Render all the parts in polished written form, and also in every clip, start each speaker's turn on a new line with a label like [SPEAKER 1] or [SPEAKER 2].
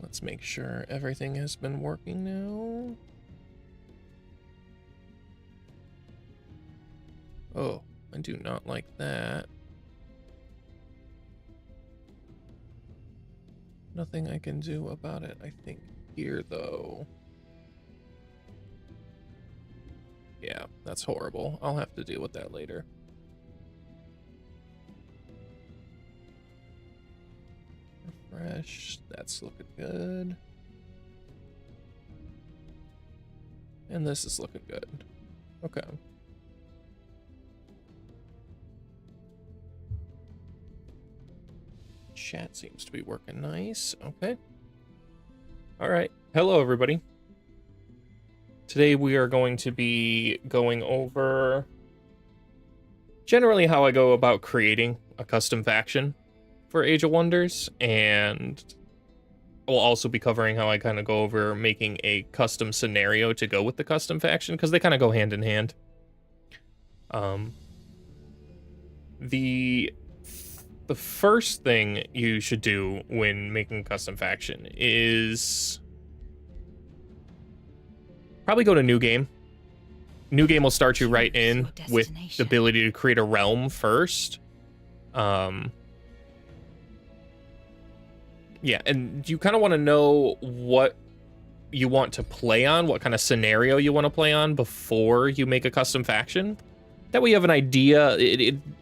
[SPEAKER 1] Let's make sure everything has been working now. Oh, I do not like that. Nothing I can do about it, I think, here, though. Yeah, that's horrible. I'll have to deal with that later. Refresh. That's looking good. And this is looking good. Okay. Chat seems to be working nice. Okay. All right. Hello, everybody. Today we are going to be going over generally how I go about creating a custom faction for Age of Wonders, and we'll also be covering how I kind of go over making a custom scenario to go with the custom faction, because they kind of go hand in hand. The first thing you should do when making a custom faction is probably go to New Game. New Game will start you right in with the ability to create a realm first. Yeah, and you kind of want to know what you want to play on, what kind of scenario you want to play on before you make a custom faction. That way you have an idea.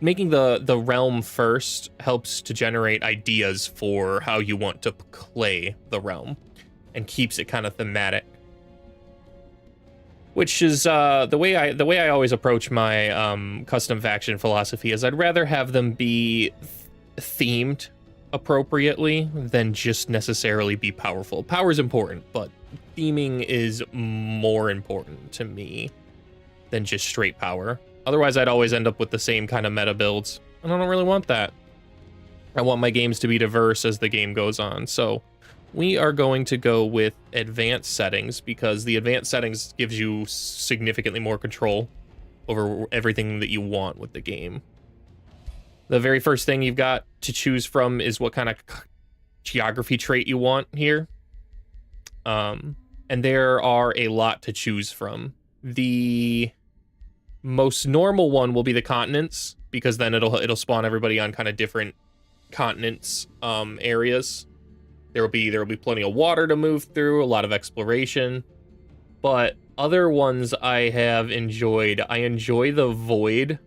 [SPEAKER 1] Making the realm first helps to generate ideas for how you want to play the realm and keeps it kind of thematic. Which is the way I always approach my custom faction philosophy is I'd rather have them be themed appropriately than just necessarily be powerful. Power is important, but theming is more important to me than just straight power. Otherwise, I'd always end up with the same kind of meta builds, and I don't really want that. I want my games to be diverse as the game goes on, so we are going to go with advanced settings because the advanced settings gives you significantly more control over everything that you want with the game. The very first thing you've got to choose from is what kind of geography trait you want here. And there are a lot to choose from. The most normal one will be the continents, because then it'll spawn everybody on kind of different continents areas. There will be plenty of water to move through, a lot of exploration. But other ones I have enjoyed, I enjoy the void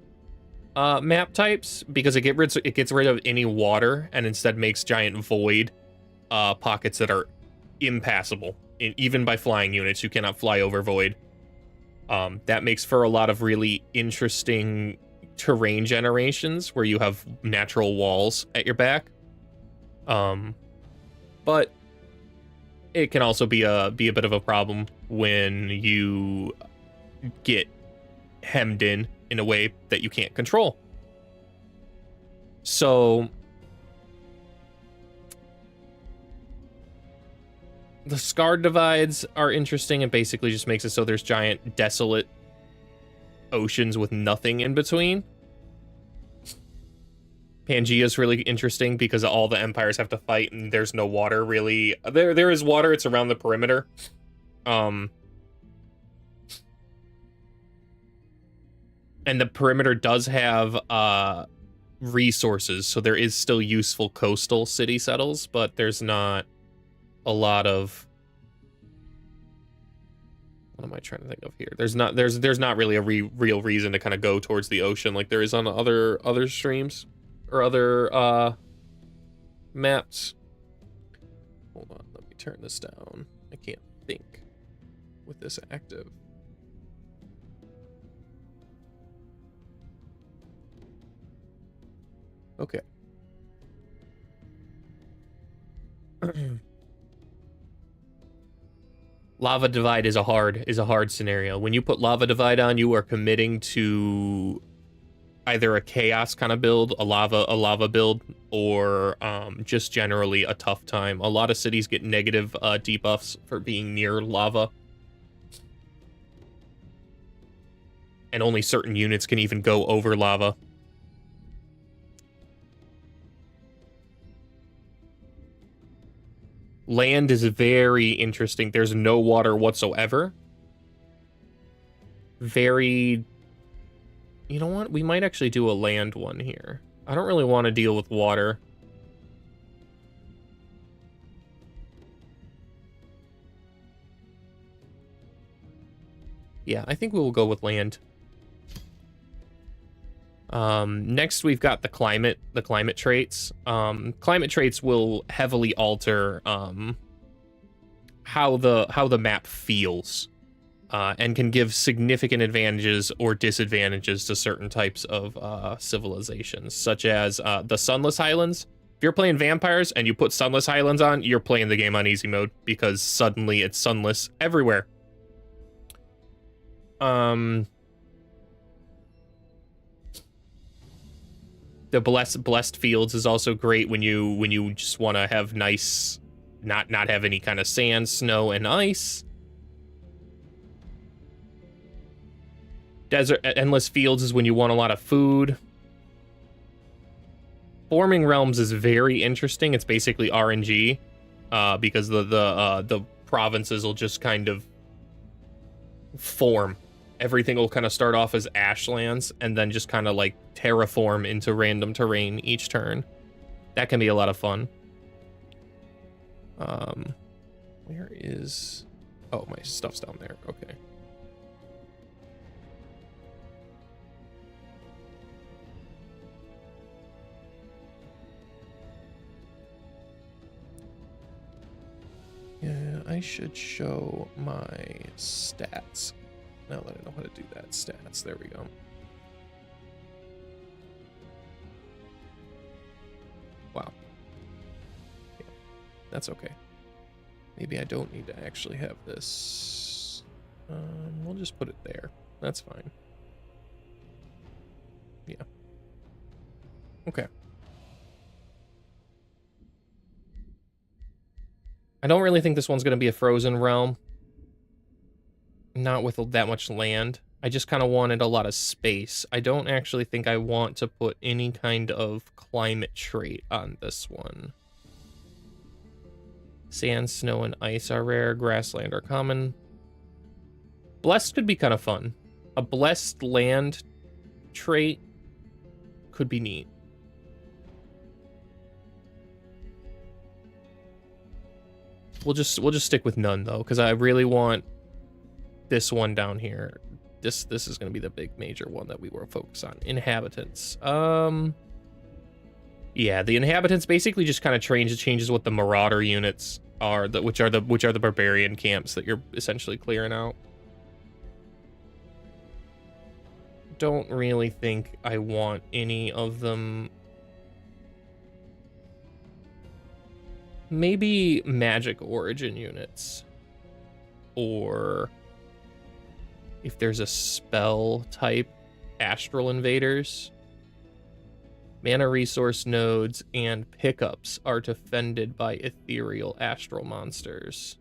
[SPEAKER 1] map types because it gets rid of any water and instead makes giant void pockets that are impassable, even by flying units. You cannot fly over void. That makes for a lot of really interesting terrain generations where you have natural walls at your back. But it can also be a bit of a problem when you get hemmed in a way that you can't control. So the scarred divides are interesting. It basically just makes it so there's giant desolate oceans with nothing in between. Pangea is really interesting because all the empires have to fight and there's no water really. There is water, it's around the perimeter. And the perimeter does have resources, so there is still useful coastal city settles, but there's not a lot of... What am I trying to think of here? There's not really a real reason to kind of go towards the ocean like there is on other streams or other maps. Hold on, let me turn this down. I can't think with this active. Okay. Lava Divide is a hard scenario. When you put Lava Divide on, you are committing to either a chaos kind of build, a lava build, or just generally a tough time. A lot of cities get negative debuffs for being near lava. And only certain units can even go over lava. Land is very interesting. There's no water whatsoever. Very... You know what? We might actually do a land one here. I don't really want to deal with water. Yeah, I think we will go with land. Next, we've got the climate traits. Climate traits will heavily alter how the map feels, and can give significant advantages or disadvantages to certain types of civilizations, such as the Sunless Highlands. If you're playing vampires and you put Sunless Highlands on, you're playing the game on easy mode because suddenly it's sunless everywhere. The blessed fields is also great when you just want to have nice, not have any kind of sand, snow, and ice. Desert endless fields is when you want a lot of food. Forming realms is very interesting. It's basically RNG, because the provinces will just kind of form. Everything will kind of start off as ashlands and then just kind of like terraform into random terrain each turn. That can be a lot of fun. Where is... Oh, my stuff's down there. Okay. Yeah, I should show my stats. Now that I know how to do that, stats, there we go. Wow. Yeah, that's okay. Maybe I don't need to actually have this. We'll just put it there. That's fine. Yeah. Okay. I don't really think this one's going to be a frozen realm. Not with that much land. I just kind of wanted a lot of space. I don't actually think I want to put any kind of climate trait on this one. Sand, snow, and ice are rare. Grassland are common. Blessed could be kind of fun. A blessed land trait could be neat. We'll just stick with none though, because I really want this one down here. This is going to be the big major one that we were focused on. Inhabitants. Yeah, the inhabitants basically just kind of changes what the marauder units are, which are the barbarian camps that you're essentially clearing out. Don't really think I want any of them. Maybe magic origin units, or if there's a spell type, astral invaders. Mana resource nodes and pickups are defended by ethereal astral monsters.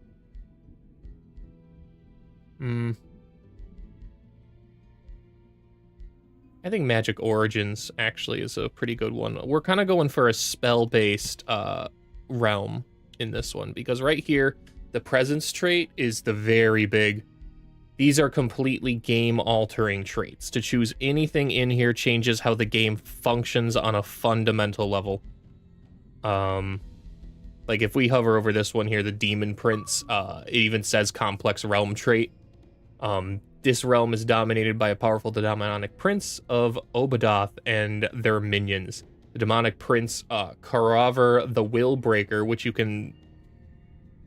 [SPEAKER 1] I think magic origins actually is a pretty good one. We're kind of going for a spell-based realm in this one, because right here, the presence trait is the very big. These are completely game-altering traits. To choose anything in here changes how the game functions on a fundamental level. Like if we hover over this one here, the Demon Prince, it even says complex realm trait. This realm is dominated by a powerful demonic prince of Obadoth and their minions. The demonic prince, Karaver the Willbreaker, which you can,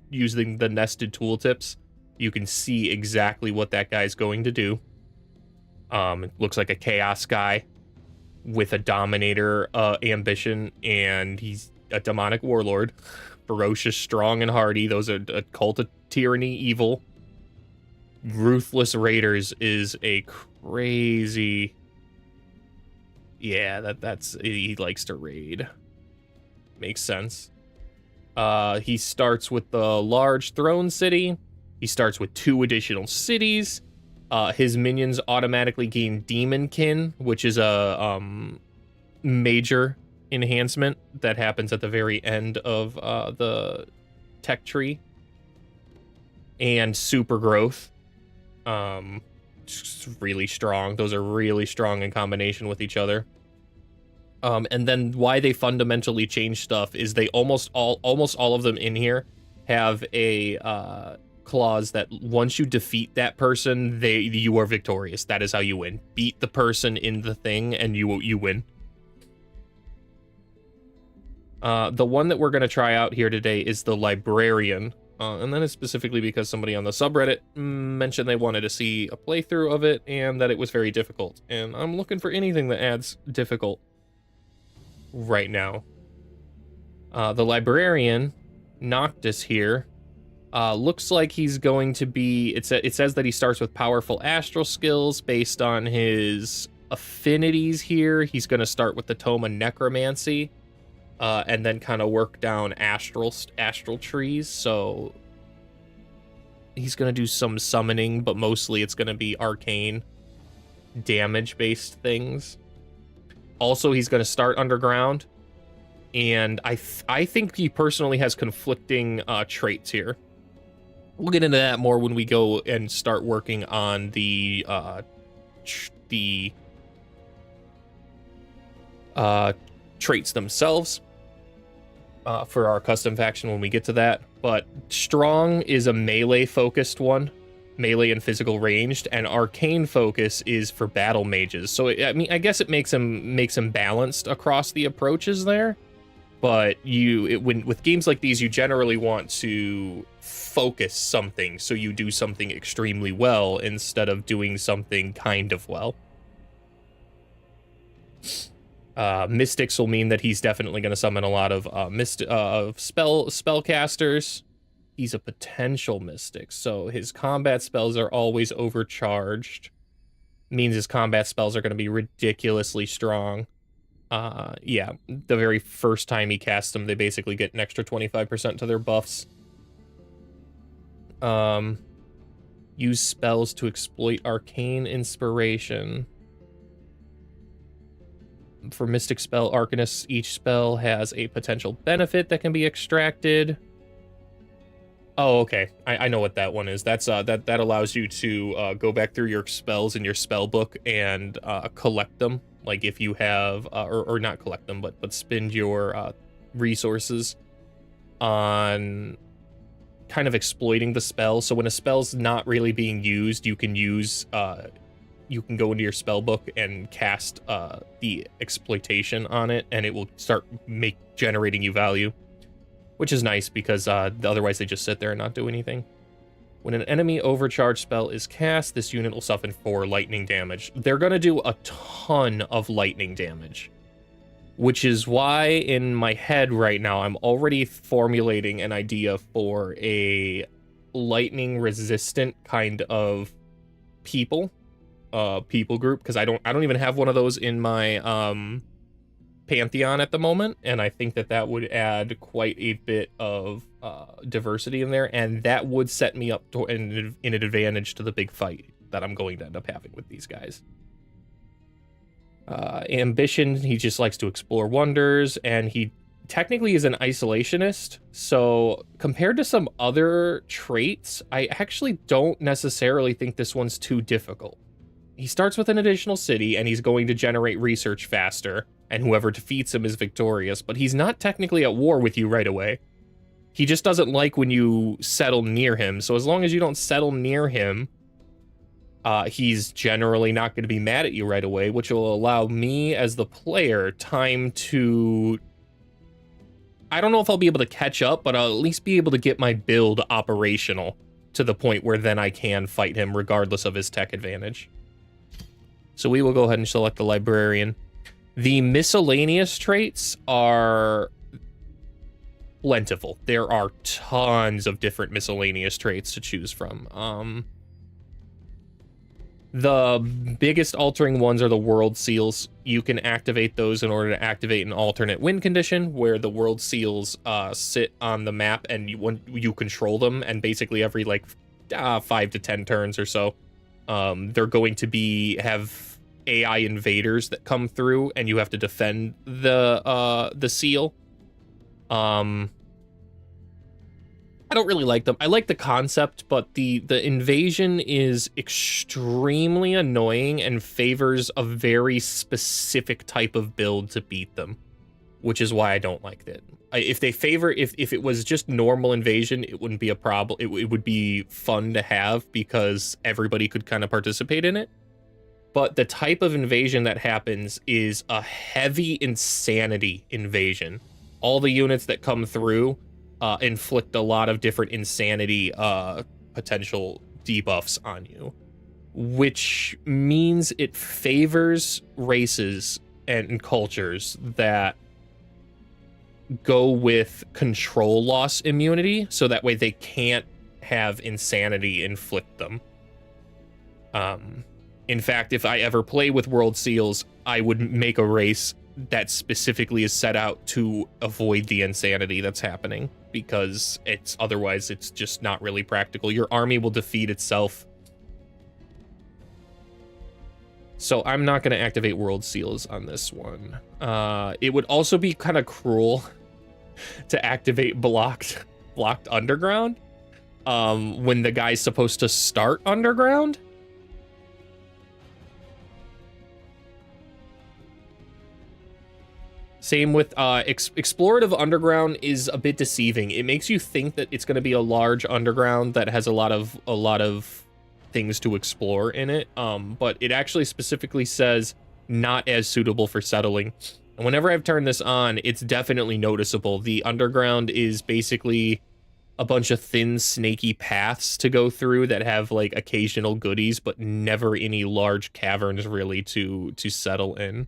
[SPEAKER 1] using the nested tooltips, you can see exactly what that guy's going to do. It looks like a chaos guy with a dominator ambition, and he's a demonic warlord. Ferocious, strong, and hardy. Those are a cult of tyranny, evil. Ruthless Raiders is a crazy... Yeah, that's he likes to raid. Makes sense. He starts with the large throne city. He starts with 2 additional cities. His minions automatically gain Demonkin, which is a major enhancement that happens at the very end of the tech tree, and super growth. Just really strong. Those are really strong in combination with each other. And then why they fundamentally change stuff is they almost all of them in here have a clause that once you defeat that person, you are victorious. That is how you win. Beat the person in the thing and you win. The one that we're going to try out here today is the Librarian. And then it's specifically because somebody on the subreddit mentioned they wanted to see a playthrough of it and that it was very difficult. And I'm looking for anything that adds difficult right now. The Librarian, Noctis here, looks like he's going to be... It says that he starts with powerful astral skills based on his affinities here. He's going to start with the Tome of Necromancy. And then kind of work down astral trees. So he's going to do some summoning, but mostly it's going to be arcane damage-based things. Also, he's going to start underground. And I think he personally has conflicting traits here. We'll get into that more when we go and start working on the traits themselves. For our custom faction when we get to that. But Strong is a melee focused one, melee and physical ranged, and Arcane focus is for battle mages. So I mean, I guess it makes him balanced across the approaches there. But with games like these, you generally want to focus something, so you do something extremely well instead of doing something kind of well. Mystics will mean that he's definitely going to summon a lot of spellcasters. He's a potential mystic, so his combat spells are always overcharged. Means his combat spells are going to be ridiculously strong. Yeah, the very first time he casts them, they basically get an extra 25% to their buffs. Use spells to exploit arcane inspiration. For Mystic Spell Arcanists, each spell has a potential benefit that can be extracted. Oh, okay. I know what that one is. That's that allows you to go back through your spells in your spell book and collect them. Like if you have, or not collect them, but spend your resources on kind of exploiting the spell. So when a spell's not really being used, you can use you can go into your spell book and cast the exploitation on it, and it will start generating you value, which is nice because otherwise they just sit there and not do anything. When an enemy overcharged spell is cast, this unit will suffer 4 lightning damage. They're going to do a ton of lightning damage, which is why in my head right now I'm already formulating an idea for a lightning resistant kind of people group, because I don't even have one of those in my pantheon at the moment, and I think that would add quite a bit of diversity in there, and that would set me up in an advantage to the big fight that I'm going to end up having with these guys. Ambition, he just likes to explore wonders, and he technically is an isolationist, so compared to some other traits, I actually don't necessarily think this one's too difficult. He starts with an additional city, and he's going to generate research faster, and whoever defeats him is victorious, but he's not technically at war with you right away. He just doesn't like when you settle near him, so as long as you don't settle near him, he's generally not going to be mad at you right away, which will allow me as the player time to... I don't know if I'll be able to catch up, but I'll at least be able to get my build operational to the point where then I can fight him regardless of his tech advantage. So we will go ahead and select the Librarian. The miscellaneous traits are plentiful. There are tons of different miscellaneous traits to choose from. The biggest altering ones are the world seals. You can activate those in order to activate an alternate win condition, where the world seals sit on the map and you control them, and basically every 5 to 10 turns or so, they're going to have AI invaders that come through, and you have to defend the seal. I don't really like them. I like the concept, but the invasion is extremely annoying and favors a very specific type of build to beat them, which is why I don't like it. If it was just normal invasion, it wouldn't be a problem. It would be fun to have because everybody could kind of participate in it. But the type of invasion that happens is a heavy insanity invasion. All the units that come through inflict a lot of different insanity potential debuffs on you, which means it favors races and cultures that go with control loss immunity, so that way they can't have insanity inflict them. In fact, if I ever play with World Seals, I would make a race that specifically is set out to avoid the insanity that's happening, because otherwise it's just not really practical. Your army will defeat itself. So I'm not going to activate World Seals on this one. It would also be kind of cruel to activate blocked underground when the guy's supposed to start underground. Same with explorative underground is a bit deceiving. It makes you think that it's going to be a large underground that has a lot of things to explore in it, but it actually specifically says not as suitable for settling. And whenever I've turned this on, it's definitely noticeable. The underground is basically a bunch of thin, snaky paths to go through that have like occasional goodies, but never any large caverns really to settle in.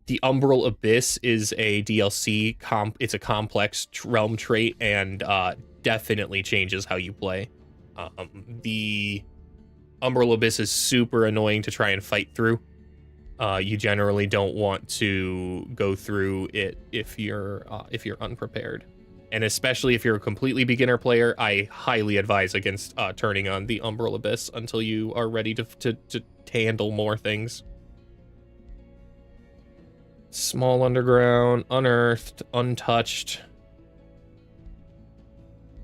[SPEAKER 1] The Umbral Abyss is a DLC it's a complex realm trait, and definitely changes how you play. The Umbral Abyss is super annoying to try and fight through. You generally don't want to go through it if you're unprepared, and especially if you're a completely beginner player. I highly advise against turning on the Umbral Abyss until you are ready to handle more things. Small underground, unearthed, untouched.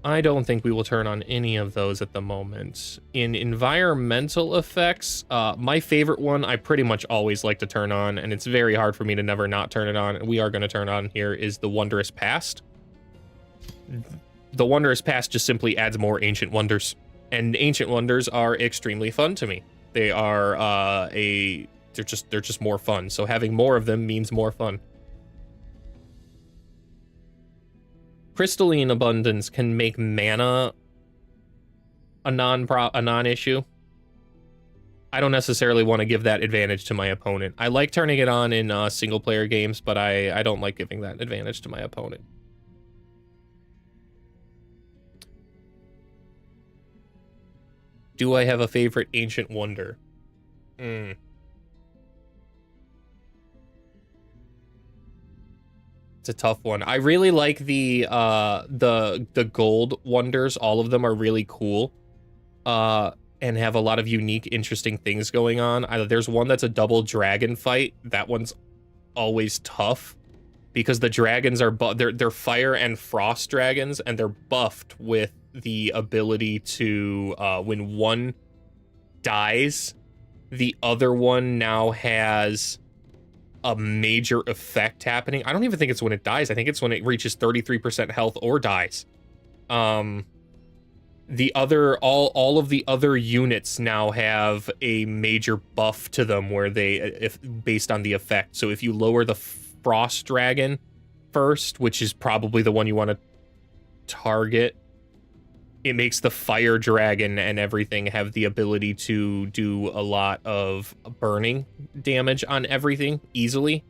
[SPEAKER 1] I don't think we will turn on any of those at the moment. In environmental effects, my favorite one I pretty much always like to turn on, and it's very hard for me to never not turn it on, and we are going to turn on here, is the Wondrous Past. The Wondrous Past just simply adds more Ancient Wonders, and Ancient Wonders are extremely fun to me. They are they're just more fun, so having more of them means more fun. Crystalline Abundance can make mana a non-issue. I don't necessarily want to give that advantage to my opponent. I like turning it on in single-player games, but I don't like giving that advantage to my opponent. Do I have a favorite Ancient Wonder? It's a tough one. I really like the gold wonders. All of them are really cool, and have a lot of unique, interesting things going on. There's one that's a double dragon fight. That one's always tough because the dragons are they're fire and frost dragons, and they're buffed with the ability to when one dies, the other one now has a major effect happening. I don't even think it's when it dies. I think it's when it reaches 33% health or dies. The other all of the other units now have a major buff to them where based on the effect. So if you lower the frost dragon first, which is probably the one you want to target, it makes the fire dragon and everything have the ability to do a lot of burning damage on everything easily.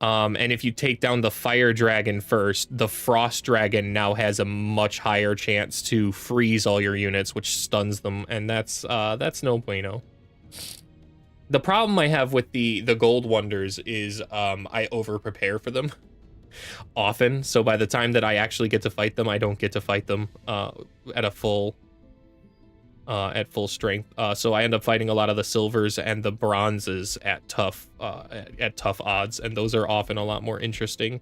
[SPEAKER 1] And if you take down the fire dragon first, the frost dragon now has a much higher chance to freeze all your units, which stuns them, and that's no bueno. The problem I have with the gold wonders is I over prepare for them often, so by the time that I actually get to fight them, I don't get to fight them at full strength. So I end up fighting a lot of the silvers and the bronzes at tough odds, and those are often a lot more interesting.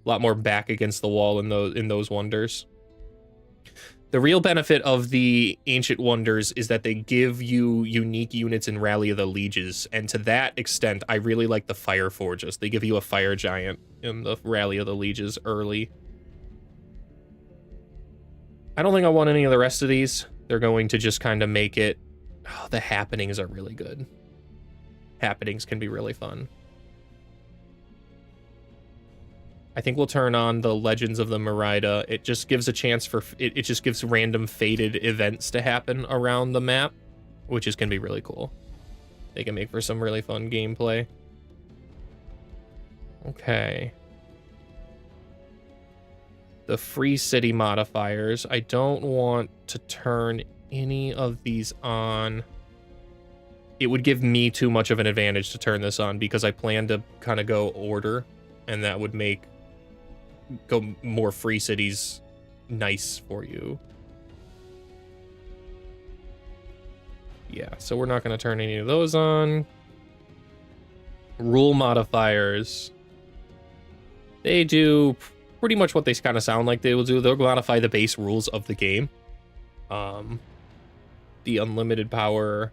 [SPEAKER 1] A lot more back against the wall in those wonders. The real benefit of the Ancient Wonders is that they give you unique units in Rally of the Lieges, and to that extent, I really like the Fire Forges. They give you a Fire Giant in the Rally of the Lieges early. I don't think I want any of the rest of these. They're going to just kind of make it... Oh, the Happenings are really good. Happenings can be really fun. I think we'll turn on the Legends of the Merida. It just gives a chance for... It just gives random fated events to happen around the map, which is going to be really cool. They can make for some really fun gameplay. Okay. The Free City modifiers. I don't want to turn any of these on. It would give me too much of an advantage to turn this on because I plan to kind of go order, and that would make go more free cities nice for you. Yeah, so we're not going to turn any of those on. Rule modifiers. They do pretty much what they kind of sound like they will do. They'll modify the base rules of the game. The unlimited power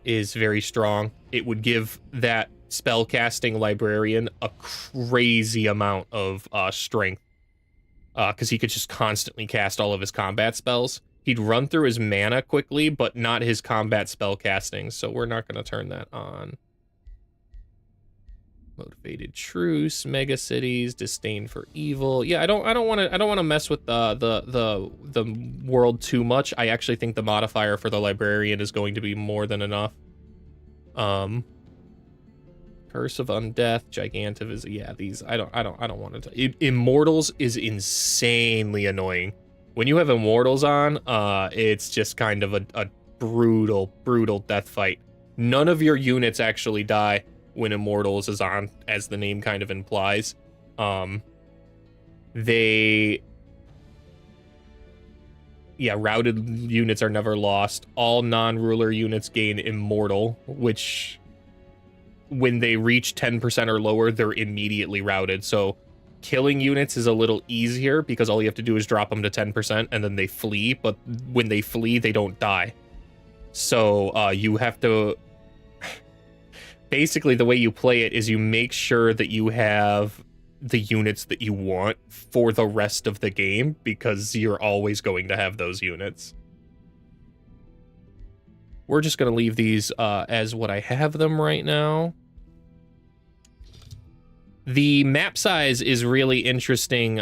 [SPEAKER 1] is very strong. It would give that spellcasting librarian a crazy amount of strength, because he could just constantly cast all of his combat spells. He'd run through his mana quickly, but not his combat spell casting, so we're not going to turn that on. Motivated Truce, Mega Cities, Disdain for Evil. Yeah, I don't want to mess with the world too much. I actually think the modifier for the librarian is going to be more than enough. Curse of Undeath, Gigantive is, yeah, these I don't want to. Immortals is insanely annoying. When you have Immortals on, it's just kind of a brutal death fight. None of your units actually die when Immortals is on, as the name kind of implies. Routed units are never lost. All non-ruler units gain Immortal, which when they reach 10% or lower, they're immediately routed. So killing units is a little easier because all you have to do is drop them to 10% and then they flee. But when they flee, they don't die. So you have to... Basically, the way you play it is you make sure that you have the units that you want for the rest of the game, because you're always going to have those units. We're just going to leave these as what I have them right now. The map size is really interesting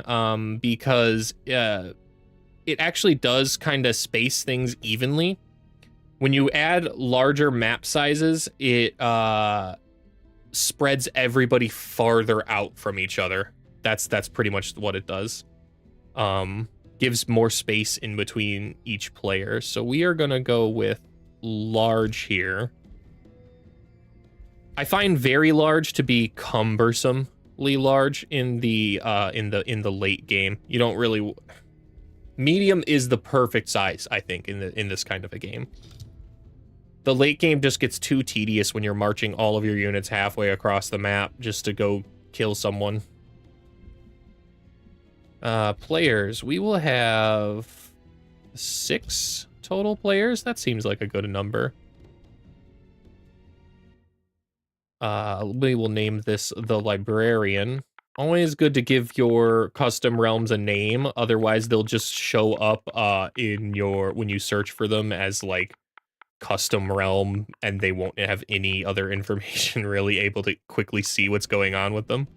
[SPEAKER 1] because it actually does kind of space things evenly. When you add larger map sizes, it spreads everybody farther out from each other. That's pretty much what it does. Gives more space in between each player. So we are going to go with large here. I find very large to be cumbersomely large in the late game. You don't really... Medium is the perfect size, I think, in this kind of a game. The late game just gets too tedious when you're marching all of your units halfway across the map just to go kill someone. Players, we will have 6 total players. That seems like a good number. We will name this the Librarian. Always good to give your custom realms a name, otherwise they'll just show up in your when you search for them as like custom realm, and they won't have any other information really able to quickly see what's going on with them.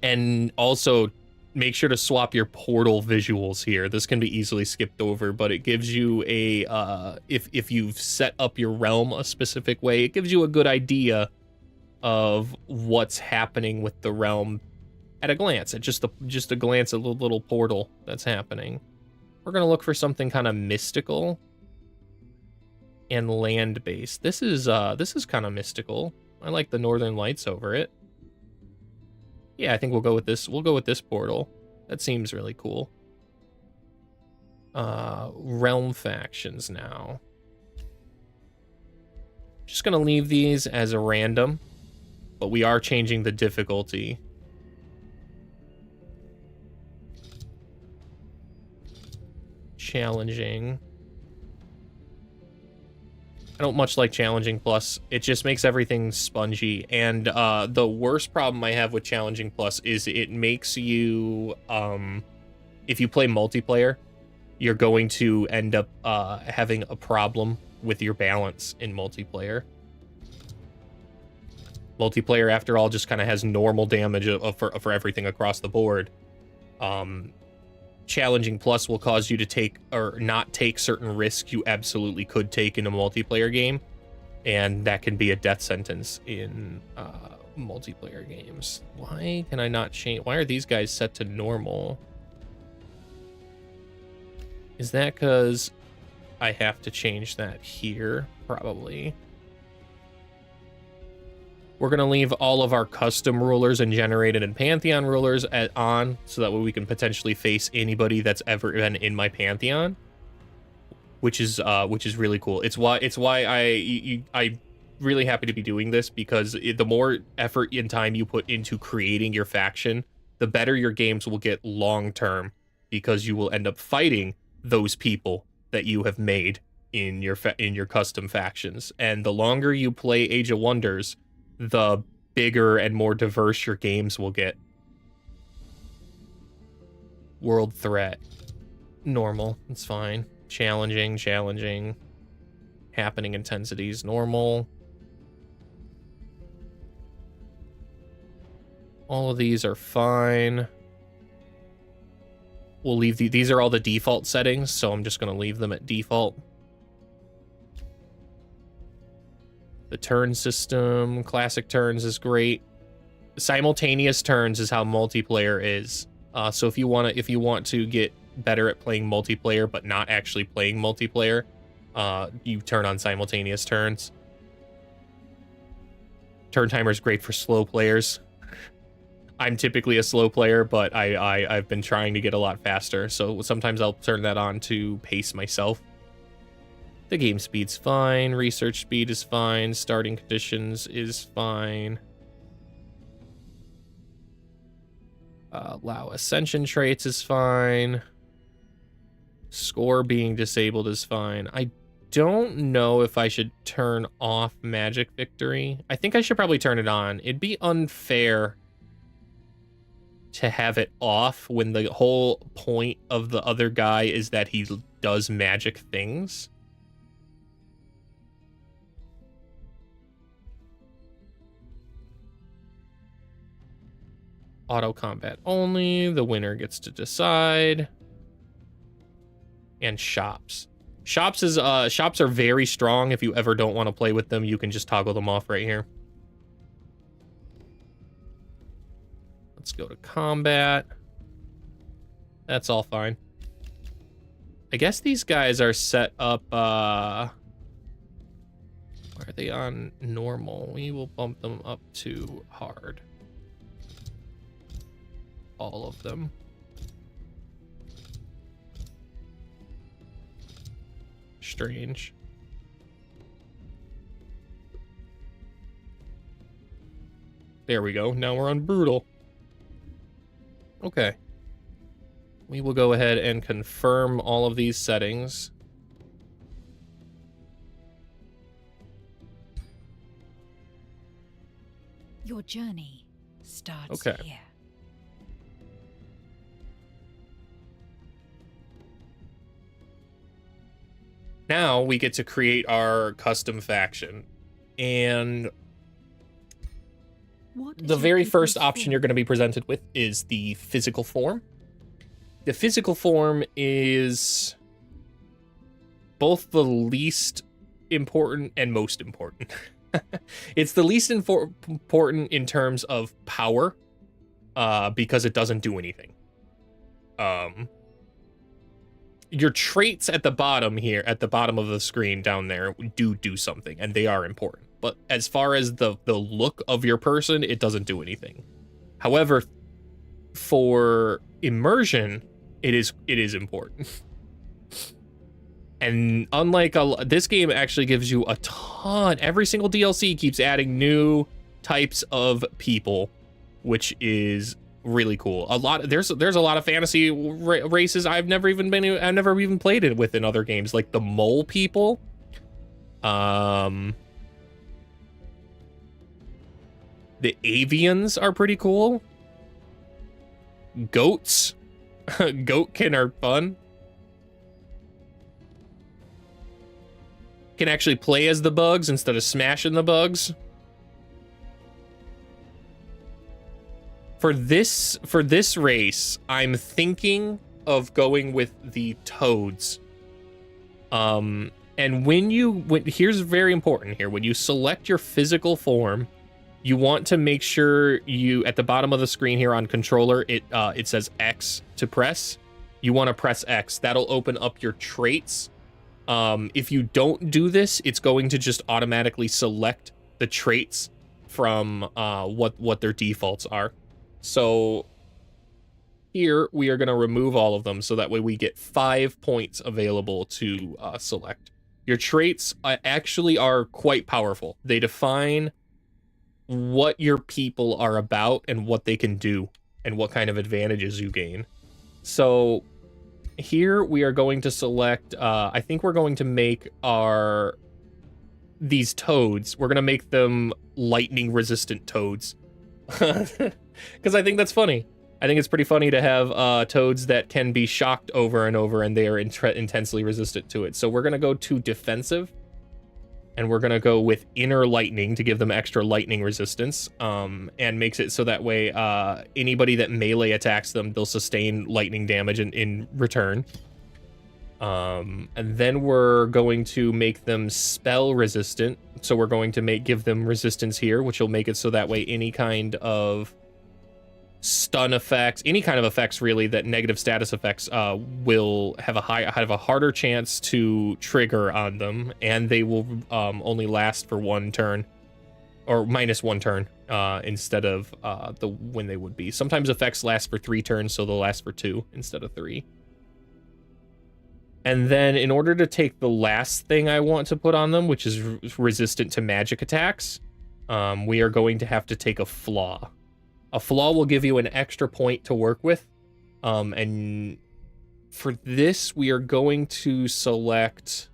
[SPEAKER 1] And also make sure to swap your portal visuals here. This can be easily skipped over, but it gives you a if you've set up your realm a specific way, it gives you a good idea of what's happening with the realm at a glance. At just a glance at the little portal that's happening. We're gonna look for something kind of mystical and land-based. This is kind of mystical. I like the Northern Lights over it. Yeah, I think we'll go with this. We'll go with this portal. That seems really cool. Realm factions now. Just gonna leave these as a random. but we are changing the difficulty. Challenging. I don't much like challenging plus. It just makes everything spongy. And the worst problem I have with challenging plus is it makes you, if you play multiplayer, you're going to end up having a problem with your balance in multiplayer. Multiplayer, after all, just kind of has normal damage for everything across the board. Challenging plus will cause you to take or not take certain risks you absolutely could take in a multiplayer game, and that can be a death sentence in multiplayer games. Why can I not change? Why are these guys set to normal? Is that because I have to change that here? Probably. We're going to leave all of our custom rulers and generated and Pantheon rulers on, so that way we can potentially face anybody that's ever been in my Pantheon, which is really cool. It's why I'm really happy to be doing this, because the more effort and time you put into creating your faction, the better your games will get long term, because you will end up fighting those people that you have made in your custom factions. And the longer you play Age of Wonders, the bigger and more diverse your games will get. World threat. Normal. It's fine. Challenging. Happening intensities. Normal. All of these are fine. We'll leave these are all the default settings, so I'm just going to leave them at default. The turn system, classic turns is great. Simultaneous turns is how multiplayer is. So if you want to get better at playing multiplayer but not actually playing multiplayer, you turn on simultaneous turns. Turn timer is great for slow players. I'm typically a slow player, but I've been trying to get a lot faster, so sometimes I'll turn that on to pace myself. The game speed's fine, research speed is fine, starting conditions is fine. Allow ascension traits is fine. Score being disabled is fine. I don't know if I should turn off magic victory. I think I should probably turn it on. It'd be unfair to have it off when the whole point of the other guy is that he does magic things. Auto combat only. The winner gets to decide. And shops. Shops are very strong. If you ever don't want to play with them, you can just toggle them off right here. Let's go to combat. That's all fine. I guess these guys are set up, why are they on normal? We will bump them up to hard. All of them. Strange. There we go. Now we're on brutal. Okay. We will go ahead and confirm all of these settings.
[SPEAKER 2] Your journey starts here.
[SPEAKER 1] Now we get to create our custom faction. And the very first option you're going to be presented with is the physical form. The physical form is both the least important and most important. It's the least important in terms of power, because it doesn't do anything. Your traits at the bottom here, at the bottom of the screen down there, do something, and they are important. But as far as the look of your person, it doesn't do anything. However, for immersion, it is important. And unlike this game actually gives you a ton. Every single DLC keeps adding new types of people, which is really cool. There's a lot of fantasy races I've never even played it with in other games, like the mole people. The avians are pretty cool. Goats. Goatkin are fun. Can actually play as the bugs instead of smashing the bugs. For this race, I'm thinking of going with the toads. And here's very important here. When you select your physical form, you want to make sure you, at the bottom of the screen here on controller, it says X to press. You want to press X. That'll open up your traits. If you don't do this, it's going to just automatically select the traits from what their defaults are. So here we are going to remove all of them, so that way we get 5 points available to select. Your traits actually are quite powerful. They define what your people are about and what they can do and what kind of advantages you gain. So here we are going to select, I think we're going to make these toads, we're going to make them lightning resistant toads. Because I think that's funny. I think it's pretty funny to have toads that can be shocked over and over, and they are intensely resistant to it. So we're going to go to defensive, and we're going to go with inner lightning to give them extra lightning resistance, and makes it so that way anybody that melee attacks them, they'll sustain lightning damage in return. And then we're going to make them spell resistant. So we're going to give them resistance here, which will make it so that way any kind of stun effects, any kind of effects really that negative status effects will have a harder chance to trigger on them, and they will only last for 1 turn, or -1 turn, instead of when they would be. Sometimes effects last for 3 turns, so they'll last for 2 instead of 3. And then in order to take the last thing I want to put on them, which is resistant to magic attacks, we are going to have to take a flaw. A flaw will give you an extra point to work with. And for this, we are going to select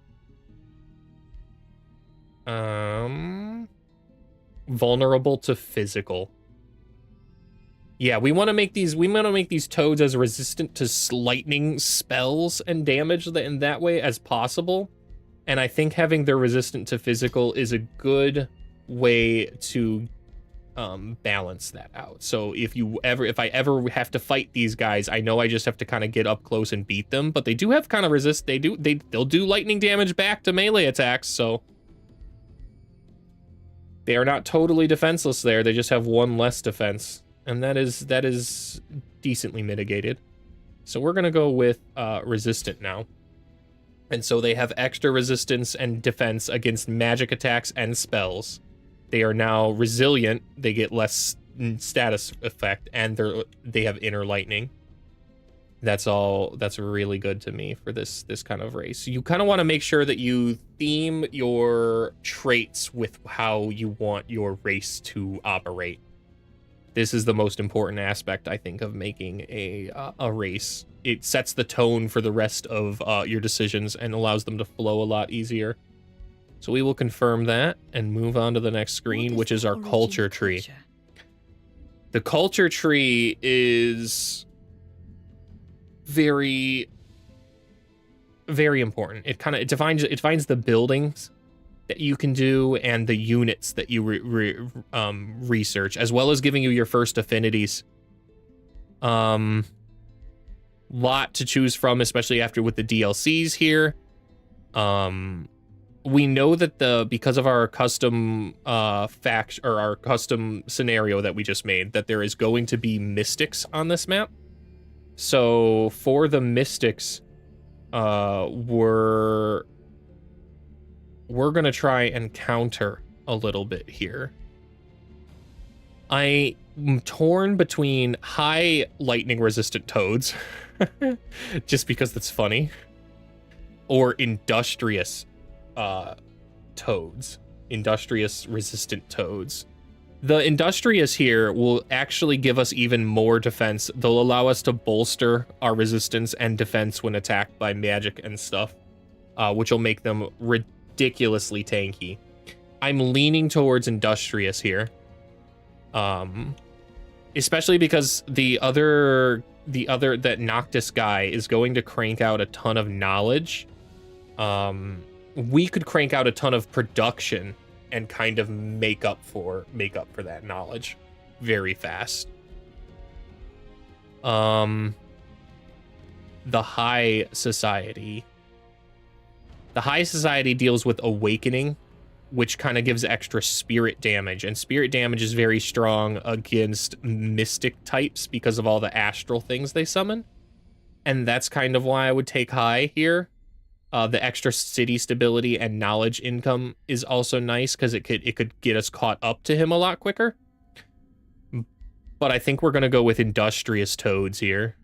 [SPEAKER 1] vulnerable to physical. Yeah, we want to make these toads as resistant to lightning spells and damage in that way as possible. And I think having their resistant to physical is a good way to balance that out. So if I ever have to fight these guys, I know I just have to kind of get up close and beat them, but they do have kind of they'll do lightning damage back to melee attacks, so they are not totally defenseless there. They just have 1 less defense, and that is decently mitigated. So we're gonna go with resistant now. And so they have extra resistance and defense against magic attacks and spells. They are now resilient. They get less status effect, and they have inner lightning. That's really good to me for this kind of race. You kind of want to make sure that you theme your traits with how you want your race to operate. This is the most important aspect, I think, of making a race. It sets the tone for the rest of your decisions and allows them to flow a lot easier. So we will confirm that and move on to the next screen, which is our culture tree. The culture tree is very, very important. It defines the buildings that you can do and the units that you research, as well as giving you your first affinities. Lot to choose from, especially with the DLCs here. We know that because of our custom our custom scenario that we just made, that there is going to be mystics on this map. So for the mystics, we're gonna try and counter a little bit here. I'm torn between high lightning resistant toads, just because that's funny, or industrious toads, industrious resistant toads. The Industrious here will actually give us even more defense. They'll allow us to bolster our resistance and defense when attacked by magic and stuff, which will make them ridiculously tanky. I'm leaning towards Industrious here, especially because that Noctis guy is going to crank out a ton of knowledge. We could crank out a ton of production and kind of make up for that knowledge very fast. The High Society. The High Society deals with awakening, which kind of gives extra spirit damage, and spirit damage is very strong against mystic types because of all the astral things they summon. And that's kind of why I would take High here. The extra city stability and knowledge income is also nice because it could get us caught up to him a lot quicker. But I think we're gonna go with Industrious Toads here.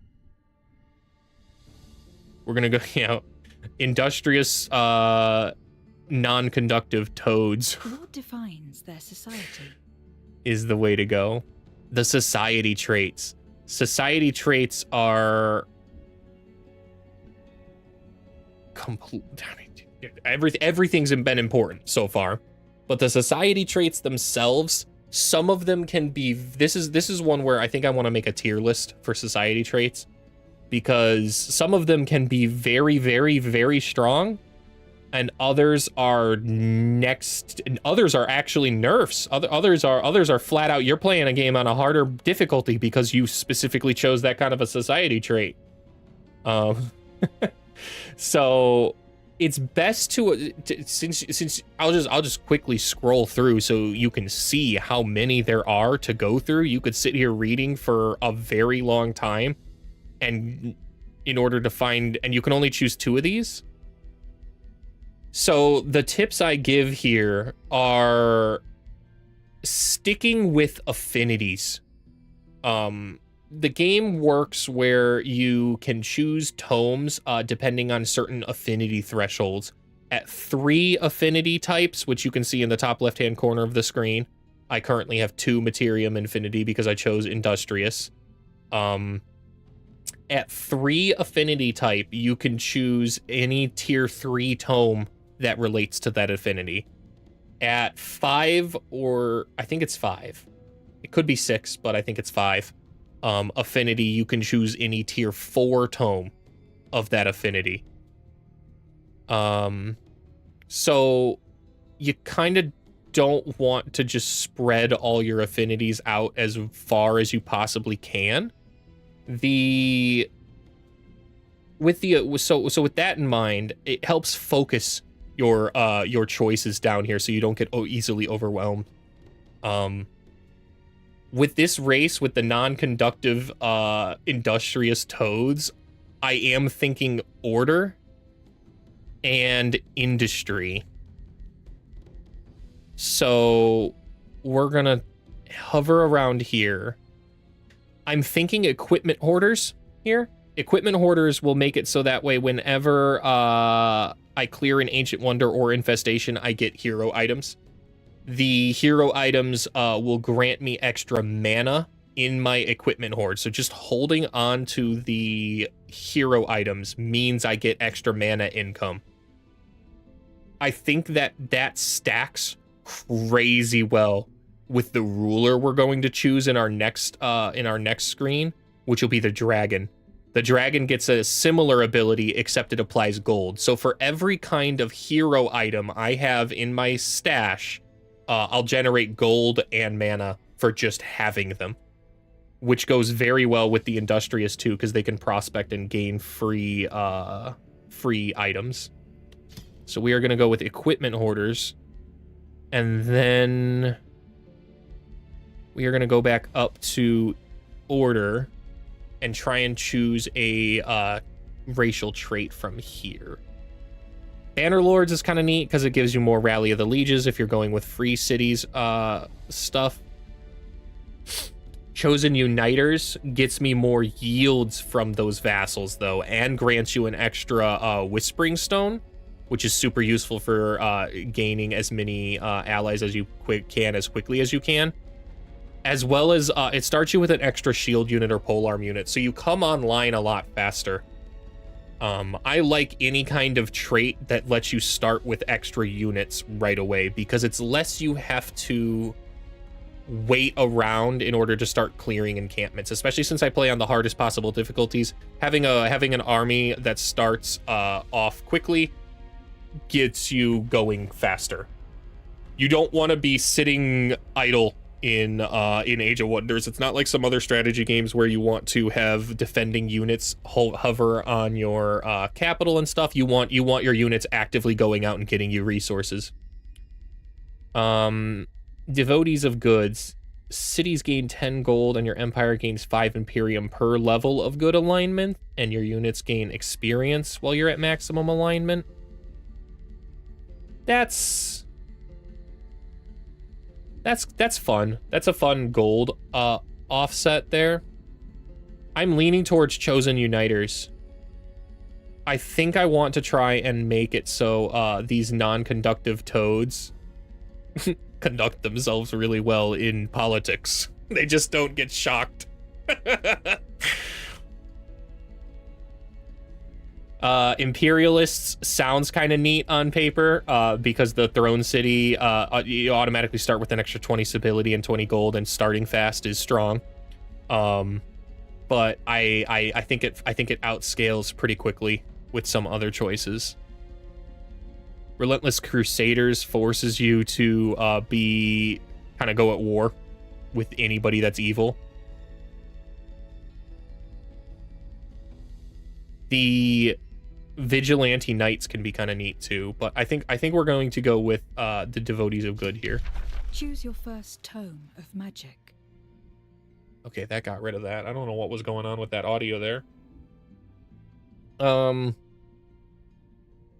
[SPEAKER 1] We're gonna go, Industrious non-conductive toads.
[SPEAKER 2] What defines their society?
[SPEAKER 1] Is the way to go. The society traits. Society traits are complete. Everything's been important so far, but the society traits themselves, some of them can be. This is one where I think I want to make a tier list for society traits, because some of them can be very, very, very strong, and others are others are actually nerfs. Others are flat out, you're playing a game on a harder difficulty because you specifically chose that kind of a society trait. So it's best to since I'll just quickly scroll through so you can see how many there are to go through. You could sit here reading for a very long time, and in order to find, and you can only choose 2 of these. So the tips I give here are sticking with affinities. The game works where you can choose tomes depending on certain affinity thresholds. At 3 affinity types, which you can see in the top left-hand corner of the screen, I currently have 2 Materium Infinity because I chose Industrious. At 3 affinity type, you can choose any tier 3 tome that relates to that affinity. At 5, or I think it's 5. It could be 6, but I think it's 5. Affinity, you can choose any tier 4 tome of that affinity. So you kind of don't want to just spread all your affinities out as far as you possibly can. So with that in mind, it helps focus your choices down here so you don't get easily overwhelmed. With this race, with the non-conductive Industrious Toads, I am thinking order and industry. So we're gonna hover around here. I'm thinking equipment hoarders here. Equipment hoarders will make it so that way whenever I clear an Ancient Wonder or Infestation, I get hero items. The hero items will grant me extra mana in my equipment hoard. So just holding on to the hero items means I get extra mana income. I think that stacks crazy well with the ruler we're going to choose in our next screen, which will be the dragon. The dragon gets a similar ability, except it applies gold. So for every kind of hero item I have in my stash, I'll generate gold and mana for just having them, which goes very well with the Industrious too, because they can prospect and gain free items. So we are going to go with equipment hoarders, and then we are going to go back up to order and try and choose a racial trait from here. Bannerlords is kind of neat because it gives you more Rally of the Lieges if you're going with free cities stuff. Chosen Uniters gets me more yields from those vassals, though, and grants you an extra Whispering Stone, which is super useful for gaining as many allies as you can as quickly as you can. as well as it starts you with an extra shield unit or polearm unit, so you come online a lot faster. I like any kind of trait that lets you start with extra units right away, because it's less you have to wait around in order to start clearing encampments, especially since I play on the hardest possible difficulties. Having an army that starts off quickly gets you going faster. You don't want to be sitting idle in Age of Wonders. It's not like some other strategy games where you want to have defending units hover on your capital and stuff. You want your units actively going out and getting you resources. Devotees of Goods. Cities gain 10 gold and your empire gains 5 Imperium per level of good alignment, and your units gain experience while you're at maximum alignment. That's fun. That's a fun gold offset there. I'm leaning towards Chosen Uniters. I think I want to try and make it so these non-conductive toads conduct themselves really well in politics. They just don't get shocked. Imperialists sounds kind of neat on paper, because the Throne City, you automatically start with an extra 20 stability and 20 gold, and starting fast is strong. But I think it outscales pretty quickly with some other choices. Relentless Crusaders forces you to kind of go at war with anybody that's evil. The Vigilante Knights can be kind of neat too, but I think we're going to go with the Devotees of Good here.
[SPEAKER 2] Choose your first tome of magic.
[SPEAKER 1] Okay, that got rid of that. I don't know what was going on with that audio there.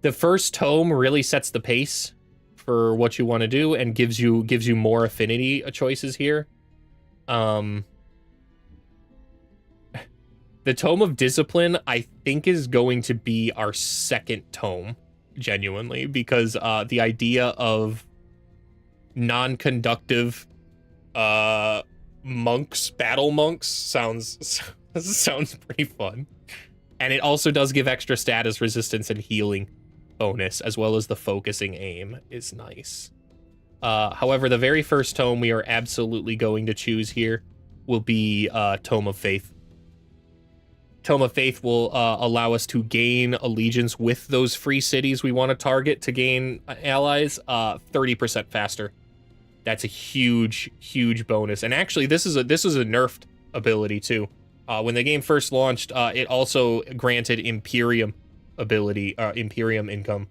[SPEAKER 1] The first tome really sets the pace for what you want to do and gives you more affinity choices here. The Tome of Discipline, I think, is going to be our second tome, genuinely, because the idea of non-conductive monks, battle monks, sounds pretty fun. And it also does give extra status resistance and healing bonus, as well as the focusing aim is nice. However, the very first tome we are absolutely going to choose here will be Tome of Faith. Tome of Faith will allow us to gain allegiance with those free cities we want to target to gain allies 30% faster. That's a huge bonus. And actually, this is a nerfed ability too. When the game first launched, it also granted Imperium ability, Imperium income,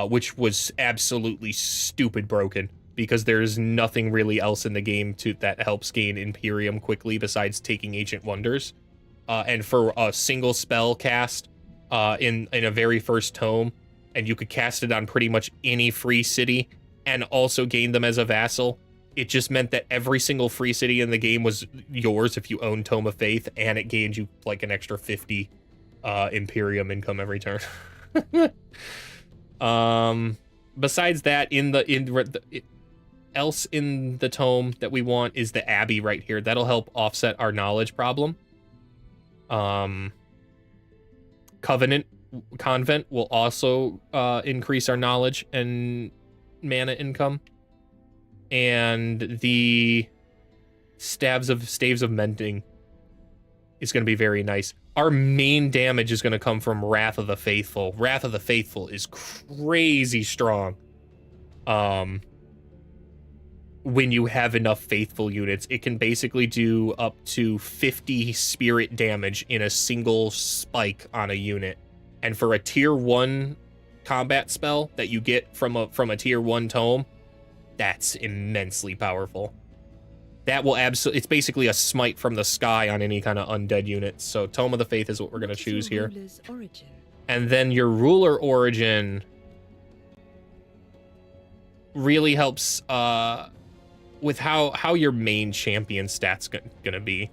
[SPEAKER 1] which was absolutely stupid broken, because there's nothing really else in the game that helps gain Imperium quickly besides taking Ancient Wonders. And for a single spell cast in a very first tome, and you could cast it on pretty much any free city and also gain them as a vassal, it just meant that every single free city in the game was yours if you own Tome of Faith, and it gained you like an extra 50 Imperium income every turn. Besides that, else in the tome that we want is the Abbey right here. That'll help offset our knowledge problem. Convent will also increase our knowledge and mana income. And the Staves of Mending is going to be very nice. Our main damage is going to come from Wrath of the Faithful. Wrath of the Faithful is crazy strong. When you have enough faithful units, it can basically do up to 50 spirit damage in a single spike on a unit. And for a tier 1 combat spell that you get from a tier 1 tome, that's immensely powerful. That will it's basically a smite from the sky on any kind of undead unit. So Tome of the Faith is what we're going to choose here. And then your ruler origin really helps with how your main champion stats gonna be.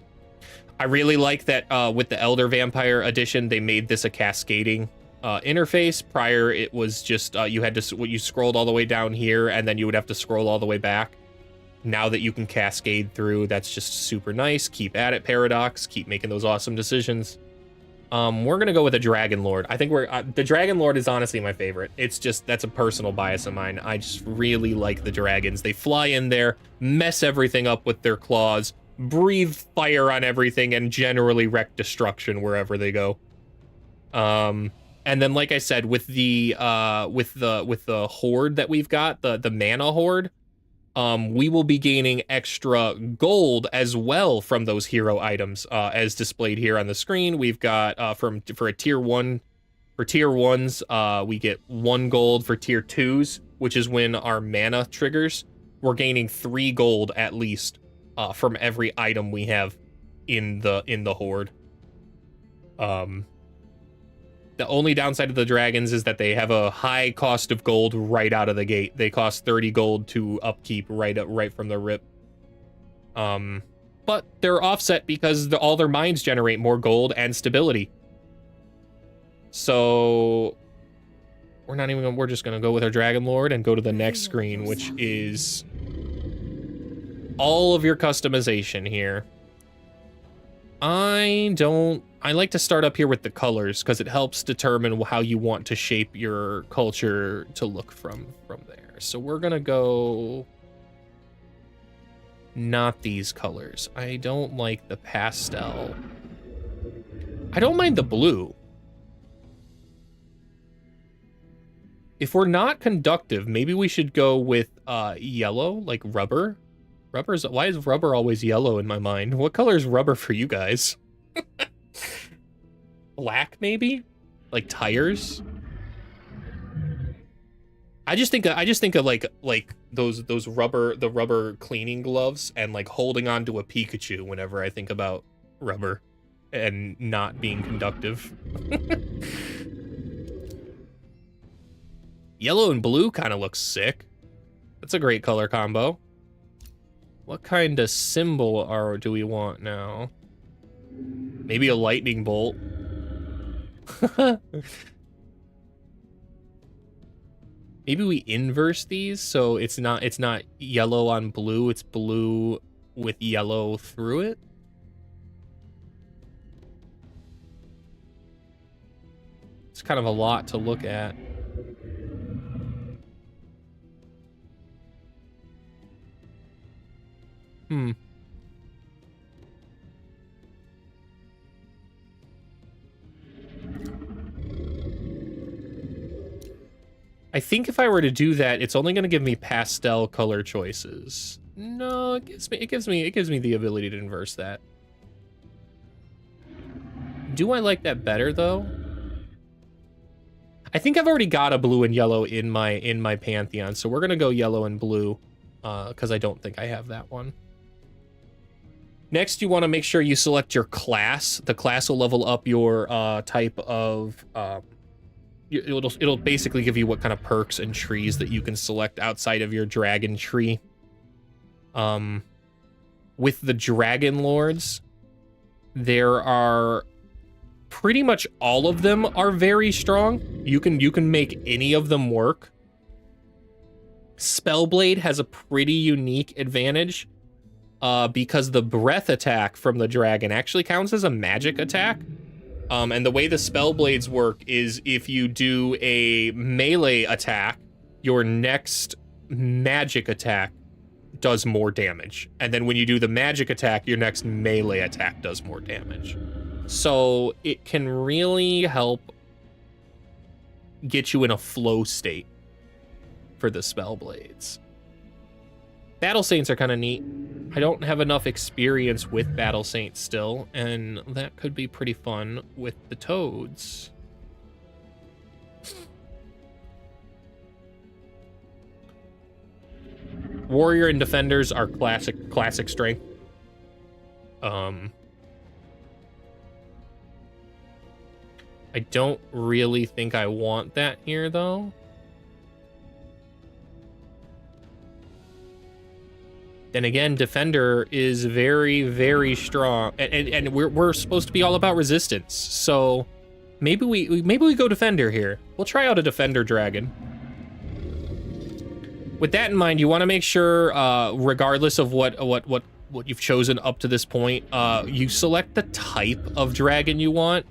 [SPEAKER 1] I really like that with the Elder Vampire edition, they made this a cascading interface. Prior, it was just you scrolled all the way down here, and then you would have to scroll all the way back. Now that you can cascade through, that's just super nice. Keep at it, Paradox. Keep making those awesome decisions. We're gonna go with a Dragon Lord. I think the Dragon Lord is honestly my favorite. It's just, that's a personal bias of mine. I just really like the dragons. They fly in there, mess everything up with their claws, breathe fire on everything, and generally wreak destruction wherever they go. And then, like I said, with the horde that we've got, the mana horde, we will be gaining extra gold as well from those hero items, as displayed here on the screen. We've got for a tier 1, for tier 1s, we get 1 gold. For tier 2s, which is when our mana triggers, we're gaining 3 gold at least from every item we have in the horde. The only downside of the dragons is that they have a high cost of gold right out of the gate. They cost 30 gold to upkeep right from the rip. But they're offset because all their mines generate more gold and stability. So we're just gonna go with our Dragon Lord and go to the next screen, which is all of your customization here. I like to start up here with the colors because it helps determine how you want to shape your culture to look from there. So we're gonna go not these colors. I don't like the pastel. I don't mind the blue. If we're not conductive, maybe we should go with yellow, like rubber. Why is rubber always yellow in my mind? What color is rubber for you guys? Black, maybe? Like tires? I just think of like those rubber cleaning gloves and like holding on to a Pikachu whenever I think about rubber and not being conductive. Yellow and blue kind of looks sick. That's a great color combo. What kind of symbol do we want now? Maybe a lightning bolt. Maybe we inverse these so it's not yellow on blue, it's blue with yellow through it. It's kind of a lot to look at. I think if I were to do that, it's only going to give me pastel color choices. No, it gives me the ability to inverse that. Do I like that better though? I think I've already got a blue and yellow in my pantheon, so we're going to go yellow and blue because I don't think I have that one. Next, you want to make sure you select your class. The class will level up your type of... It'll basically give you what kind of perks and trees that you can select outside of your dragon tree. With the Dragon Lords, there are... pretty much all of them are very strong. You can make any of them work. Spellblade has a pretty unique advantage. Because the breath attack from the dragon actually counts as a magic attack. And the way the spell blades work is if you do a melee attack, your next magic attack does more damage. And then when you do the magic attack, your next melee attack does more damage. So it can really help get you in a flow state for the spell blades. Battle Saints are kind of neat. I don't have enough experience with Battle Saints still, and that could be pretty fun with the Toads. Warrior and Defenders are classic strength. I don't really think I want that here, though. Then again, Defender is very, very strong, and we're supposed to be all about resistance. So maybe we go Defender here. We'll try out a Defender dragon. with that in mind, you want to make sure, regardless of what you've chosen up to this point, you select the type of dragon you want,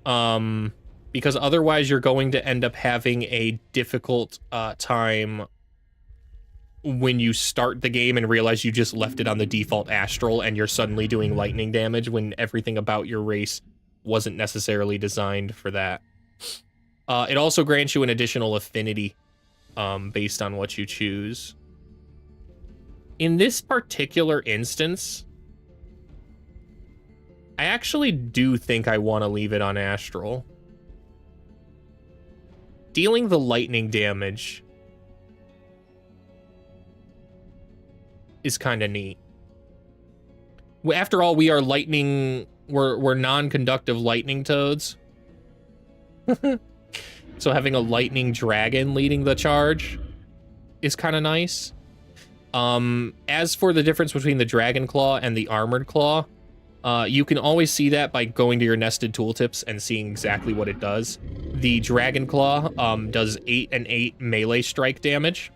[SPEAKER 1] because otherwise you're going to end up having a difficult time when you start the game and realize you just left it on the default astral and you're suddenly doing lightning damage when everything about your race wasn't necessarily designed for that. It also grants you an additional affinity based on what you choose. In this particular instance, I actually do think I want to leave it on astral. Dealing the lightning damage is kind of neat. After all, we are lightning, we're non-conductive lightning toads. So having a lightning dragon leading the charge is kind of nice. As for the difference between the dragon claw and the armored claw, you can always see that by going to your nested tooltips and seeing exactly what it does. The dragon claw does 8 and 8 melee strike damage.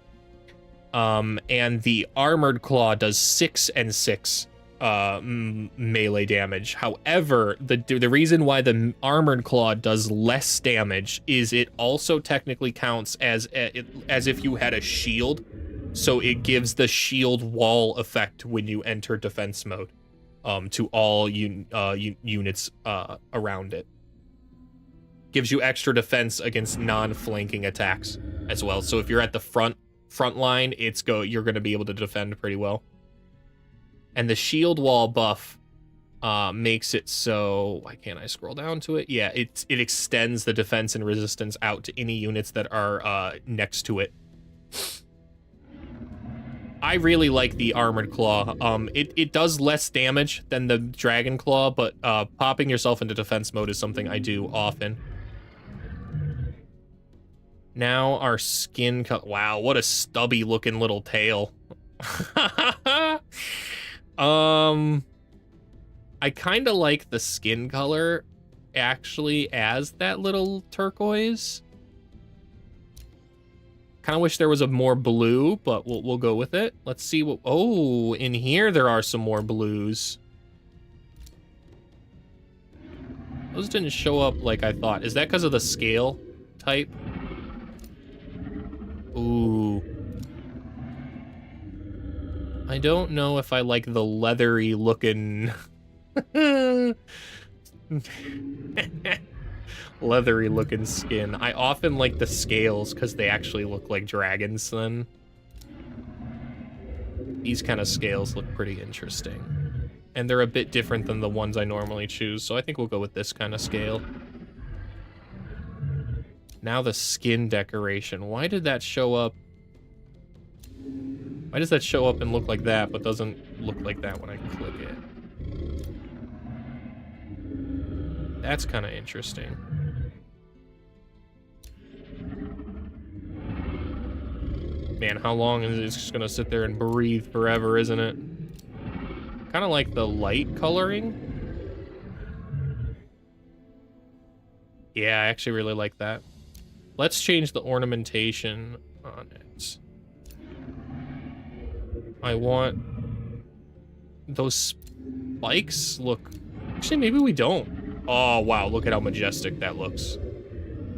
[SPEAKER 1] And the armored claw does 6 and 6 melee damage. However, the reason why the armored claw does less damage is it also technically counts as if you had a shield, so it gives the shield wall effect when you enter defense mode to all units around it. Gives you extra defense against non-flanking attacks as well. So if you're at the front line, you're going to be able to defend pretty well. And the shield wall buff makes it so, why can't I scroll down to it? Yeah, it extends the defense and resistance out to any units that are next to it. I really like the armored claw. It does less damage than the dragon claw, but popping yourself into defense mode is something I do often. Now our skin cut. Wow, what a stubby looking little tail. I kind of like the skin color actually as that little turquoise. Kind of wish there was a more blue, but we'll go with it. Let's see what. Oh, in here there are some more blues. Those didn't show up like I thought. Is that because of the scale type? Ooh. I don't know if I like the leathery looking leathery looking skin. I often like the scales because they actually look like dragons then. These kind of scales look pretty interesting. And they're a bit different than the ones I normally choose, so I think we'll go with this kind of scale. Now the skin decoration. Why did that show up? Why does that show up and look like that, but doesn't look like that when I click it? That's kind of interesting. Man, how long is it just gonna sit there and breathe forever, isn't it? Kind of like the light coloring. Yeah, I actually really like that. Let's change the ornamentation on it. I want those spikes look. Actually, maybe we don't. Oh, wow. Look at how majestic that looks.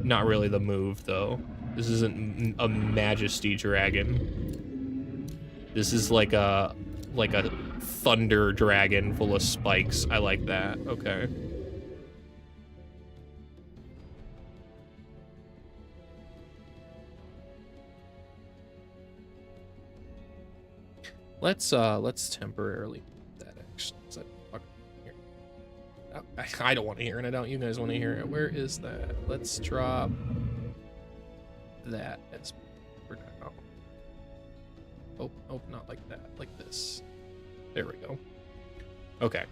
[SPEAKER 1] Not really the move, though. This isn't a majesty dragon. This is like a thunder dragon full of spikes. I like that. Okay. Let's temporarily do that actually. I don't want to hear it. I don't. You guys want to hear it. Where is that? Let's drop that as for now. Oh, not like that. Like this. There we go. Okay.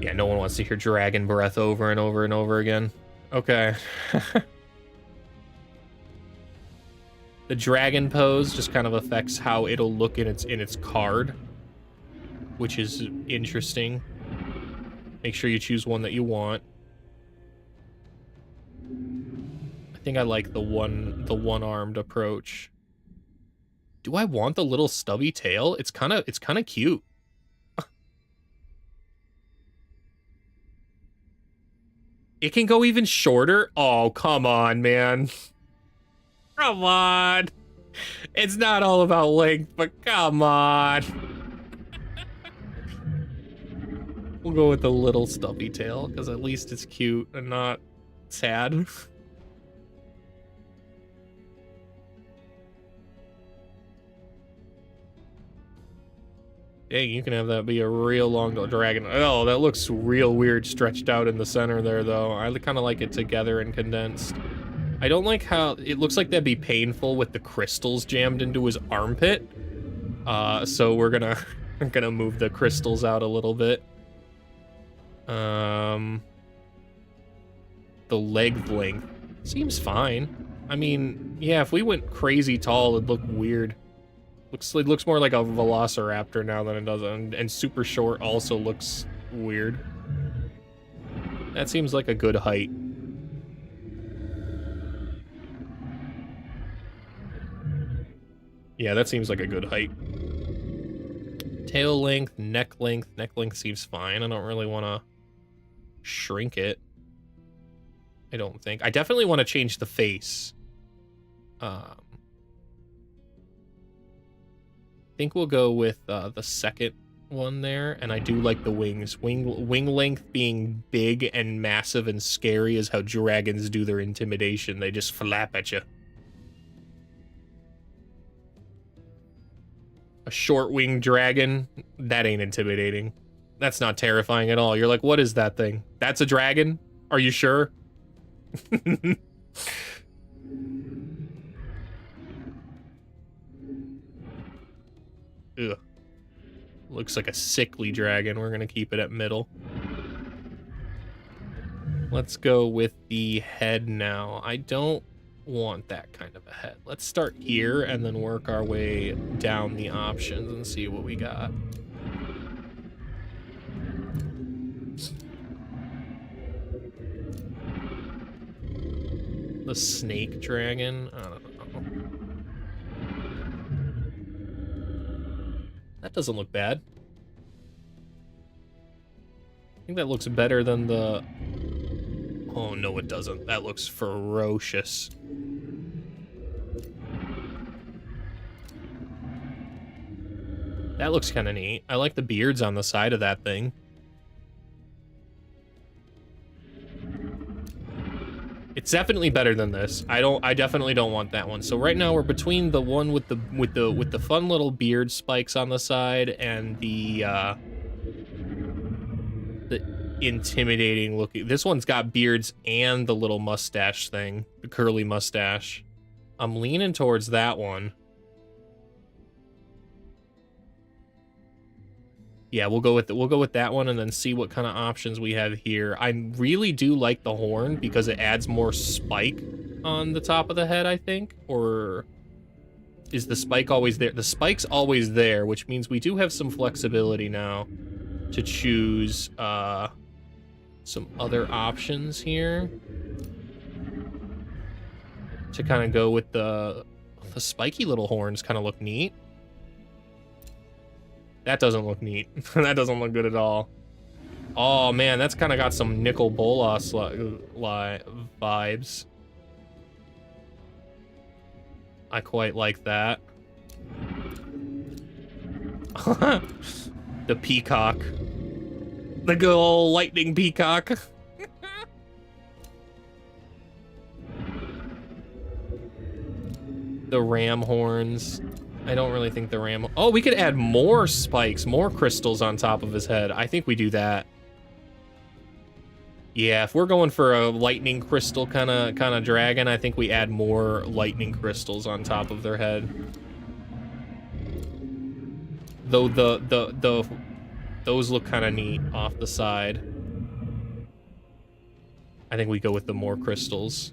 [SPEAKER 1] Yeah, no one wants to hear dragon breath over and over and over again. Okay. The dragon pose just kind of affects how it'll look in its card, which is interesting. Make sure you choose one that you want. I think I like the one-armed approach. Do I want the little stubby tail? It's kind of cute. It can go even shorter. Oh, come on, man. Come on. It's not all about length, but come on. We'll go with the little stubby tail, because at least it's cute and not sad. Dang, you can have that be a real long dragon. Oh, that looks real weird stretched out in the center there, though. I kind of like it together and condensed. I don't like how it looks like that'd be painful with the crystals jammed into his armpit. So we're gonna move the crystals out a little bit. The leg length seems fine. I mean, yeah, if we went crazy tall, it'd look weird. It looks more like a velociraptor now than it does, and super short also looks weird. That seems like a good height. Yeah, that seems like a good height. Tail length, neck length. Neck length seems fine. I don't really want to shrink it. I don't think. I definitely want to change the face. I think we'll go with the second one there, and I do like the wings. Wing length being big and massive and scary is how dragons do their intimidation. They just flap at you. A short-winged dragon, that ain't intimidating. That's not terrifying at all. You're like, what is that thing? That's a dragon? Are you sure? Ugh. Looks like a sickly dragon. We're gonna keep it at middle. Let's go with the head now. I don't want that kind of a head. Let's start here and then work our way down the options and see what we got. The snake dragon? I don't know. That doesn't look bad. I think that looks better than the... Oh, no, it doesn't. That looks ferocious. That looks kind of neat. I like the beards on the side of that thing. It's definitely better than this. I definitely don't want that one. So right now we're between the one with the fun little beard spikes on the side and the intimidating looking. This one's got beards and the little mustache thing, the curly mustache. I'm leaning towards that one. Yeah, we'll go with that one and then see what kind of options we have here. I really do like the horn because it adds more spike on the top of the head, I think. Or is the spike always there? The spike's always there, which means we do have some flexibility now to choose some other options here. To kind of go with the spiky little horns kind of look neat. That doesn't look neat. That doesn't look good at all. Oh man, that's kind of got some Nicol Bolas vibes. I quite like that. The peacock. The good old lightning peacock. The ram horns. I don't really think the ram... Oh, we could add more spikes, more crystals on top of his head. I think we do that. Yeah, if we're going for a lightning crystal kind of dragon, I think we add more lightning crystals on top of their head. Though those look kind of neat off the side. I think we go with the more crystals.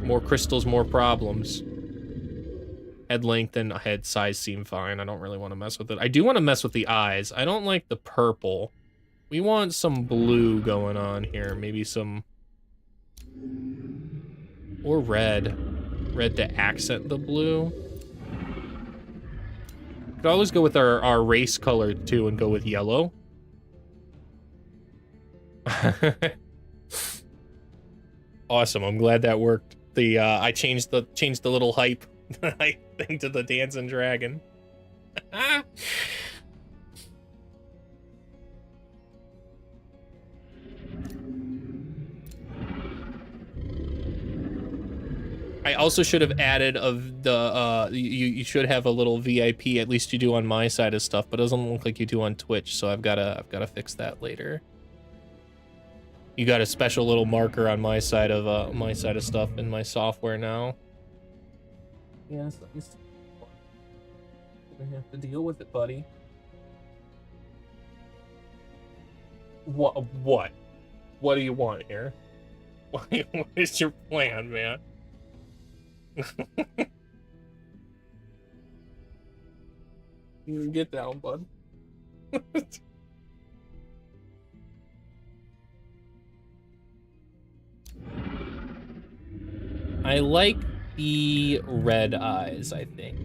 [SPEAKER 1] More crystals, more problems. Head length and head size seem fine. I don't really want to mess with it. I do want to mess with the eyes. I don't like the purple. We want some blue going on here. Maybe some Or red. Red to accent the blue. Could always go with our race color too and go with yellow. Awesome. I'm glad that worked. The I changed the little hype thing to the dancing dragon. I also should have added of the you should have a little VIP, at least you do on my side of stuff, but it doesn't look like you do on Twitch, so I've gotta fix that later. You got a special little marker on my side of stuff in my software now. Yes, you're gonna have to deal with it, buddy. What? What do you want here? What is your plan, man? You get down, bud. I like the red eyes, I think.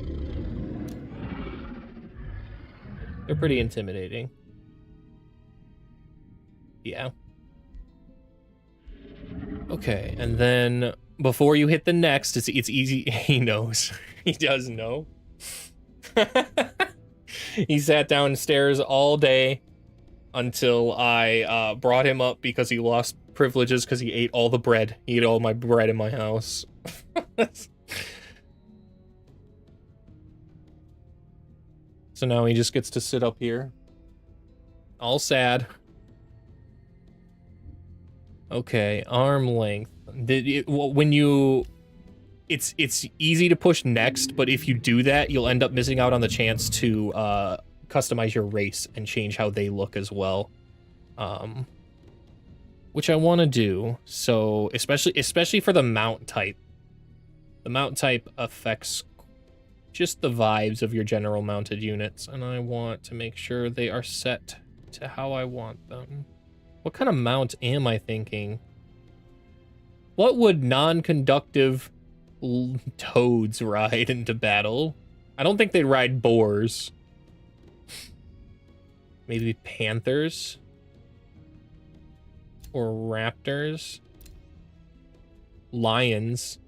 [SPEAKER 1] They're pretty intimidating. Yeah. Okay, and then before you hit the next, it's easy. He knows. He does know. He sat downstairs all day until I brought him up because he lost privileges because he ate all the bread. He ate all my bread in my house. So now he just gets to sit up here. All sad. Okay, arm length. When you... It's easy to push next, but if you do that, you'll end up missing out on the chance to customize your race and change how they look as well. Which I want to do. So, especially for the mount type. The mount type affects just the vibes of your general mounted units, and I want to make sure they are set to how I want them. What kind of mount am I thinking? What would non-conductive toads ride into battle? I don't think they'd ride boars. Maybe panthers? Or raptors? Lions.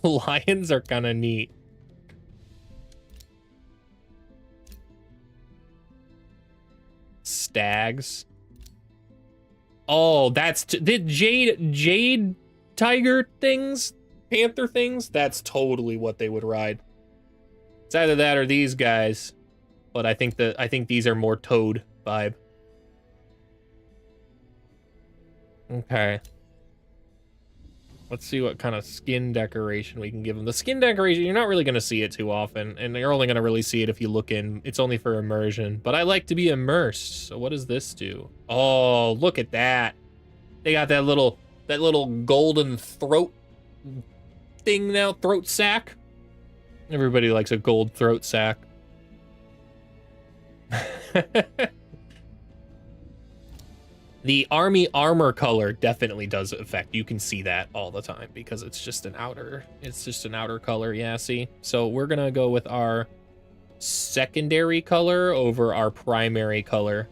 [SPEAKER 1] Lions are kind of neat. Stags. Oh, that's the jade tiger things, panther things. That's totally what they would ride. It's either that or these guys, but I think these are more toad vibe. Okay. Let's see what kind of skin decoration we can give them. The skin decoration, you're not really going to see it too often, and you're only going to really see it if you look in. It's only for immersion, but I like to be immersed. So what does this do? Oh, look at that. They got that little golden throat thing now, throat sack. Everybody likes a gold throat sack. The army armor color definitely does affect. You can see that all the time because it's just an outer color. Yeah, see? So we're going to go with our secondary color over our primary color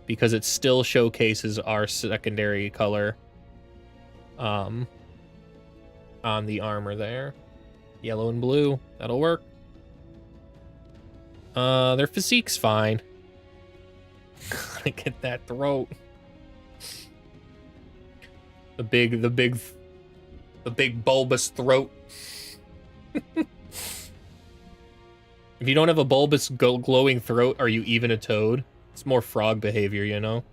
[SPEAKER 1] because it still showcases our secondary color on the armor there. Yellow and blue. That'll work. Their physique's fine. Gotta get that throat. The big bulbous throat. If you don't have a bulbous glowing throat, are you even a toad? It's more frog behavior, you know?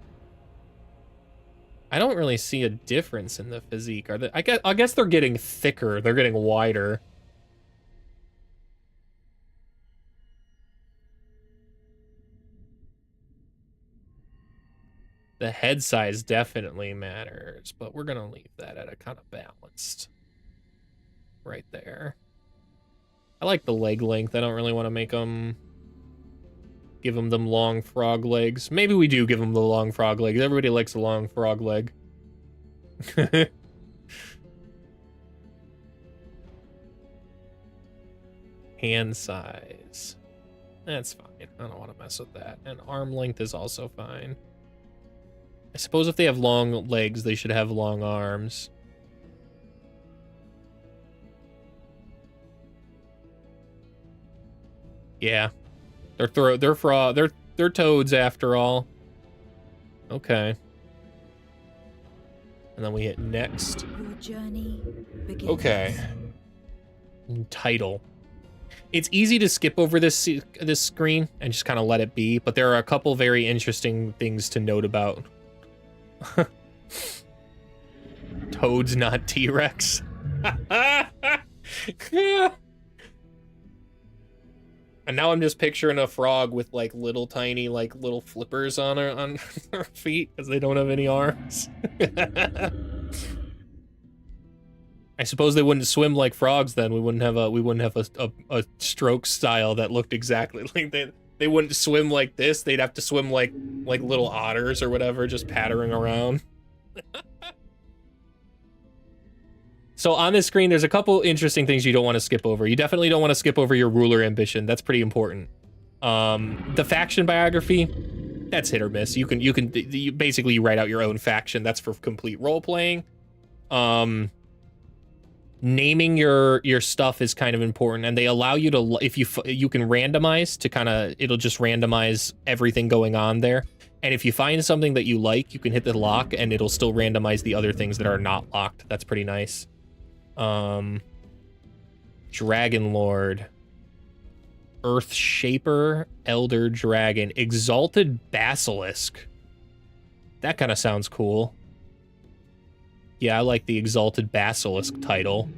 [SPEAKER 1] I don't really see a difference in the physique. Are they? I guess they're getting thicker. They're getting wider. The head size definitely matters, but we're gonna leave that at a kind of balanced right there. I like the leg length. I don't really want to make them give them long frog legs. Maybe we do give them the long frog legs. Everybody likes a long frog leg. Hand size. That's fine. I don't want to mess with that. And arm length is also fine. I suppose if they have long legs, they should have long arms. Yeah. They're toads after all. Okay. And then we hit next.
[SPEAKER 2] Your journey begins.
[SPEAKER 1] Okay. Title. It's easy to skip over this screen and just kind of let it be, but there are a couple very interesting things to note about. Toads, not T-Rex. And now I'm just picturing a frog with like little tiny like little flippers on her feet because they don't have any arms. I suppose they wouldn't swim like frogs then. We wouldn't have a stroke style that looked exactly like they wouldn't swim like this. They'd have to swim like little otters or whatever, just pattering around. So on this screen, there's a couple interesting things you don't want to skip over. You definitely don't want to skip over your ruler ambition. That's pretty important. The faction biography, that's hit or miss. You basically write out your own faction. That's for complete role playing. Naming your stuff is kind of important, and they allow you to, if you can randomize to kind of, it'll just randomize everything going on there. And if you find something that you like, you can hit the lock and it'll still randomize the other things that are not locked. That's pretty nice. Dragon Lord, Earth Shaper, Elder Dragon, Exalted Basilisk. That kind of sounds cool. Yeah, I like the Exalted Basilisk title.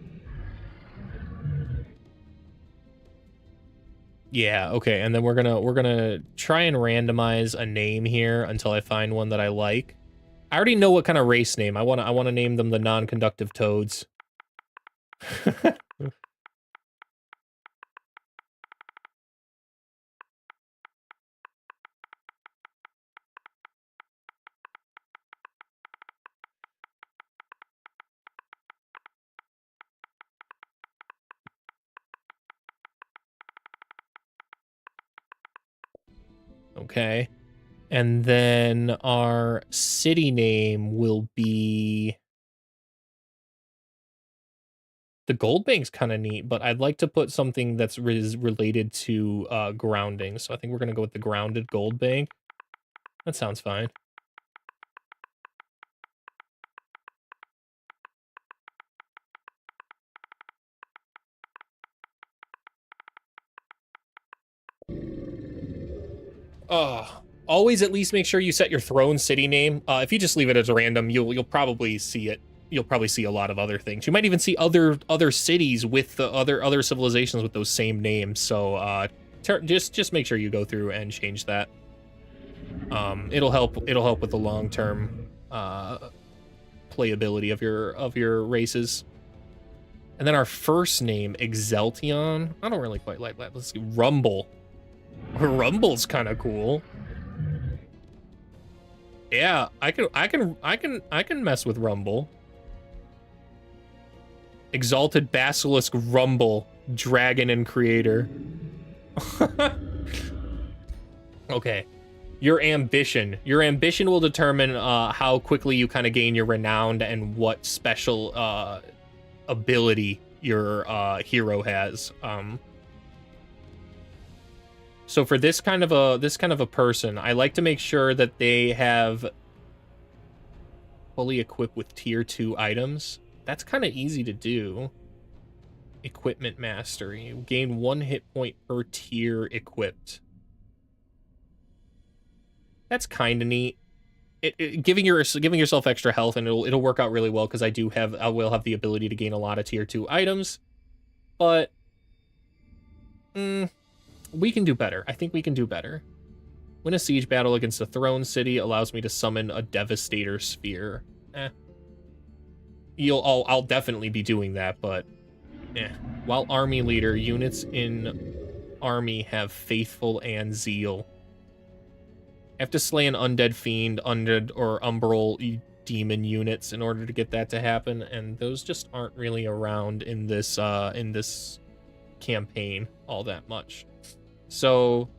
[SPEAKER 1] Yeah, okay, and then we're gonna try and randomize a name here until I find one that I like. I already know what kind of race name. I wanna name them the non-conductive toads. Okay. And then our city name will be... The Gold Bank's kind of neat, but I'd like to put something that's related to grounding. So I think we're going to go with the Grounded Gold Bank. That sounds fine. Always at least make sure you set your throne city name. If you just leave it as random, you'll probably see it. You'll probably see a lot of other things. You might even see other cities with the other civilizations with those same names. So just make sure you go through and change that. It'll help with the long-term playability of your races. And then our first name, Exaltion. I don't really quite like that. Let's see, Rumble. Rumble's kind of cool. Yeah, I can mess with Rumble. Exalted Basilisk Rumble, Dragon and Creator. Okay. Your ambition will determine how quickly you kind of gain your renown and what special ability your hero has. So for this kind of a person, I like to make sure that they have fully equipped with tier 2 items. That's kind of easy to do. Equipment mastery. Gain 1 hit point per tier equipped. That's kind of neat. Giving yourself extra health, and it'll work out really well because I will have the ability to gain a lot of tier 2 items. But we can do better. I think we can do better. Win a siege battle against the throne city allows me to summon a devastator sphere. I'll definitely be doing that, but while army leader, units in army have faithful and zeal. I have to slay an undead fiend, undead or umbral demon units in order to get that to happen, and those just aren't really around in this campaign all that much. So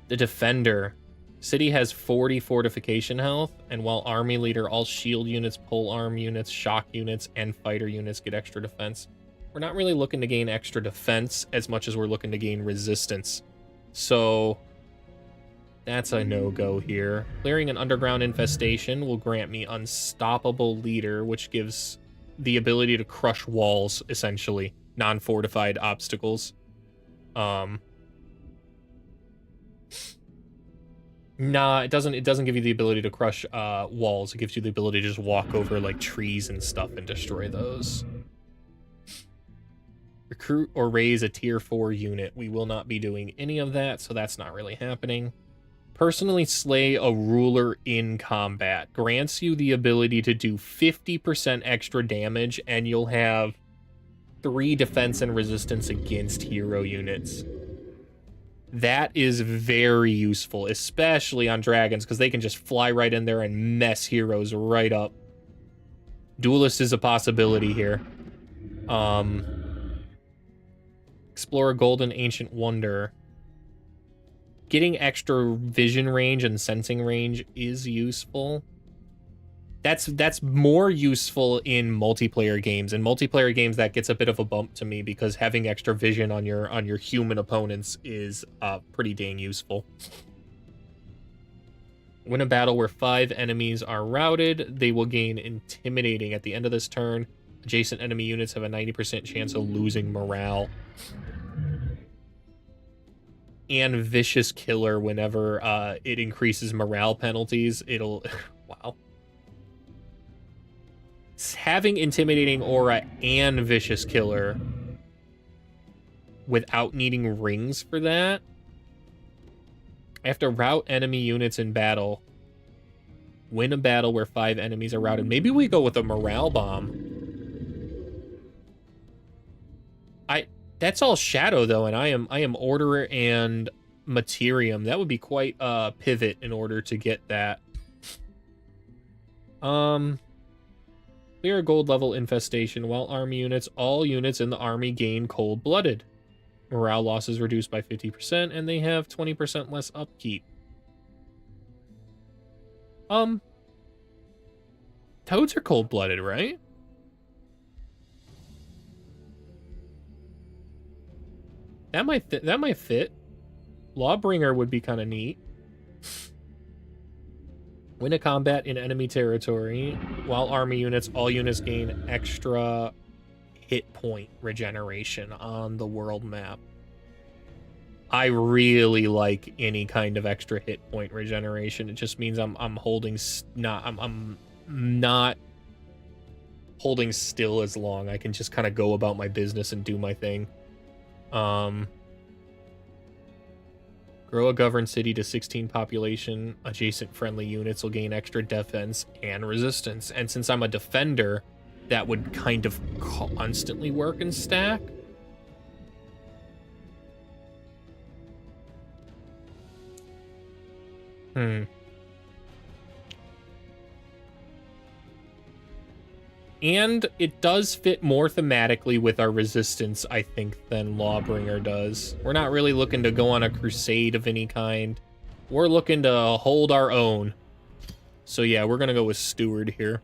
[SPEAKER 1] the Defender. City has 40 fortification health, and while Army Leader, all shield units, pole arm units, shock units, and fighter units get extra defense. We're not really looking to gain extra defense as much as we're looking to gain resistance. So that's a no-go here. Clearing an underground infestation will grant me Unstoppable Leader, which gives the ability to crush walls, essentially. Non-fortified obstacles. Nah, it doesn't give you the ability to crush walls. It gives you the ability to just walk over like trees and stuff and destroy those. Recruit or raise a tier 4 unit. We will not be doing any of that, so that's not really happening. Personally slay a ruler in combat. Grants you the ability to do 50% extra damage, and you'll have 3 defense and resistance against hero units. That is very useful, especially on dragons, because they can just fly right in there and mess heroes right up. Duelist is a possibility here. Explore a golden ancient wonder. Getting extra vision range and sensing range is useful. That's more useful in multiplayer games. In multiplayer games, that gets a bit of a bump to me because having extra vision on your human opponents is pretty dang useful. Win a battle where 5 enemies are routed. They will gain Intimidating at the end of this turn. Adjacent enemy units have a 90% chance of losing morale. And Vicious Killer whenever it increases morale penalties. It'll... wow. Having Intimidating Aura and Vicious Killer without needing rings for that. I have to rout enemy units in battle. Win a battle where 5 enemies are routed. Maybe we go with a morale bomb. That's all shadow though, and I am Orderer and Materium. That would be quite a pivot in order to get that. Clear a gold level infestation. While army units, all units in the army gain cold-blooded. Morale loss is reduced by 50%, and they have 20% less upkeep. Toads are cold-blooded, right? That might fit. Lawbringer would be kind of neat. Win a combat in enemy territory. While army units, all units gain extra hit point regeneration on the world map. I really like any kind of extra hit point regeneration. It just means I'm not holding still as long. I can just kind of go about my business and do my thing. Grow a governed city to 16 population. Adjacent friendly units will gain extra defense and resistance. And since I'm a defender, that would kind of constantly work and stack. And it does fit more thematically with our resistance, I think, than Lawbringer does. We're not really looking to go on a crusade of any kind. We're looking to hold our own. So yeah, we're gonna go with Steward here.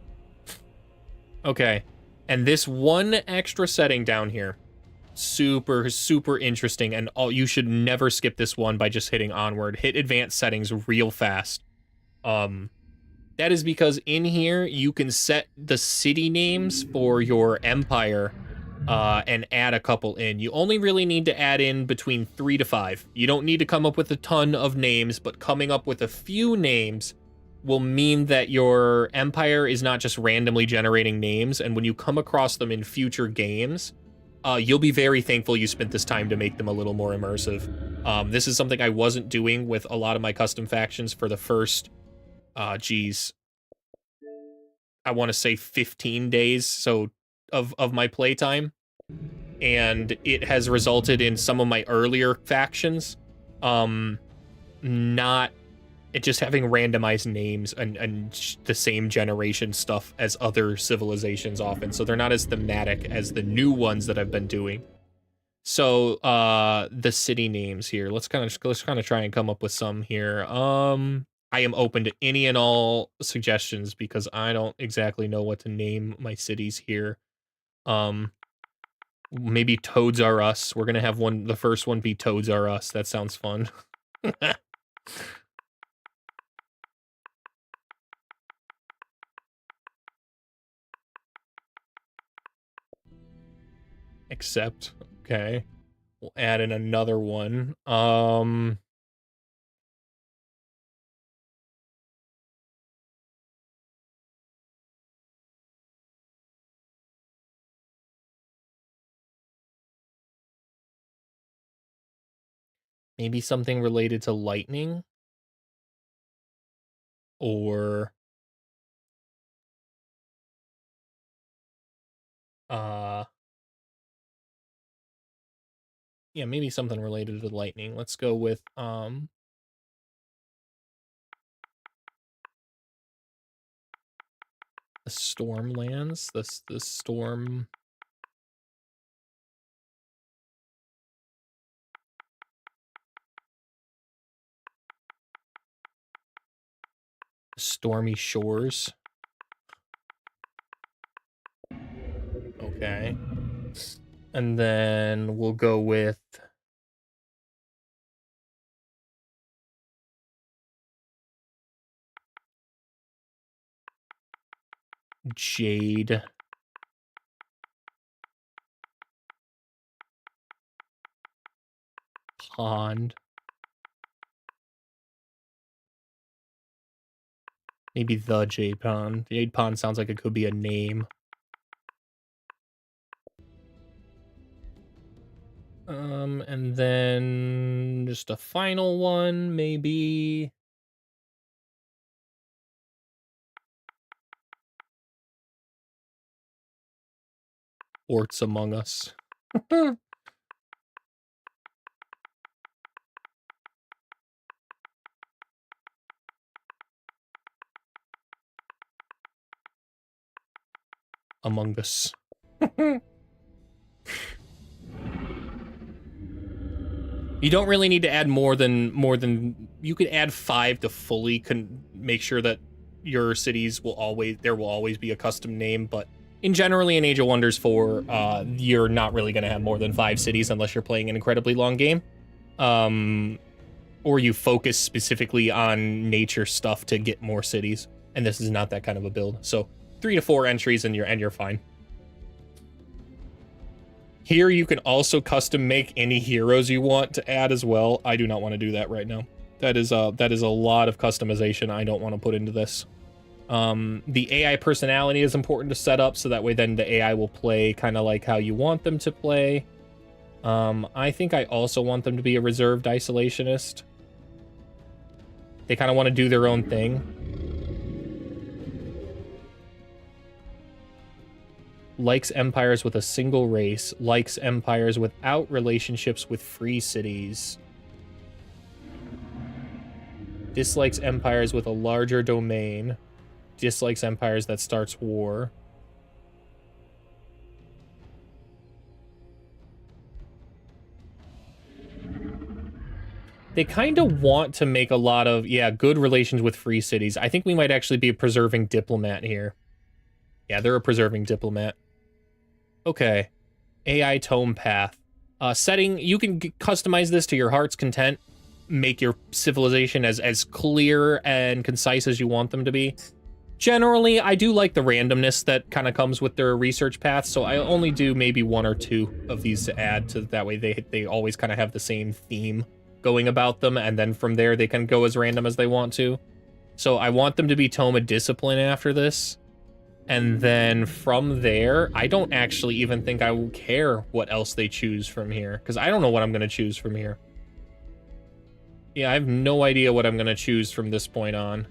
[SPEAKER 1] Okay, and this one extra setting down here, super, super interesting, and you should never skip this one by just hitting onward. Hit advanced settings real fast. That is because in here, you can set the city names for your empire and add a couple in. You only really need to add in between 3 to 5. You don't need to come up with a ton of names, but coming up with a few names will mean that your empire is not just randomly generating names, and when you come across them in future games, you'll be very thankful you spent this time to make them a little more immersive. This is something I wasn't doing with a lot of my custom factions for the first... geez, I want to say 15 days of my playtime, and it has resulted in some of my earlier factions not it just having randomized names and the same generation stuff as other civilizations often, so they're not as thematic as the new ones that I've been doing. So the city names here, let's kind of try and come up with some here. I am open to any and all suggestions because I don't exactly know what to name my cities here. Maybe Toads Are Us. We're gonna have the first one be Toads Are Us. That sounds fun. Except, okay. We'll add in another one. Maybe something related to lightning? Or yeah, maybe something related to lightning. Let's go with the Stormlands. The storm Stormy Shores. Okay. And then we'll go with Jade Pond. Maybe the Jade Pond. Jade Pond sounds like it could be a name. And then just a final one, maybe. Orcs Among Us. Among Us. You don't really need to add more than you could add 5 to fully make sure that your cities will always be a custom name, but generally in Age of Wonders 4, you're not really going to have more than 5 cities unless you're playing an incredibly long game. Or you focus specifically on nature stuff to get more cities, and this is not that kind of a build. So 3 to 4 entries and you're fine. Here you can also custom make any heroes you want to add as well. I do not want to do that right now. That is a lot of customization I don't want to put into this. The AI personality is important to set up so that way then the AI will play kind of like how you want them to play. I think I also want them to be a reserved isolationist. They kind of want to do their own thing. Likes empires with a single race. Likes empires without relationships with free cities. Dislikes empires with a larger domain. Dislikes empires that starts war. They kind of want to make a lot of, good relations with free cities. I think we might actually be a preserving diplomat here. Yeah, they're a preserving diplomat. Okay. AI tome path. Setting, you can customize this to your heart's content. Make your civilization as clear and concise as you want them to be. Generally, I do like the randomness that kind of comes with their research path, so I only do maybe 1 or 2 of these to add to that way they always kind of have the same theme going about them, and then from there they can go as random as they want to. So I want them to be Tome of Discipline after this. And then from there, I don't actually even think I will care what else they choose from here, because I don't know what I'm going to choose from here. Yeah, I have no idea what I'm going to choose from this point on.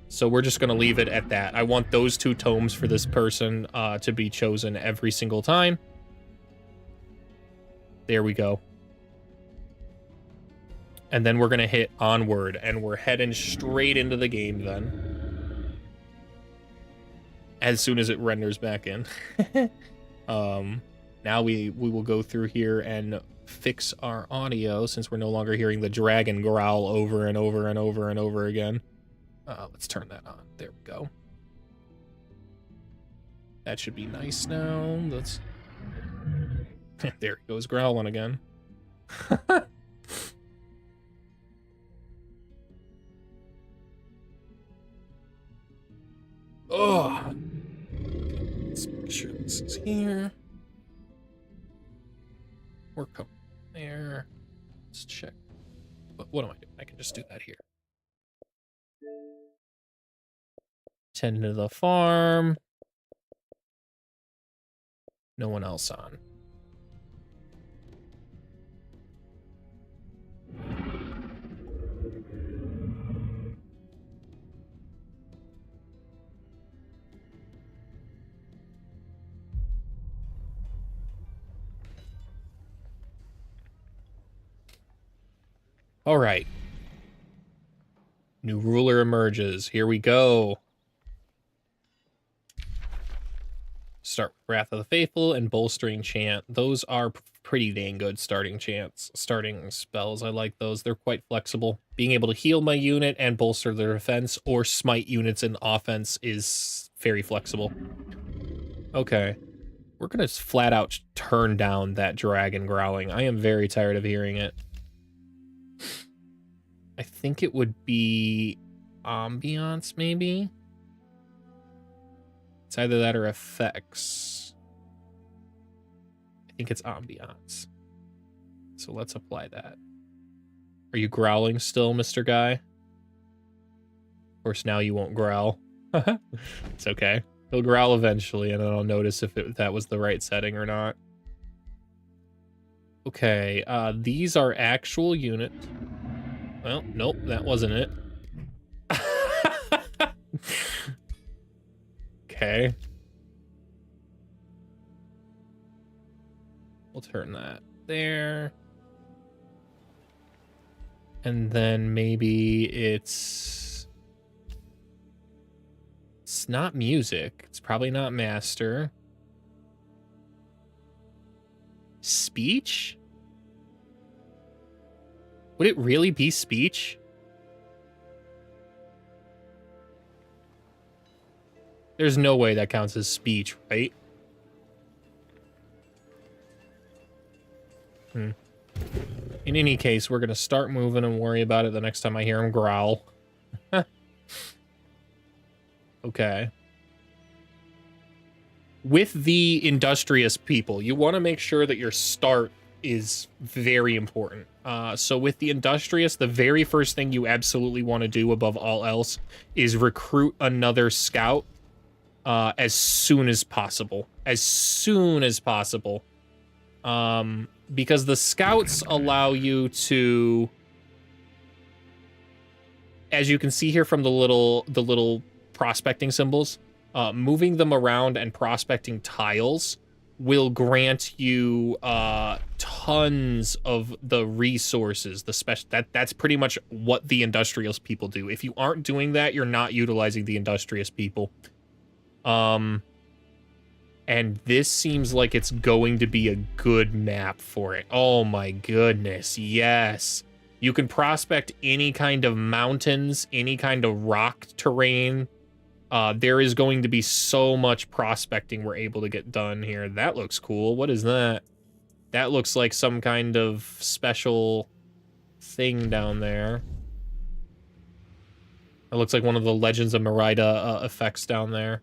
[SPEAKER 1] So we're just going to leave it at that. I want those 2 tomes for this person to be chosen every single time. There we go. And then we're going to hit onward, and we're heading straight into the game then. As soon as it renders back in. Now we will go through here and fix our audio, since we're no longer hearing the dragon growl over and over and over and over again. Let's turn that on. There we go. That should be nice now. Let's... There he goes, growling again. Oh, let's make sure this is here. We're coming there. Let's check. What am I doing? I can just do that here. Tend to the farm. No one else on. All right. New ruler emerges. Here we go. Start with Wrath of the Faithful and Bolstering Chant. Those are pretty dang good starting spells. I like those. They're quite flexible. Being able to heal my unit and bolster their defense or smite units in offense is very flexible. Okay. We're going to flat out turn down that dragon growling. I am very tired of hearing it. I think it would be ambiance, maybe? It's either that or effects. I think it's ambiance. So let's apply that. Are you growling still, Mr. Guy? Of course, now you won't growl. It's okay. He'll growl eventually, and then I'll notice if that was the right setting or not. Okay, these are actual units. Well, nope, that wasn't it. Okay. We'll turn that there. And then maybe it's not music. It's probably not master. Speech? Would it really be speech? There's no way that counts as speech, right? In any case, we're going to start moving and worry about it the next time I hear him growl. Okay. With the industrious people, you want to make sure that your start is very important. So with the industrious, the very first thing you absolutely want to do above all else is recruit another scout as soon as possible. As soon as possible. Because the scouts allow you to, as you can see here from the little prospecting symbols, moving them around and prospecting tiles will grant you tons of the resources, the special that's pretty much what the industrious people do. If you aren't doing that, you're not utilizing the industrious people. And this seems like it's going to be a good map for it. Oh my goodness, yes. You can prospect any kind of mountains, any kind of rock terrain. There is going to be so much prospecting we're able to get done here. That looks cool. What is that? That looks like some kind of special thing down there. It looks like one of the Legends of Merida effects down there.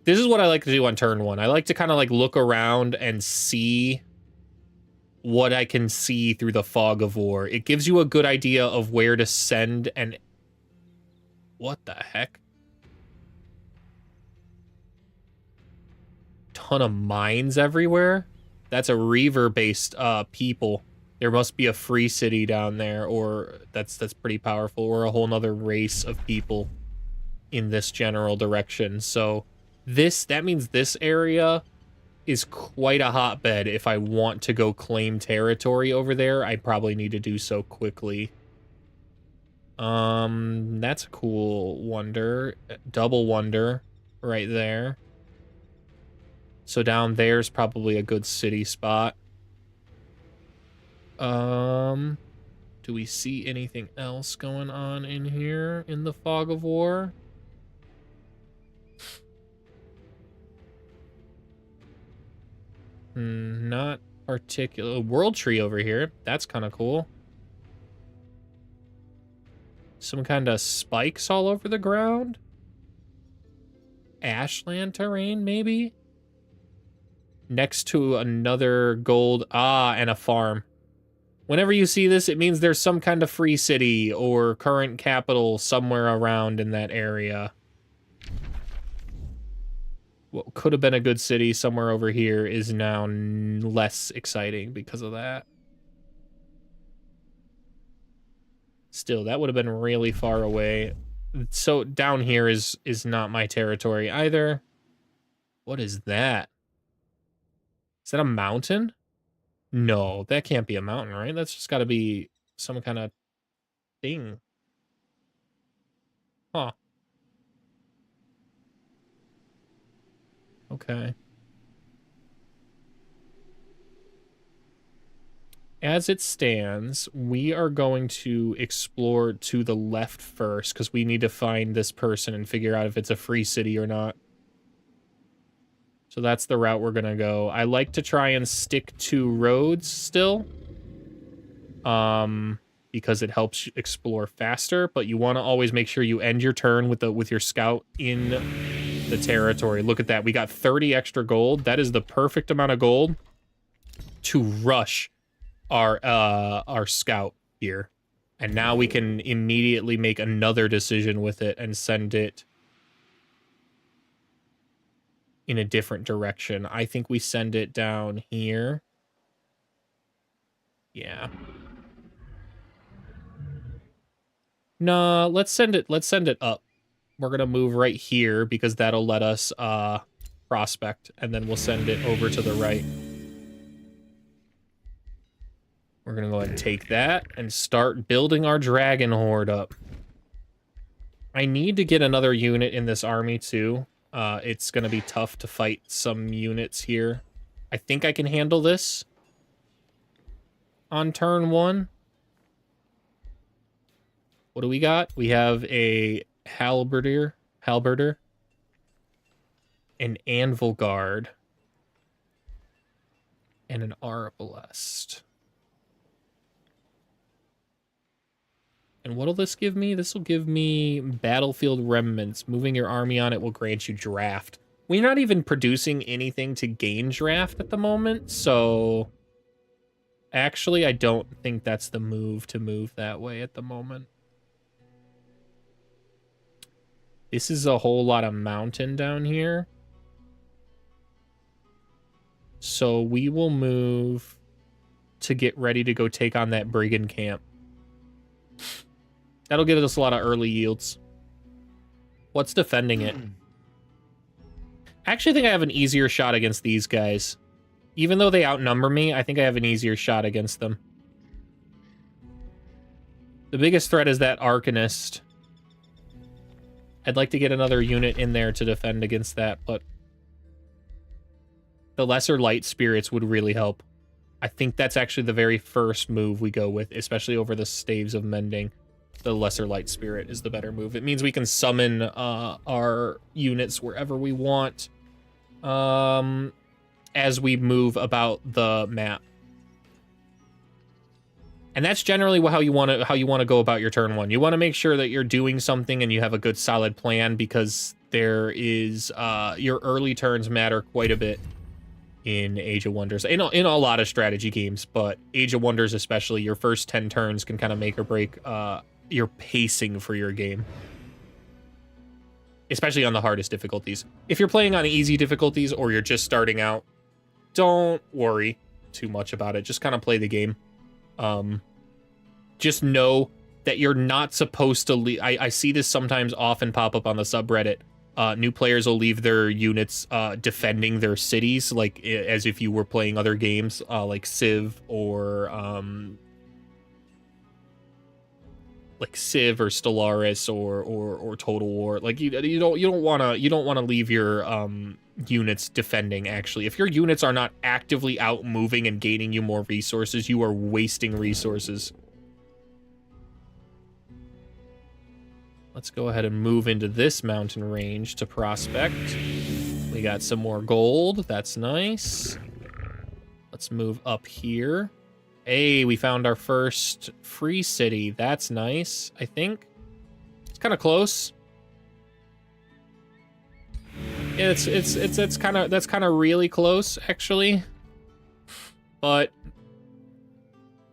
[SPEAKER 1] This is what I like to do on turn one. I like to kind of like look around and see what I can see through the fog of war. It gives you a good idea of where to send and... What the heck? Ton of mines everywhere? That's a Reaver-based people. There must be a free city down there, or that's pretty powerful, or a whole nother race of people in this general direction. So that means this area is quite a hotbed. If I want to go claim territory over there, I probably need to do so quickly. That's a cool wonder. Double wonder right there. So down there's probably a good city spot. Do we see anything else going on in here in the Fog of War? Not particular. World Tree over here. That's kind of cool. Some kind of spikes all over the ground. Ashland terrain, maybe? Next to another gold... and a farm. Whenever you see this, it means there's some kind of free city or current capital somewhere around in that area. What could have been a good city somewhere over here is now less exciting because of that. Still, that would have been really far away. So down here is not my territory either. What is that? Is that a mountain? No, that can't be a mountain, right? That's just got to be some kind of thing. Huh. Okay. As it stands, we are going to explore to the left first because we need to find this person and figure out if it's a free city or not. So that's the route we're going to go. I like to try and stick to roads still. Because it helps you explore faster, but you want to always make sure you end your turn with your scout in the territory. Look at that. We got 30 extra gold. That is the perfect amount of gold to rush our scout here. And now we can immediately make another decision with it and send it in a different direction. I think we send it down here. Yeah. Nah, let's send it up. We're gonna move right here because that'll let us prospect, and then we'll send it over to the right. We're gonna go ahead and take that and start building our dragon horde up. I need to get another unit in this army too. It's gonna be tough to fight some units here. I think I can handle this on turn 1. What do we got? We have a halberdier, an anvil guard, and an arbalest. And what'll this give me? This will give me battlefield remnants. Moving your army on it will grant you draft. We're not even producing anything to gain draft at the moment, so actually I don't think that's the move to move that way at the moment. This is a whole lot of mountain down here. So we will move to get ready to go take on that brigand camp. That'll give us a lot of early yields. What's defending it? I actually think I have an easier shot against these guys. Even though they outnumber me, I think I have an easier shot against them. The biggest threat is that Arcanist. I'd like to get another unit in there to defend against that, but the Lesser Light Spirits would really help. I think that's actually the very first move we go with, especially over the Staves of Mending. The Lesser Light Spirit is the better move. It means we can summon our units wherever we want as we move about the map. And that's generally how you want to go about your turn 1. You want to make sure that you're doing something and you have a good solid plan, because there is your early turns matter quite a bit in Age of Wonders. In a lot of strategy games, but Age of Wonders especially, your first 10 turns can kind of make or break your pacing for your game. Especially on the hardest difficulties. If you're playing on easy difficulties or you're just starting out, don't worry too much about it. Just kind of play the game. Just know that you're not supposed to leave. I see this sometimes often pop up on the subreddit. New players will leave their units defending their cities, like as if you were playing other games like Civ or Stellaris or Total War. Like you don't want to leave your units defending. Actually, if your units are not actively out moving and gaining you more resources, you are wasting resources. Let's go ahead and move into this mountain range to prospect. We got some more gold. That's nice. Let's move up here. Hey, we found our first free city. That's nice, I think. It's kind of close. Yeah, that's kind of really close, actually. But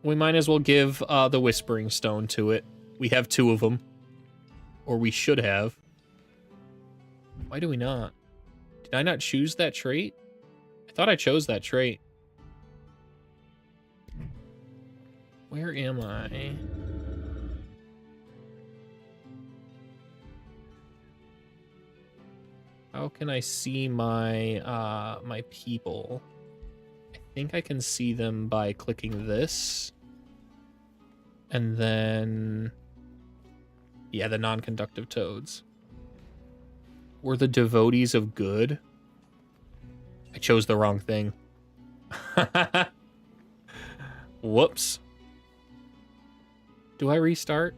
[SPEAKER 1] we might as well give the Whispering Stone to it. We have 2 of them. Or we should have. Why do we not? Did I not choose that trait? I thought I chose that trait. Where am I? How can I see my my people? I think I can see them by clicking this. And then... yeah, the non-conductive toads. We're the devotees of good. I chose the wrong thing. Whoops. Do I restart?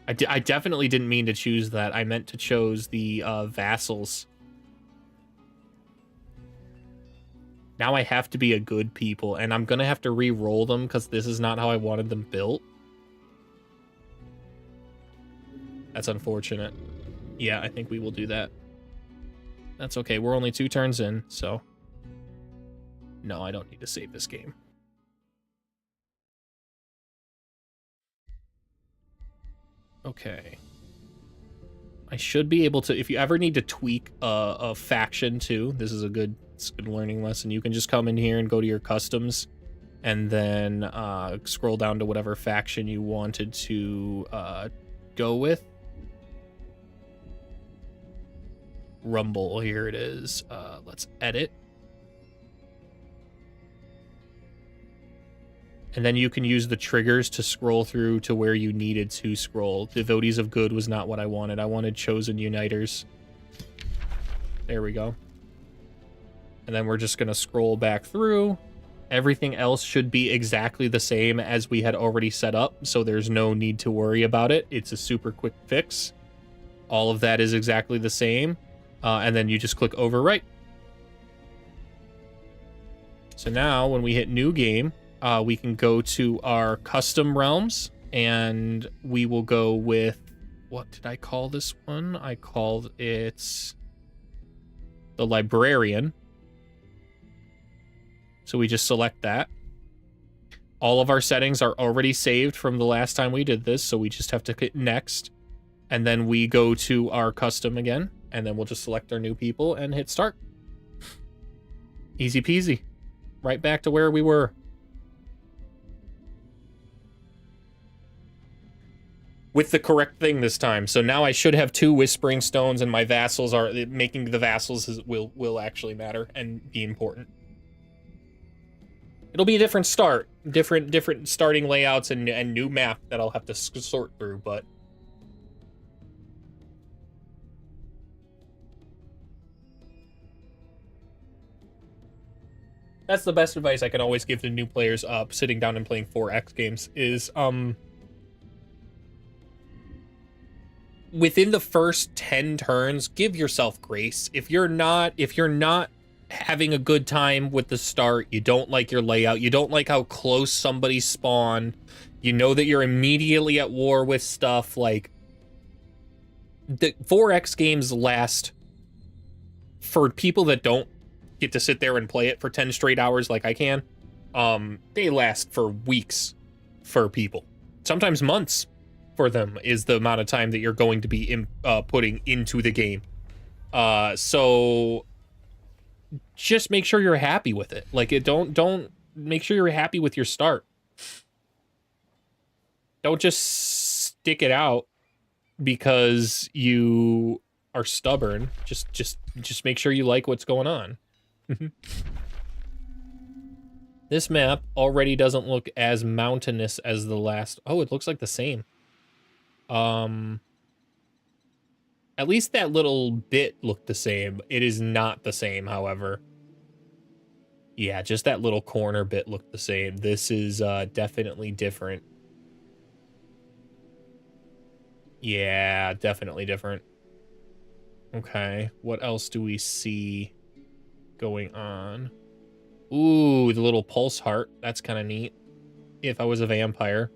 [SPEAKER 1] I definitely didn't mean to choose that. I meant to choose the vassals. Now I have to be a good people, and I'm gonna have to re-roll them because this is not how I wanted them built. That's unfortunate. Yeah, I think we will do that. That's okay. We're only 2 turns in, so... no, I don't need to save this game. Okay. I should be able to... if you ever need to tweak a faction, too, this is a good learning lesson. You can just come in here and go to your customs, and then scroll down to whatever faction you wanted to go with. Rumble, here it is. Let's edit. And then you can use the triggers to scroll through to where you needed to scroll. Devotees of Good was not what I wanted. I wanted Chosen Uniters. There we go. And then we're just going to scroll back through. Everything else should be exactly the same as we had already set up, so there's no need to worry about it. It's a super quick fix. All of that is exactly the same. And then you just click overwrite. So now when we hit new game, we can go to our custom realms, and we will go with, what did I call this one? I called it the Librarian. So we just select that. All of our settings are already saved from the last time we did this, so we just have to hit next. And then we go to our custom again, and then we'll just select our new people and hit start. Easy peasy. Right back to where we were. With the correct thing this time. So now I should have 2 Whispering Stones, and my vassals are... making the vassals will actually matter and be important. It'll be a different start. Different starting layouts and new map that I'll have to sort through, but... that's the best advice I can always give to new players sitting down and playing 4X games is within the first 10 turns, give yourself grace. If you're not having a good time with the start, you don't like your layout, you don't like how close somebody spawned, you know that you're immediately at war with stuff, like the 4X games last, for people that don't get to sit there and play it for 10 straight hours like I can, they last for weeks for people. Sometimes months for them is the amount of time that you're going to be putting into the game. So just make sure you're happy with it. Like, don't make sure you're happy with your start. Don't just stick it out because you are stubborn. Just make sure you like what's going on. This map already doesn't look as mountainous as the last. Oh, it looks like the same. At least that little bit looked the same. It is not the same, however. Yeah, just that little corner bit looked the same. This is definitely different. Yeah, definitely different. Okay, what else do we see going on? Ooh, the little pulse heart. That's kind of neat. If I was a vampire.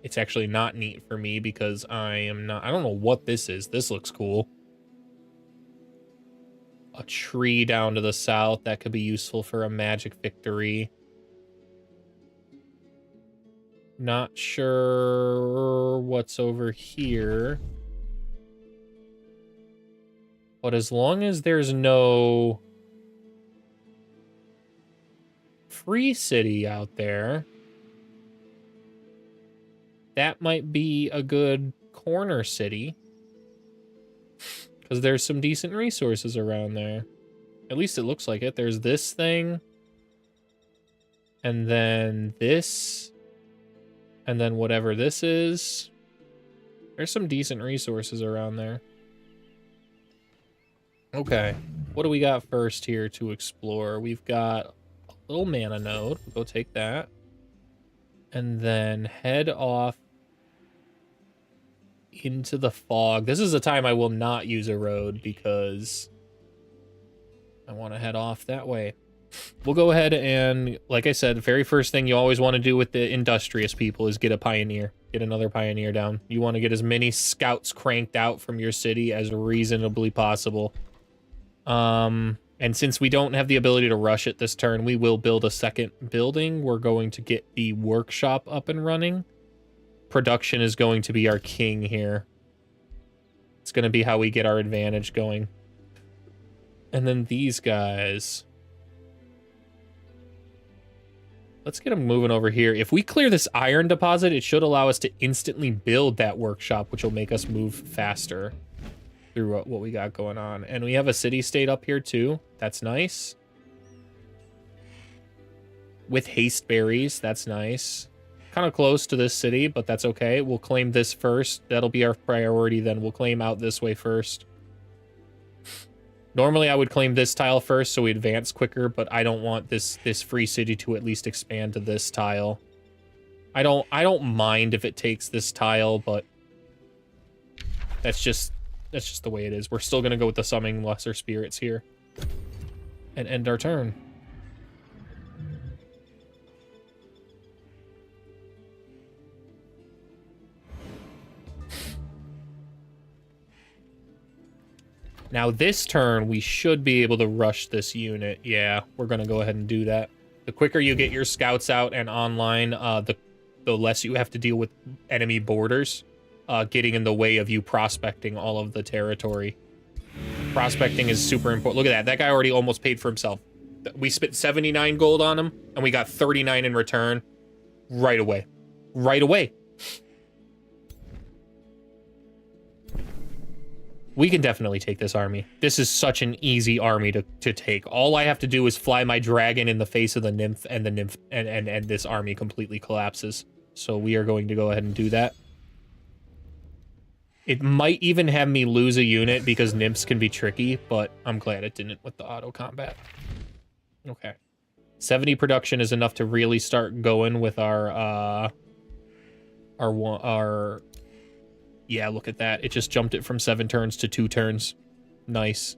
[SPEAKER 1] It's actually not neat for me because I am not... I don't know what this is. This looks cool. A tree down to the south. That could be useful for a magic victory. Not sure what's over here. But as long as there's no free city out there, that might be a good corner city. Because there's some decent resources around there. At least it looks like it. There's this thing. And then this. And then whatever this is. There's some decent resources around there. Okay. What do we got first here to explore? We've got a little mana node. We'll go take that. And then head off into the fog. This is a time I will not use a road because I want to head off that way. We'll go ahead and, like I said, the very first thing you always want to do with the industrious people is get a pioneer. Get another pioneer down. You want to get as many scouts cranked out from your city as reasonably possible. And since we don't have the ability to rush it this turn, we will build a second building. We're going to get the workshop up and running. Production is going to be our king here. It's going to be how we get our advantage going. And then these guys. Let's get them moving over here. If we clear this iron deposit, it should allow us to instantly build that workshop, which will make us move faster through what we got going on. And we have a city-state up here too. That's nice. With haste berries, that's nice. Kind of close to this city, but that's okay. We'll claim this first. That'll be our priority then. We'll claim out this way first. Normally I would claim this tile first so we advance quicker, but I don't want this free city to at least expand to this tile. I don't mind if it takes this tile, but that's just the way it is. We're still gonna go with the summoning lesser spirits here and end our turn. Now this turn, we should be able to rush this unit. Yeah, we're going to go ahead and do that. The quicker you get your scouts out and online, the less you have to deal with enemy borders getting in the way of you prospecting all of the territory. Prospecting is super important. Look at that. That guy already almost paid for himself. We spent 79 gold on him, and we got 39 in return right away. Right away. We can definitely take this army. This is such an easy army to take. All I have to do is fly my dragon in the face of the nymph, and this army completely collapses. So we are going to go ahead and do that. It might even have me lose a unit because nymphs can be tricky, but I'm glad it didn't with the auto combat. Okay. 70 production is enough to really start going with our yeah, look at that. It just jumped it from 7 turns to 2 turns. Nice.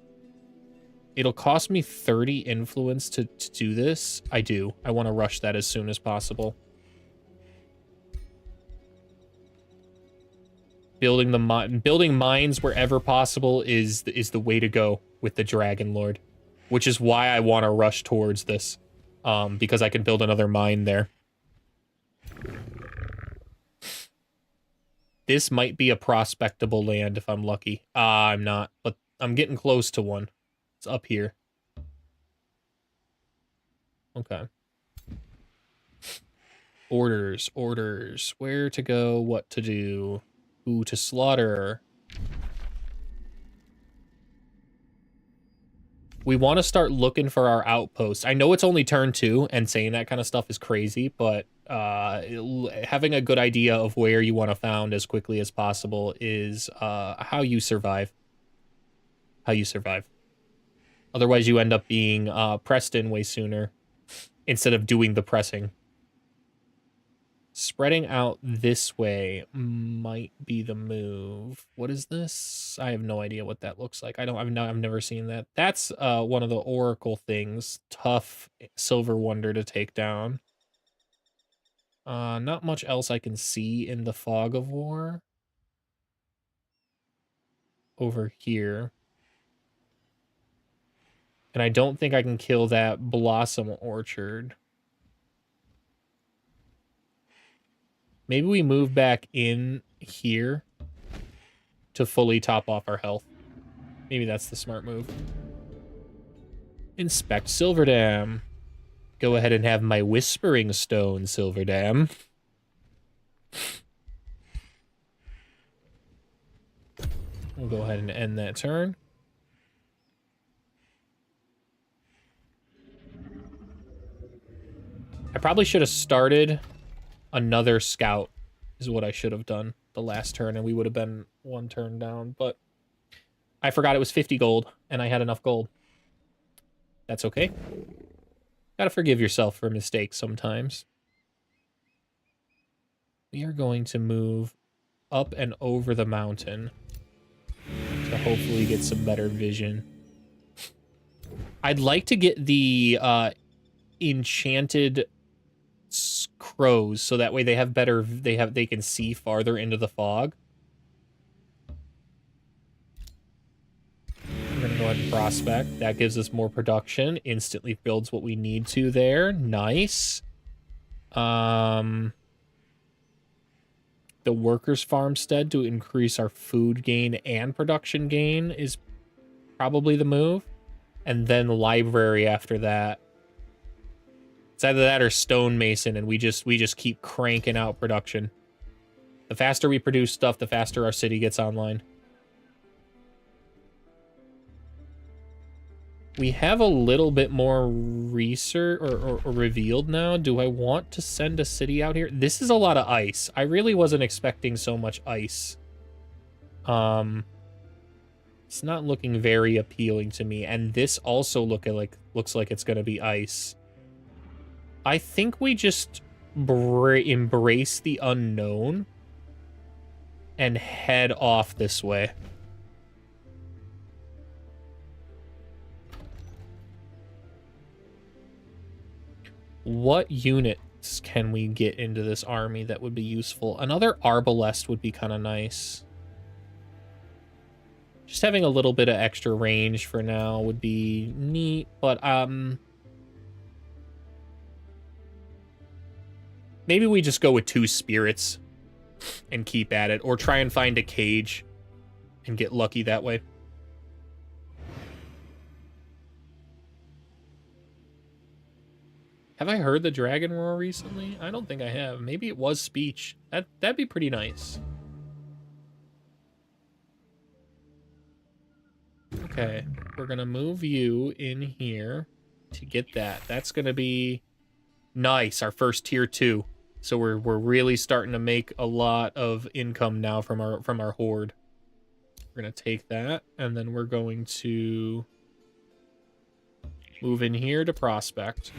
[SPEAKER 1] It'll cost me 30 influence to do this. I do. I want to rush that as soon as possible. Building mines wherever possible is the way to go with the Dragon Lord, which is why I want to rush towards this, because I can build another mine there. This might be a prospectable land if I'm lucky. I'm not, but I'm getting close to one. It's up here. Okay. Orders. Where to go, what to do, who to slaughter. We want to start looking for our outposts. I know it's only turn 2, and saying that kind of stuff is crazy, but having a good idea of where you want to found as quickly as possible is how you survive. How you survive. Otherwise, you end up being pressed in way sooner instead of doing the pressing. Spreading out this way might be the move. What is this? I have no idea what that looks like. I've never seen that. That's one of the Oracle things. Tough Silver Wonder to take down. Not much else I can see in the Fog of War. Over here. And I don't think I can kill that Blossom Orchard. Maybe we move back in here to fully top off our health. Maybe that's the smart move. Inspect Silverdam. Go ahead and have my Whispering Stone, Silverdam. We'll go ahead and end that turn. I probably should have started another scout is what I should have done the last turn, and we would have been one turn down, but I forgot it was 50 gold, and I had enough gold. That's okay. Gotta forgive yourself for mistakes sometimes. We are going to move up and over the mountain to hopefully get some better vision. I'd like to get the enchanted crows so that way they have better they can see farther into the fog. We're gonna go ahead and prospect. That gives us more production. Instantly builds what we need to there. Nice. The workers farmstead to increase our food gain and production gain is probably the move. And then library after that. It's either that or stonemason, and we just keep cranking out production. The faster we produce stuff, the faster our city gets online. We have a little bit more research or revealed now. Do I want to send a city out here? This is a lot of ice. I really wasn't expecting so much ice. It's not looking very appealing to me, and this also looks like it's gonna be ice. I think we just embrace the unknown and head off this way. What units can we get into this army that would be useful? Another arbalest would be kind of nice. Just having a little bit of extra range for now would be neat, but maybe we just go with 2 spirits and keep at it, or try and find a cage and get lucky that way. Have I heard the dragon roar recently? I don't think I have. Maybe it was speech. That'd be pretty nice. Okay, we're gonna move you in here to get that. That's gonna be nice, our first tier 2. So we're really starting to make a lot of income now from our horde. We're gonna take that, and then we're going to move in here to prospect.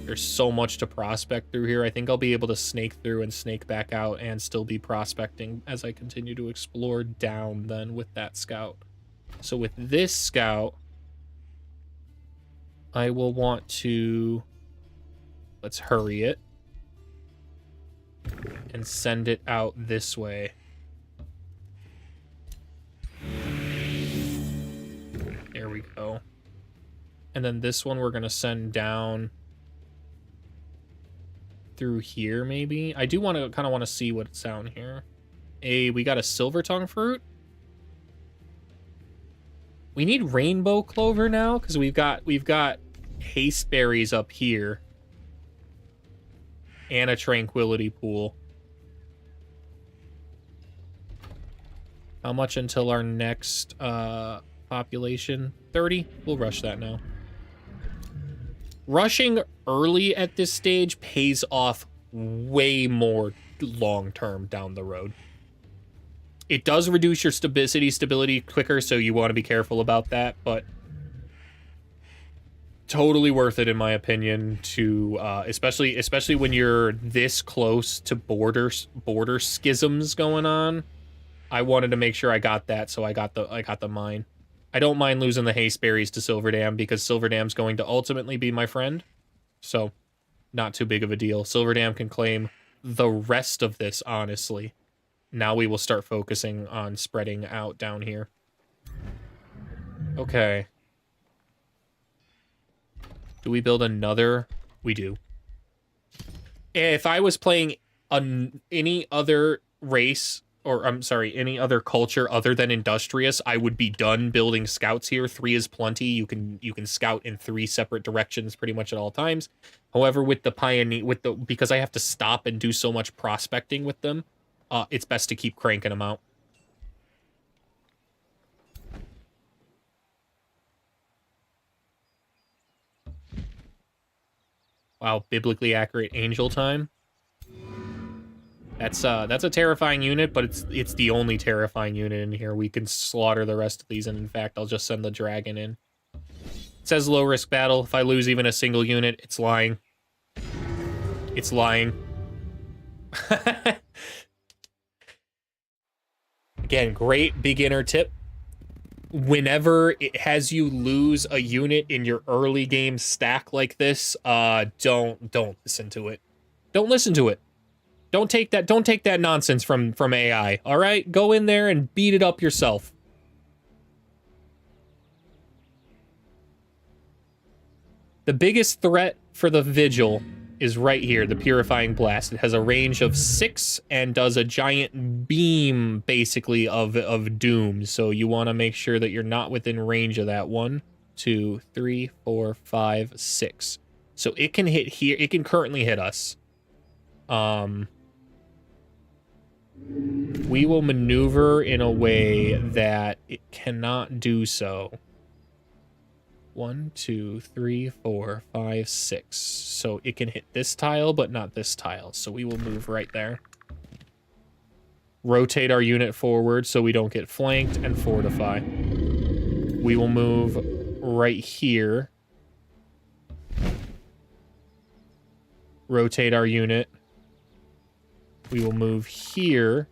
[SPEAKER 1] There's so much to prospect through here. I think I'll be able to snake through and snake back out and still be prospecting as I continue to explore down then with that scout. So with this scout, I will want to, let's hurry it and send it out this way. There we go. And then this one we're going to send down through here, maybe. I do want to kind of want to see what's down here. We got a silver tongue fruit. We need rainbow clover now because we've got haste berries up here and a tranquility pool. How much until our next population? 30? We'll rush that now. Rushing early at this stage pays off way more long-term down the road. It does reduce your stability quicker, so you want to be careful about that, but totally worth it in my opinion to especially when you're this close to border schisms going on. I wanted to make sure I got that, so I got the mine. I don't mind losing the haste berries to Silverdam because Silverdam's going to ultimately be my friend. So, not too big of a deal. Silverdam can claim the rest of this, honestly. Now we will start focusing on spreading out down here. Okay. Do we build another? We do. If I was playing any other race, or I'm sorry, any other culture other than Industrious, I would be done building scouts here. 3 is plenty. You can scout in 3 separate directions pretty much at all times. However, with the Pioneer, because I have to stop and do so much prospecting with them, it's best to keep cranking them out. Wow, biblically accurate angel time. That's a terrifying unit, but it's the only terrifying unit in here. We can slaughter the rest of these, and in fact, I'll just send the dragon in. It says low risk battle. If I lose even a single unit, it's lying. It's lying. Again, great beginner tip. Whenever it has you lose a unit in your early game stack like this, don't listen to it. Don't listen to it. Don't take that nonsense from AI. All right, go in there and beat it up yourself. The biggest threat for the Vigil is right here, the Purifying Blast. It has a range of 6 and does a giant beam, basically, of doom. So you want to make sure that you're not within range of that. 1, 2, 3, 4, 5, 6. So it can hit here. It can currently hit us. We will maneuver in a way that it cannot do so. 1, 2, 3, 4, 5, 6. So it can hit this tile, but not this tile. So we will move right there. Rotate our unit forward so we don't get flanked, and fortify. We will move right here. Rotate our unit. We will move here.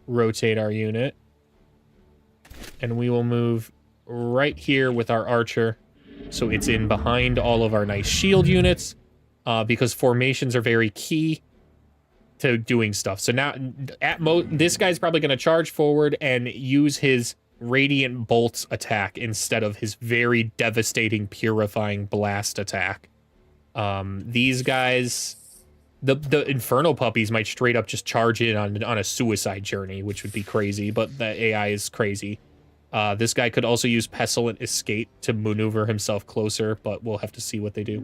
[SPEAKER 1] Rotate our unit. And we will move right here with our archer, so it's in behind all of our nice shield units, because formations are very key to doing stuff. So now, this guy's probably going to charge forward and use his Radiant Bolts attack instead of his very devastating Purifying Blast attack. These guys, the Inferno Puppies might straight up just charge in on a suicide journey, which would be crazy, but the AI is crazy. This guy could also use Pestilent Escape to maneuver himself closer, but we'll have to see what they do.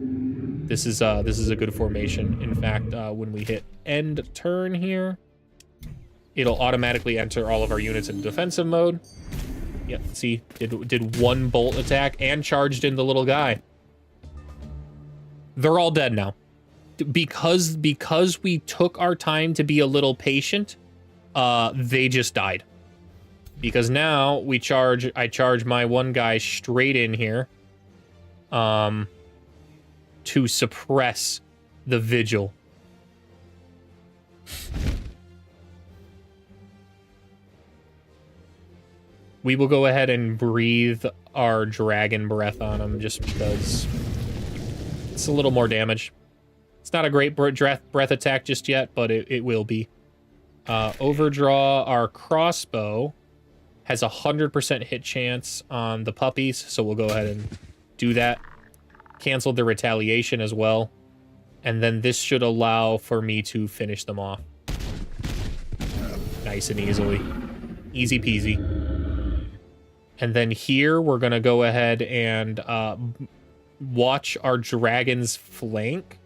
[SPEAKER 1] This is a good formation. In fact, when we hit end turn here, it'll automatically enter all of our units in defensive mode. Yep, see, did 1 bolt attack and charged in the little guy. They're all dead now. Because we took our time to be a little patient, they just died. Because now I charge my one guy straight in here to suppress the Vigil. We will go ahead and breathe our Dragon Breath on him just because it's a little more damage. It's not a great breath attack just yet, but it will be. Overdraw our crossbow. Has a 100% hit chance on the puppies, so we'll go ahead and do that. Cancel the retaliation as well. And then this should allow for me to finish them off. Nice and easily. Easy peasy. And then here, we're going to go ahead and watch our dragons flank.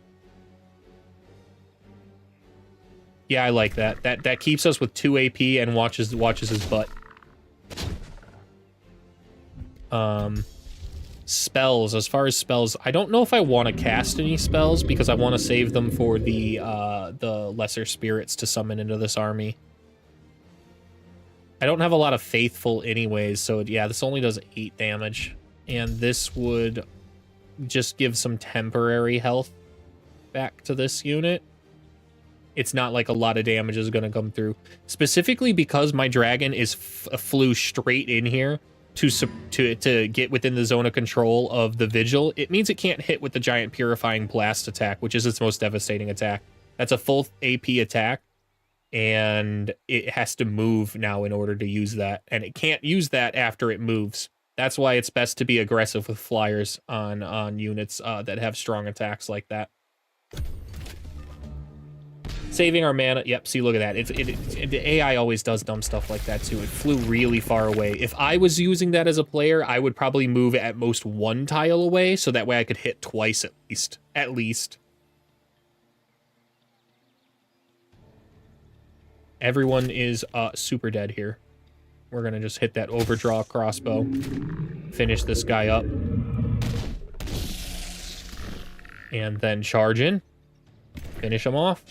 [SPEAKER 1] Yeah, I like that. That keeps us with 2 AP and watches his butt. Spells, as far as spells, I don't know if I want to cast any spells because I want to save them for the lesser spirits to summon into this army. I don't have a lot of faithful anyways, so yeah, this only does 8 damage. And this would just give some temporary health back to this unit. It's not like a lot of damage is going to come through. Specifically because my dragon is flew straight in here to get within the zone of control of the Vigil, it means it can't hit with the giant purifying blast attack, which is its most devastating attack. That's a full AP attack, and it has to move now in order to use that, and it can't use that after it moves. That's why it's best to be aggressive with flyers on units that have strong attacks like that. Saving our mana. Yep, see, look at that. The AI always does dumb stuff like that, too. It flew really far away. If I was using that as a player, I would probably move at most 1 tile away, so that way I could hit twice at least. At least. Everyone is super dead here. We're going to just hit that overdraw crossbow. Finish this guy up. And then charge in. Finish him off.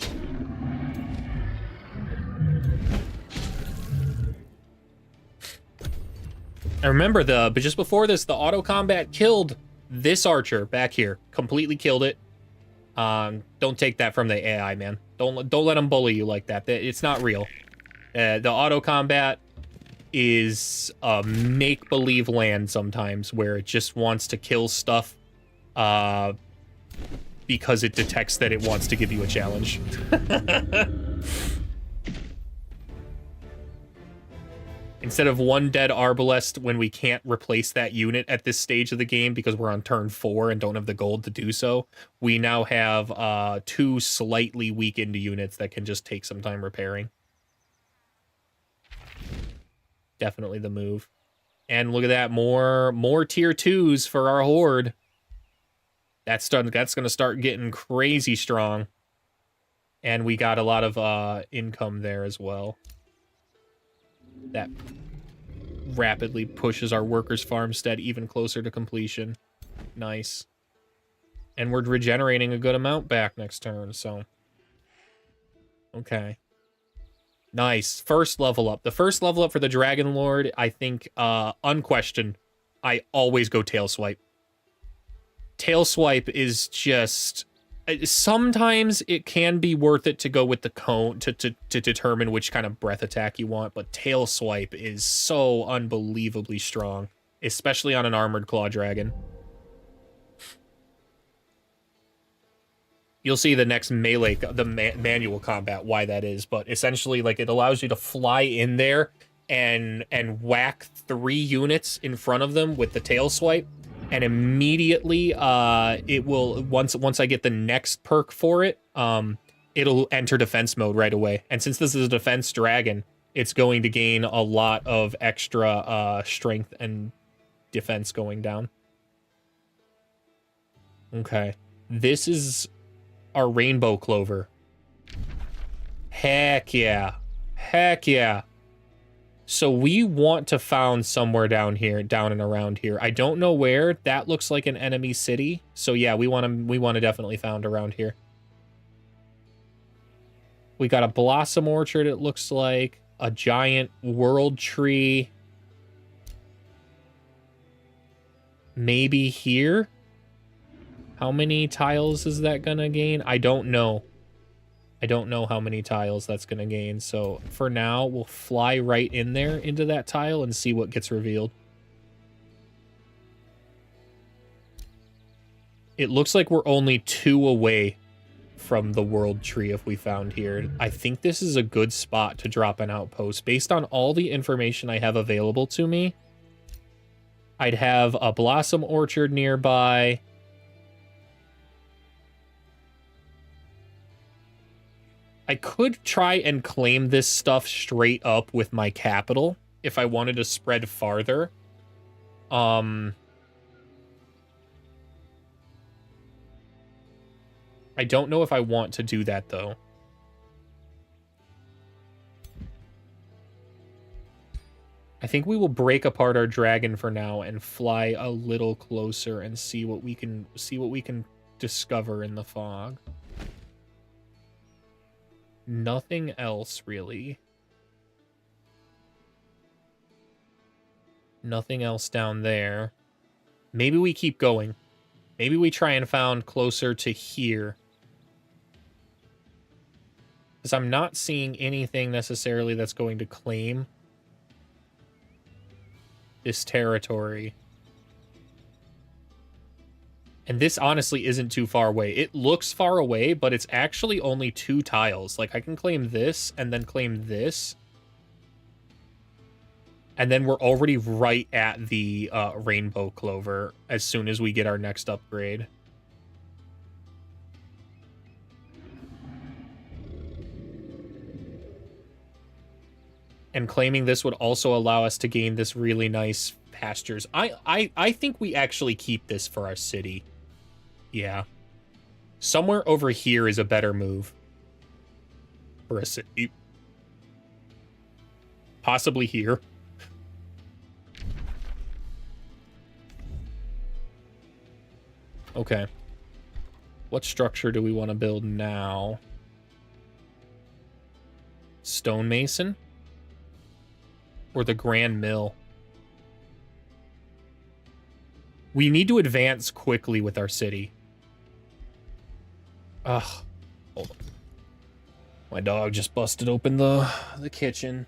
[SPEAKER 1] I remember but just before this, the auto combat killed this archer back here. Completely killed it. Don't take that from the AI, man. Don't let them bully you like that. It's not real. The auto combat is a make-believe land sometimes where it just wants to kill stuff because it detects that it wants to give you a challenge. Instead of 1 dead Arbalest when we can't replace that unit at this stage of the game because we're on turn 4 and don't have the gold to do so, we now have 2 slightly weakened units that can just take some time repairing. Definitely the move. And look at that, more tier 2s for our horde. That's going to start getting crazy strong. And we got a lot of income there as well. That rapidly pushes our workers' farmstead even closer to completion. Nice. And we're regenerating a good amount back next turn, so. Okay. Nice. First level up. The first level up for the Dragon Lord, I think, unquestioned, I always go Tail Swipe. Tail Swipe is just... Sometimes it can be worth it to go with the cone to determine which kind of breath attack you want, but Tail Swipe is so unbelievably strong, especially on an armored claw dragon. You'll see the next melee, the manual combat, why that is, but essentially, like, it allows you to fly in there and whack 3 units in front of them with the Tail Swipe. And immediately, it will, once I get the next perk for it, it'll enter defense mode right away. And since this is a defense dragon, it's going to gain a lot of extra strength and defense going down. Okay. This is our Rainbow Clover. Heck yeah. Heck yeah. So we want to found somewhere down here, down and around here. I don't know where. That looks like an enemy city. So yeah, we want to definitely found around here. We got a blossom orchard, it looks like. A giant world tree. Maybe here? How many tiles is that gonna gain? I don't know. I don't know how many tiles that's going to gain, so for now, we'll fly right in there into that tile and see what gets revealed. It looks like we're only 2 away from the world tree if we found here. I think this is a good spot to drop an outpost. Based on all the information I have available to me, I'd have a blossom orchard nearby. I could try and claim this stuff straight up with my capital if I wanted to spread farther. I don't know if I want to do that, though. I think we will break apart our dragon for now and fly a little closer and see what we can discover in the fog. Nothing else really. Nothing else down there. Maybe we keep going. Maybe we try and found closer to here. Because I'm not seeing anything necessarily that's going to claim this territory. And this honestly isn't too far away. It looks far away, but it's actually only 2 tiles. Like, I can claim this and then claim this. And then we're already right at the rainbow clover as soon as we get our next upgrade. And claiming this would also allow us to gain this really nice pastures. I think we actually keep this for our city. Yeah. Somewhere over here is a better move for a city. Possibly here. Okay. What structure do we want to build now? Stonemason? Or the Grand Mill? We need to advance quickly with our city. Ugh. Hold on. My dog just busted open the kitchen.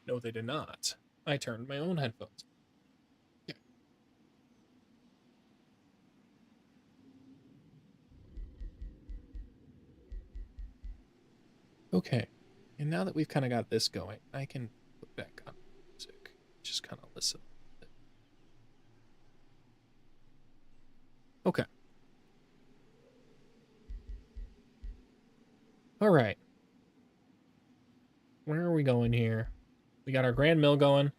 [SPEAKER 1] No, they did not. I turned my own headphones. Yeah. Okay. And now that we've kind of got this going, I can put back on music. Just kind of listen. Okay. All right. Where are we going here? We got our Grand Mill going.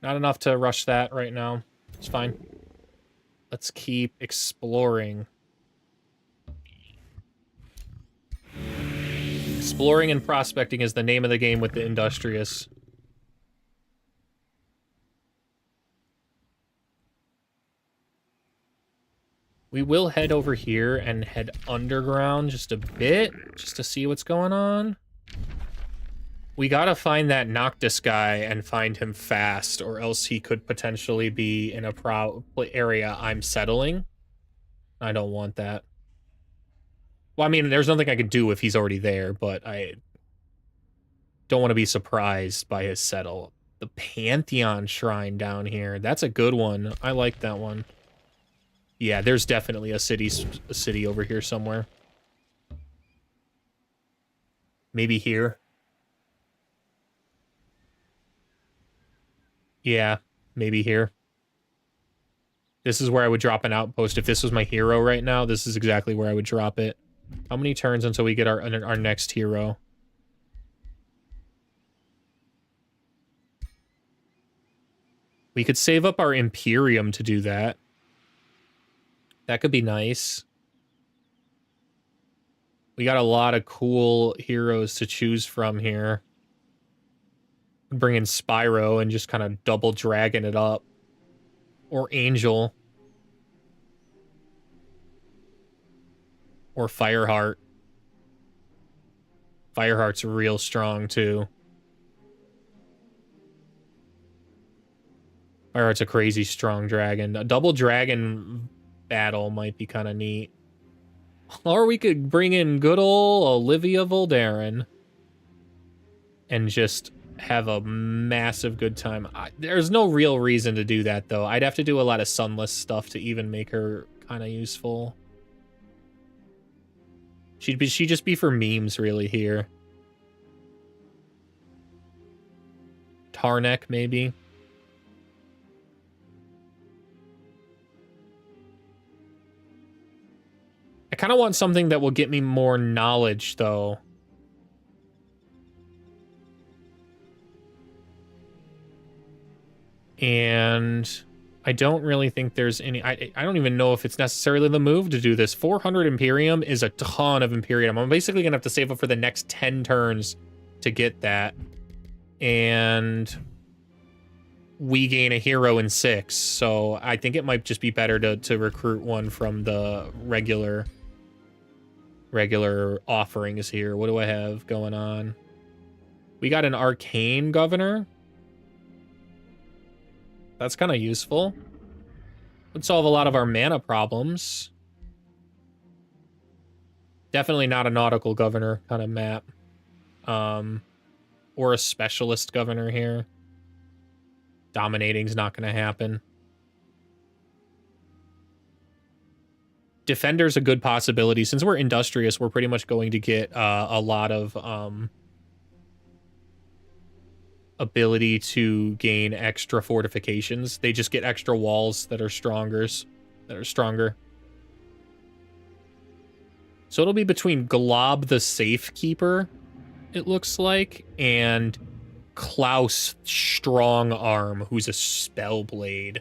[SPEAKER 1] Not enough to rush that right now. It's fine. Let's keep exploring. Exploring and prospecting is the name of the game with the Industrious. We will head over here and head underground just a bit, just to see what's going on. We gotta find that Noctis guy and find him fast, or else he could potentially be in a area I'm settling. I don't want that. Well, I mean, there's nothing I can do if he's already there, but I don't want to be surprised by his settle. The Pantheon Shrine down here. That's a good one. I like that one. Yeah, there's definitely a city over here somewhere. Maybe here. Yeah, maybe here. This is where I would drop an outpost. If this was my hero right now, this is exactly where I would drop it. How many turns until we get our next hero? We could save up our Imperium to do that. That could be nice. We got a lot of cool heroes to choose from here. Bring in Spyro and just kind of double dragon it up. Or Angel. Or Fireheart. Fireheart's real strong, too. Fireheart's a crazy strong dragon. A double dragon battle might be kind of neat. Or we could bring in good old Olivia Voldaren. And just have a massive good time. There's no real reason to do that, though. I'd have to do a lot of Sunless stuff to even make her kind of useful. She'd just be for memes, really, here. Tarnek, maybe. I kind of want something that will get me more knowledge, though. And I don't really think there's any... I don't even know if it's necessarily the move to do this. 400 Imperium is a ton of Imperium. I'm basically going to have to save up for the next 10 turns to get that. And we gain a hero in 6. So I think it might just be better to recruit one from the regular offerings here. What do I have going on? We got an Arcane Governor. That's kind of useful. Would solve a lot of our mana problems. Definitely not a Nautical Governor kind of map. Or a Specialist Governor here. Dominating's not going to happen. Defender's a good possibility. Since we're Industrious, we're pretty much going to get a lot of ability to gain extra fortifications. They just get extra walls that are stronger. So it'll be between Glob the Safekeeper, it looks like, and Klaus Strongarm, who's a Spellblade.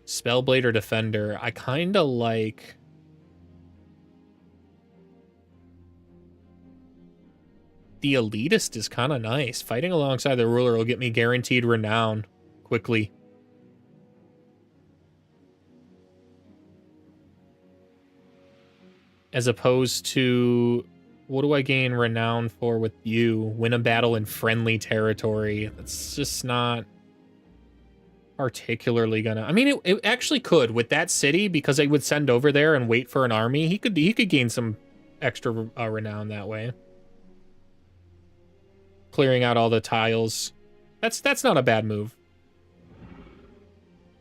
[SPEAKER 1] Spellblade or Defender. I kind of like... The Elitist is kind of nice. Fighting alongside the ruler will get me guaranteed renown quickly. As opposed to... What do I gain renown for with you? Win a battle in friendly territory. That's just not particularly gonna... I mean, it actually could with that city, because I would send over there and wait for an army. He could gain some extra renown that way. Clearing out all the tiles. That's not a bad move.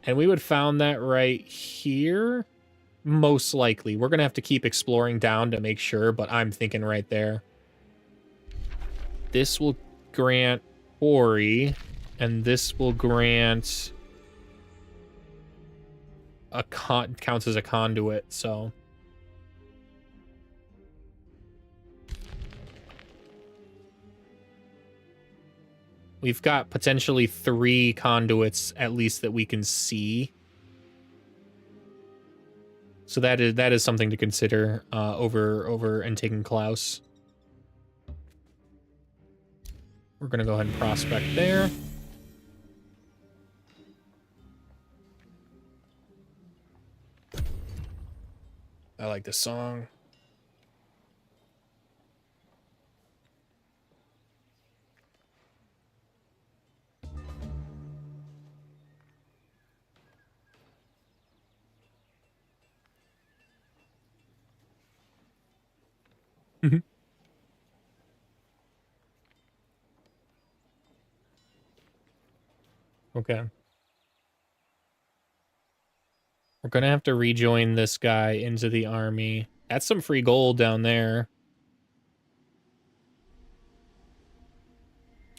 [SPEAKER 1] And we would found that right here. Most likely. We're going to have to keep exploring down to make sure, but I'm thinking right there. This will grant Quarry, and this will grant counts as a conduit, so... We've got potentially 3 conduits, at least, that we can see. So that is something to consider over and taking Klaus. We're going to go ahead and prospect there. I like this song. Okay. We're gonna have to rejoin this guy into the army. That's some free gold down there.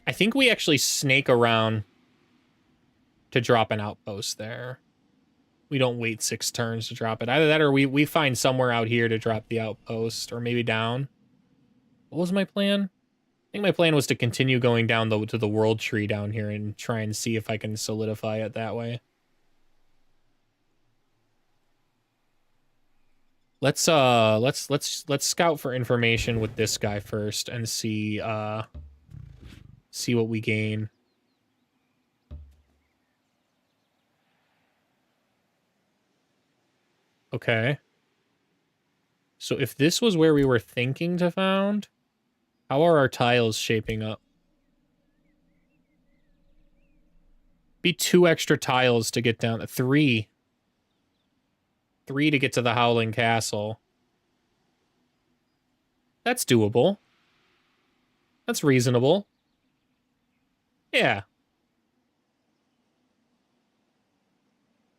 [SPEAKER 1] I think we actually snake around to drop an outpost there. We don't wait 6 turns to drop it. Either that or we find somewhere out here to drop the outpost, or maybe down. What was my plan? I think my plan was to continue going down to the world tree down here and try and see if I can solidify it that way. Let's scout for information with this guy first and see what we gain. Okay. So if this was where we were thinking to found, how are our tiles shaping up? Be 2 extra tiles to get down to 3. 3 to get to the Howling Castle. That's doable. That's reasonable. Yeah.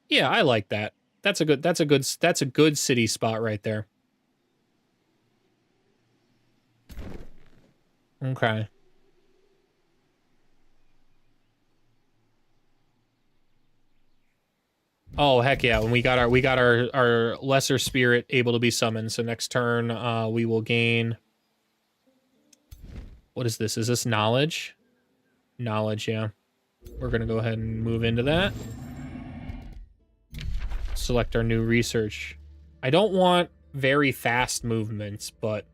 [SPEAKER 1] Yeah, I like that. That's a good city spot right there. Okay. Oh, heck yeah. When we got our lesser spirit able to be summoned. So next turn, we will gain. What is this? Is this knowledge? Knowledge, yeah. We're gonna go ahead and move into that. Select our new research. I don't want very fast movements, but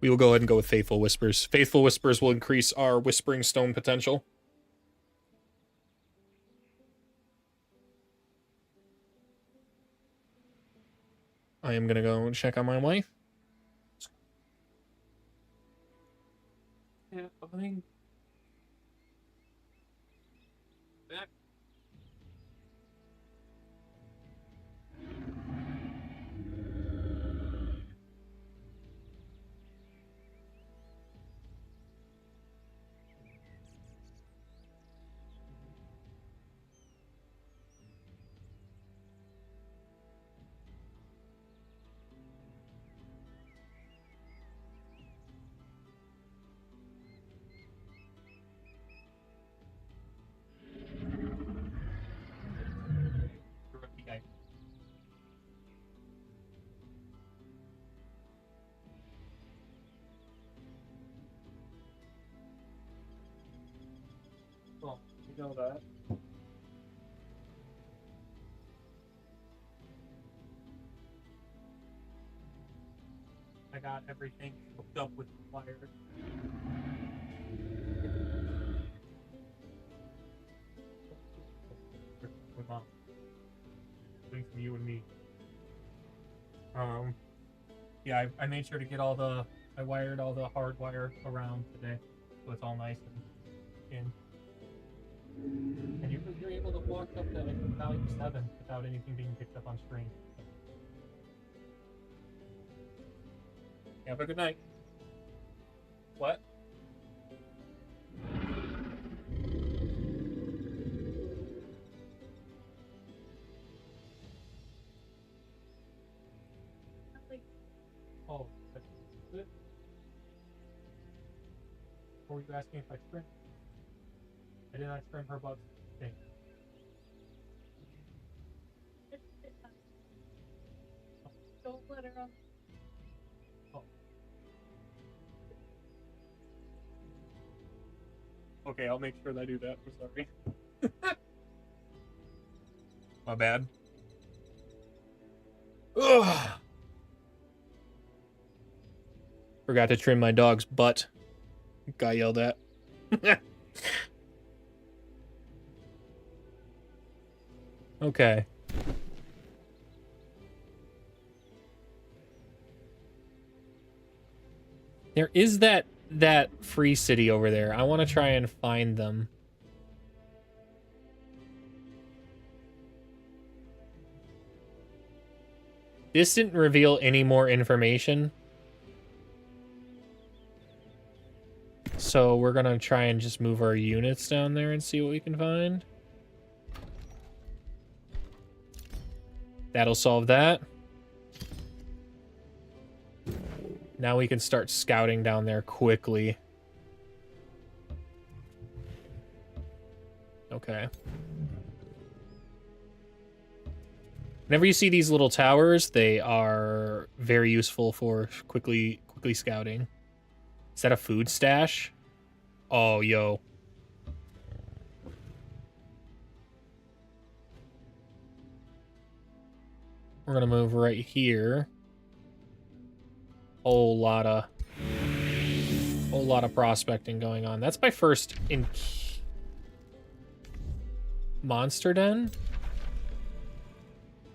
[SPEAKER 1] we will go ahead and go with Faithful Whispers. Faithful Whispers will increase our Whispering Stone potential. I am gonna go and check on my wife. Yeah, I mean, back. Well, you know that. I got everything hooked up with the wire. With mom. Between you and me. Yeah, I made sure to get I wired all the hard wire around today, so it's all nice and in. And you're able to walk up to value 7 without anything being picked up on screen. Have a good night. What? Oh, that's it. Or were you asking if I trim? I did not trim her butt thing.
[SPEAKER 3] Don't let her on.
[SPEAKER 1] Oh. Okay, I'll make sure that I do that. I'm sorry. My bad. Ugh. Forgot to trim my dog's butt. Got yelled at. Okay. There is that free city over there. I want to try and find them. This didn't reveal any more information. So we're going to try and just move our units down there and see what we can find. That'll solve that. Now we can start scouting down there quickly. Okay. Whenever you see these little towers, they are very useful for quickly scouting. Is that a food stash? Oh, yo. We're gonna move right here. Whole lot of prospecting going on. That's my first in Monster Den.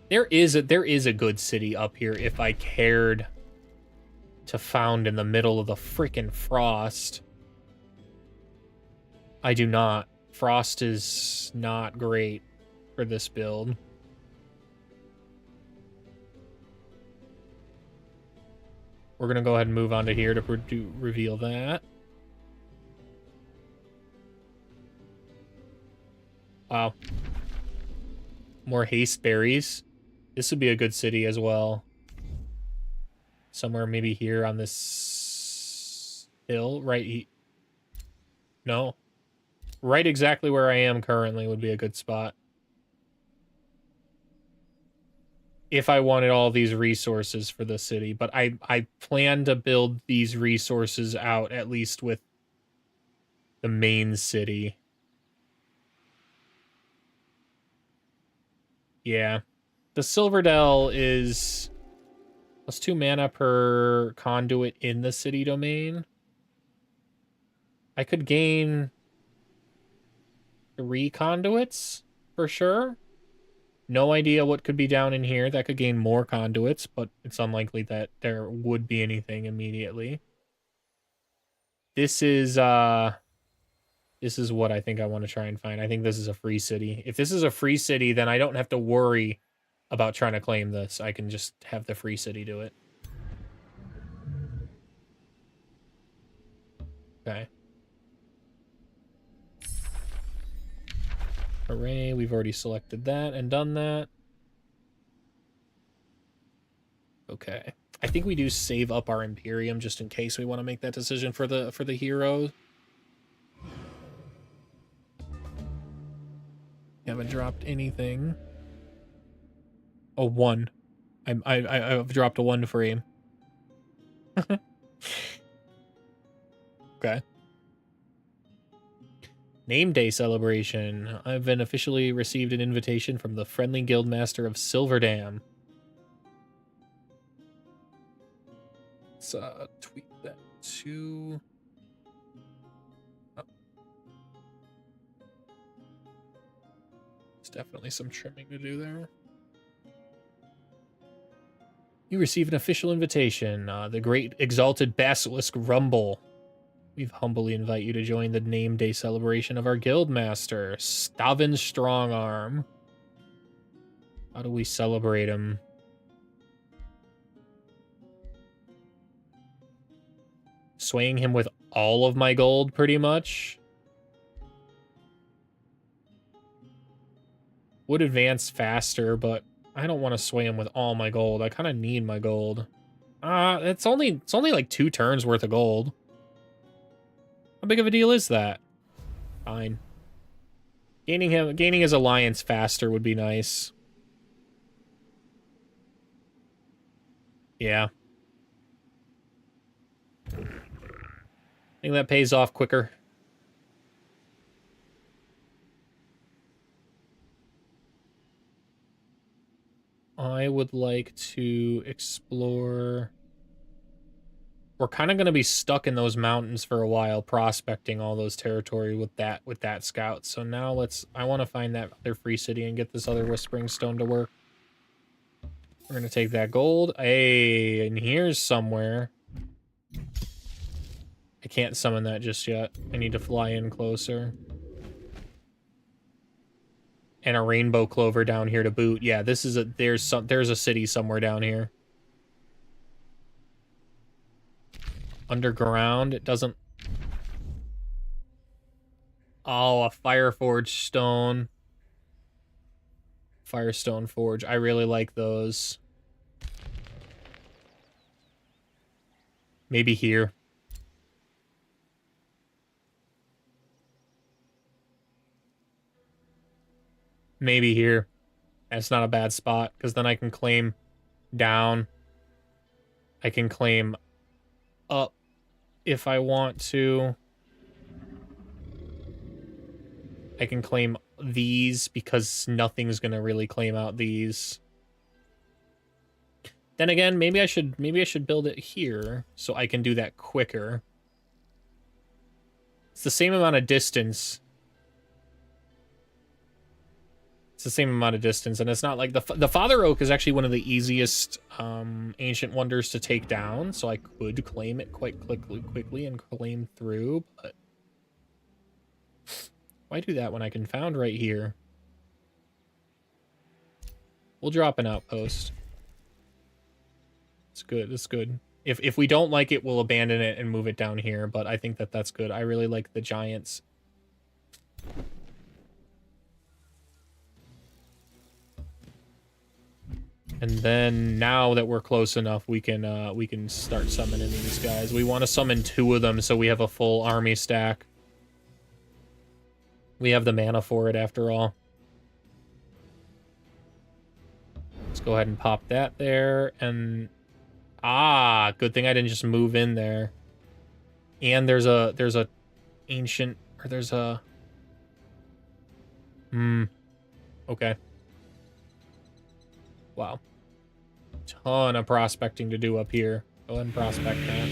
[SPEAKER 1] There is a good city up here if I cared to found in the middle of the freaking frost. I do not. Frost is not great for this build. We're gonna go ahead and move on to here to reveal that. Wow. More haste berries. This would be a good city as well. Somewhere maybe here on this hill, right? No. Right exactly where I am currently would be a good spot. If I wanted all these resources for the city, but I plan to build these resources out at least with the main city. Yeah. The Silverdell is +2 mana per conduit in the city domain. I could gain 3 conduits for sure. No idea what could be down in here that could gain more conduits, but it's unlikely that there would be anything immediately. This is what I think I want to try and find. I think this is a free city. If this is a free city, then I don't have to worry about trying to claim this. I can just have the free city do it. Okay. Hooray, we've already selected that and done that. Okay. I think we do save up our Imperium just in case we want to make that decision for the hero. Haven't dropped anything. Oh, 1. I've dropped a 1 frame. Okay. Name Day celebration. I've been officially received an invitation from the friendly guildmaster of Silverdam. Let's tweet that to... Oh. There's definitely some trimming to do there. You receive an official invitation. The Great Exalted Basilisk Rumble. We humbly invite you to join the name day celebration of our guildmaster, Stavin Strongarm. How do we celebrate him? Swaying him with all of my gold, pretty much. Would advance faster, but I don't want to sway him with all my gold. I kind of need my gold. It's only like 2 turns worth of gold. How big of a deal is that? Fine. Gaining his alliance faster would be nice. Yeah. I think that pays off quicker. I would like to explore... We're kind of going to be stuck in those mountains for a while, prospecting all those territory with that scout. So now I want to find that other free city and get this other Whispering Stone to work. We're going to take that gold. Hey, and here's somewhere. I can't summon that just yet. I need to fly in closer. And a rainbow clover down here to boot. Yeah, this is there's a city somewhere down here. Underground, it doesn't... Oh, a Fireforged stone. Firestone Forge. I really like those. Maybe here. Maybe here. That's not a bad spot, because then I can claim down. I can claim up if I want to. I can claim these because nothing's going to really claim out these. Then again, maybe I should build it here so I can do that quicker. It's the same amount of distance. It's the same amount of distance, and it's not like the Father Oak is actually one of the easiest ancient wonders to take down, so I could claim it quite quickly and claim through, but why do that when I can found right here? We'll drop an outpost. It's good. It's good. If we don't like it, we'll abandon it and move it down here, but I think that that's good. I really like the giants. And then now that we're close enough, we can start summoning these guys. We want to summon 2 of them so we have a full army stack. We have the mana for it after all. Let's go ahead and pop that there. And good thing I didn't just move in there. And there's a ancient, or there's a okay. Wow. Ton of prospecting to do up here. Go ahead and prospect that.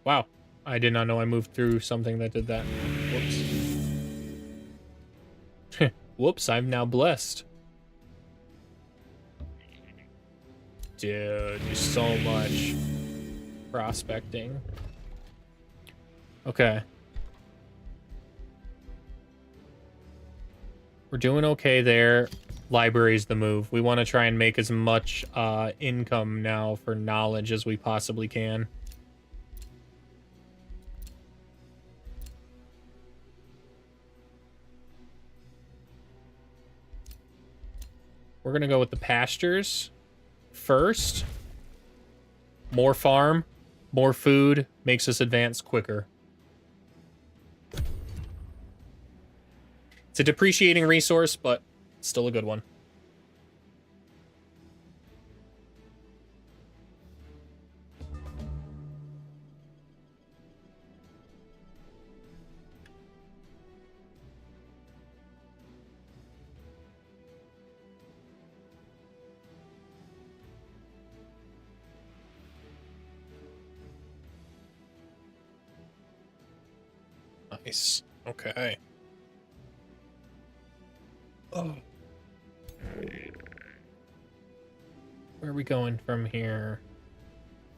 [SPEAKER 1] Wow. I did not know I moved through something that did that. Whoops. Whoops, I'm now blessed. Dude, there's so much prospecting. Okay. We're doing okay there. Library's the move. We want to try and make as much income now for knowledge as we possibly can. We're going to go with the pastures first. More farm, more food, makes us advance quicker. It's a depreciating resource, but still a good one. Nice. Okay. Oh. Where are we going from here?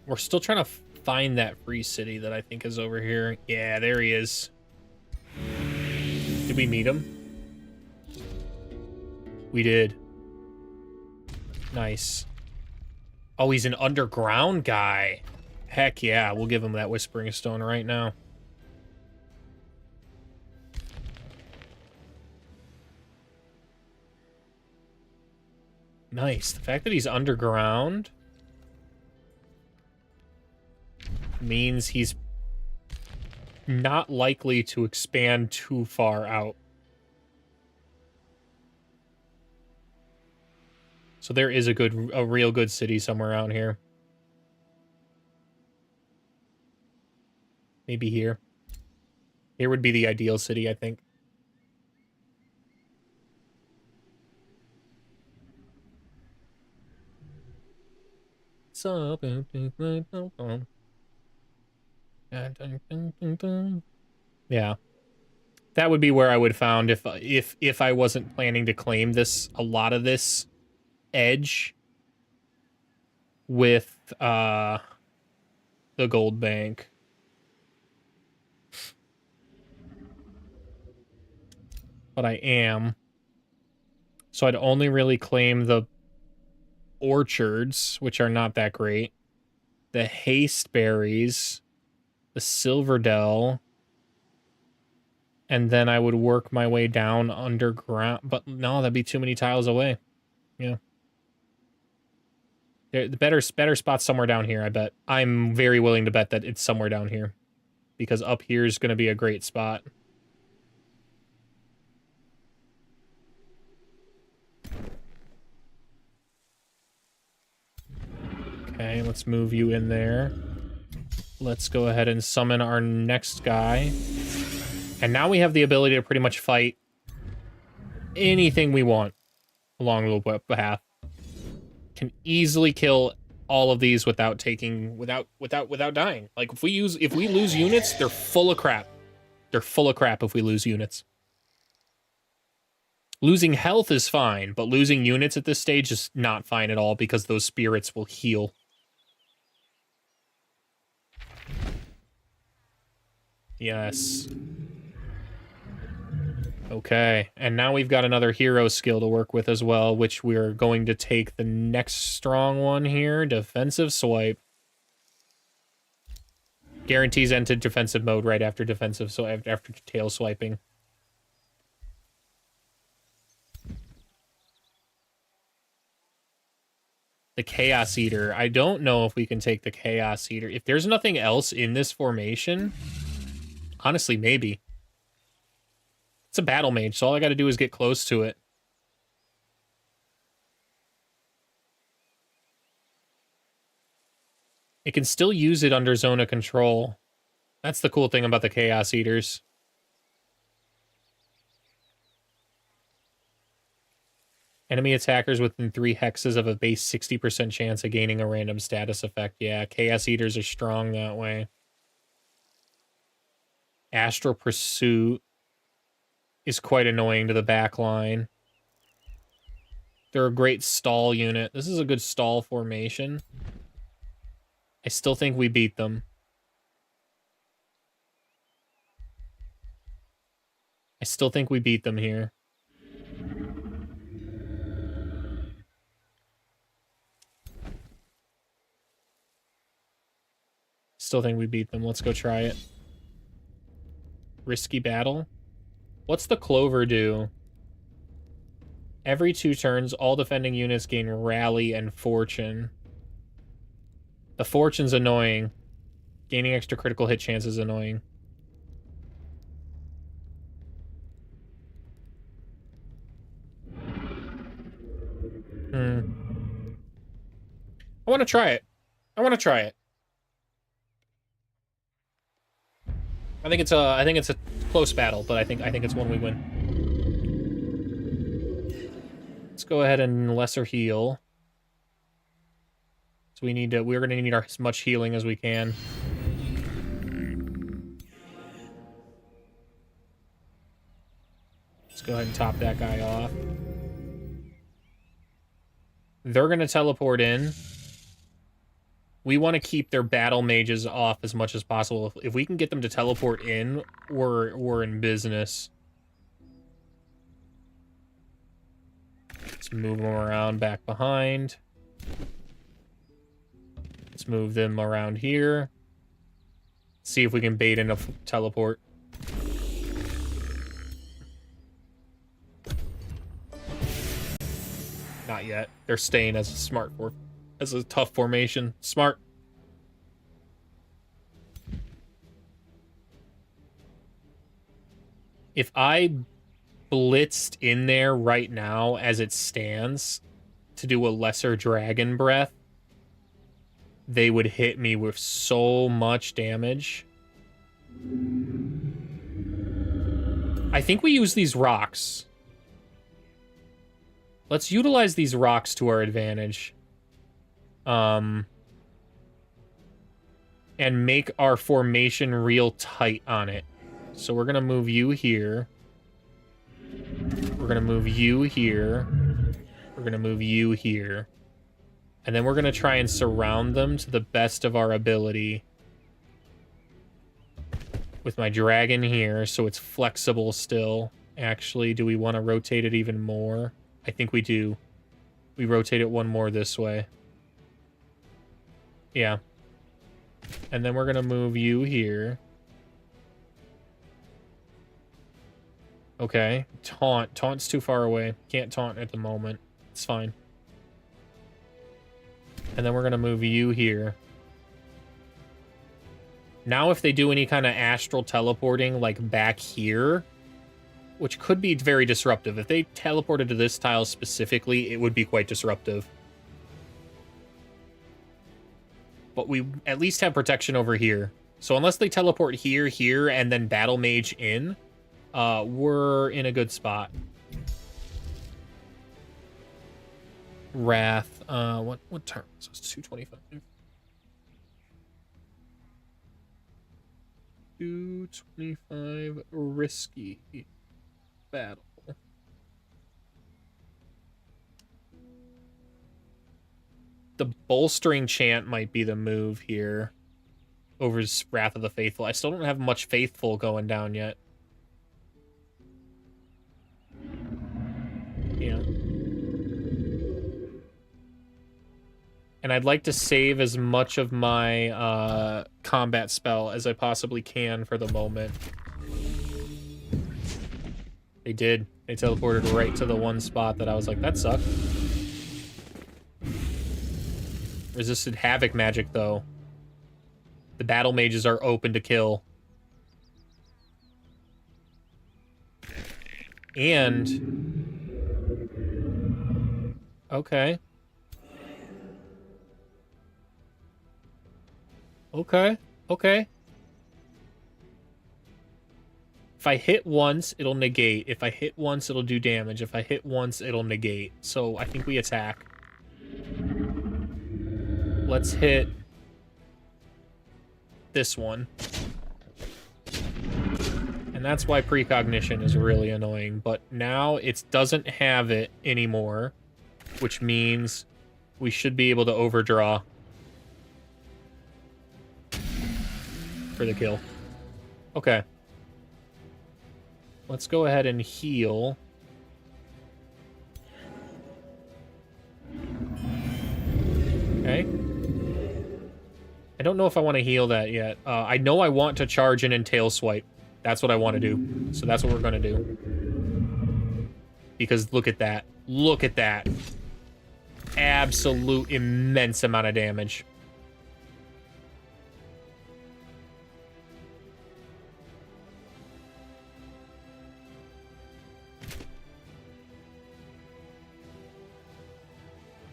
[SPEAKER 1] We're still trying to find that free city that I think is over here. Yeah, there he is. Did we meet him? We did. Nice. Oh, he's an underground guy. Heck yeah, we'll give him that Whispering Stone right now. Nice. The fact that he's underground means he's not likely to expand too far out. So there is a real good city somewhere out here. Maybe here. Here would be the ideal city, I think. Yeah. That would be where I would found if I wasn't planning to claim a lot of this edge with the gold bank. But I am. So I'd only really claim the orchards, which are not that great. The hasteberries, the silverdell, and then I would work my way down underground. But no, that'd be too many tiles away. Yeah. The better spot's somewhere down here, I bet. I'm very willing to bet that it's somewhere down here. Because up here is going to be a great spot. Okay, let's move you in there. Let's go ahead and summon our next guy. And now we have the ability to pretty much fight anything we want along the path. Can easily kill all of these without taking without dying. Like if we lose units, they're full of crap. They're full of crap if we lose units. Losing health is fine, but losing units at this stage is not fine at all because those spirits will heal. Yes. Okay, and now we've got another hero skill to work with as well, which we're going to take the next strong one here, defensive swipe. Guarantees enter defensive mode right after defensive, so after tail swiping. The Chaos Eater. I don't know if we can take the Chaos Eater. If there's nothing else in this formation, honestly, maybe. It's a battle mage, so all I gotta do is get close to it. It can still use it under zone of control. That's the cool thing about the Chaos Eaters. Enemy attackers within 3 hexes of a base 60% chance of gaining a random status effect. Yeah, Chaos Eaters are strong that way. Astral Pursuit is quite annoying to the back line. They're a great stall unit. This is a good stall formation. I still think we beat them. I still think we beat them here. Still think we beat them. Let's go try it. Risky battle. What's the Clover do? Every 2 turns, all defending units gain Rally and Fortune. The Fortune's annoying. Gaining extra critical hit chance is annoying. I want to try it. I want to try it. I think it's a close battle, but I think it's one we win. Let's go ahead and lesser heal. So we're gonna need as much healing as we can. Let's go ahead and top that guy off. They're gonna teleport in. We want to keep their battle mages off as much as possible. If we can get them to teleport in, we're in business. Let's move them around back behind. Let's move them around here. See if we can bait in a teleport. Not yet. They're staying as a tough formation. Smart. If I blitzed in there right now as it stands to do a lesser dragon breath, they would hit me with so much damage. I think we use these rocks. Let's utilize these rocks to our advantage. And make our formation real tight on it. So we're going to move you here. We're going to move you here. We're going to move you here. And then we're going to try and surround them to the best of our ability. With my dragon here, so it's flexible still. Actually, do we want to rotate it even more? I think we do. We rotate it one more this way. Yeah. And then we're going to move you here. Okay. Taunt. Taunt's too far away. Can't taunt at the moment. It's fine. And then we're gonna move you here. Now if they do any kind of astral teleporting, like back here, which could be very disruptive. If they teleported to this tile specifically, it would be quite disruptive. But we at least have protection over here. So unless they teleport here, here, and then Battle Mage in, we're in a good spot. Wrath. What turn? So it's 225. 225 risky battle. The bolstering chant might be the move here over Wrath of the Faithful. I still don't have much Faithful going down yet. Yeah. And I'd like to save as much of my combat spell as I possibly can for the moment. They did. They teleported right to the one spot that I was like, that sucked. Resisted Havoc magic, though. The Battle Mages are open to kill. And... Okay. Okay. Okay. If I hit once, it'll negate. If I hit once, it'll do damage. If I hit once, it'll negate. So I think we attack. Let's hit this one. And that's why precognition is really annoying. But now it doesn't have it anymore, which means we should be able to overdraw for the kill. Okay. Let's go ahead and heal. Okay. I don't know if I want to heal that yet. I know I want to charge in and tail swipe. That's what I want to do. So that's what we're going to do. Because look at that. Look at that. Absolute immense amount of damage.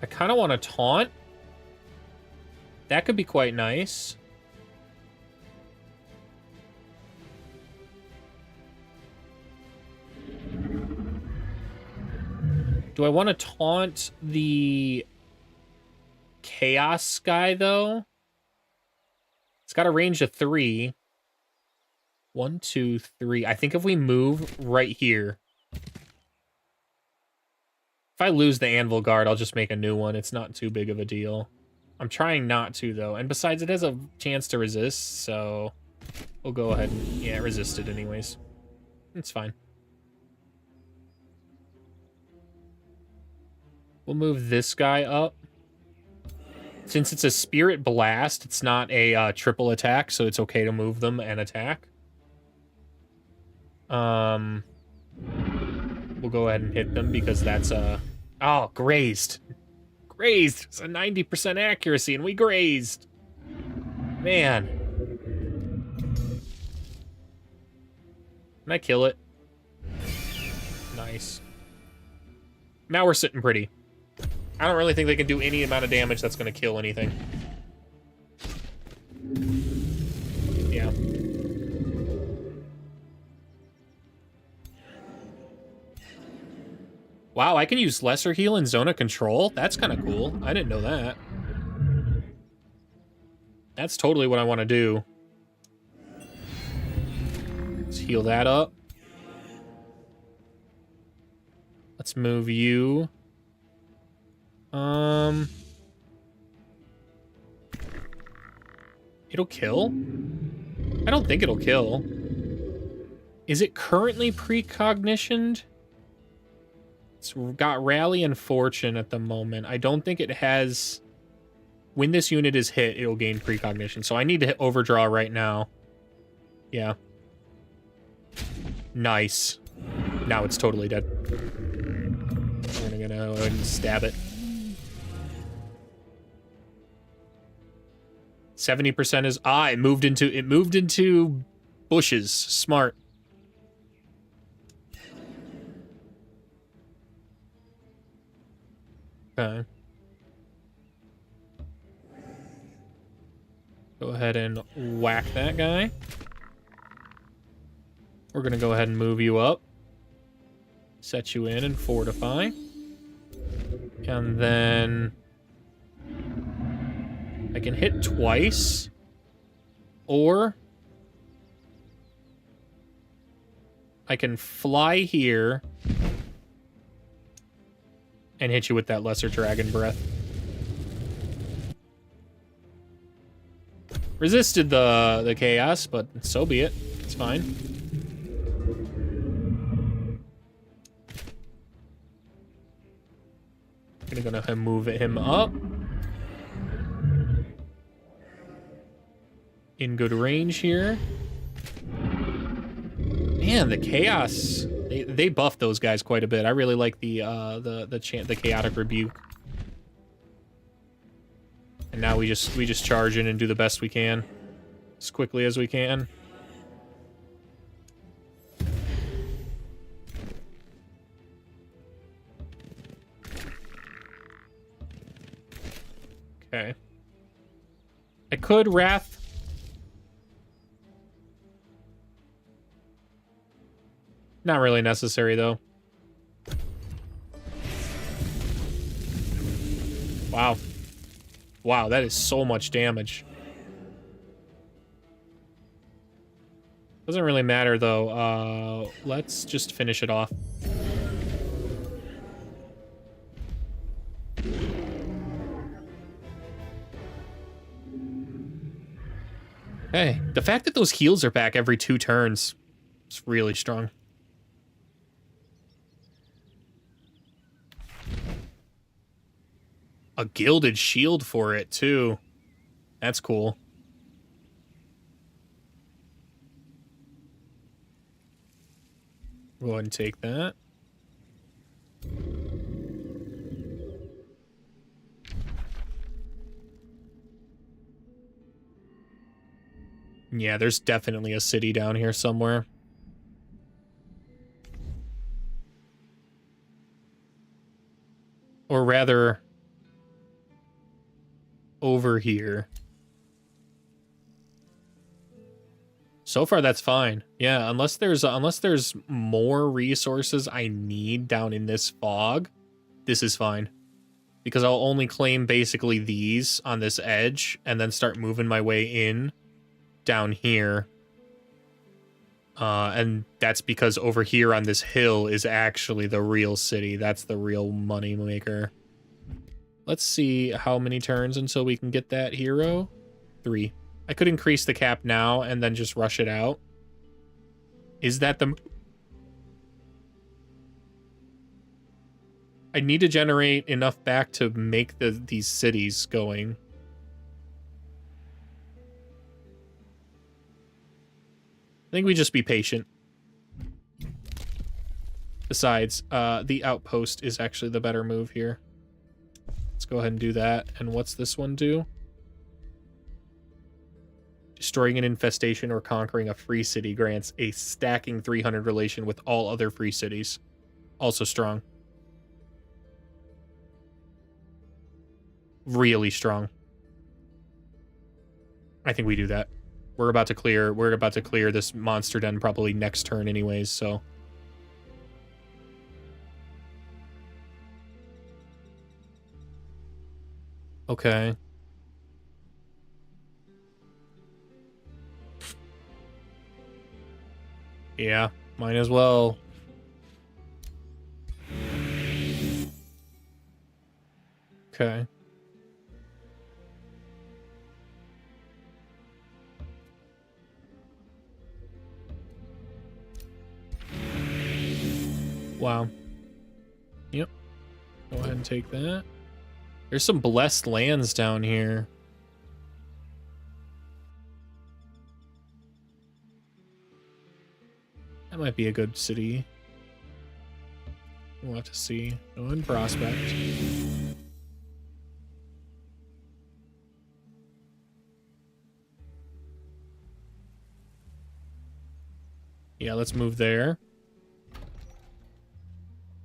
[SPEAKER 1] I kind of want to taunt. That could be quite nice. Do I want to taunt the Chaos guy, though? It's got a range of 3. 1, 2, 3. I think if we move right here... If I lose the Anvil Guard, I'll just make a new one. It's not too big of a deal. I'm trying not to, though. And besides, it has a chance to resist, so... We'll go ahead and... Yeah, resist it anyways. It's fine. We'll move this guy up. Since it's a Spirit Blast, it's not a triple attack, so it's okay to move them and attack. We'll go ahead and hit them because that's a... Oh, grazed. Grazed. It's a 90% accuracy, and we grazed. Man. Can I kill it? Nice. Now we're sitting pretty. I don't really think they can do any amount of damage that's going to kill anything. Yeah. Wow, I can use Lesser Heal in Zone of Control? That's kind of cool. I didn't know that. That's totally what I want to do. Let's heal that up. Let's move you. It'll kill? I don't think it'll kill. Is it currently precognitioned? It's got Rally and Fortune at the moment. I don't think it has... When this unit is hit, it'll gain precognition. So I need to hit overdraw right now. Yeah. Nice. Now it's totally dead. I'm gonna go ahead and stab it. 70% is it moved into bushes. Smart. Okay. Go ahead and whack that guy. We're gonna go ahead and move you up. Set you in and fortify. And then I can hit twice. Or I can fly here and hit you with that Lesser Dragon Breath. Resisted the chaos, but so be it. It's fine. Gonna move him up. In good range here. Man, the chaos. They buffed those guys quite a bit. I really like the chaotic rebuke. And now we just charge in and do the best we can. As quickly as we can. Okay. I could Wrath. Not really necessary, though. Wow. Wow, that is so much damage. Doesn't really matter, though. Let's just finish it off. Hey, the fact that those heals are back every 2 turns is really strong. A gilded shield for it, too. That's cool. Go ahead and take that. Yeah, there's definitely a city down here somewhere. Or rather, over here. So far, that's fine. Yeah, unless there's more resources I need down in this fog, this is fine. Because I'll only claim basically these on this edge and then start moving my way in down here. And that's because over here on this hill is actually the real city. That's the real money maker. Let's see how many turns until we can get that hero. 3. I could increase the cap now and then just rush it out. Is that the... I need to generate enough back to make these cities going. I think we just be patient. Besides, the outpost is actually the better move here. Let's go ahead and do that. And what's this one do? Destroying an infestation or conquering a free city grants a stacking 300 relation with all other free cities. Also strong. Really strong. I think we do that. We're about to clear this monster den probably next turn anyways, so. Okay. Yeah, might as well. Okay. Wow. Yep. Go ahead and take that. There's some blessed lands down here. That might be a good city. We'll have to see. Go ahead and prospect. Yeah, let's move there.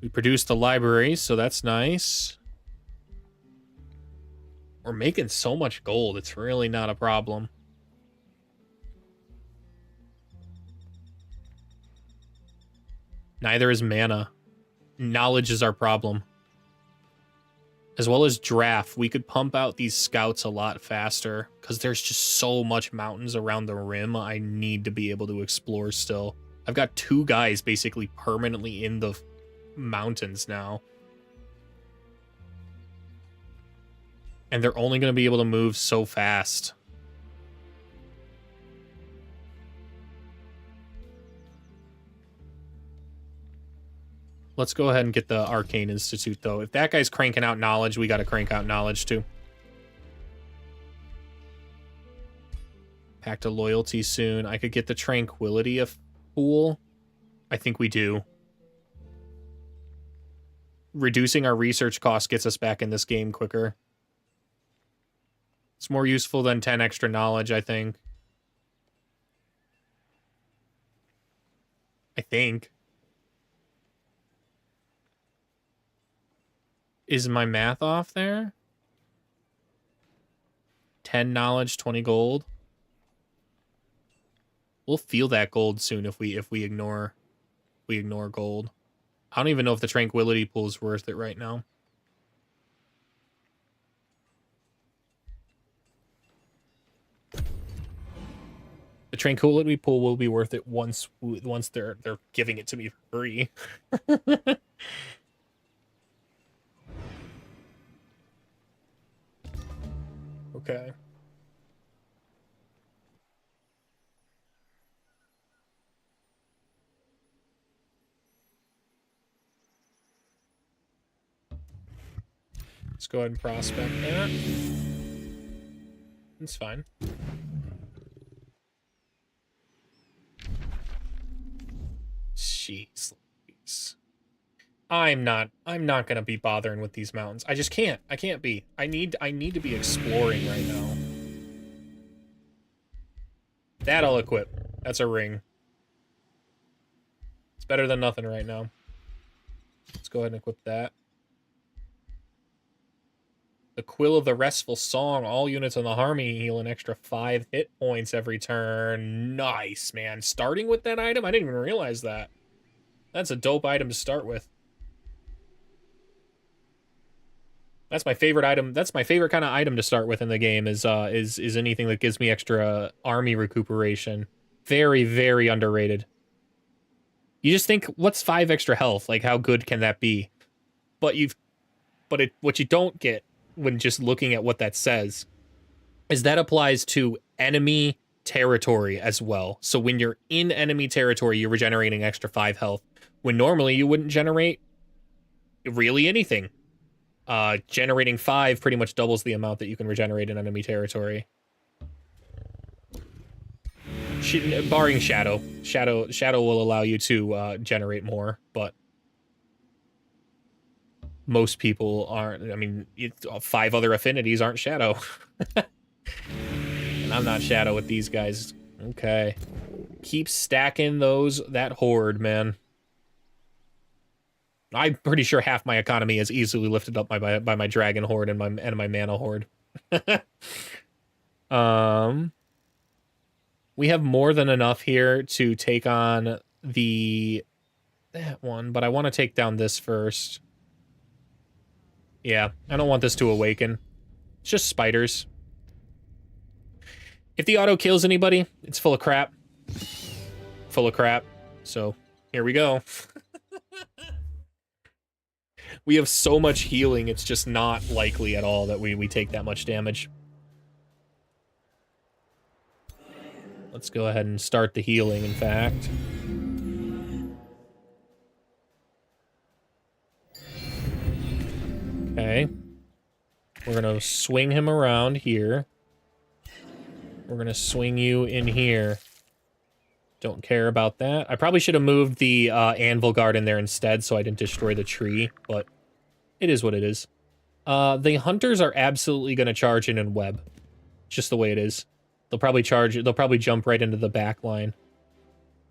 [SPEAKER 1] We produced the library, so that's nice. We're making so much gold, it's really not a problem. Neither is mana. Knowledge is our problem. As well as draft, we could pump out these scouts a lot faster because there's just so much mountains around the rim I need to be able to explore still. I've got 2 guys basically permanently in the mountains now. And they're only going to be able to move so fast. Let's go ahead and get the Arcane Institute, though. If that guy's cranking out knowledge, we got to crank out knowledge, too. Pact of Loyalty soon. I could get the Tranquility of Pool. I think we do. Reducing our research cost gets us back in this game quicker. It's more useful than 10 extra knowledge, I think. I think. Is my math off there? 10 knowledge, 20 gold. We'll feel that gold soon if we ignore gold. I don't even know if the Tranquility Pool is worth it right now. The Tranquility Pool will be worth it once they're giving it to me for free. Okay. Let's go ahead and prospect that. It's fine. Jeez Louise. I'm not gonna be bothering with these mountains. I just can't. I can't be. I need to be exploring right now. That I'll equip. That's a ring. It's better than nothing right now. Let's go ahead and equip that. The Quill of the Restful Song. All units on the army heal an extra 5 hit points every turn. Nice, man. Starting with that item? I didn't even realize that. That's a dope item to start with. That's my favorite item. That's my favorite kind of item to start with in the game is anything that gives me extra army recuperation. Very, very underrated. You just think, what's 5 extra health? Like, how good can that be? But what you don't get when just looking at what that says is that applies to enemy territory as well. So when you're in enemy territory, you're regenerating extra 5 health. When normally you wouldn't generate really anything. Generating 5 pretty much doubles the amount that you can regenerate in enemy territory. Barring Shadow. Shadow will allow you to generate more, but most people aren't. I mean, 5 other affinities aren't Shadow. And I'm not Shadow with these guys. Okay. Keep stacking that horde, man. I'm pretty sure half my economy is easily lifted up by my dragon horde and my mana horde. We have more than enough here to take on that one, but I want to take down this first. Yeah, I don't want this to awaken. It's just spiders. If the auto kills anybody, it's full of crap. Full of crap. So, here we go. We have so much healing, it's just not likely at all that we take that much damage. Let's go ahead and start the healing, in fact. Okay. We're gonna swing him around here. We're gonna swing you in here. Don't care about that. I probably should have moved the anvil guard in there instead so I didn't destroy the tree, but it is what it is. The hunters are absolutely going to charge in and web. Just the way it is. They'll probably jump right into the back line.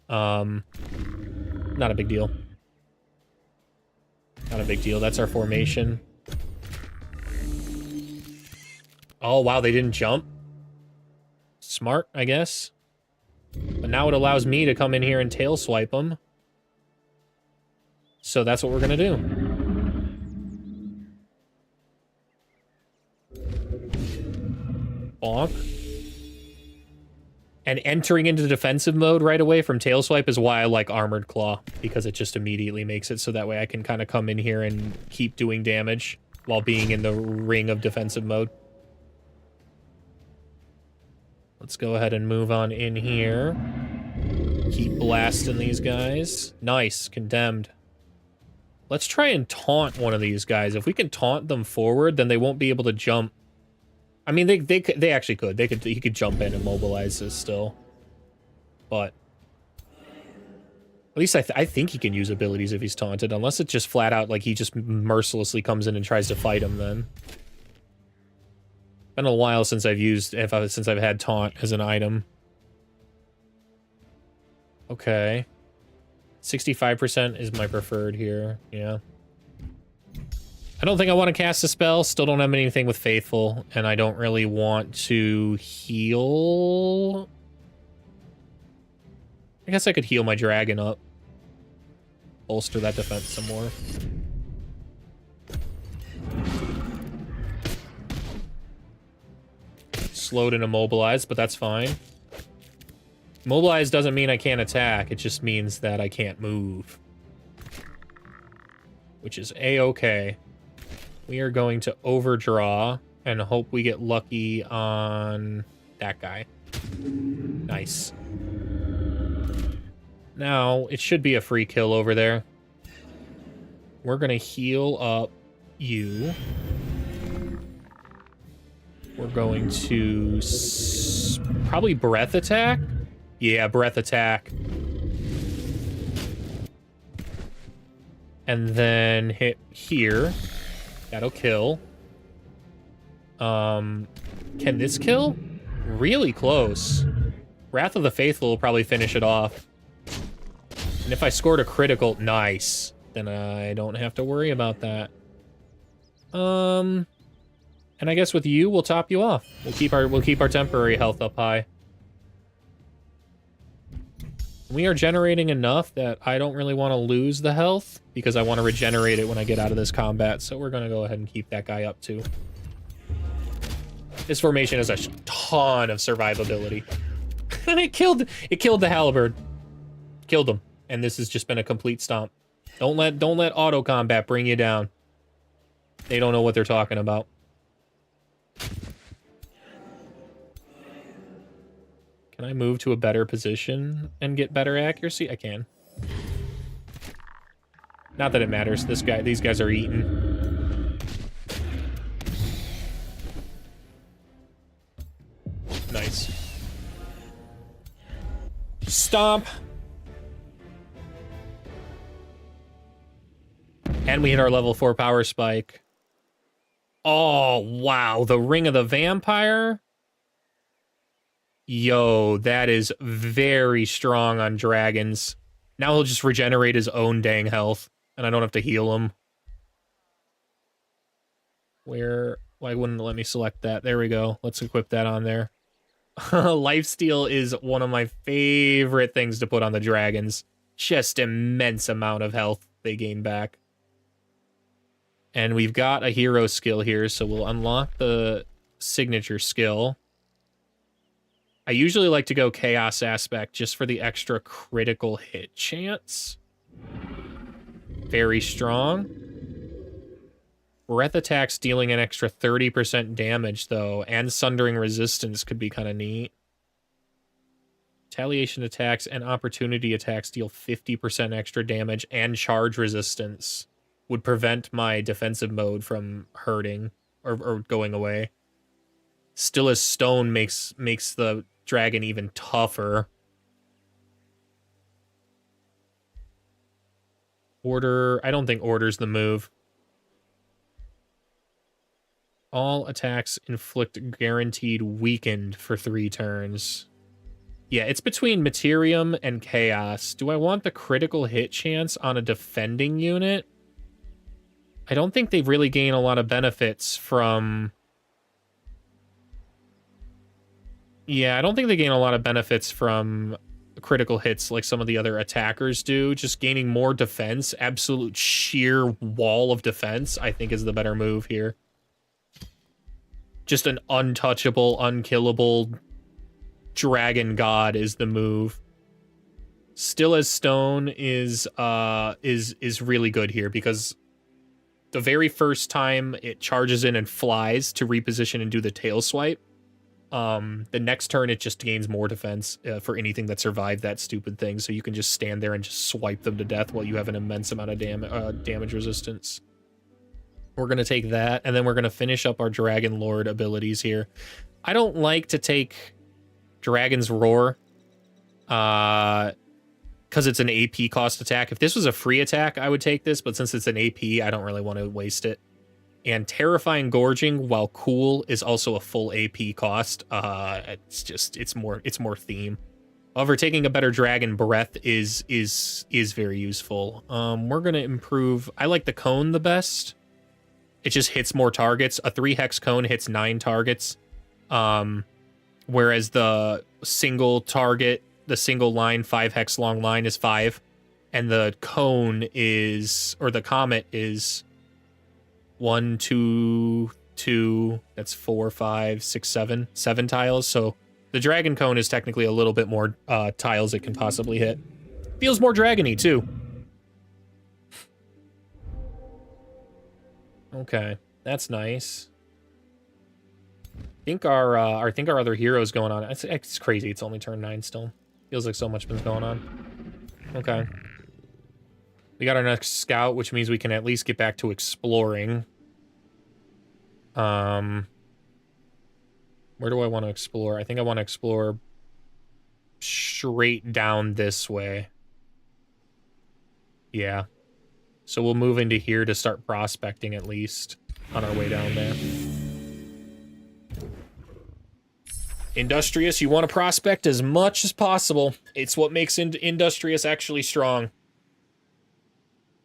[SPEAKER 1] Not a big deal. Not a big deal. That's our formation. Oh, wow, they didn't jump. Smart, I guess. But now it allows me to come in here and tail swipe them. So that's what we're gonna do. Bonk. And entering into defensive mode right away from tail swipe is why I like Armored Claw, because it just immediately makes it so that way I can kind of come in here and keep doing damage while being in the ring of defensive mode. Let's go ahead and move on in here. Keep blasting these guys. Nice, condemned. Let's try and taunt one of these guys. If we can taunt them forward, then they won't be able to jump. I mean, they actually could. He could jump in and mobilize this still. But at least I think he can use abilities if he's taunted, unless it's just flat out like he just mercilessly comes in and tries to fight him then. Been a while since I've used since I've had taunt as an item. Okay. 65% is my preferred here. Yeah. I don't think I want to cast a spell. Still don't have anything with Faithful, and I don't really want to heal. I guess I could heal my dragon up. Bolster that defense some more. Slowed and immobilized, but that's fine. Mobilized doesn't mean I can't attack. It just means that I can't move. Which is A-okay. We are going to overdraw and hope we get lucky on that guy. Nice. Now, it should be a free kill over there. We're going to heal up you. We're going to probably breath attack. Yeah, breath attack. And then hit here. That'll kill. Can this kill? Really close. Wrath of the Faithful will probably finish it off. And if I scored a critical, nice. Then I don't have to worry about that. And I guess with you, we'll top you off. We'll keep our temporary health up high. We are generating enough that I don't really want to lose the health because I want to regenerate it when I get out of this combat. So we're going to go ahead and keep that guy up too. This formation has a ton of survivability. And it killed the halberd. Killed him. And this has just been a complete stomp. Don't let auto combat bring you down. They don't know what they're talking about. Can I move to a better position and get better accuracy? I can. Not that it matters. These guys are eaten. Nice. Stomp. And we hit our level 4 power spike. Oh, wow. The Ring of the Vampire? Yo, that is very strong on dragons. Now he'll just regenerate his own dang health, and I don't have to heal him. Why wouldn't it let me select that? There we go. Let's equip that on there. Lifesteal is one of my favorite things to put on the dragons. Just immense amount of health they gain back. And we've got a hero skill here, so we'll unlock the signature skill. I usually like to go Chaos Aspect just for the extra critical hit chance. Very strong. Breath attacks dealing an extra 30% damage, though, and Sundering Resistance could be kind of neat. Retaliation attacks and opportunity attacks deal 50% extra damage and charge resistance. Would prevent my defensive mode from hurting or going away. Still as Stone makes the dragon even tougher. Order, I don't think Order's the move. All attacks inflict guaranteed weakened for 3 turns. Yeah, it's between Materium and Chaos. Do I want the critical hit chance on a defending unit? I don't think they really gain a lot of benefits from... Yeah, I don't think they gain a lot of benefits from critical hits like some of the other attackers do. Just gaining more defense, absolute sheer wall of defense, I think is the better move here. Just an untouchable, unkillable dragon god is the move. Still as Stone is really good here because the very first time it charges in and flies to reposition and do the tail swipe, the next turn it just gains more defense for anything that survived that stupid thing, so you can just stand there and just swipe them to death while you have an immense amount of damage resistance. We're going to take that, and then we're going to finish up our Dragon Lord abilities here. I don't like to take Dragon's Roar, because it's an AP cost attack. If this was a free attack, I would take this, but since it's an AP, I don't really want to waste it. And Terrifying Gorging, while cool, is also a full AP cost. It's more theme. However, taking a better Dragon Breath is very useful. We're gonna improve. I like the cone the best. It just hits more targets. A 3-hex cone hits 9 targets, whereas the single target, the single line 5-hex long line is 5, and the cone is, or the comet is 1, 2, 2. That's 4, 5, 6, 7. 7 tiles. So the dragon cone is technically a little bit more tiles it can possibly hit. Feels more dragony too. Okay, that's nice. I think our other hero's going on. It's crazy. It's only turn 9 still. Feels like so much been going on. Okay. We got our next scout, which means we can at least get back to exploring. Where do I want to explore? I think I want to explore straight down this way. Yeah. So we'll move into here to start prospecting at least on our way down there. Industrious, you want to prospect as much as possible. It's what makes Industrious actually strong.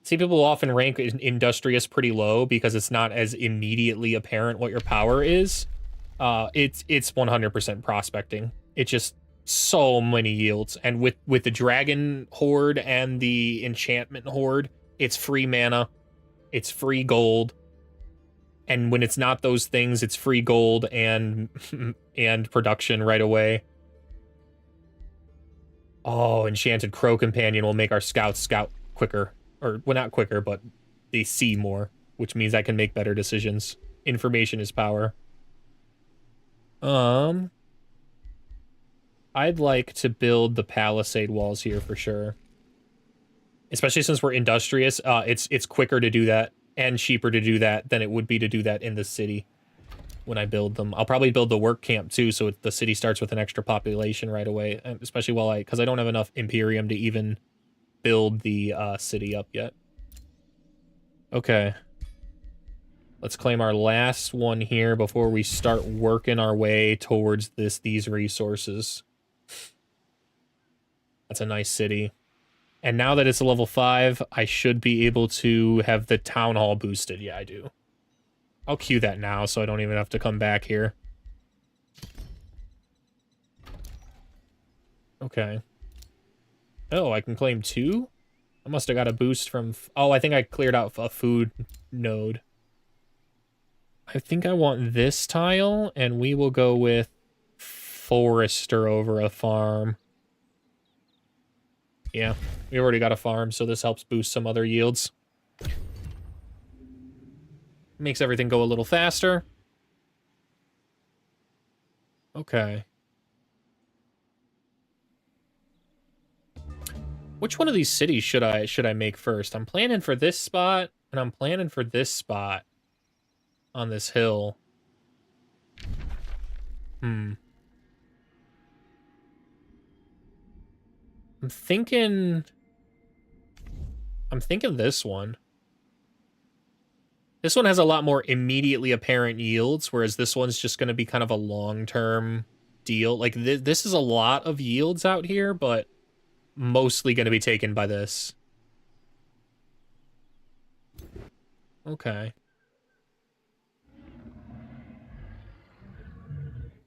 [SPEAKER 1] See, people often rank Industrious pretty low because it's not as immediately apparent what your power is. It's 100% prospecting. It's just so many yields. And with the Dragon Horde and the Enchantment Horde, it's free mana, it's free gold. And when it's not those things, it's free gold and production right away. Oh, Enchanted Crow Companion will make our scouts scout quicker. Or, well, not quicker, but they see more, which means I can make better decisions. Information is power. I'd like to build the palisade walls here for sure. Especially since we're industrious, it's quicker to do that and cheaper to do that than it would be to do that in the city when I build them. I'll probably build the work camp too, so the city starts with an extra population right away, especially because I don't have enough Imperium to even build the city up yet. Okay. Let's claim our last one here before we start working our way towards these resources. That's a nice city. And now that it's a level 5, I should be able to have the town hall boosted. Yeah, I do. I'll queue that now so I don't even have to come back here. Okay. Oh, I can claim 2? I must have got a boost from... Oh, I think I cleared out a food node. I think I want this tile, and we will go with Forester over a farm. Yeah, we already got a farm, so this helps boost some other yields. Makes everything go a little faster. Okay. Which one of these cities should I make first? I'm planning for this spot, and I'm planning for this spot on this hill. I'm thinking this one. This one has a lot more immediately apparent yields, whereas this one's just going to be kind of a long-term deal. Like, this is a lot of yields out here, but mostly going to be taken by this. Okay.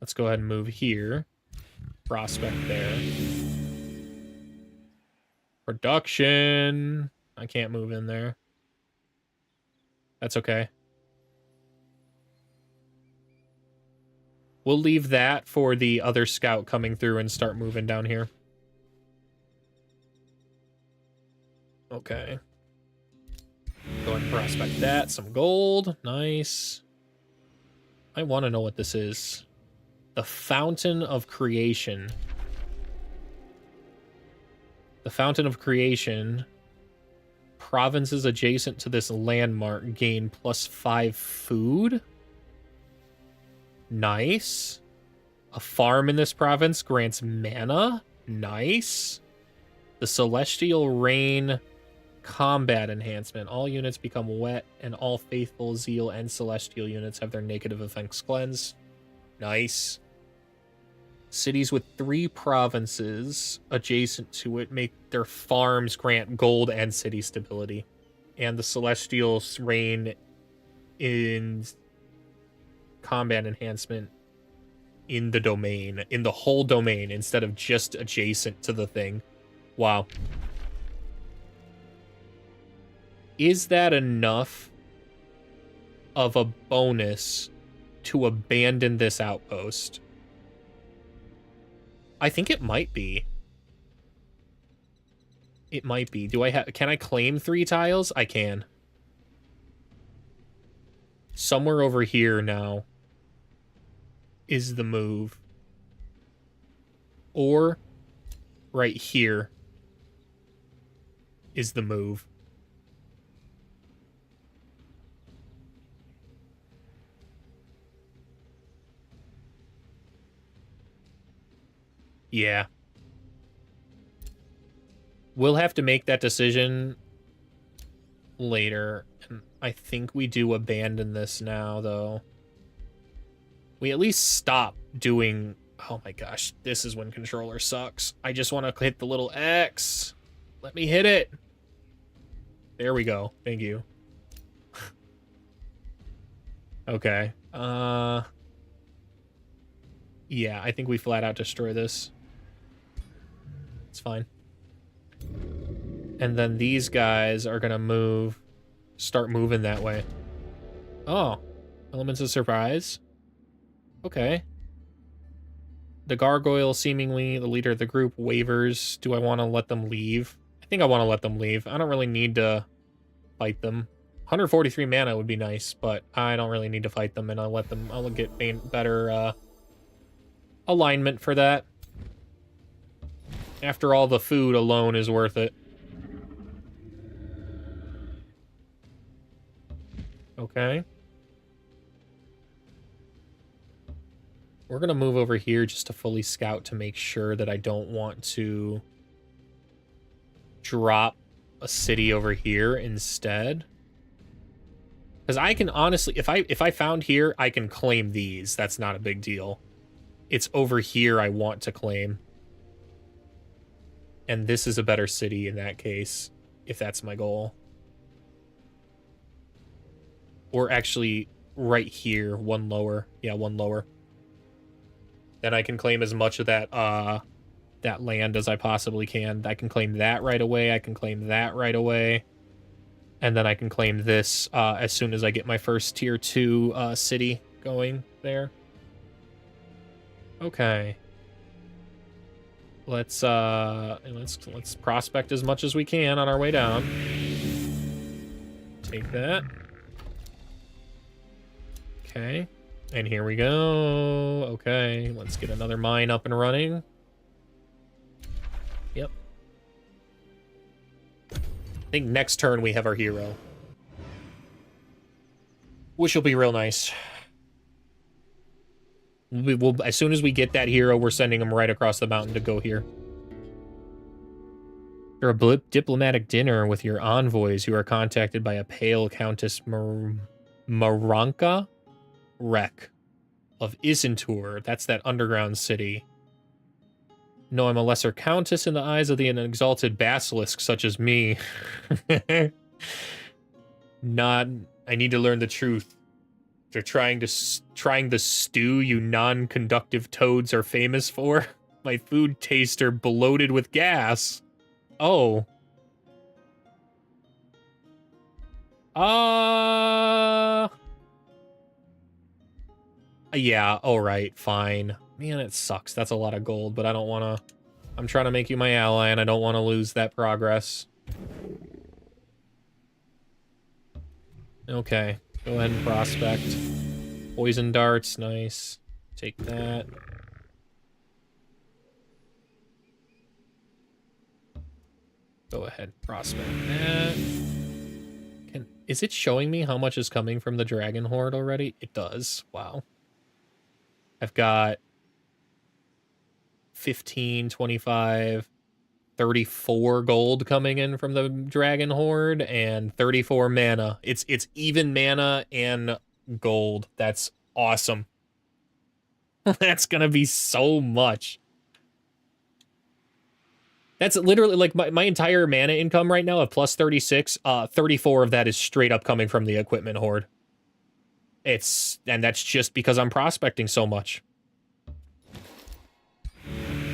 [SPEAKER 1] Let's go ahead and move here. Prospect there. Production. I can't move in there. That's okay. We'll leave that for the other scout coming through and start moving down here. Okay. Go ahead and prospect that. Some gold. Nice. I want to know what this is. The Fountain of Creation. The Fountain of Creation. Provinces adjacent to this landmark gain +5 food. Nice. A farm in this province grants mana. Nice. The Celestial Rain combat enhancement. All units become wet, and all Faithful, Zeal, and Celestial units have their negative effects cleansed. Nice. Cities with 3 provinces adjacent to it make their farms grant gold and city stability. And the Celestial Rain in combat enhancement in the domain, in the whole domain, instead of just adjacent to the thing. Wow. Is that enough of a bonus to abandon this outpost? I think it might be. It might be. Can I claim 3 tiles? I can. Somewhere over here now is the move. Or right here is the move. Yeah. We'll have to make that decision later. And I think we do abandon this now, though. We at least stop doing... Oh my gosh, this is when controller sucks. I just want to hit the little X. Let me hit it. There we go. Thank you. Okay. Yeah, I think we flat out destroy this. It's fine. And then these guys are gonna start moving that way. Oh, elements of surprise. Okay. The gargoyle, seemingly the leader of the group, wavers. Do I want to let them leave? I think I want to let them leave. I don't really need to fight them. 143 mana would be nice, but I don't really need to fight them, and I'll get better alignment for that. After all, the food alone is worth it. Okay. We're going to move over here just to fully scout to make sure that I don't want to drop a city over here instead. Because I can honestly, if I found here, I can claim these. That's not a big deal. It's over here I want to claim. And this is a better city in that case, if that's my goal. Or actually, right here, one lower. Yeah, one lower. Then I can claim as much of that that land as I possibly can. I can claim that right away. I can claim that right away. And then I can claim this as soon as I get my first tier 2 city going there. Okay. Let's prospect as much as we can on our way down. Take that. Okay. And here we go. Okay, let's get another mine up and running. Yep. I think next turn we have our hero. Which will be real nice. As soon as we get that hero, we're sending him right across the mountain to go here. After a diplomatic dinner with your envoys, you are contacted by a pale Countess Maranka Wreck, of Isentur. That's that underground city. No, I'm a lesser countess in the eyes of the exalted basilisk such as me. Not... I need to learn the truth. They're trying the stew you non-conductive toads are famous for. My food tastes are bloated with gas. Oh. Yeah, alright, fine. Man, it sucks. That's a lot of gold, but I don't want to... I'm trying to make you my ally, and I don't want to lose that progress. Okay, go ahead and prospect. Poison darts, nice. Take that. Go ahead, prospect that. Is it showing me how much is coming from the Dragon Horde already? It does. Wow. I've got 15, 25, 34 gold coming in from the Dragon Horde and 34 mana. It's even mana and gold. That's awesome. That's gonna be so much. That's literally like my entire mana income right now of plus 36. 34 of that is straight up coming from the equipment horde. And that's just because I'm prospecting so much.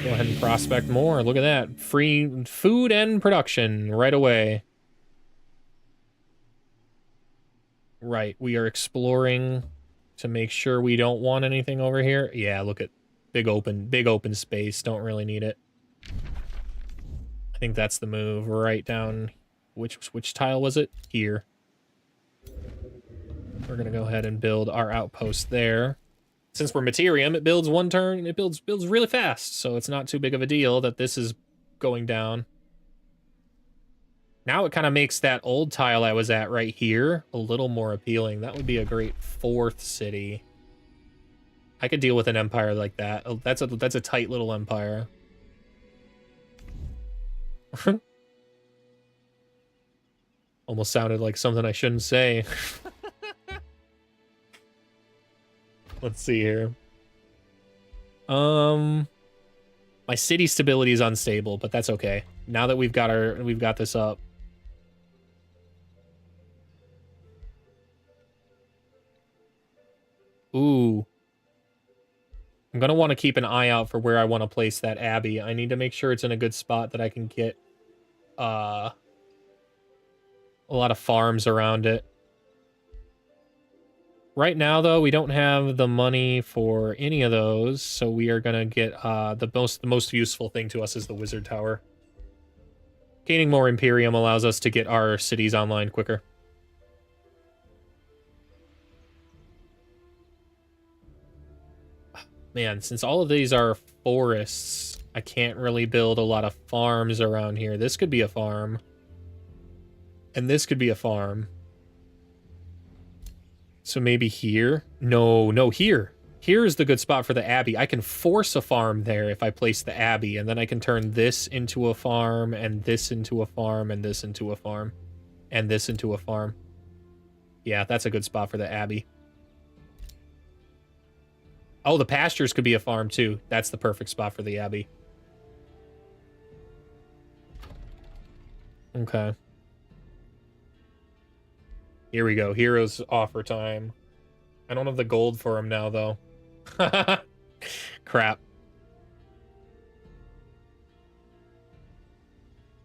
[SPEAKER 1] Go ahead and prospect more. Look at that. Free food and production right away. Right, we are exploring to make sure we don't want anything over here. Yeah, look at big open space. Don't really need it. I think that's the move. Right down, which tile was it? Here. We're gonna go ahead and build our outpost there. Since we're Materium, it builds one turn. It builds really fast, so it's not too big of a deal that this is going down. Now it kind of makes that old tile I was at right here a little more appealing. That would be a great fourth city. I could deal with an empire like that. Oh, that's a tight little empire. Almost sounded like something I shouldn't say. Let's see here. My city stability is unstable, but that's okay. Now that we've got this up. Ooh. I'm gonna want to keep an eye out for where I want to place that abbey. I need to make sure it's in a good spot that I can get a lot of farms around it. Right now, though, we don't have the money for any of those, so we are gonna get the most useful thing to us is the wizard tower. Gaining more Imperium allows us to get our cities online quicker. Man, since all of these are forests, I can't really build a lot of farms around here. This could be a farm. And this could be a farm. So maybe here? No, here. Here is the good spot for the abbey. I can force a farm there if I place the abbey, and then I can turn this into a farm, and this into a farm, and this into a farm, and this into a farm. Yeah, that's a good spot for the abbey. Oh, the pastures could be a farm too. That's the perfect spot for the abbey. Okay. Here we go. Heroes offer time. I don't have the gold for him now, though. Crap.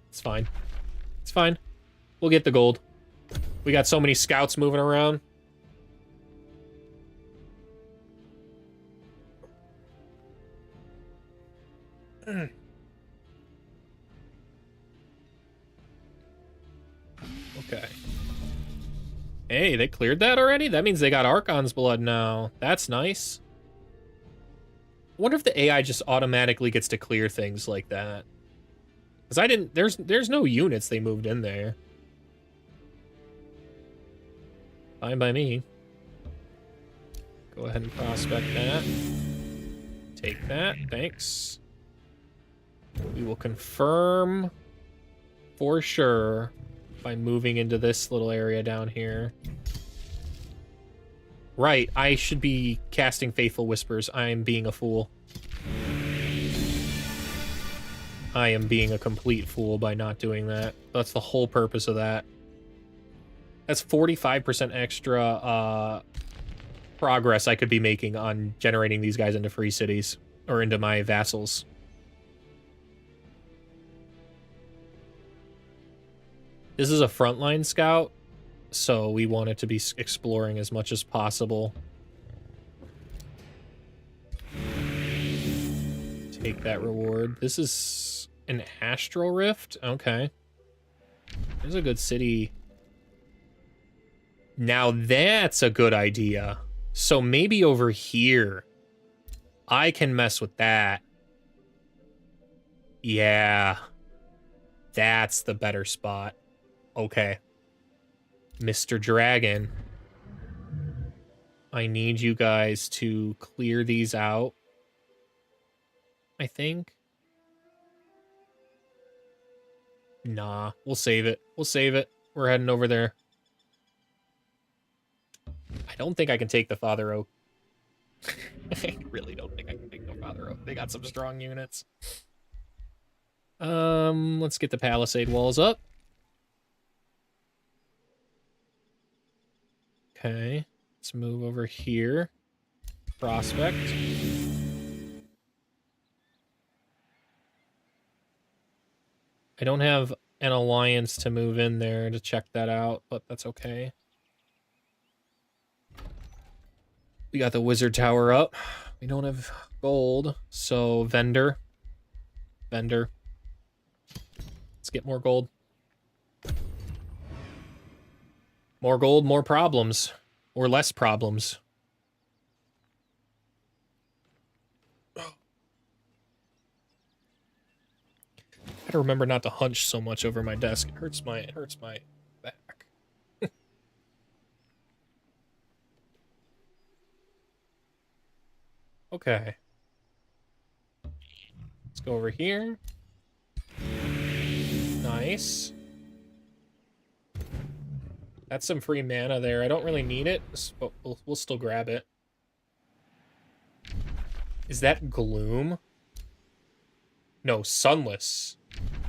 [SPEAKER 1] It's fine. It's fine. We'll get the gold. We got so many scouts moving around. Okay. Hey, they cleared that already? That means they got Archon's blood now. That's nice. I wonder if the AI just automatically gets to clear things like that. Because I didn't... There's no units they moved in there. Fine by me. Go ahead and prospect that. Take that. Thanks. We will confirm for sure by moving into this little area down here. Right, I should be casting Faithful Whispers. I am being a fool. I am being a complete fool by not doing that. That's the whole purpose of that. That's 45% extra progress I could be making on generating these guys into free cities, or into my vassals. This is a frontline scout, so we want it to be exploring as much as possible. Take that reward. This is an Astral Rift? Okay. There's a good city. Now that's a good idea. So maybe over here, I can mess with that. Yeah. That's the better spot. Okay. Mr. Dragon. I need you guys to clear these out. I think. Nah, we'll save it. We'll save it. We're heading over there. I don't think I can take the Father Oak. I really don't think I can take the Father Oak. They got some strong units. Let's get the Palisade walls up. Okay, let's move over here. Prospect. I don't have an alliance to move in there to check that out, but that's okay. We got the Wizard Tower up. We don't have gold, so vendor. Vendor. Let's get more gold. More gold, more problems. Or less problems. Gotta remember not to hunch so much over my desk. It hurts my back. Okay. Let's go over here. Nice. That's some free mana there. I don't really need it, but we'll still grab it. Is that Gloom? No, Sunless.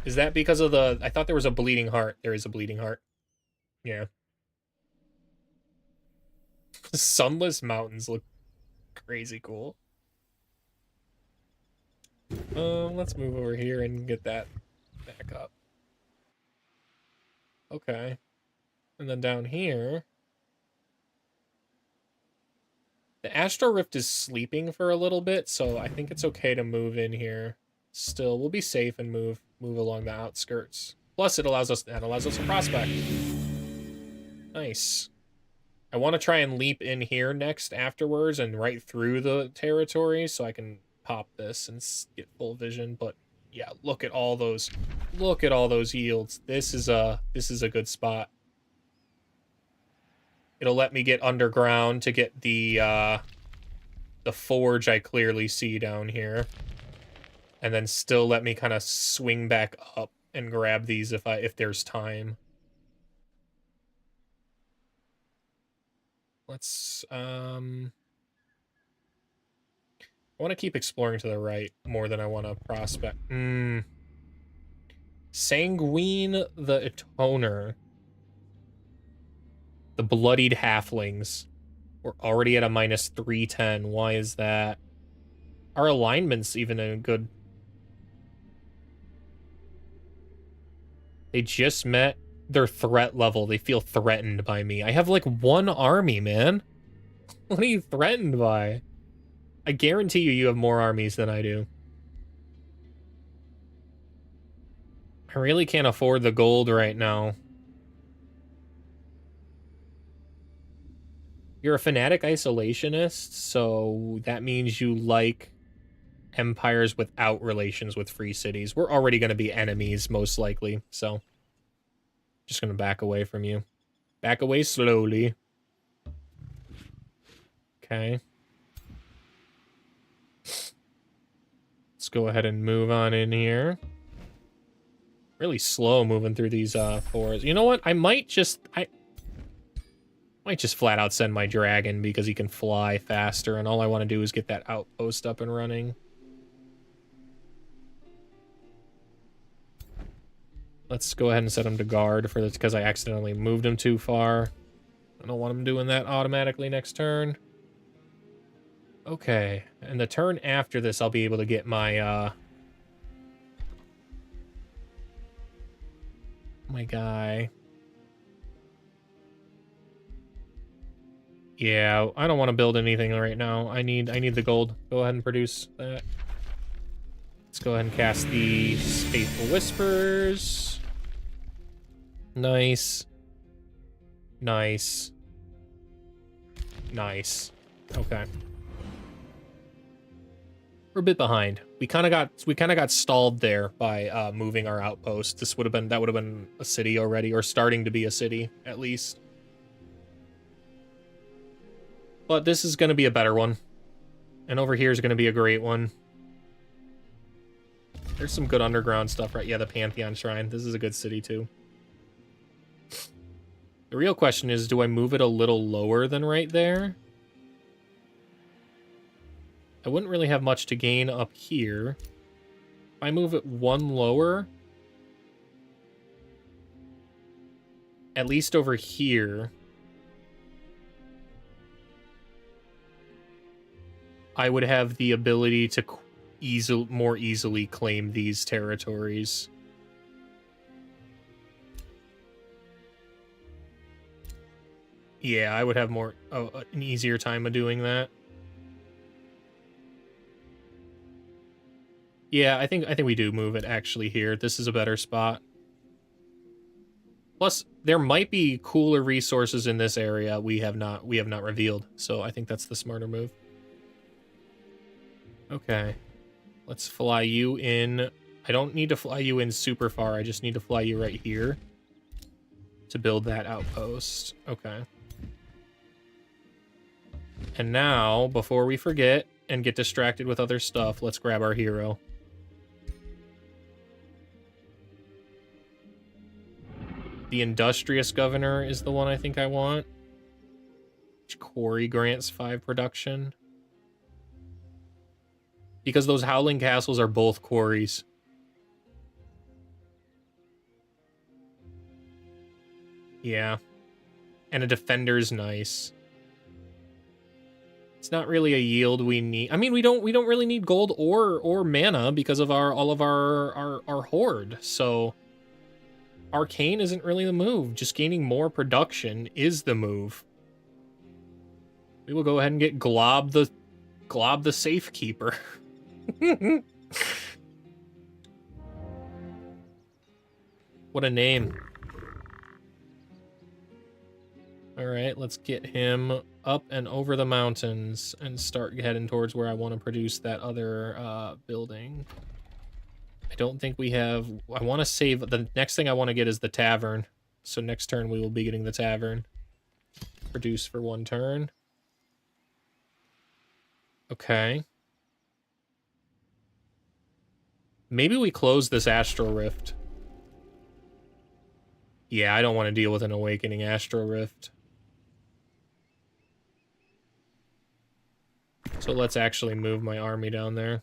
[SPEAKER 1] Is that because of the... I thought there was a Bleeding Heart. There is a Bleeding Heart. Yeah. Sunless Mountains look crazy cool. Let's move over here and get that back up. Okay. And then down here... The Astral Rift is sleeping for a little bit, so I think it's okay to move in here. Still, we'll be safe and move along the outskirts. Plus, that allows us to prospect. Nice. I want to try and leap in here next afterwards and right through the territory so I can pop this and get full vision. But yeah, look at all those yields. This is a good spot. It'll let me get underground to get the forge I clearly see down here. And then still let me kind of swing back up and grab these if there's time. Let's I want to keep exploring to the right more than I want to prospect. Sanguine the Atoner. The Bloodied Halflings. We're already at a minus 310. Why is that? Our alignment's even a good... They just met their threat level. They feel threatened by me. I have like one army, man. What are you threatened by? I guarantee you have more armies than I do. I really can't afford the gold right now. You're a fanatic isolationist, so that means you like empires without relations with free cities. We're already going to be enemies, most likely, so just going to back away from you. Back away slowly. Okay. Let's go ahead and move on in here. Really slow moving through these forests. You know what? I might just... Might just flat out send my dragon because he can fly faster, and all I want to do is get that outpost up and running. Let's go ahead and set him to guard for this because I accidentally moved him too far. I don't want him doing that automatically next turn. Okay, and the turn after this, I'll be able to get my, my guy. Yeah, I don't want to build anything right now. I need the gold. Go ahead and produce that. Let's go ahead and cast the Faithful Whispers. Nice. Nice. Nice. Okay. We're a bit behind. We kind of got stalled there by moving our outpost. That would have been a city already, or starting to be a city at least. But this is going to be a better one. And over here is going to be a great one. There's some good underground stuff, right? Yeah, the Pantheon Shrine. This is a good city, too. The real question is, do I move it a little lower than right there? I wouldn't really have much to gain up here. If I move it one lower, at least over here, I would have the ability to more easily claim these territories. Yeah, I would have an easier time of doing that. Yeah, I think we do move it actually here. This is a better spot. Plus, there might be cooler resources in this area we have not revealed. So I think that's the smarter move. Okay. Let's fly you in. I don't need to fly you in super far. I just need to fly you right here to build that outpost. Okay. And now, before we forget and get distracted with other stuff, let's grab our hero. The Industrious Governor is the one I think I want. Which quarry grants 5 production. Because those Howling Castles are both quarries. Yeah. And a Defender's nice. It's not really a yield we need. I mean, we don't really need gold or mana because of all of our horde. So Arcane isn't really the move. Just gaining more production is the move. We will go ahead and get Glob the Safekeeper. What a name. All right, let's get him up and over the mountains and start heading towards where I want to produce that other building. I don't think we have... I want to save... The next thing I want to get is the tavern. So next turn we will be getting the tavern. Produce for 1 turn. Okay. Maybe we close this Astral Rift. Yeah, I don't want to deal with an Awakening Astral Rift. So let's actually move my army down there.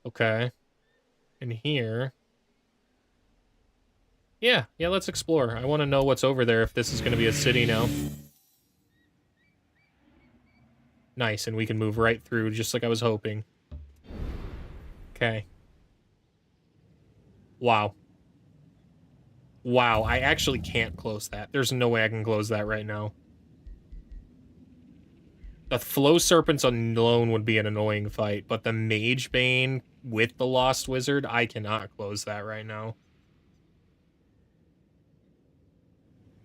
[SPEAKER 1] Okay. And here... Yeah, let's explore. I want to know what's over there if this is going to be a city now. Nice, and we can move right through just like I was hoping. Okay. Wow. Wow, I actually can't close that. There's no way I can close that right now. The Flow Serpents alone would be an annoying fight, but the Mage Bane with the Lost Wizard, I cannot close that right now.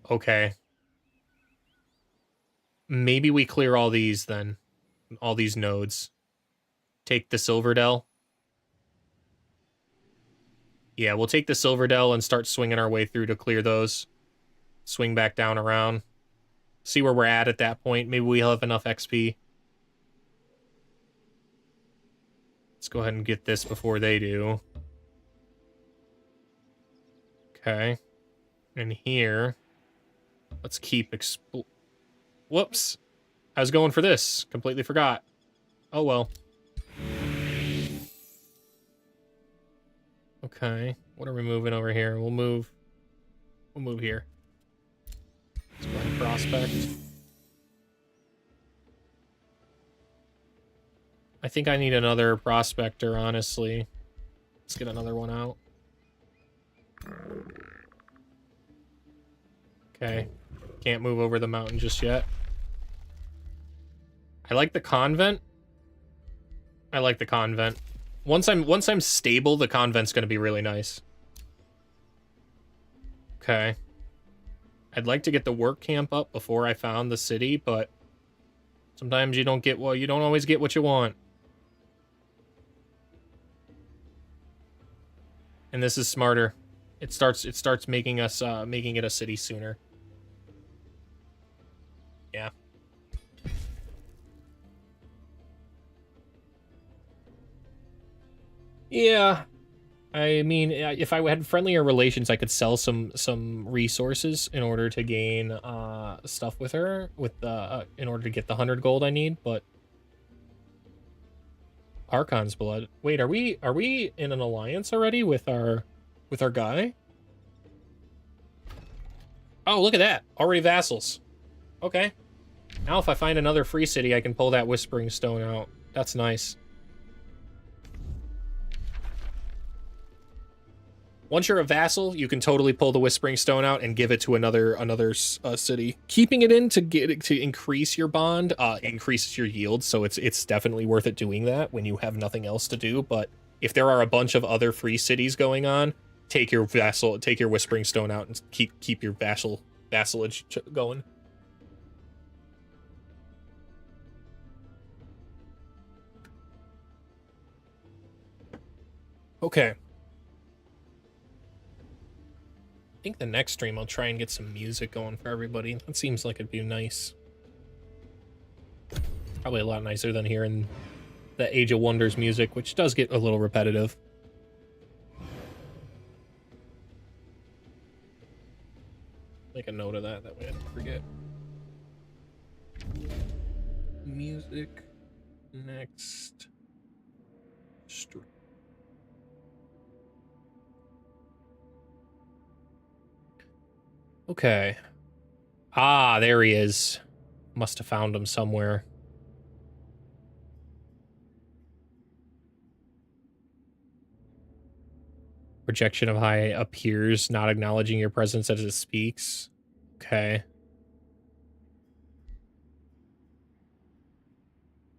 [SPEAKER 1] Okay. Maybe we clear all these then. All these nodes. Take the Silverdell. Yeah, we'll take the Silverdell and start swinging our way through to clear those. Swing back down around. See where we're at that point. Maybe we'll have enough XP. Let's go ahead and get this before they do. Okay. And here, let's keep whoops. I was going for this. Completely forgot. Oh, well. Okay. What are we moving over here? We'll move here. Let's go ahead and prospect. I think I need another prospector, honestly. Let's get another one out. Okay. Can't move over the mountain just yet. I like the convent. I like the convent. Once I'm stable, the convent's gonna be really nice. Okay. I'd like to get the work camp up before I found the city, but sometimes you don't always get what you want. And this is smarter. It starts making us making it a city sooner. Yeah. Yeah. I mean, if I had friendlier relations, I could sell some resources in order to gain stuff with her in order to get the 100 gold I need, but Archon's blood. Wait, are we in an alliance already with our guy? Oh, look at that. Already vassals. Okay. Now if I find another free city, I can pull that Whispering Stone out. That's nice. Once you're a vassal, you can totally pull the Whispering Stone out and give it to another city. Keeping it in to increase your bond increases your yield, so it's definitely worth it doing that when you have nothing else to do. But if there are a bunch of other free cities going on, take your Whispering Stone out and keep your vassalage going. Okay. I think the next stream I'll try and get some music going for everybody. That seems like it'd be nice. Probably a lot nicer than hearing the Age of Wonders music, which does get a little repetitive. Make a note of that way I don't forget. Music next stream. Okay. Ah, there he is. Must have found him somewhere. Projection of high appears, not acknowledging your presence as it speaks. Okay.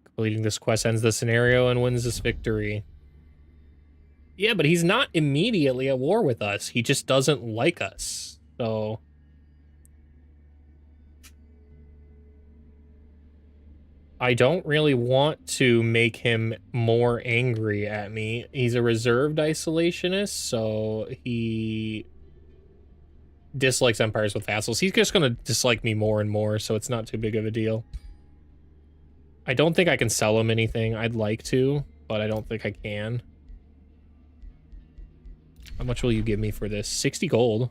[SPEAKER 1] Completing this quest ends the scenario and wins this victory. Yeah, but he's not immediately at war with us. He just doesn't like us. So I don't really want to make him more angry at me. He's a reserved isolationist, so he dislikes empires with vassals. He's just going to dislike me more and more, so it's not too big of a deal. I don't think I can sell him anything. I'd like to, but I don't think I can. How much will you give me for this? 60 gold.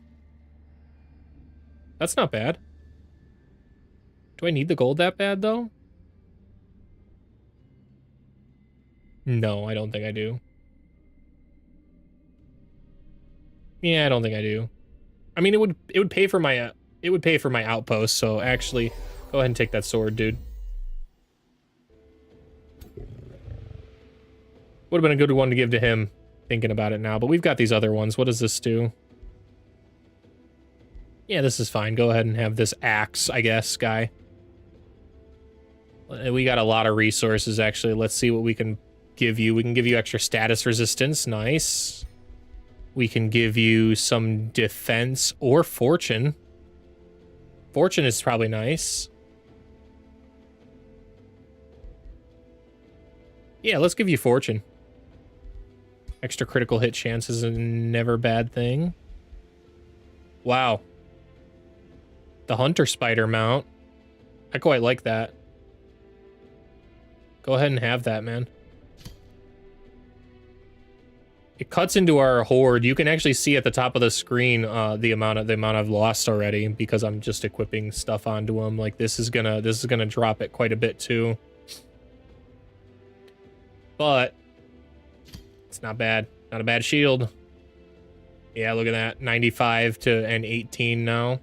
[SPEAKER 1] That's not bad. Do I need the gold that bad, though? No, I don't think I do. Yeah, I don't think I do. I mean, it would pay for my outpost. So actually, go ahead and take that sword, dude. Would have been a good one to give to him. Thinking about it now, but we've got these other ones. What does this do? Yeah, this is fine. Go ahead and have this axe, I guess, guy. We got a lot of resources, actually. Let's see what we can give you. We can give you extra status resistance. Nice. We can give you some defense or fortune. Fortune is probably nice. Yeah, let's give you fortune. Extra critical hit chance is a never bad thing. Wow. The Hunter Spider mount. I quite like that. Go ahead and have that, man. It cuts into our horde. You can actually see at the top of the screen the amount I've lost already because I'm just equipping stuff onto them. Like this is gonna drop it quite a bit too. But it's not bad. Not a bad shield. Yeah, look at that. 95 to an 18 now.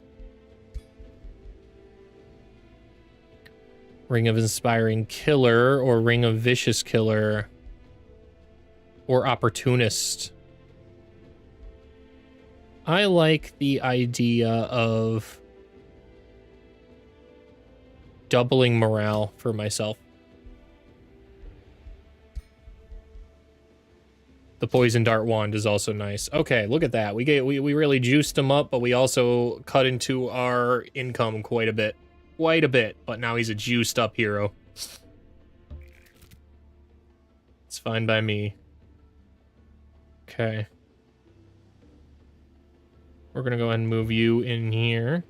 [SPEAKER 1] Ring of Inspiring Killer or Ring of Vicious Killer. Or Opportunist. I like the idea of doubling morale for myself. The Poison Dart Wand is also nice. Okay, look at that. We really juiced him up, but we also cut into our income quite a bit. Quite a bit, but now he's a juiced up hero. It's fine by me. Okay. We're gonna go ahead and move you in here.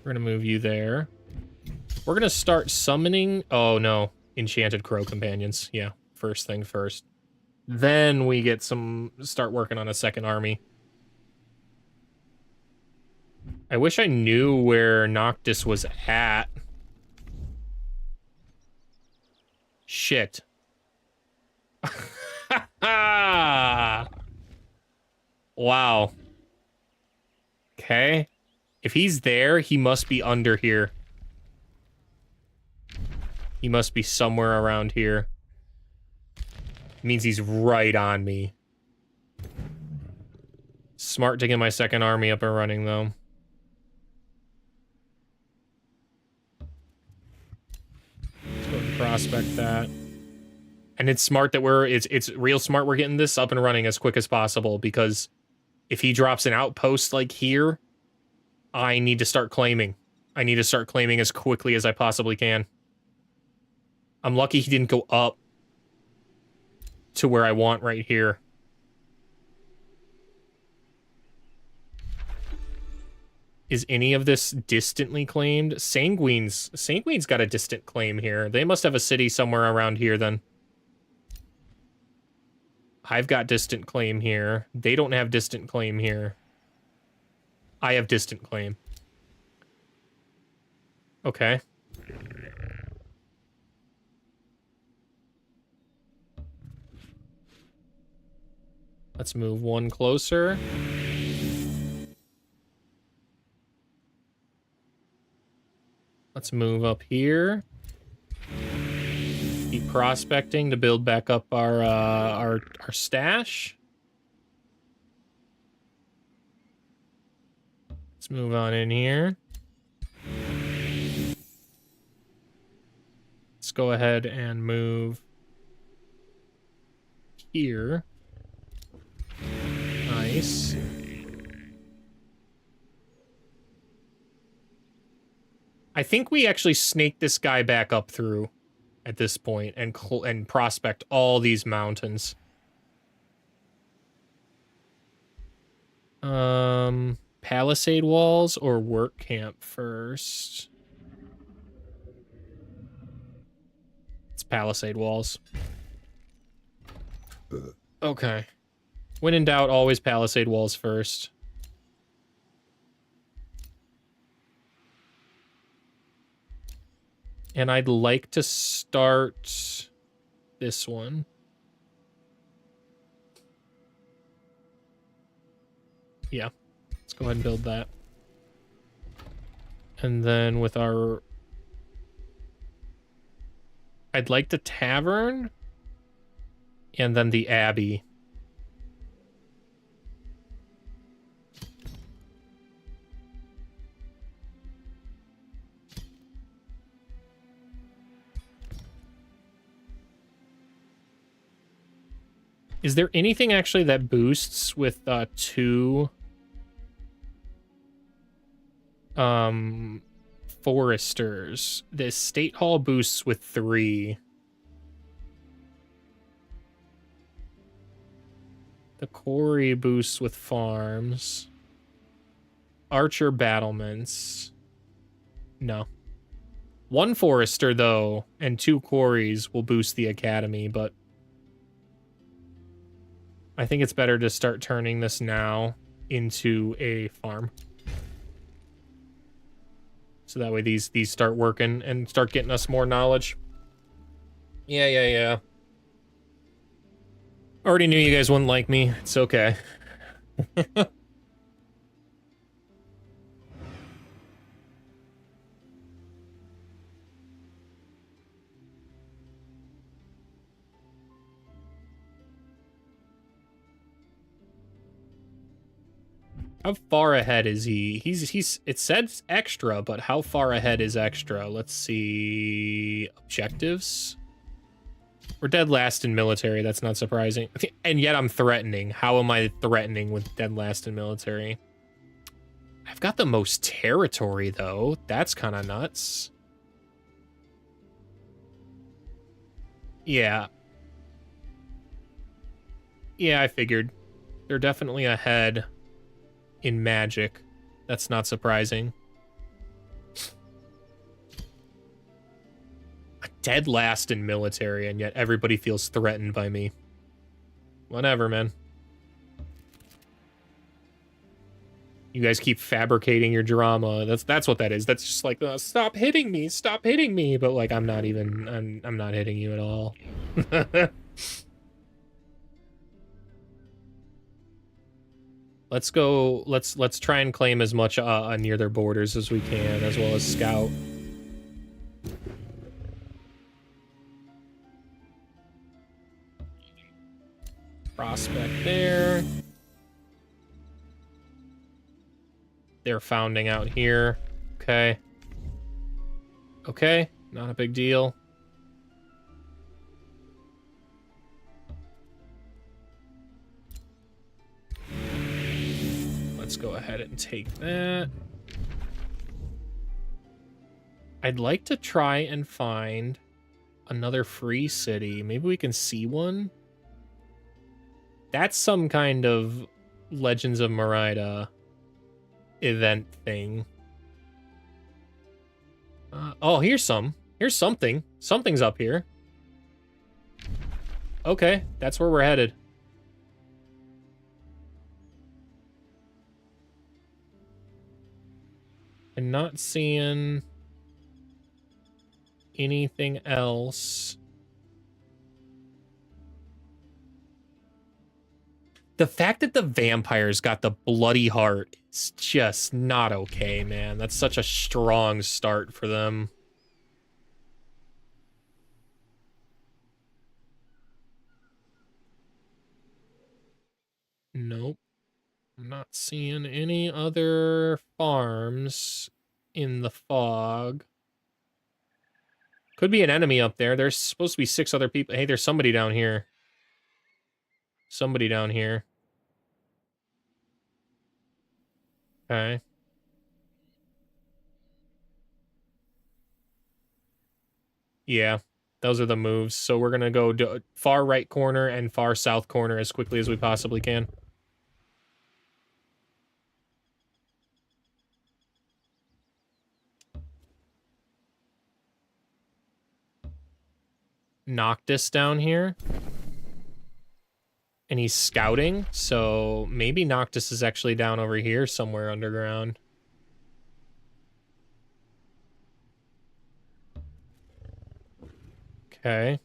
[SPEAKER 1] We're gonna move you there. We're gonna start summoning... Oh, no. Enchanted Crow Companions. Yeah, first thing first. Then we get start working on a second army. I wish I knew where Noctis was at. Shit. Wow. Okay. If he's there, he must be under here. He must be somewhere around here. Means he's right on me. Smart to get my second army up and running, though. Let's go and prospect that. And it's smart that it's real smart we're getting this up and running as quick as possible, because if he drops an outpost like here, I need to start claiming. I need to start claiming as quickly as I possibly can. I'm lucky he didn't go up to where I want right here. Is any of this distantly claimed? Sanguine's got a distant claim here. They must have a city somewhere around here then. I've got distant claim here. They don't have distant claim here. I have distant claim. Okay. Let's move one closer. Let's move up here. Keep prospecting to build back up our stash. Let's move on in here. Let's go ahead and move here. Nice. I think we actually snake this guy back up through at this point and prospect all these mountains. Palisade walls or work camp first? It's Palisade walls. Okay. When in doubt, always Palisade walls first. And I'd like to start this one. Yeah, let's go ahead and build that. And then with our... I'd like the tavern. And then the abbey. Is there anything actually that boosts with 2 foresters? The State Hall boosts with 3. The quarry boosts with farms. Archer battlements. No. 1 forester though, and 2 quarries will boost the academy, but I think it's better to start turning this now into a farm. So that way these start working and start getting us more knowledge. Yeah. Already knew you guys wouldn't like me. It's okay. How far ahead is he? He's it says extra, but how far ahead is extra? Let's see. Objectives. We're dead last in military, that's not surprising. And yet I'm threatening. How am I threatening with dead last in military? I've got the most territory though. That's kind of nuts. Yeah. Yeah, I figured. They're definitely ahead in magic. That's not surprising. Dead last in military, and yet everybody feels threatened by me. Whatever, man. You guys keep fabricating your drama. That's what that is. That's just like, stop hitting me, stop hitting me. But like, I'm not hitting you at all. Let's go. Let's try and claim as much near their borders as we can, as well as scout. Prospect there. They're founding out here. Okay. Okay, not a big deal. Let's go ahead and take that. I'd like to try and find another free city. Maybe we can see one. That's some kind of Legends of Merida event thing. Oh, here's some. Here's something. Something's up here. Okay, that's where we're headed. I'm not seeing anything else. The fact that the vampires got the bloody heart is just not okay, man. That's such a strong start for them. Nope. I'm not seeing any other farms in the fog. Could be an enemy up there. There's supposed to be 6 other people. Hey, there's somebody down here. Somebody down here. Okay. Yeah, those are the moves. So we're going to go far right corner and far south corner as quickly as we possibly can. Noctis down here. And he's scouting, so maybe Noctis is actually down over here somewhere underground. Okay.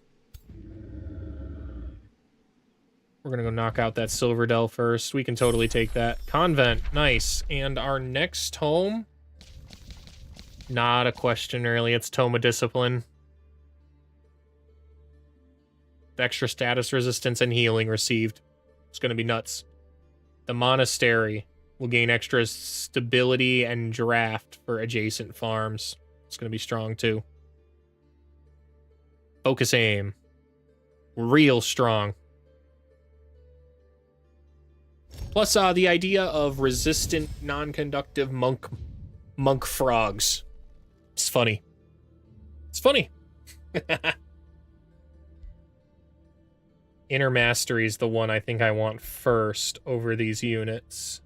[SPEAKER 1] We're gonna go knock out that Silverdell first. We can totally take that. Convent, nice. And our next home? Not a question, really. It's Tome of Discipline. Extra status resistance and healing received. It's going to be nuts. The monastery will gain extra stability and draft for adjacent farms. It's going to be strong too. Focus aim. Real strong. Plus the idea of resistant non-conductive monk frogs. It's funny. It's funny. Inner Mastery is the one I think I want first over these units.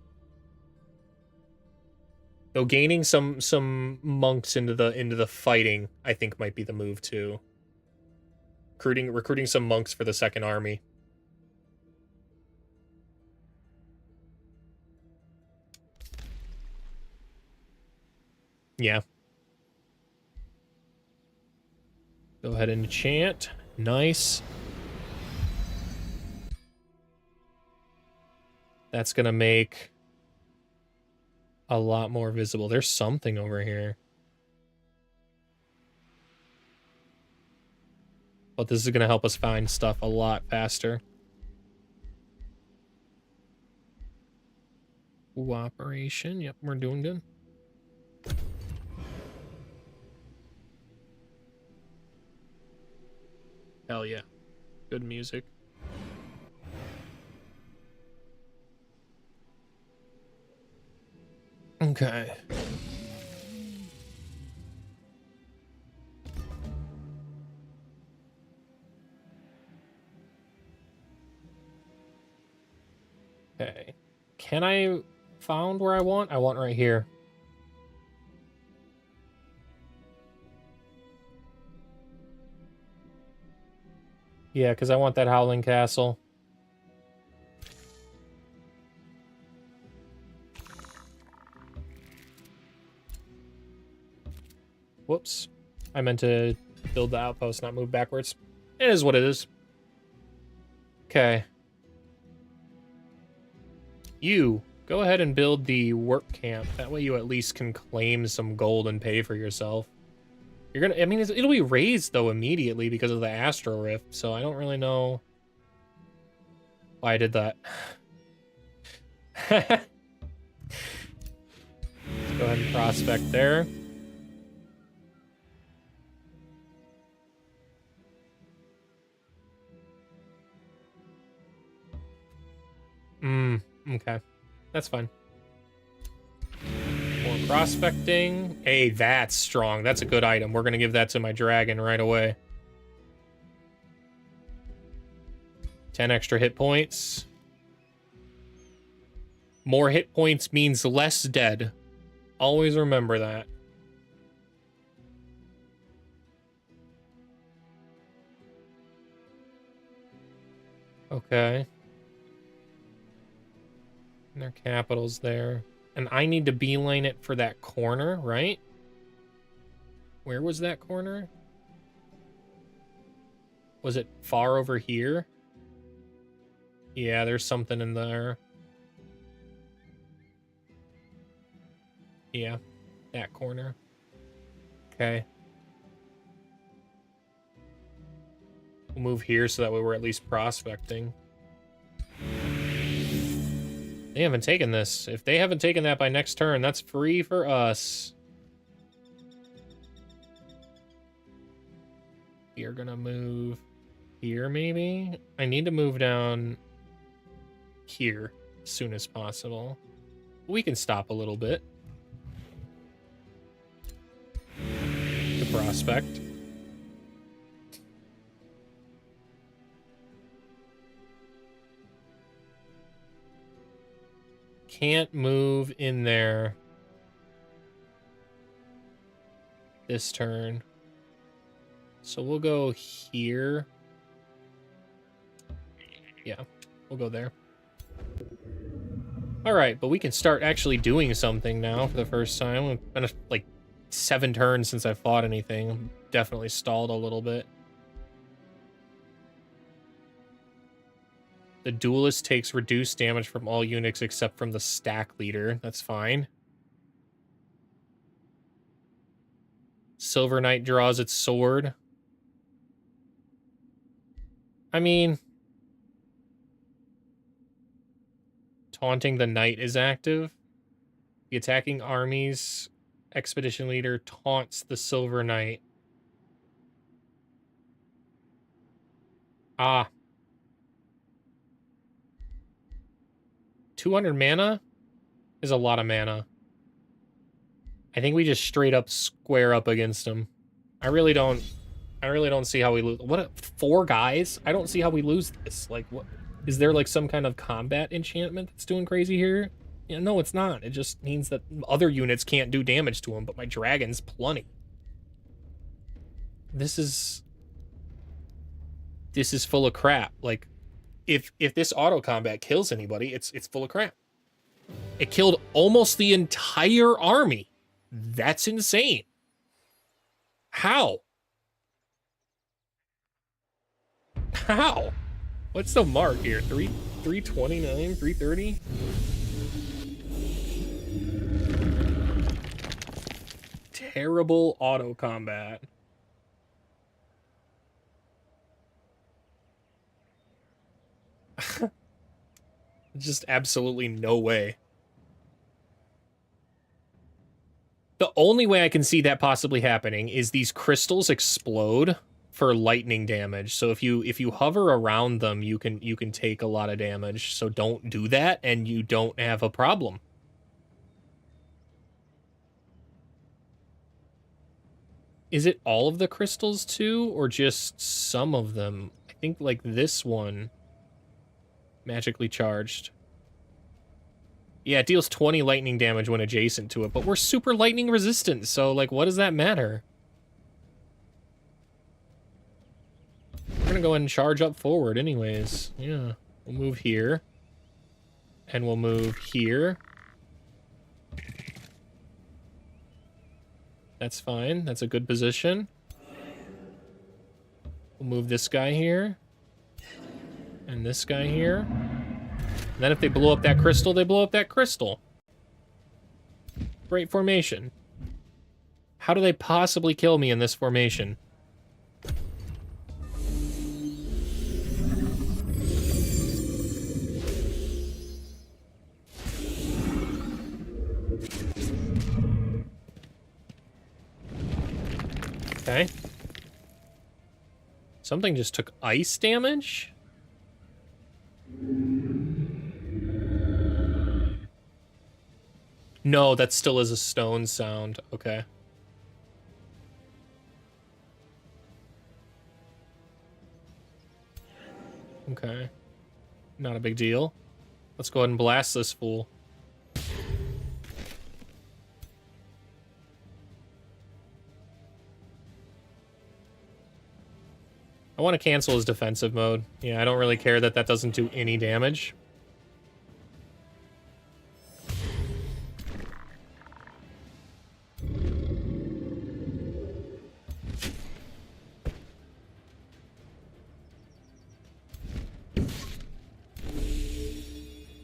[SPEAKER 1] Though gaining some monks into the fighting, I think might be the move too. Recruiting some monks for the second army. Yeah. Go ahead and enchant. Nice. That's gonna make a lot more visible. There's something over here. But this is gonna help us find stuff a lot faster. Cooperation. Yep, we're doing good. Hell yeah. Good music. Okay. Okay. Can I found where I want? I want right here. Yeah, because I want that Howling Castle. Whoops. I meant to build the outpost, not move backwards. It is what it is. Okay. You, go ahead and build the work camp. That way you at least can claim some gold and pay for yourself. You're gonna, I mean, it'll be raised, though, immediately because of the Astro Rift, so I don't really know why I did that. Let's go ahead and prospect there. Okay. That's fine. More prospecting. Hey, that's strong. That's a good item. We're going to give that to my dragon right away. 10 extra hit points. More hit points means less dead. Always remember that. Okay. And their capital's there. And I need to beeline it for that corner, right? Where was that corner? Was it far over here? Yeah, there's something in there. Yeah, that corner. Okay. We'll move here so that way we're at least prospecting. They haven't taken this. If they haven't taken that by next turn, that's free for us. We are gonna move here, maybe? I need to move down here as soon as possible. We can stop a little bit. The prospect. Can't move in there this turn. So we'll go here. Yeah, we'll go there. All right, but we can start actually doing something now for the first time. It's been like 7 turns since I fought anything. I'm definitely stalled a little bit. The duelist takes reduced damage from all units except from the stack leader. That's fine. Silver Knight draws its sword. I mean, taunting the knight is active. The attacking army's expedition leader taunts the Silver Knight. Ah. 200 mana is a lot of mana. I think we just straight up square up against him. I really don't see how we lose. What, 4 guys? I don't see how we lose this. Like, what? Is there like some kind of combat enchantment that's doing crazy here? Yeah, no, it's not. It just means that other units can't do damage to him, but my dragon's plenty. This is full of crap. Like, if this auto combat kills anybody, it's full of crap. It killed almost the entire army. That's insane. How? How? What's the mark here? 329, 330? Terrible auto combat. Just absolutely no way. The only way I can see that possibly happening is these crystals explode for lightning damage. So if you hover around them, you can take a lot of damage. So don't do that and you don't have a problem. Is it all of the crystals too, or just some of them? I think like this one, magically charged. Yeah, it deals 20 lightning damage when adjacent to it, but we're super lightning resistant, so like what does that matter? We're gonna go ahead and charge up forward anyways. Yeah, we'll move here. And we'll move here. That's fine. That's a good position. We'll move this guy here. And this guy here. And then if they blow up that crystal, they blow up that crystal. Great formation. How do they possibly kill me in this formation? Okay. Something just took ice damage? No, that still is a stone sound. Okay. Okay. Not a big deal. Let's go ahead and blast this fool. I want to cancel his defensive mode. Yeah, I don't really care that that doesn't do any damage.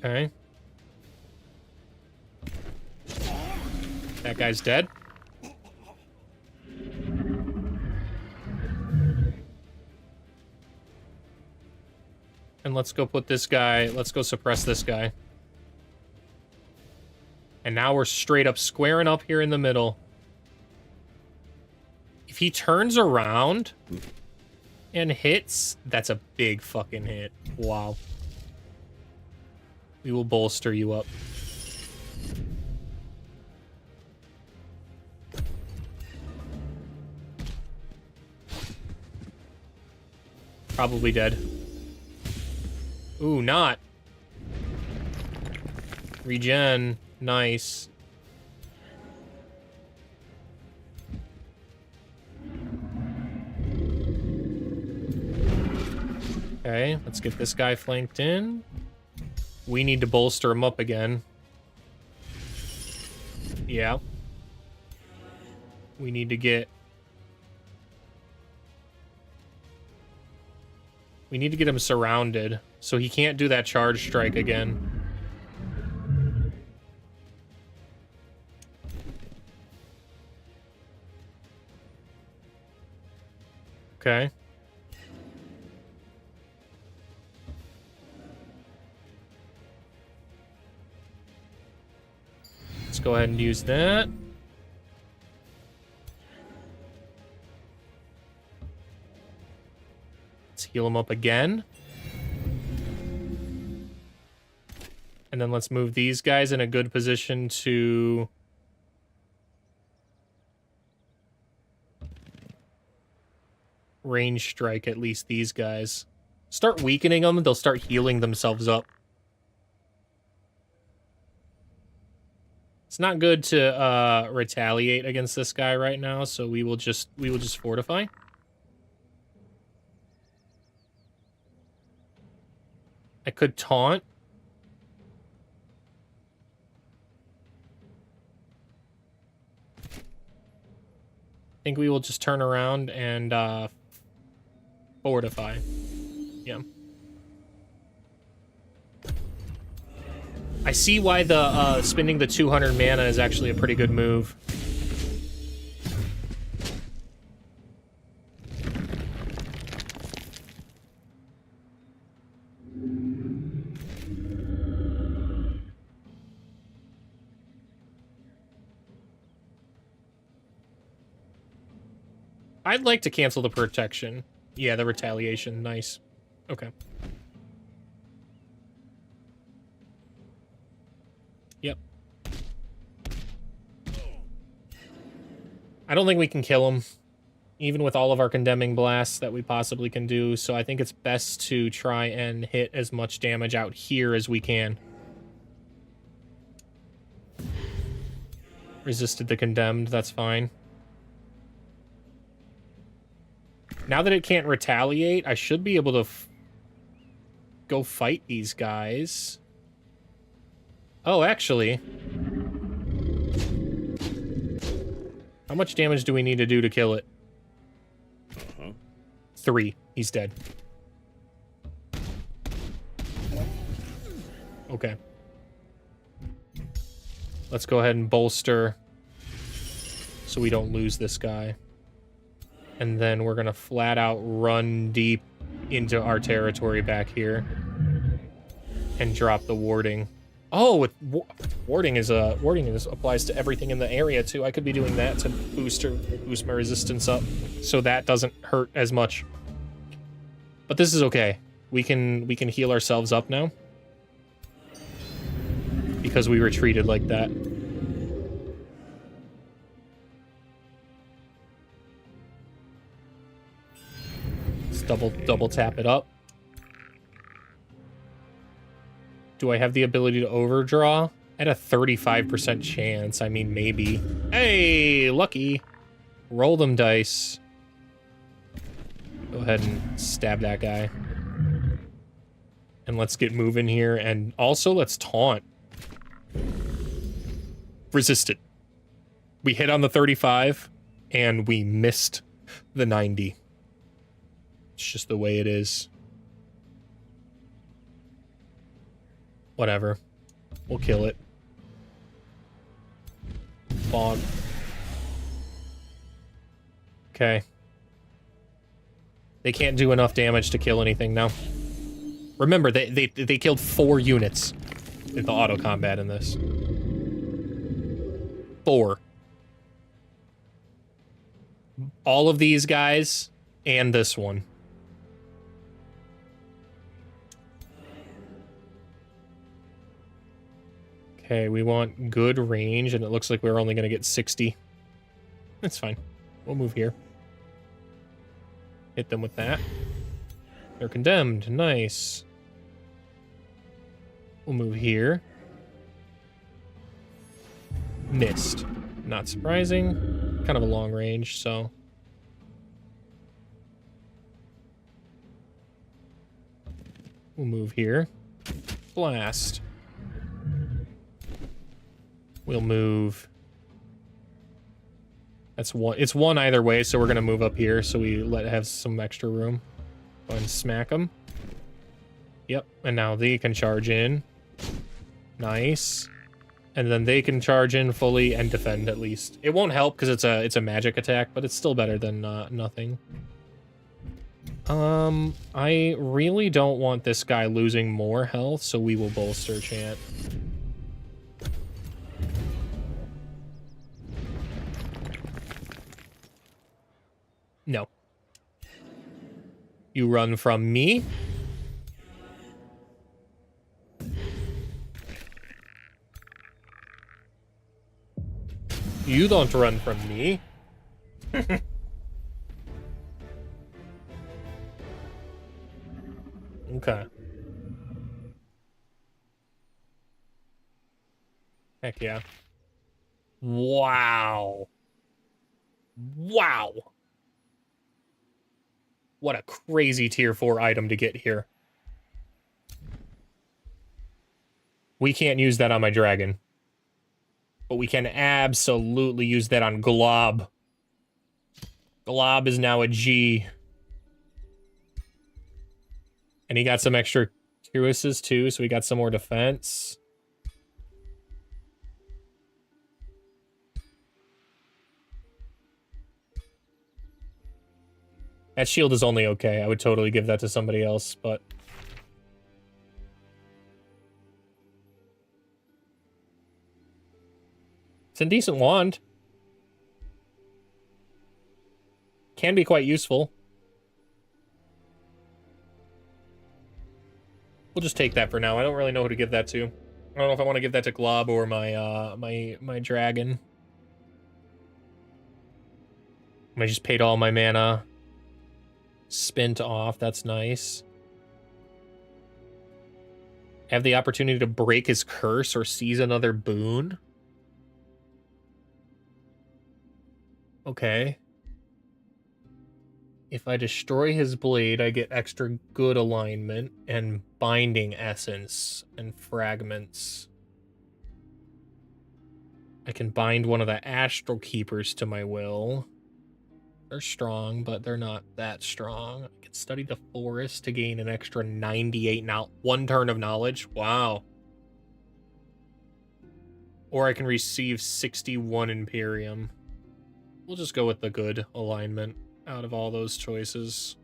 [SPEAKER 1] Okay. That guy's dead. And let's go put this guy, let's go suppress this guy. And now we're straight up squaring up here in the middle. If he turns around and hits, that's a big fucking hit. Wow. We will bolster you up. Probably dead. Ooh, not. Regen. Nice. Okay, let's get this guy flanked in. We need to bolster him up again. Yeah. We need to get... We need to get him surrounded, so he can't do that charge strike again. Okay. Let's go ahead and use that. Let's heal him up again. And then let's move these guys in a good position to... range strike at least these guys. Start weakening them, they'll start healing themselves up. It's not good to retaliate against this guy right now, so we will just fortify. I could taunt. think we will just turn around and fortify. Yeah. I see why the spending the 200 mana is actually a pretty good move. I'd like to cancel the protection. Yeah, the retaliation. Nice. Okay. Yep. I don't think we can kill him, even with all of our condemning blasts that we possibly can do, so I think it's best to try and hit as much damage out here as we can. Resisted the condemned, that's fine. Now that it can't retaliate, I should be able to go fight these guys. Oh, actually. How much damage do we need to do to kill it? 3. He's dead. Okay. Let's go ahead and bolster so we don't lose this guy. And then we're going to flat out run deep into our territory back here and drop the warding. Oh, warding applies to everything in the area too. I could be doing that to boost my resistance up so that doesn't hurt as much. But this is okay. We can heal ourselves up now because we retreated like that. Double tap it up. Do I have the ability to overdraw? At a 35% chance. I mean, maybe. Hey, lucky. Roll them dice. Go ahead and stab that guy. And let's get moving here. And also, let's taunt. Resisted. We hit on the 35, and we missed the 90. It's just the way it is. Whatever. We'll kill it. Fog. Okay. They can't do enough damage to kill anything now. Remember, they killed 4 units in the auto combat in this. 4. All of these guys and this one. Okay, we want good range, and it looks like we're only going to get 60. That's fine. We'll move here. Hit them with that. They're condemned. Nice. We'll move here. Missed. Not surprising. Kind of a long range, so... We'll move here. Blast. We'll move. That's one. It's one either way, so we're gonna move up here so we have some extra room. Go ahead and smack them. Yep, and now they can charge in. Nice. And then they can charge in fully and defend at least. It won't help because it's a magic attack, but it's still better than nothing. I really don't want this guy losing more health, so we will bolster chant. No. You run from me. You don't run from me. Okay. Heck yeah. Wow. Wow. What a crazy tier 4 item to get here. We can't use that on my dragon. But we can absolutely use that on Glob. Glob is now a G. And he got some extra cuirasses too, so we got some more defense. That shield is only okay. I would totally give that to somebody else, but... It's a decent wand. Can be quite useful. We'll just take that for now. I don't really know who to give that to. I don't know if I want to give that to Glob or my my dragon. I just paid all my mana. Spent off. That's nice. Have the opportunity to break his curse or seize another boon. Okay. If I destroy his blade, I get extra good alignment and binding essence and fragments. I can bind one of the Astral Keepers to my will. They're strong, but they're not that strong. I can study the forest to gain an extra 98 now. 1 turn of knowledge. Wow. Or I can receive 61 Imperium. We'll just go with the good alignment out of all those choices.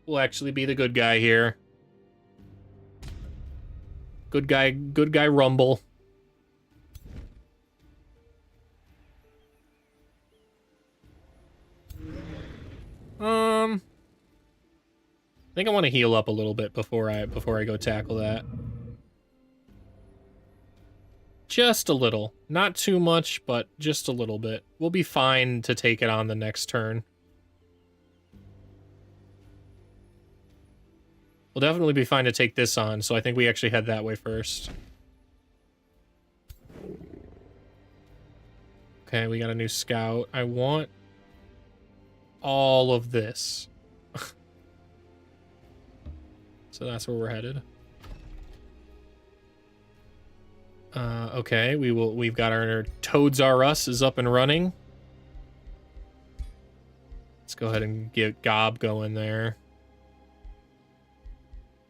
[SPEAKER 1] We'll actually be the good guy here. Good guy Rumble. I think I want to heal up a little bit before I go tackle that. Just a little. Not too much, but just a little bit. We'll be fine to take it on the next turn. We'll definitely be fine to take this on, so I think we actually head that way first. Okay, we got a new scout. I want all of this. So that's where we're headed. Okay, we've got our Toads R Us is up and running. Let's go ahead and get Gob going there.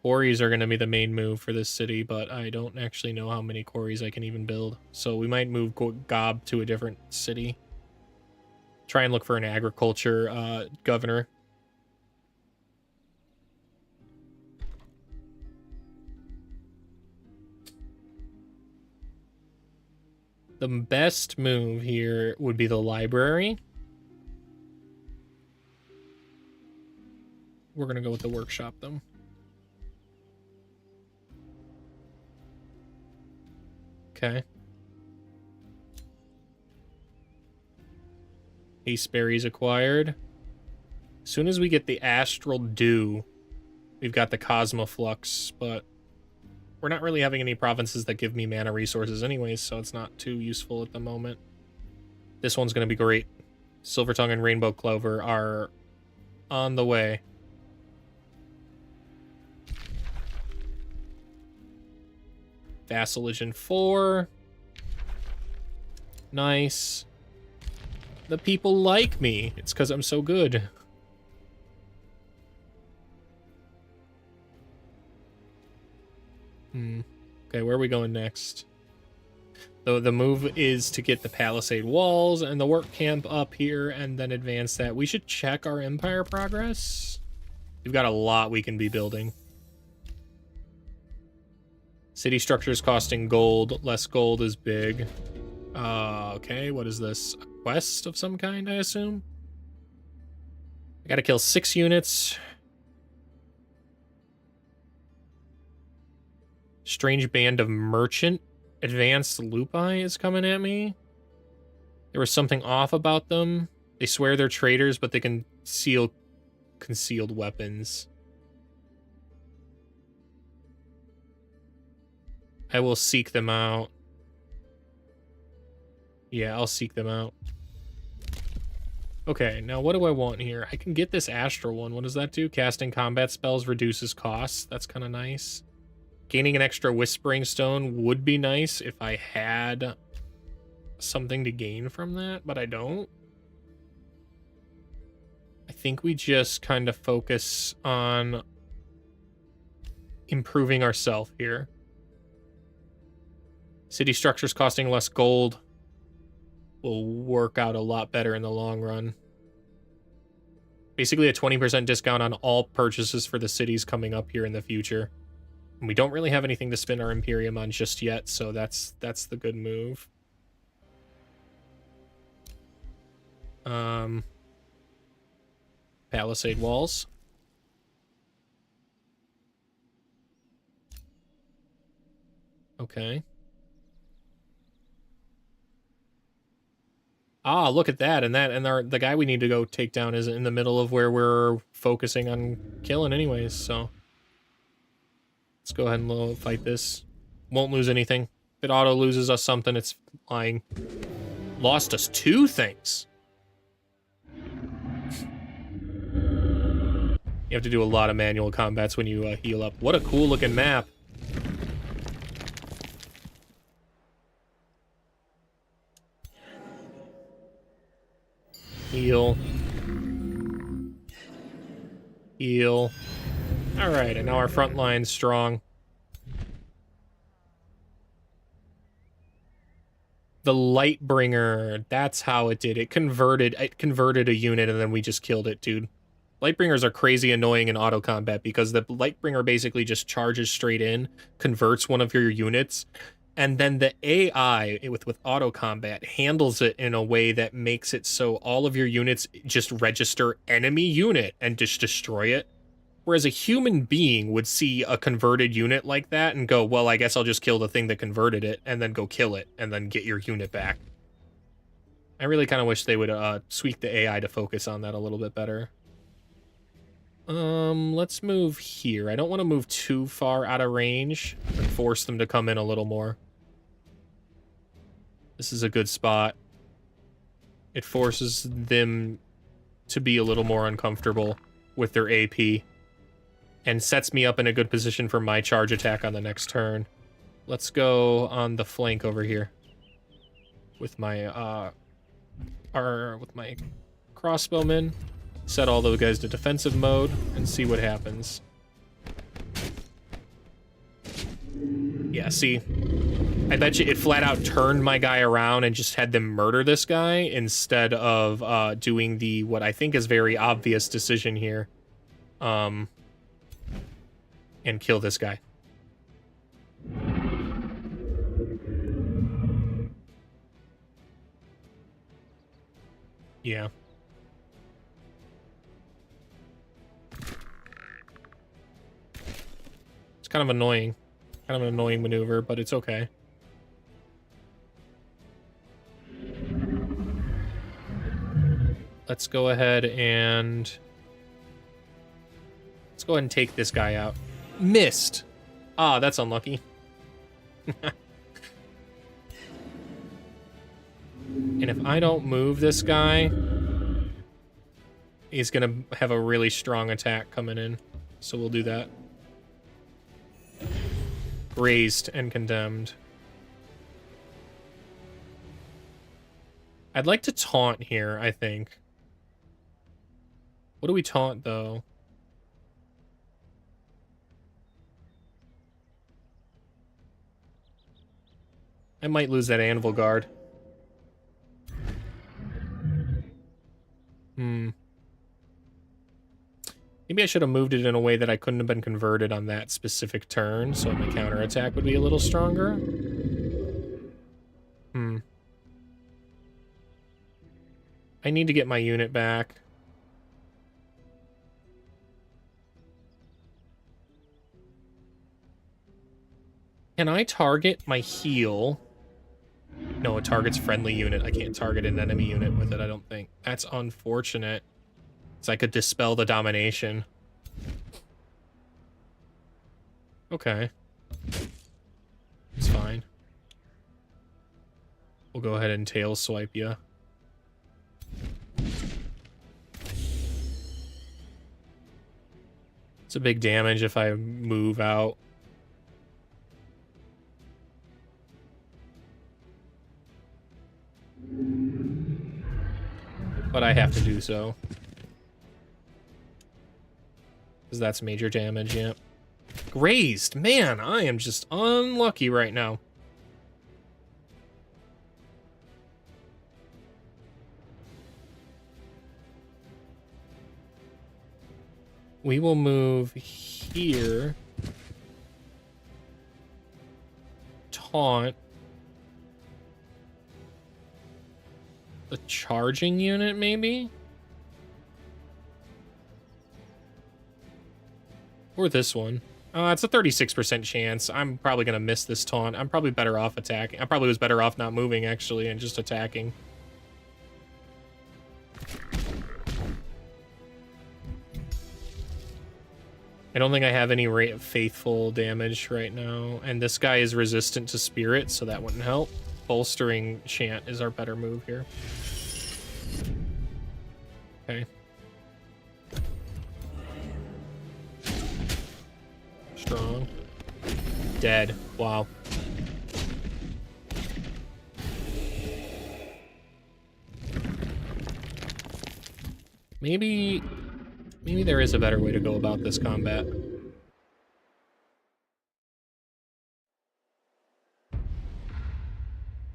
[SPEAKER 1] Quarries are going to be the main move for this city, but I don't actually know how many quarries I can even build. So we might move Gob to a different city. Try and look for an agriculture governor. The best move here would be the library. We're going to go with the workshop, though. Okay. Haste berries acquired. As soon as we get the Astral Dew, we've got the Cosmoflux, but we're not really having any provinces that give me mana resources anyways, so it's not too useful at the moment. This one's going to be great. Silvertongue and Rainbow Clover are on the way. Vassalage in 4. Nice. The people like me. It's because I'm so good. Okay, where are we going next? The move is to get the Palisade Walls and the work camp up here and then advance that. We should check our Empire progress. We've got a lot we can be building. City structures costing gold. Less gold is big. Okay, what is this? A quest of some kind, I assume? I gotta kill 6 units. Strange band of merchant. Advanced Lupi is coming at me. There was something off about them. They swear they're traders, but they can conceal concealed weapons. I will seek them out. Yeah, I'll seek them out. Okay, now what do I want here? I can get this Astral one. What does that do? Casting combat spells reduces costs. That's kind of nice. Gaining an extra Whispering Stone would be nice if I had something to gain from that, but I don't. I think we just kind of focus on improving ourselves here. City structures costing less gold will work out a lot better in the long run. Basically a 20% discount on all purchases for the cities coming up here in the future. And we don't really have anything to spend our Imperium on just yet, so that's the good move. Palisade walls. Okay. Ah, look at that. And the guy we need to go take down is in the middle of where we're focusing on killing anyways, so let's go ahead and fight this. Won't lose anything. If it auto loses us something, it's lying. Lost us 2 things. You have to do a lot of manual combats when you heal up. What a cool looking map. Heal. Heal. Alright, and now our front line's strong. The Lightbringer, that's how it did. It converted a unit and then we just killed it, dude. Lightbringers are crazy annoying in auto combat because the Lightbringer basically just charges straight in, converts one of your units, and then the AI with auto combat handles it in a way that makes it so all of your units just register enemy unit and just destroy it. Whereas a human being would see a converted unit like that and go, well, I guess I'll just kill the thing that converted it and then go kill it and then get your unit back. I really kind of wish they would tweak the AI to focus on that a little bit better. Let's move here. I don't want to move too far out of range and force them to come in a little more. This is a good spot. It forces them to be a little more uncomfortable with their AP and sets me up in a good position for my charge attack on the next turn. Let's go on the flank over here with my crossbowmen. Set all those guys to defensive mode and see what happens. Yeah, see? I bet you it flat out turned my guy around and just had them murder this guy instead of doing the, what I think is very obvious decision here. And kill this guy. Yeah. It's kind of annoying. Kind of an annoying maneuver, but it's okay. Let's go ahead and... let's go ahead and take this guy out. Missed! Ah, that's unlucky. And if I don't move this guy, he's gonna have a really strong attack coming in. So we'll do that. Grazed and condemned. I'd like to taunt here, I think. What do we taunt, though? I might lose that Anvil Guard. Maybe I should have moved it in a way that I couldn't have been converted on that specific turn, so my counterattack would be a little stronger. I need to get my unit back. Can I target my heal? No, it targets friendly unit. I can't target an enemy unit with it, I don't think. That's unfortunate. So I could dispel the domination. Okay. It's fine. We'll go ahead and tail swipe ya. It's a big damage if I move out. But I have to do so. Because that's major damage, yeah. Grazed! Man, I am just unlucky right now. We will move here. Taunt. The charging unit, maybe? Or this one. It's a 36% chance. I'm probably going to miss this taunt. I'm probably better off attacking. I probably was better off not moving, actually, and just attacking. I don't think I have any faithful damage right now. And this guy is resistant to spirit, so that wouldn't help. Bolstering chant is our better move here. Okay. Strong. Dead. Wow. Maybe there is a better way to go about this combat.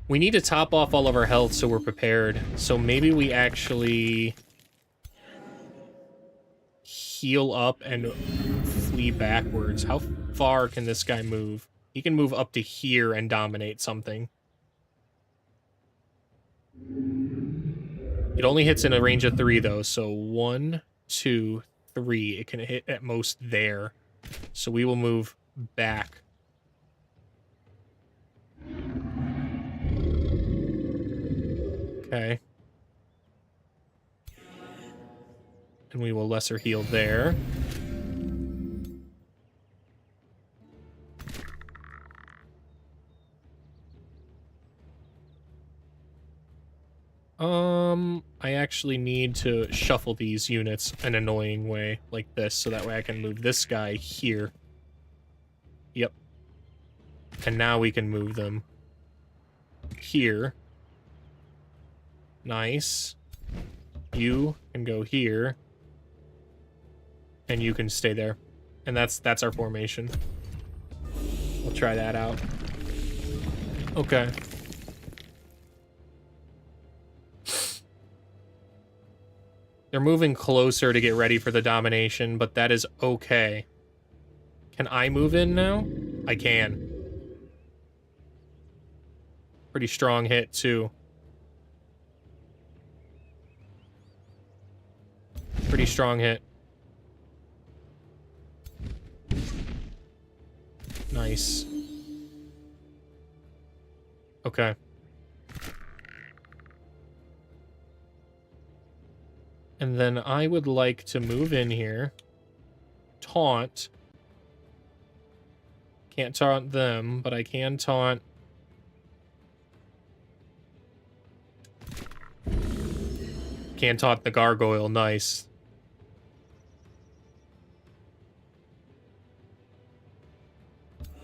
[SPEAKER 1] We need to top off all of our health so we're prepared. So maybe we actually heal up and flee backwards. How far can this guy move? He can move up to here and dominate something. It only hits in a range of 3, though. So 1, 2, 3. It can hit at most there. So we will move back. Okay. And we will lesser heal there. I actually need to shuffle these units an annoying way, like this, so that way I can move this guy here. Yep. And now we can move them here. Nice. You can go here. And you can stay there. And that's our formation. We'll try that out. Okay. They're moving closer to get ready for the domination, but that is okay. Can I move in now? I can. Pretty strong hit, too. Pretty strong hit. Nice. Okay. And then I would like to move in here. Taunt. Can't taunt them, but I can taunt. Can't taunt the gargoyle. Nice.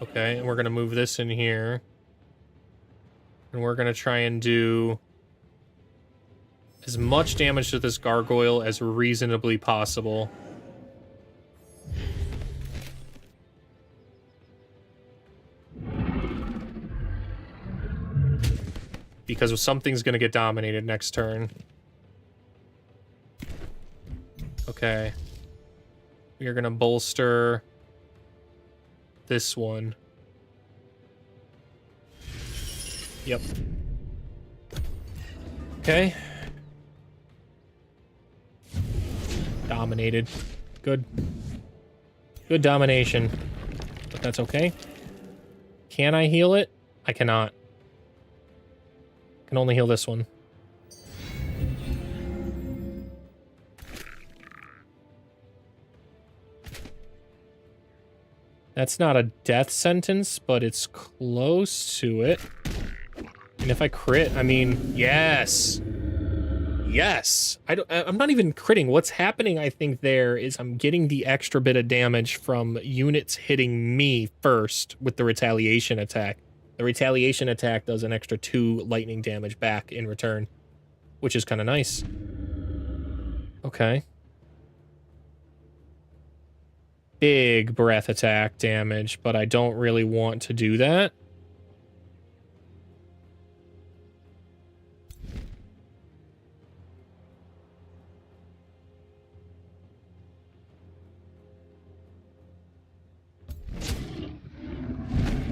[SPEAKER 1] Okay, and we're going to move this in here. And we're going to try and do as much damage to this gargoyle as reasonably possible. Because something's going to get dominated next turn. Okay. We are going to bolster this one. Yep. Okay. Dominated. Good. Good domination. But that's okay. Can I heal it? I cannot. Can only heal this one. That's not a death sentence, but it's close to it. And if I crit, I mean, yes. Yes. I'm not even critting. What's happening, I think, there is I'm getting the extra bit of damage from units hitting me first with the retaliation attack. The retaliation attack does an extra 2 lightning damage back in return, which is kind of nice. Okay. big breath attack damage, but I don't really want to do that.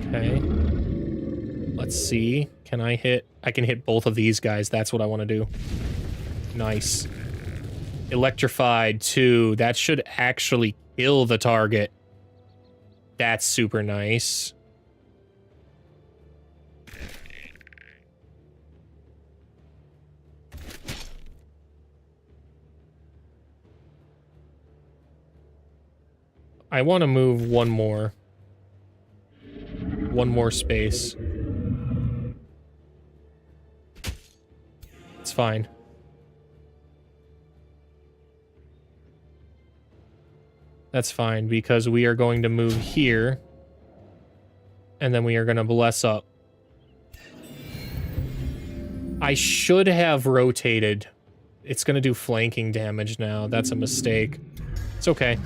[SPEAKER 1] Okay. Let's see. Can I hit? I can hit both of these guys. That's what I want to do. Nice. Electrified 2. That should actually kill the target. That's super nice. I want to move one more. One more space. It's fine. That's fine, because we are going to move here. And then we are going to bless up. I should have rotated. It's going to do flanking damage now. That's a mistake. It's okay.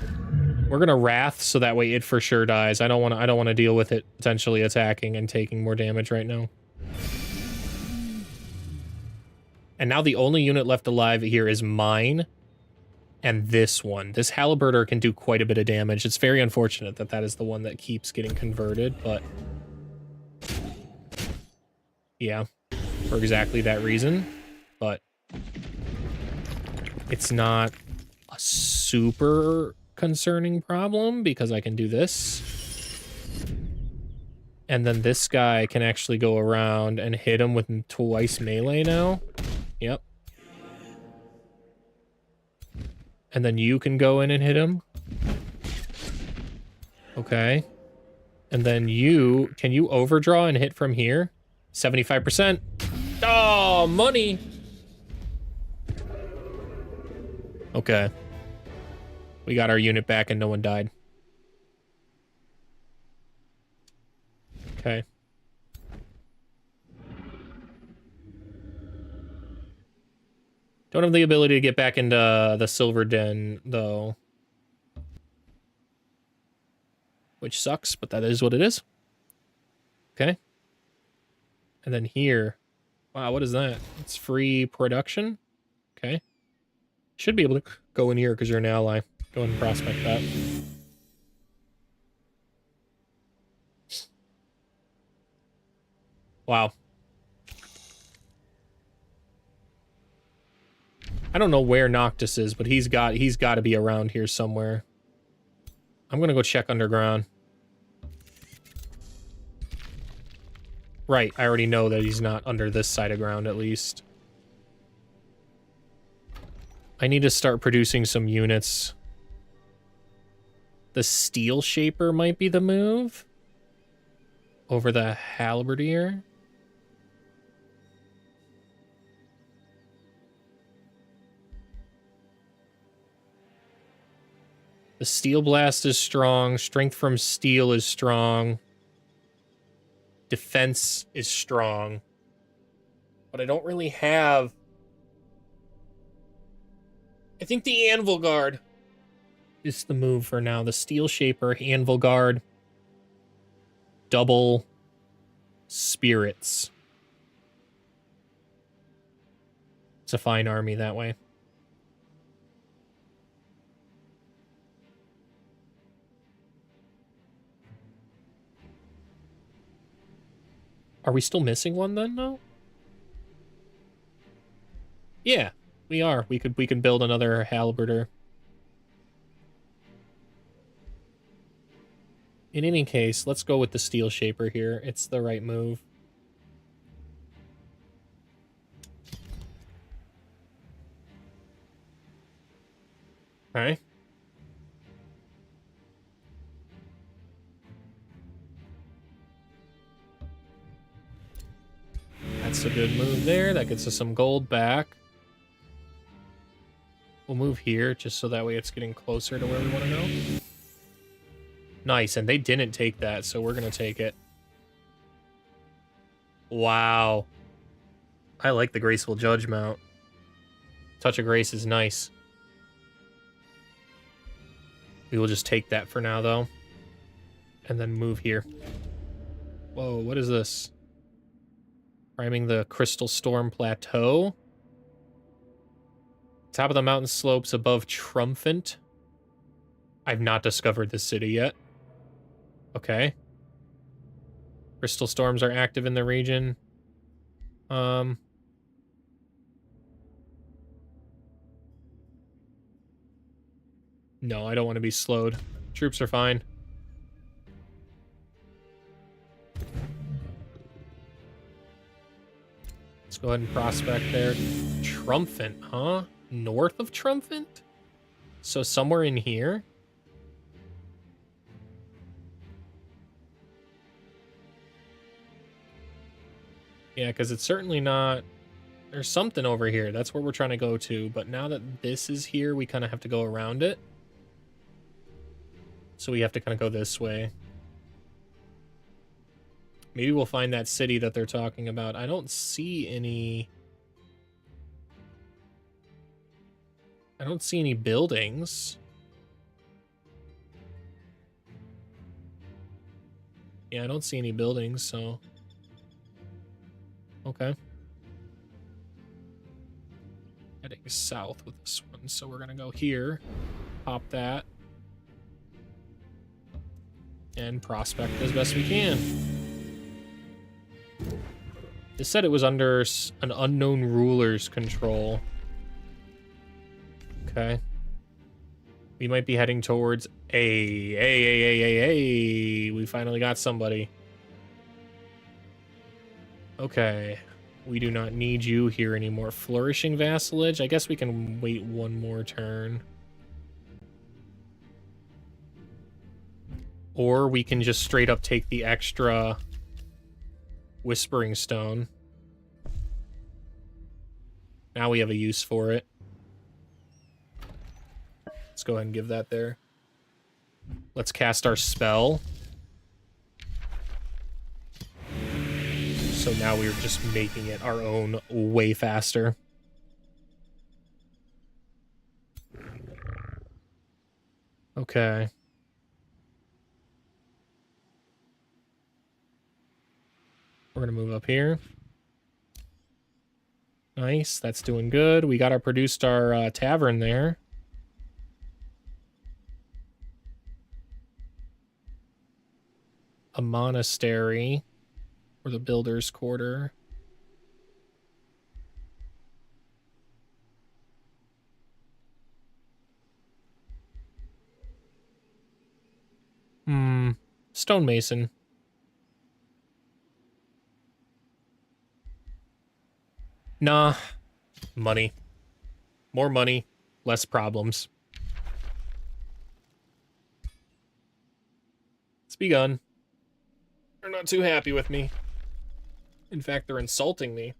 [SPEAKER 1] We're going to Wrath, so that way it for sure dies. I don't want to deal with it potentially attacking and taking more damage right now. And now the only unit left alive here is mine and this one. This Halberdier can do quite a bit of damage. It's very unfortunate that that is the one that keeps getting converted, but yeah, for exactly that reason. But it's not a super concerning problem because I can do this. And then this guy can actually go around and hit him with twice melee now. Yep. And then you can go in and hit him. Okay. And then can you overdraw and hit from here? 75%. Oh, money. Okay. We got our unit back and no one died. Okay. Don't have the ability to get back into the Silver Den, though. Which sucks, but that is what it is. Okay. And then here. Wow, what is that? It's free production? Okay. Should be able to go in here because you're an ally. Go ahead and prospect that. Wow. I don't know where Noctis is, but he's got to be around here somewhere. I'm gonna go check underground. Right, I already know that he's not under this side of ground, at least. I need to start producing some units. The Steel Shaper might be the move. Over the Halberdier. The Steel Blast is strong. Strength from Steel is strong. Defense is strong. But I don't really have... I think the Anvil Guard is the move for now. The Steel Shaper, Anvil Guard, double spirits. It's a fine army that way. Are we still missing one then, though? Yeah, we are. We can build another Halberdier. In any case, let's go with the Steel Shaper here. It's the right move. Okay. That's a good move there. That gets us some gold back. We'll move here just so that way it's getting closer to where we want to go. Nice, and they didn't take that, so we're going to take it. Wow. I like the Graceful Judge mount. Touch of Grace is nice. We will just take that for now, though. And then move here. Whoa, what is this? Priming the Crystal Storm Plateau. Top of the mountain slopes above Triumphant. I've not discovered this city yet. Okay. Crystal storms are active in the region. No, I don't want to be slowed. Troops are fine. Let's go ahead and prospect there. Triumphant, huh? North of Triumphant? So somewhere in here? Yeah, because it's certainly not... There's something over here. That's where we're trying to go to. But now that this is here, we kind of have to go around it. So we have to kind of go this way. Maybe we'll find that city that they're talking about. I don't see any... I don't see any buildings. Yeah, I don't see any buildings, so... Okay. Heading south with this one, so we're gonna go here, pop that, and prospect as best we can. It said it was under an unknown ruler's control. Okay. We might be heading towards we finally got somebody. Okay. We do not need you here anymore. Flourishing vassalage? I guess we can wait one more turn. Or we can just straight up take the extra Whispering Stone. Now we have a use for it. Let's go ahead and give that there. Let's cast our spell. So now we're just making it our own way faster. Okay. We're gonna move up here. Nice, that's doing good. We got produced our tavern there. A monastery. Or the builder's quarter. Stonemason. Nah. Money. More money, less problems. It's begun. They're not too happy with me. In fact, they're insulting me.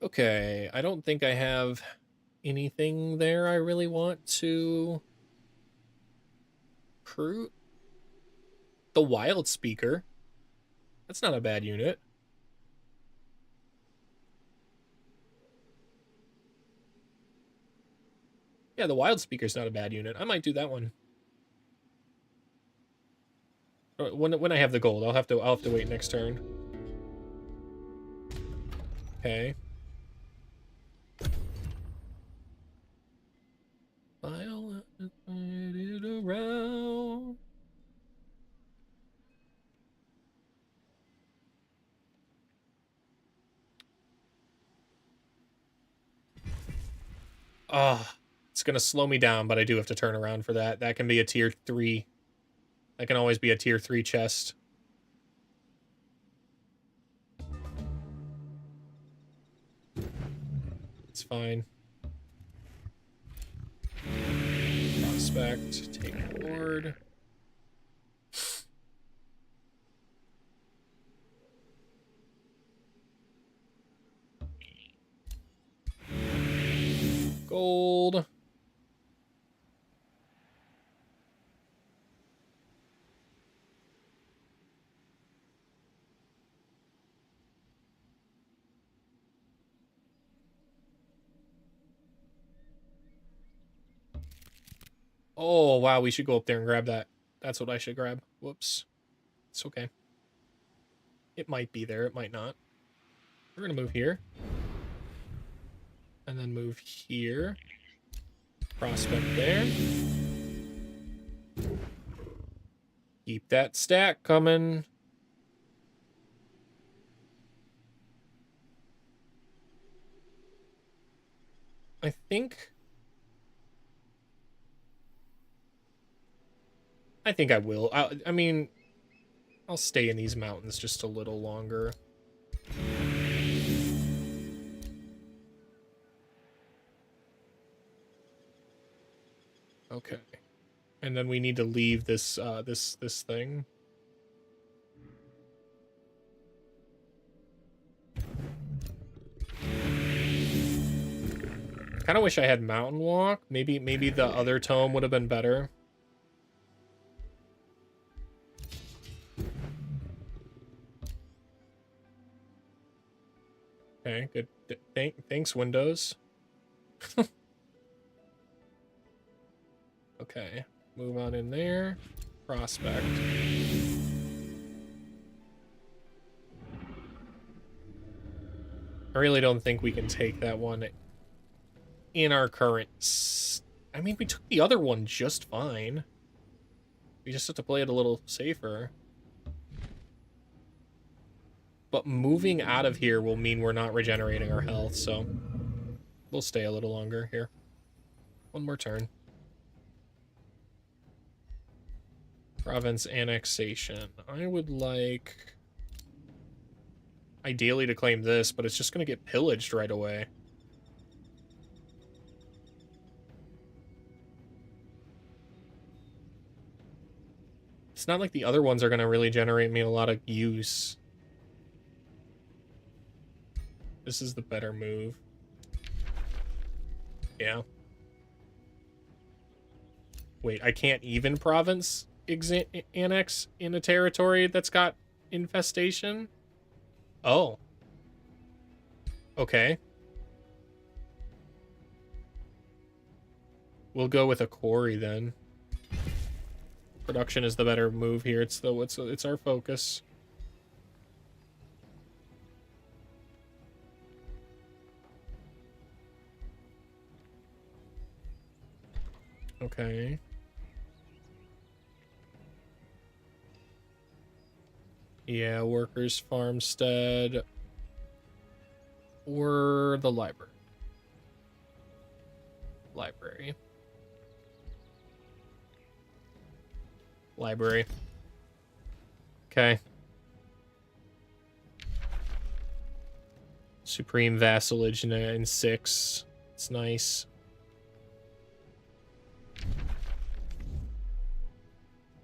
[SPEAKER 1] Okay, I don't think I have anything there I really want to recruit. The Wild Speaker. That's not a bad unit. Yeah, the Wild Speaker's not a bad unit. I might do that one. When I have the gold, I'll have to wait next turn. Okay. I'll find it around. It's gonna slow me down, but I do have to turn around for that. That can be a tier 3. That can always be a tier 3 chest. It's fine. Prospect, take board. Gold. Oh, wow, we should go up there and grab that. That's what I should grab. Whoops. It's okay. It might be there, it might not. We're gonna move here. And then move here. Prospect there. Keep that stack coming. I think I will. I mean, I'll stay in these mountains just a little longer. Okay. And then we need to leave this this thing. Kind of wish I had Mountain Walk. Maybe the other tome would have been better. Okay, good. Thanks, Windows. Okay, move on in there. Prospect. I really don't think we can take that one in our current... I mean, we took the other one just fine. We just have to play it a little safer. But moving out of here will mean we're not regenerating our health, so we'll stay a little longer here. One more turn. Province annexation. I would like... ideally to claim this, but it's just going to get pillaged right away. It's not like the other ones are going to really generate me a lot of use. This is the better move. Yeah. Wait, I can't even province annex in a territory that's got infestation? Oh. Okay. We'll go with a quarry then. Production is the better move here. It's our focus. Okay. Yeah, workers farmstead or the library. Library. Okay. Supreme vassalage in 6. It's nice.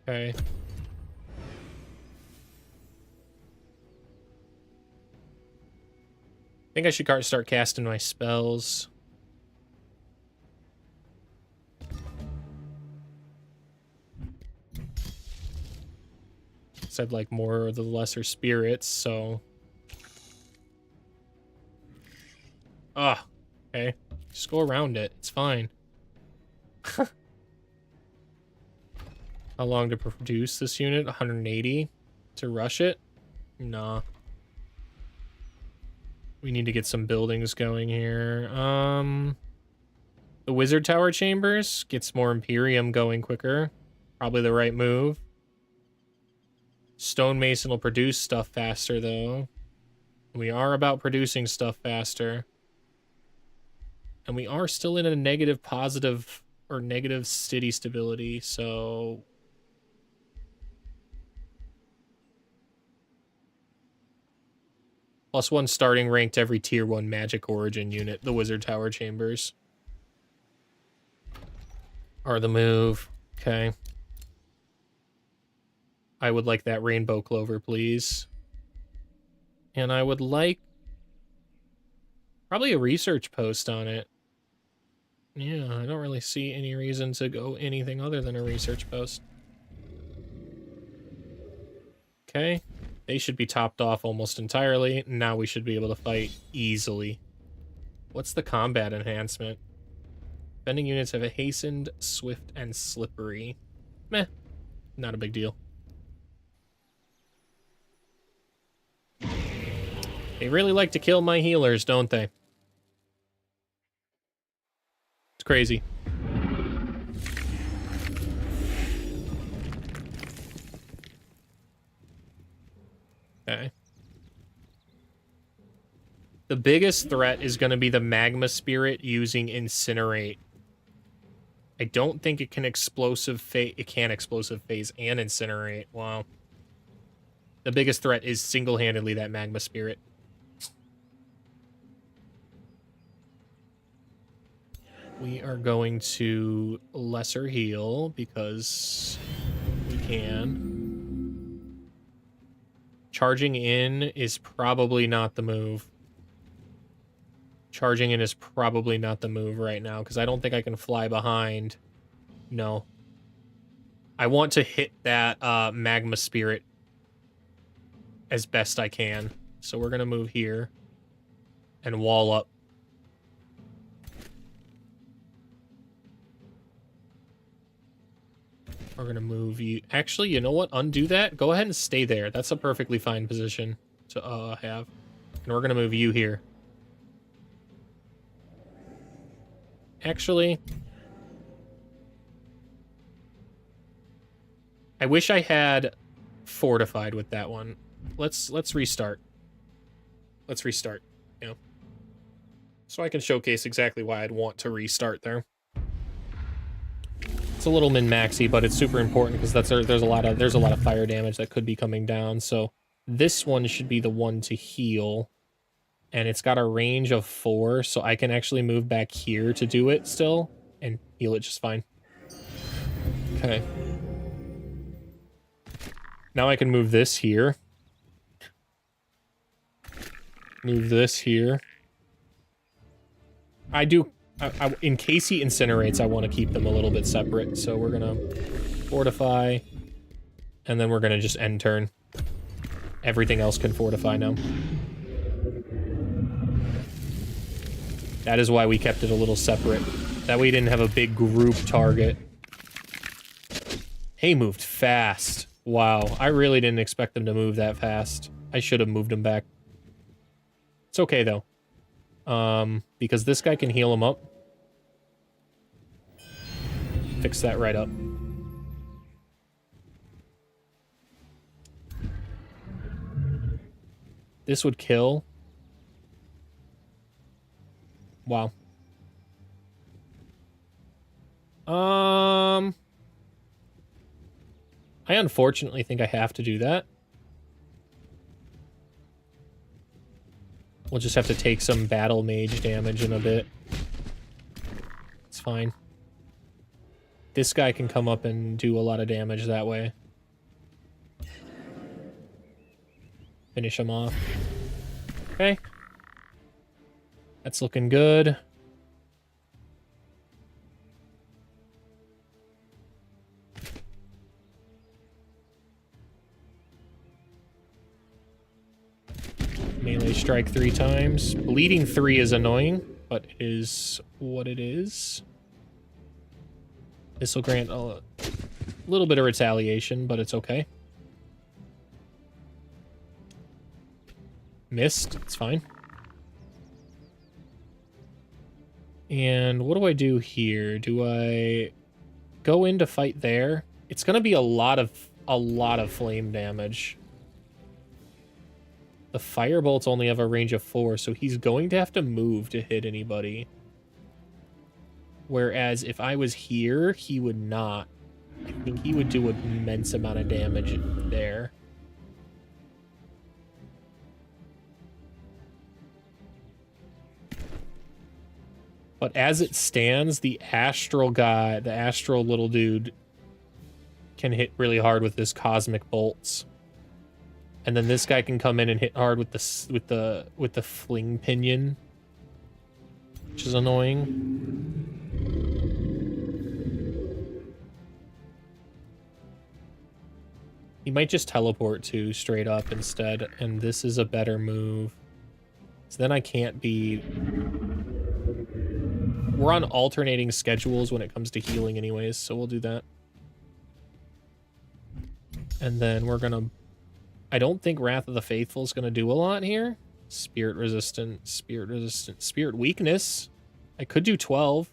[SPEAKER 1] Okay. I think I should start casting my spells. Said like more of the lesser spirits, so. Ah, okay. Just go around it. It's fine. How long to produce this unit? 180 to rush it? Nah. We need to get some buildings going here. The Wizard Tower Chambers gets more Imperium going quicker. Probably the right move. Stonemason will produce stuff faster, though. We are about producing stuff faster. And we are still in a negative, positive, or negative city stability, so... +1 starting ranked every tier 1 magic origin unit. The Wizard Tower Chambers are the move. Okay. I would like that Rainbow Clover, please. And I would like probably a research post on it. Yeah, I don't really see any reason to go anything other than a research post. Okay. They should be topped off almost entirely. Now we should be able to fight easily. What's the combat enhancement? Bending units have a hastened, swift, and slippery. Meh, not a big deal. They really like to kill my healers, don't they? It's crazy. Okay. The biggest threat is going to be the magma spirit using incinerate. I don't think it can explosive phase. It can explosive phase and incinerate. Wow. The biggest threat is single-handedly that magma spirit. We are going to lesser heal because we can. Charging in is probably not the move. Charging in is probably not the move right now because I don't think I can fly behind. No. I want to hit that magma spirit as best I can. So we're going to move here and wall up. We're going to move you. Actually, you know what? Undo that. Go ahead and stay there. That's a perfectly fine position to have. And we're going to move you here. Actually, I wish I had fortified with that one. Let's restart. Let's restart. You know, so I can showcase exactly why I'd want to restart there. It's a little min-maxy, but it's super important because there's a lot of fire damage that could be coming down. So this one should be the one to heal. And it's got a range of 4, so I can actually move back here to do it still and heal it just fine. Okay. Now I can move this here. Move this here. In case he incinerates, I want to keep them a little bit separate. So we're going to fortify, and then we're going to just end turn. Everything else can fortify now. That is why we kept it a little separate. That way we didn't have a big group target. He moved fast. Wow, I really didn't expect them to move that fast. I should have moved him back. It's okay, though. Because this guy can heal him up. Fix that right up. This would kill. Wow. I unfortunately think I have to do that. We'll just have to take some battle mage damage in a bit. It's fine. This guy can come up and do a lot of damage that way. Finish him off. Okay. That's looking good. Melee strike 3 times. Bleeding 3 is annoying, but it is what it is. This will grant a little bit of retaliation, but it's okay. Missed. It's fine. And what do I do here? Do I go in to fight there? It's going to be a lot of flame damage. The firebolts only have a range of 4, so he's going to have to move to hit anybody. Whereas if I was here, he would not. I think he would do an immense amount of damage there. But as it stands, the astral guy, the astral little dude, can hit really hard with his cosmic bolts. And then this guy can come in and hit hard with the fling pinion, which is annoying. He might just teleport to straight up instead, and this is a better move. So then I can't be... we're on alternating schedules when it comes to healing anyways, so we'll do that. And then we're gonna... I don't think Wrath of the Faithful is gonna do a lot here. Spirit resistant, spirit weakness. I could do 12.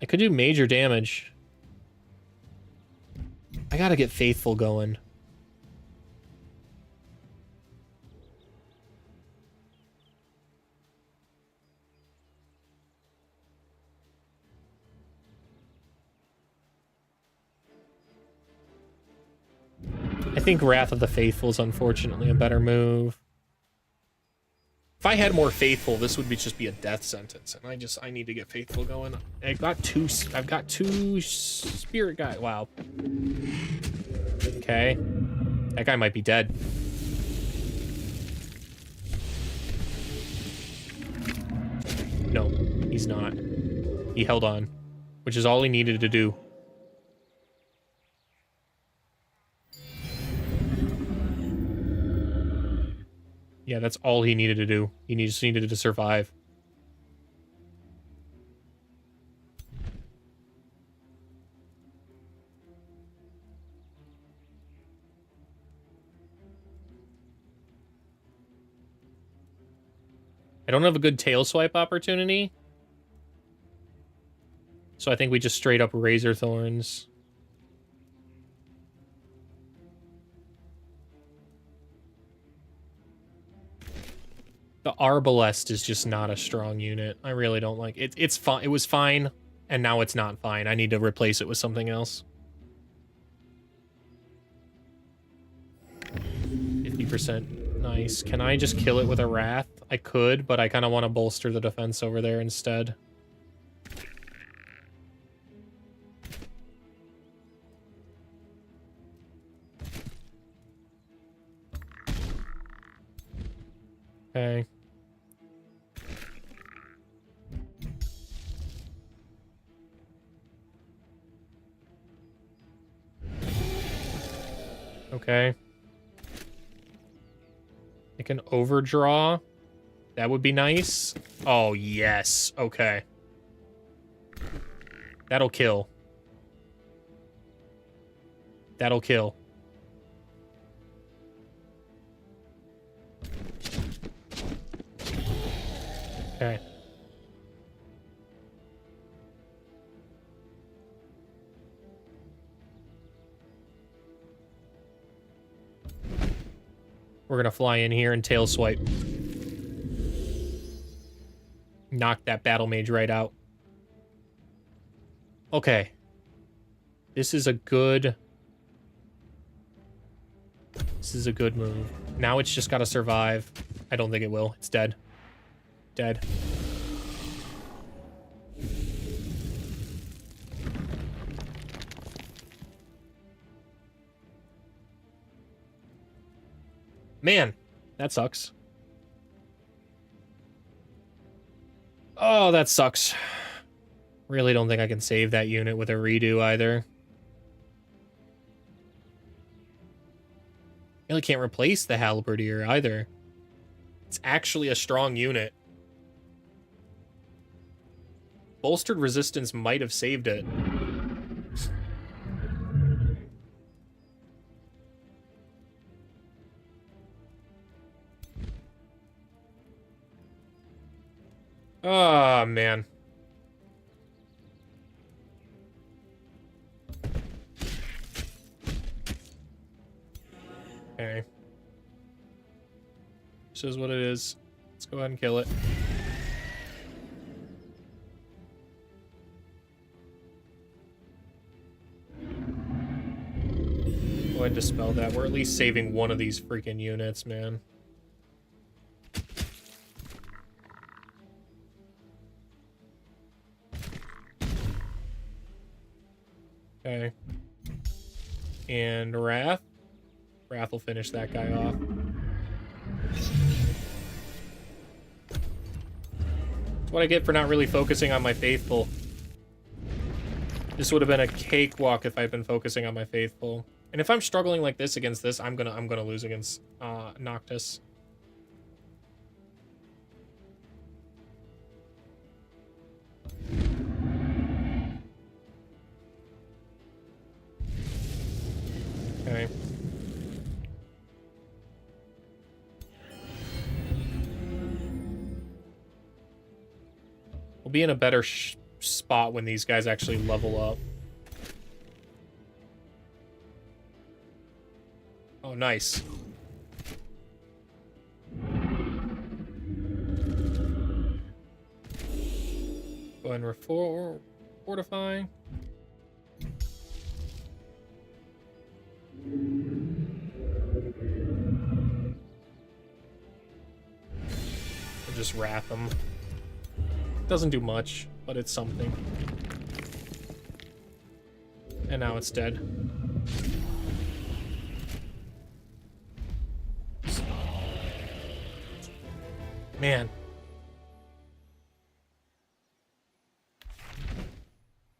[SPEAKER 1] I could do major damage. I gotta get Faithful going. I think Wrath of the Faithful is unfortunately a better move. If I had more Faithful, this would just be a death sentence, and I need to get Faithful going. I've got two spirit guy. Wow. Okay. That guy might be dead. No, he's not. He held on, which is all he needed to do. Yeah, that's all he needed to do. He just needed to survive. I don't have a good tail swipe opportunity. So I think we just straight up Razor Thorns. The Arbalest is just not a strong unit. I really don't like it. It's fine. It was fine, and now it's not fine. I need to replace it with something else. 50%. Nice. Can I just kill it with a Wrath? I could, but I kind of want to bolster the defense over there instead. Okay. Okay. I can overdraw. That would be nice. Oh, yes. Okay. That'll kill. That'll kill. Okay. We're gonna fly in here and tail swipe. Knock that battle mage right out. Okay. This is a good... This is a good move. Now it's just gotta survive. I don't think it will. It's dead. Dead. Man, that sucks. Oh, that sucks. Really don't think I can save that unit with a redo either. Really can't replace the Halberdier either. It's actually a strong unit. Bolstered resistance might have saved it. Oh, man. Okay. This is what it is. Let's go ahead and kill it. Go ahead and dispel that. We're at least saving one of these freaking units, man. Okay. And Wrath. Wrath will finish that guy off. That's what I get for not really focusing on my Faithful. This would have been a cakewalk if I'd been focusing on my Faithful. And if I'm struggling like this against this, I'm gonna lose against Noctis. be in a better spot when these guys actually level up. Oh, nice. Go ahead and fortify. We'll just wrap him. Doesn't do much, but it's something. And now it's dead. Man.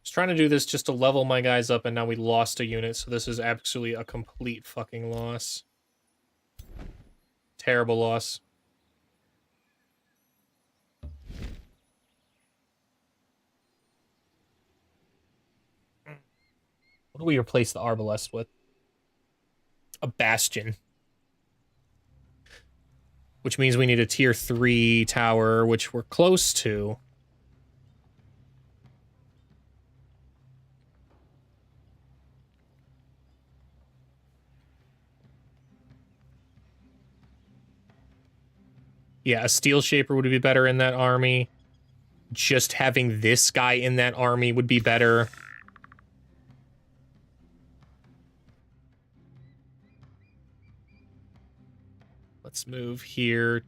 [SPEAKER 1] Trying to do this just to level my guys up, and now we lost a unit, so this is absolutely a complete fucking loss. Terrible loss. What do we replace the Arbalest with? A Bastion. Which means we need a tier 3 tower, which we're close to. Yeah, a Steel Shaper would be better in that army. Just having this guy in that army would be better. Let's move here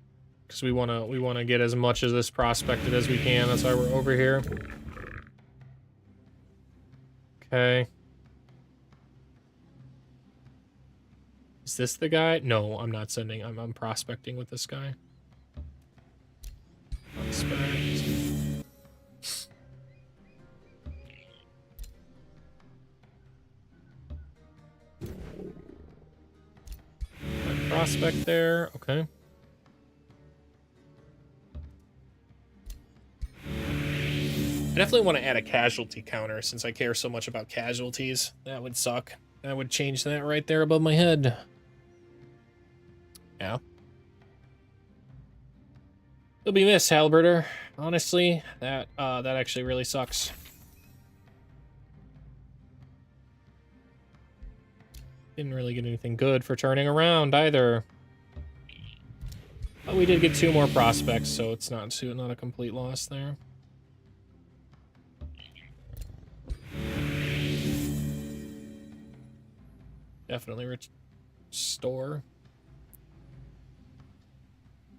[SPEAKER 1] because we want to get as much of this prospected as we can. That's why we're over here. Okay. Is this the guy? No, I'm not sending. I'm prospecting with this guy. Prospect there, okay. I definitely want to add a casualty counter since I care so much about casualties. That would suck. That would change that right there above my head. Yeah. You'll be missed, Halberder. Honestly, that actually really sucks. Didn't really get anything good for turning around either. But we did get 2 more prospects, so it's not a complete loss there. Definitely restore.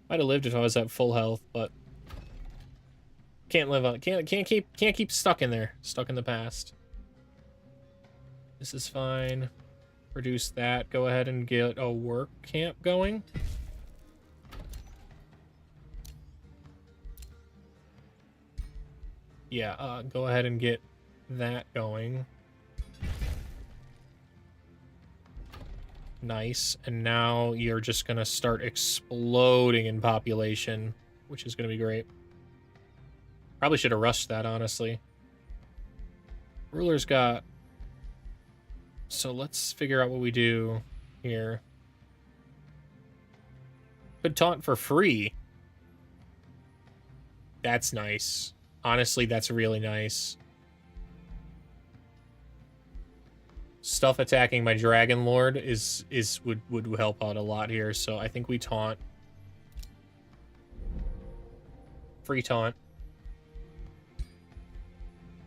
[SPEAKER 1] Might have lived if I was at full health, but can't live on. Can't keep stuck in there. Stuck in the past. This is fine. Produce that. Go ahead and get a work camp going. Yeah, go ahead and get that going. Nice. And now you're just gonna start exploding in population, which is gonna be great. Probably should have rushed that, honestly. Ruler's got... So let's figure out what we do here. Could taunt for free. That's nice. Honestly, that's really nice. Stuff attacking my Dragon Lord would help out a lot here, so I think we taunt. Free taunt.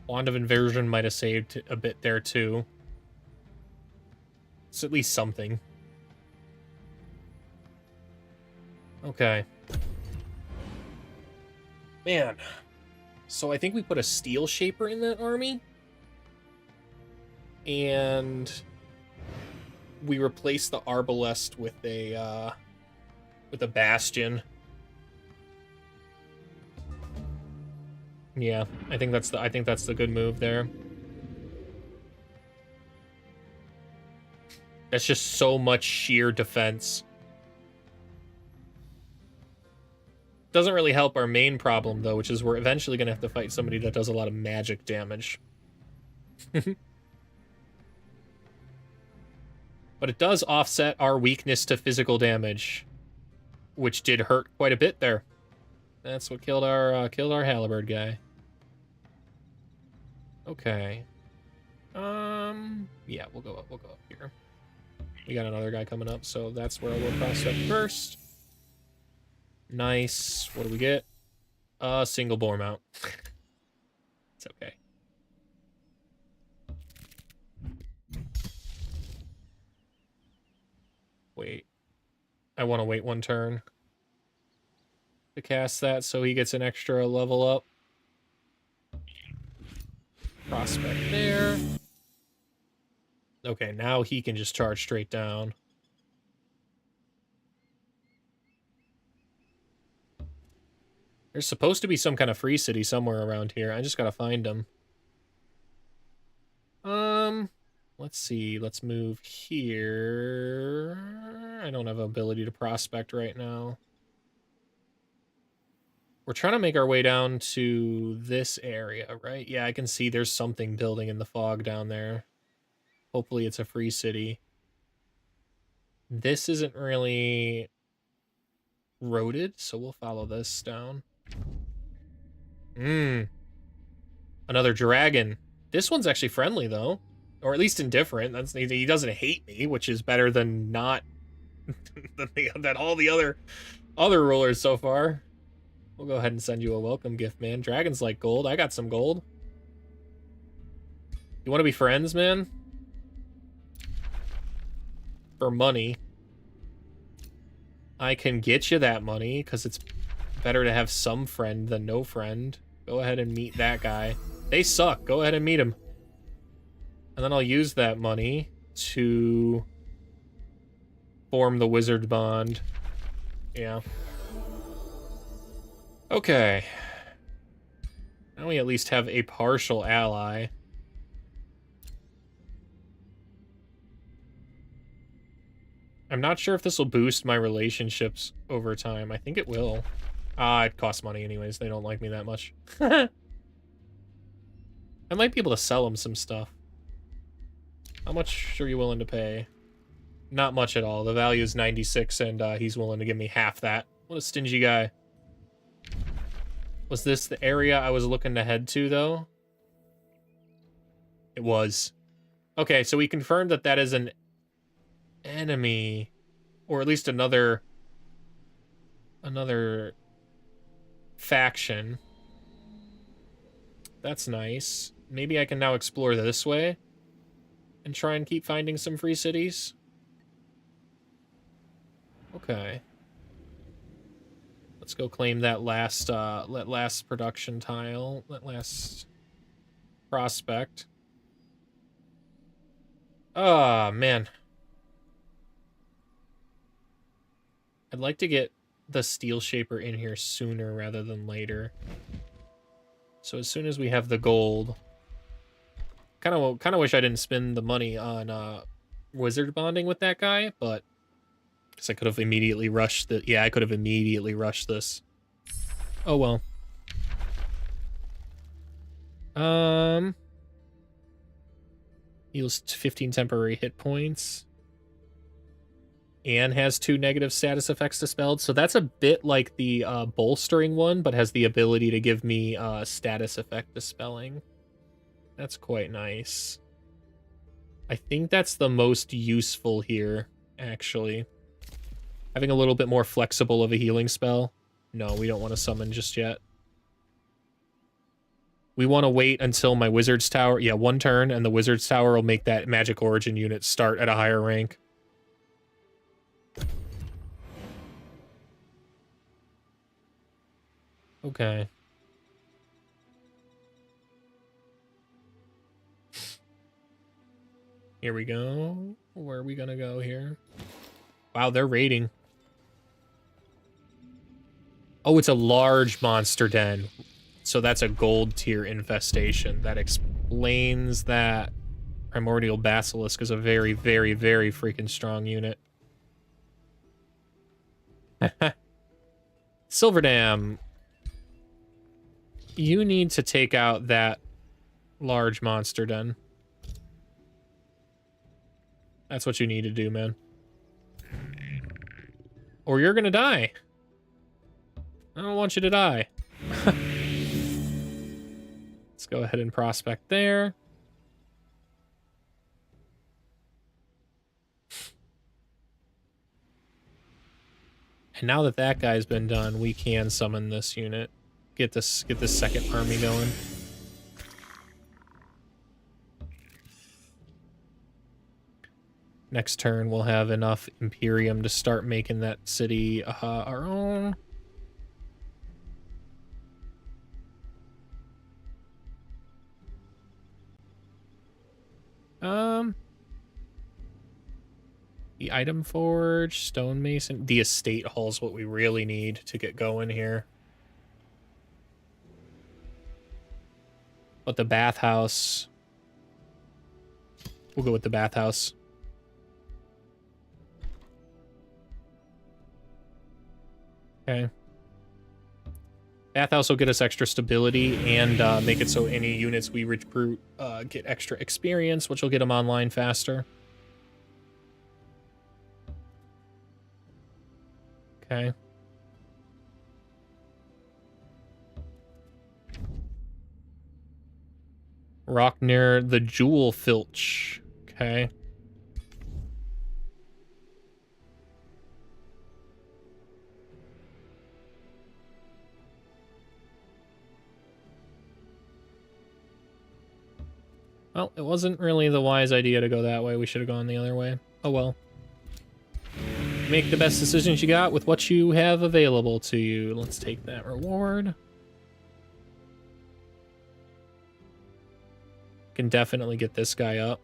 [SPEAKER 1] Wand of Inversion might have saved a bit there too. It's at least something. Okay. Man. So I think we put a Steel Shaper in that army. And we replaced the Arbalest with a Bastion. Yeah, I think that's the good move there. That's just so much sheer defense. Doesn't really help our main problem though, which is we're eventually gonna have to fight somebody that does a lot of magic damage. But it does offset our weakness to physical damage, which did hurt quite a bit there. That's what killed our Halberd guy. Okay. Yeah, we'll go up here. We got another guy coming up, so that's where we'll prospect first. Nice. What do we get? Single bore mount. It's okay. Wait. I want to wait one turn to cast that so he gets an extra level up. Prospect there. Okay, now he can just charge straight down. There's supposed to be some kind of free city somewhere around here. I just gotta find them. Let's see. Let's move here. I don't have ability to prospect right now. We're trying to make our way down to this area, right? Yeah, I can see there's something building in the fog down there. Hopefully it's a free city. This isn't really roaded, so we'll follow this down. Another dragon. This one's actually friendly, though. Or at least indifferent. He doesn't hate me, which is better than not than all the other rulers so far. We'll go ahead and send you a welcome gift, man. Dragons like gold. I got some gold. You want to be friends, man? For money. I can get you that money, because it's better to have some friend than no friend. Go ahead and meet that guy. They suck. Go ahead and meet him. And then I'll use that money to form the wizard bond. Yeah. Okay. Now we at least have a partial ally. I'm not sure if this will boost my relationships over time. I think it will. It costs money anyways. They don't like me that much. I might be able to sell them some stuff. How much are you willing to pay? Not much at all. The value is 96, and he's willing to give me half that. What a stingy guy. Was this the area I was looking to head to, though? It was. Okay, so we confirmed that that is an enemy. Or at least another faction. That's nice. Maybe I can now explore this way and try and keep finding some free cities. Okay. Let's go claim that last production tile, that last prospect. Oh, man. I'd like to get the Steel Shaper in here sooner rather than later. So as soon as we have the gold, kind of wish I didn't spend the money on wizard bonding with that guy, but because I could have immediately rushed the. Yeah, I could have immediately rushed this. Oh well. Heals 15 temporary hit points. And has 2 negative status effects dispelled. So that's a bit like the bolstering one, but has the ability to give me status effect dispelling. That's quite nice. I think that's the most useful here, actually. Having a little bit more flexible of a healing spell. No, we don't want to summon just yet. We want to wait until my Wizard's Tower... Yeah, 1 turn, and the Wizard's Tower will make that Magic Origin unit start at a higher rank. Okay. Here we go. Where are we gonna go here? Wow, they're raiding. Oh, it's a large monster den. So that's a gold tier infestation. That explains that Primordial Basilisk is a very, very, very freaking strong unit. Silverdam. You need to take out that large monster den. That's what you need to do, man. Or you're gonna die. I don't want you to die. Let's go ahead and prospect there. And now that that guy's been done, we can summon this unit. Get this second army going. Next turn, we'll have enough Imperium to start making that city our own. The item forge, stonemason, the estate hall is what we really need to get going here. But the bathhouse, we'll go with the bathhouse. Okay. Bathhouse will get us extra stability and make it so any units we recruit get extra experience, which will get them online faster. Okay. Rock near the Jewel Filch. Okay. Well, it wasn't really the wise idea to go that way. We should have gone the other way. Oh well. Make the best decisions you got with what you have available to you. Let's take that reward. Can definitely get this guy up.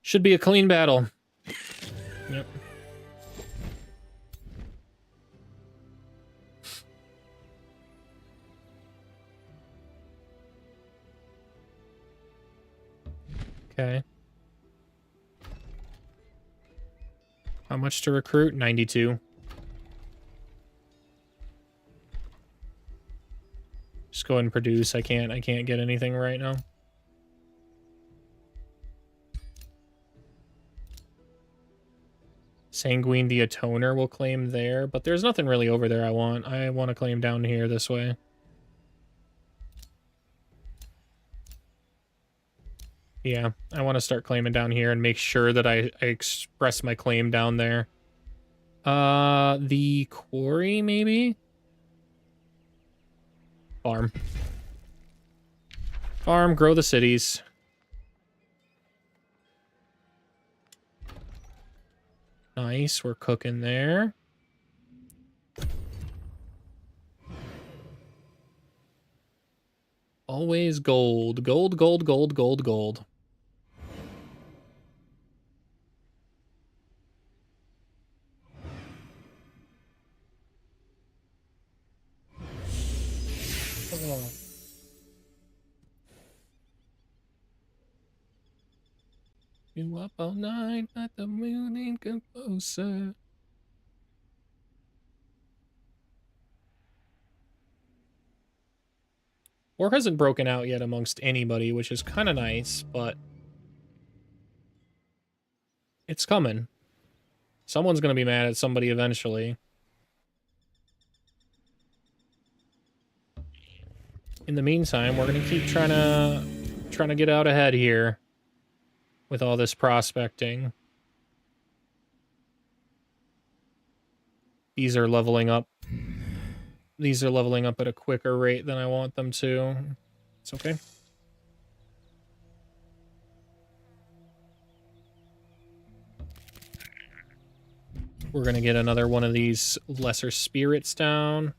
[SPEAKER 1] Should be a clean battle. Yep. Okay. How much to recruit? 92. Just go ahead and produce. I can't get anything right now. Sanguine the Atoner will claim there, but there's nothing really over there I want. I want to claim down here this way. Yeah, I want to start claiming down here and make sure that I express my claim down there. The quarry, maybe? Farm. Farm, grow the cities. Nice, we're cooking there. Always gold. Gold, gold, gold, gold, gold. Oh. You up all night, but the moon ain't come closer. War hasn't broken out yet amongst anybody, which is kind of nice, but it's coming. Someone's going to be mad at somebody eventually. In the meantime, we're going to keep trying to get out ahead here with all this prospecting. These are leveling up. These are leveling up at a quicker rate than I want them to. It's okay. We're going to get another one of these lesser spirits down.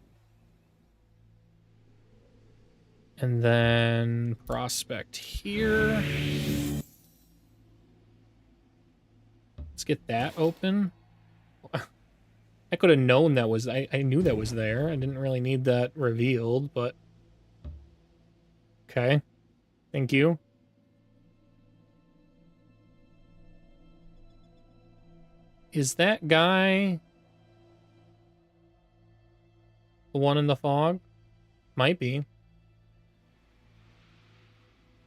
[SPEAKER 1] And then prospect here. Let's get that open. I could have known that was... I knew that was there. I didn't really need that revealed, but... Okay. Thank you. Is that guy... the one in the fog? Might be.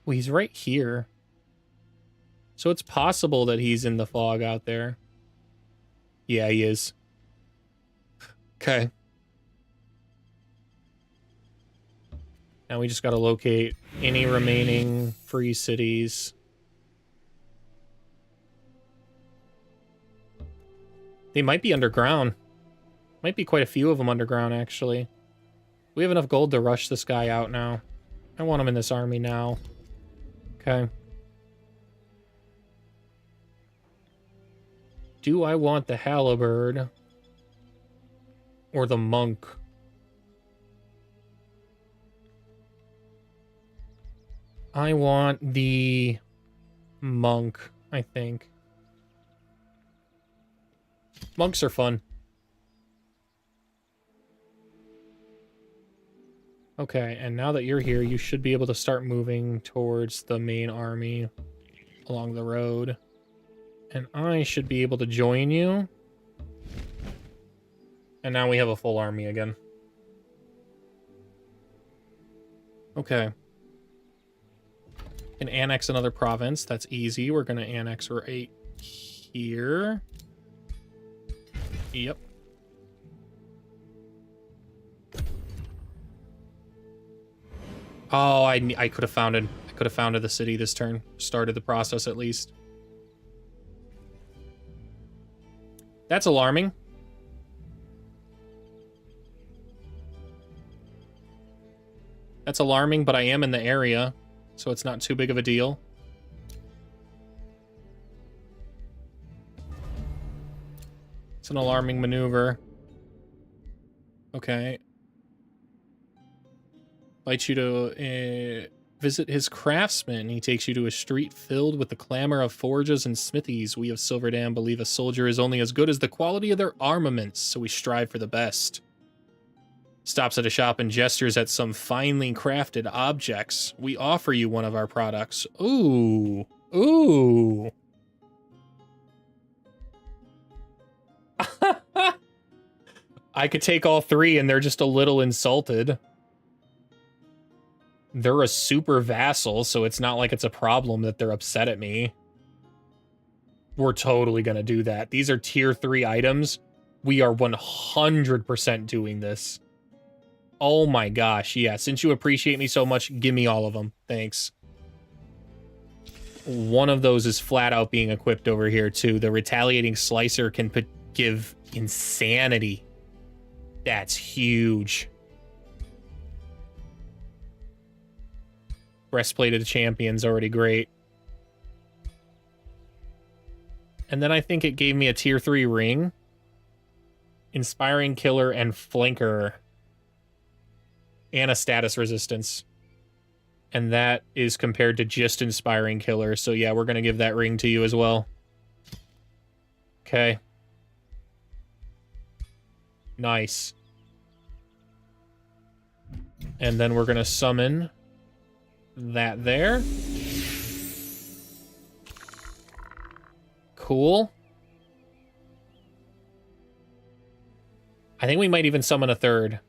[SPEAKER 1] Well, he's right here. So it's possible that he's in the fog out there. Yeah, he is. Okay. Now we just got to locate any remaining free cities. They might be underground. Might be quite a few of them underground, actually. We have enough gold to rush this guy out now. I want him in this army now. Okay. Do I want the halberd or the monk? I want the monk, I think. Monks are fun. Okay, and now that you're here, you should be able to start moving towards the main army along the road. And I should be able to join you. And now we have a full army again. Okay. Can annex another province. That's easy. We're going to annex right here. Yep. Oh, I could have founded the city this turn. Started the process at least. That's alarming. That's alarming, but I am in the area, so it's not too big of a deal. It's an alarming maneuver. Okay. Invites you to visit his craftsman. He takes you to a street filled with the clamor of forges and smithies. We of Silverdam believe a soldier is only as good as the quality of their armaments, so we strive for the best. Stops at a shop and gestures at some finely crafted objects. We offer you one of our products. Ooh. Ooh. I could take all three and they're just a little insulted. They're a super vassal, so it's not like it's a problem that they're upset at me. We're totally gonna do that. These are tier 3 items. We are 100% doing this. Oh my gosh, yeah. Since you appreciate me so much, give me all of them. Thanks. One of those is flat out being equipped over here, too. The retaliating slicer can give insanity. That's huge. Breastplate of the Champion's already great. And then I think it gave me a tier 3 ring. Inspiring Killer and Flanker. And a status resistance. And that is compared to just Inspiring Killer. So yeah, we're going to give that ring to you as well. Okay. Nice. And then we're going to summon that there. Cool. I think we might even summon a third.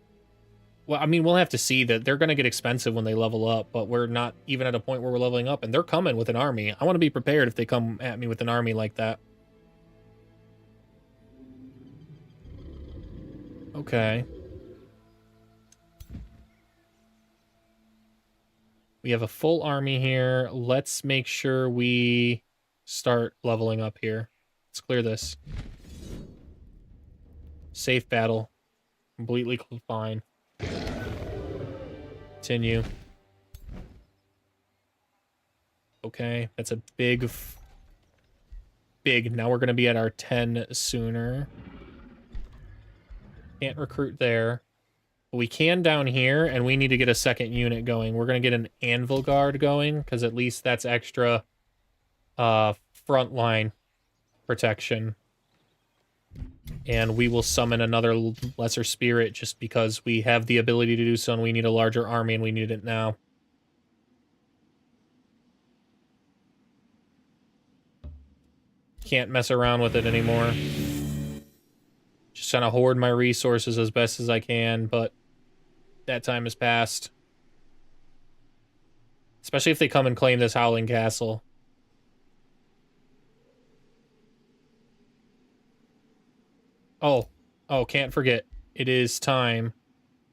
[SPEAKER 1] Well, I mean, we'll have to see. That they're going to get expensive when they level up, but we're not even at a point where we're leveling up, and they're coming with an army. I want to be prepared if they come at me with an army like that. Okay. We have a full army here. Let's make sure we start leveling up here. Let's clear this. Safe battle. Completely fine. Continue. Okay, that's a big... Now we're going to be at our 10 sooner. Can't recruit there. We can down here, and we need to get a second unit going. We're going to get an Anvil Guard going, because at least that's extra frontline protection. And we will summon another Lesser Spirit just because we have the ability to do so, and we need a larger army, and we need it now. Can't mess around with it anymore. Just trying to hoard my resources as best as I can, but that time has passed. Especially if they come and claim this Howling Castle. Oh, can't forget. It is time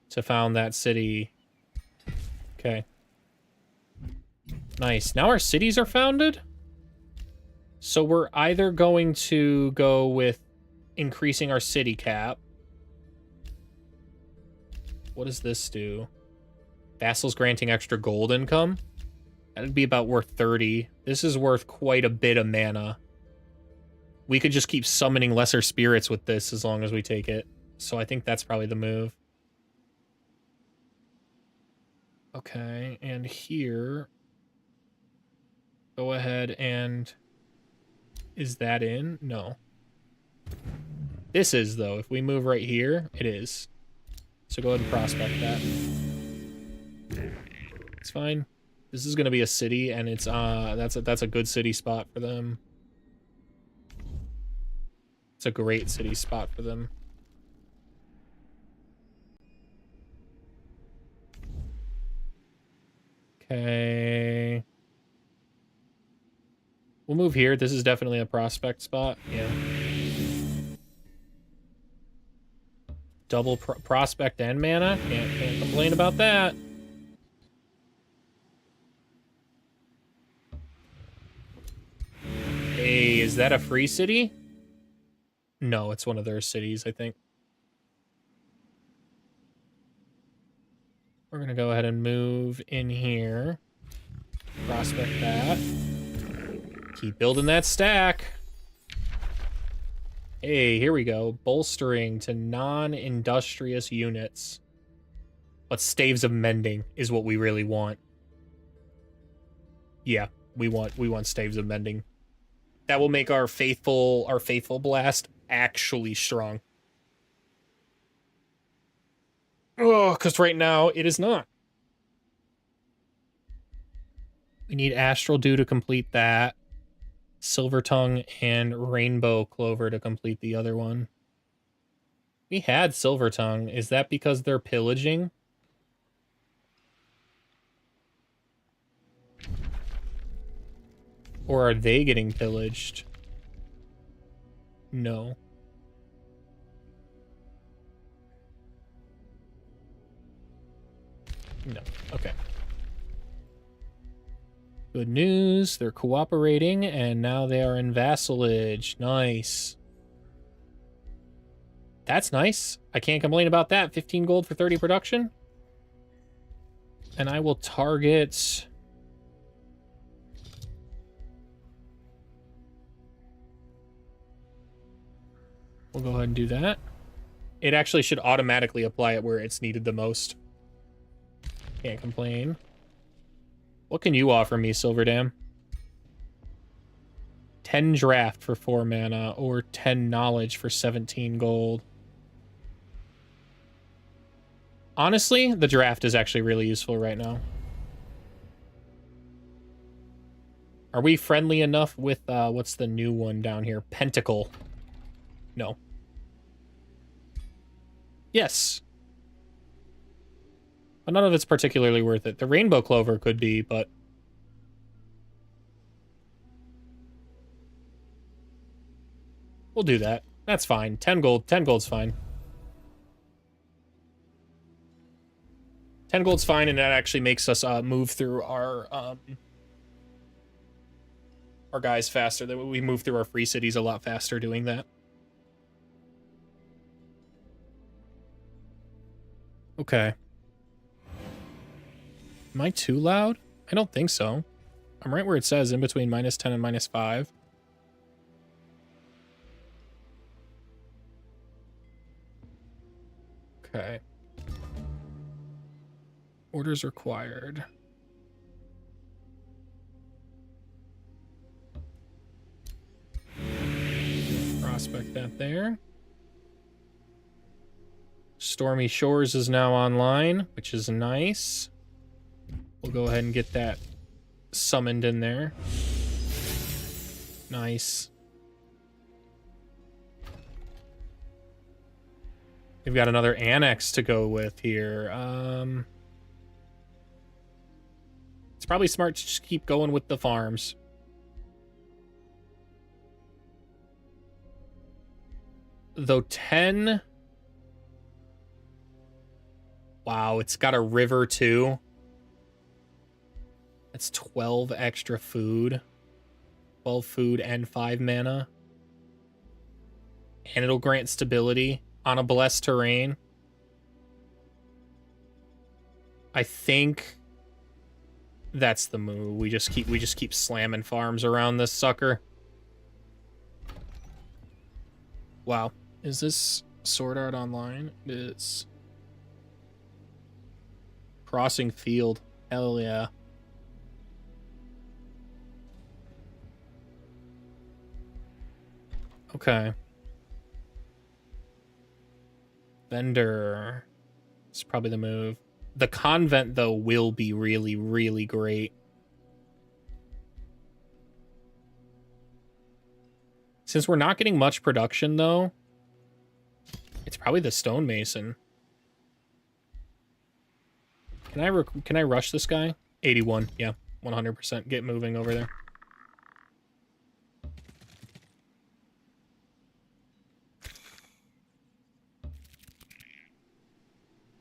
[SPEAKER 1] to found that city. Okay. Nice. Now our cities are founded. So we're either going to go with increasing our city cap. What does this do? Vassals granting extra gold income? That'd be about worth 30. This is worth quite a bit of mana. We could just keep summoning lesser spirits with this as long as we take it. So I think that's probably the move. Okay, and here... Go ahead and... Is that in? No. This is, though. If we move right here, it is. So go ahead and prospect that. It's fine. This is going to be a city, and it's that's a good city spot for them. It's a great city spot for them. Okay. We'll move here. This is definitely a prospect spot. Yeah. Double prospect and mana. Can't complain about that. Hey, is that a free city? No, it's one of their cities, I think. We're going to go ahead and move in here. Prospect that. Keep building that stack. Hey, here we go. Bolstering to non-industrious units. But Staves of Mending is what we really want. Yeah, we want Staves of Mending. That will make our faithful blast actually strong. Oh, because right now it is not. We need Astral Dew to complete that. Silver Tongue and Rainbow Clover to complete the other one. We had Silver Tongue. Is that because they're pillaging? Or are they getting pillaged? No. No. Okay. Good news. They're cooperating, and now they are in vassalage. Nice. That's nice. I can't complain about that. 15 gold for 30 production. And I will target... We'll go ahead and do that. It actually should automatically apply it where it's needed the most. Can't complain. What can you offer me, Silverdam? 10 draft for 4 mana, or 10 knowledge for 17 gold. Honestly, the draft is actually really useful right now. Are we friendly enough with, what's the new one down here? Pentacle. No. Yes. But none of it's particularly worth it. The Rainbow Clover could be, but... We'll do that. That's fine. 10 gold. 10 gold's fine. 10 gold's fine, and that actually makes us move through our guys faster. That we move through our free cities a lot faster doing that. Okay. Am I too loud? I don't think so. I'm right where it says, in between -10 and -5. Okay. Orders required. Prospect that there. Stormy Shores is now online, which is nice. We'll go ahead and get that summoned in there. Nice. We've got another annex to go with here. It's probably smart to just keep going with the farms. Though 10... Wow, it's got a river too. That's 12 extra food. 12 food and 5 mana. And it'll grant stability on a blessed terrain. I think that's the move. We just keep slamming farms around this sucker. Wow. Is this Sword Art Online? It is. Crossing Field. Hell yeah. Okay. Vendor. It's probably the move. The Convent, though, will be really, really great. Since we're not getting much production, though, it's probably the Stonemason. Can I rush this guy? 81, yeah, 100%. Get moving over there.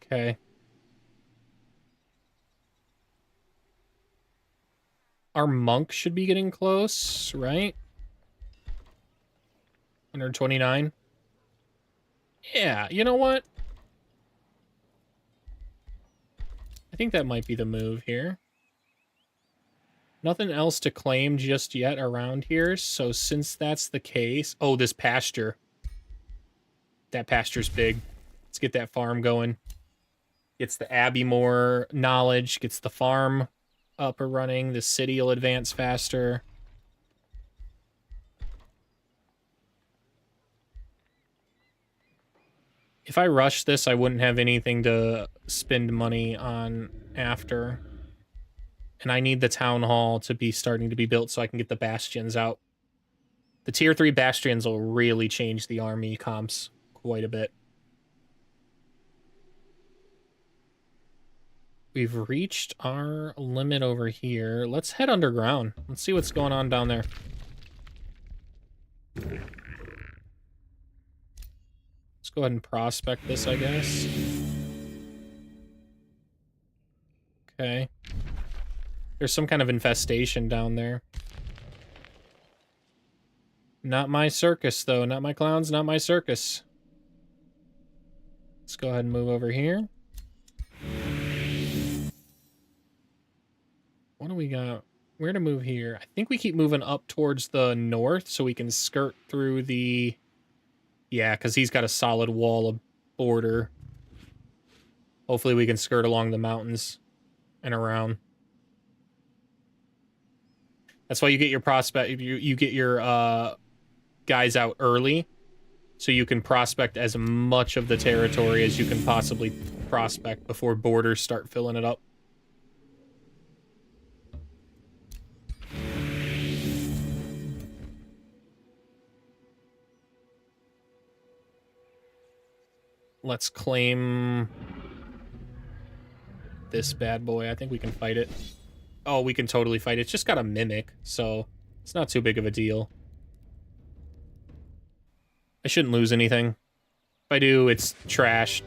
[SPEAKER 1] Okay. Our monk should be getting close, right? 129. Yeah, you know what? I think that might be the move here. Nothing else to claim just yet around here, so since that's the case... Oh, this pasture. That pasture's big. Let's get that farm going. Gets the Abbey more knowledge, gets the farm up and running, the city will advance faster. If I rush this, I wouldn't have anything to spend money on after. And I need the town hall to be starting to be built so I can get the bastions out. The tier 3 bastions will really change the army comps quite a bit. We've reached our limit over here. Let's head underground. Let's see what's going on down there. Let's go ahead and prospect this, I guess. Okay. There's some kind of infestation down there. Not my circus, though. Not my clowns, not my circus. Let's go ahead and move over here. What do we got? Where to move here? I think we keep moving up towards the north so we can skirt through the... Yeah, because he's got a solid wall of border. Hopefully we can skirt along the mountains and around. That's why you get your prospect... You get your guys out early so you can prospect as much of the territory as you can possibly prospect before borders start filling it up. Let's claim this bad boy. I think we can fight it. Oh, we can totally fight it. It's just got a mimic, so it's not too big of a deal. I shouldn't lose anything. If I do, it's trash.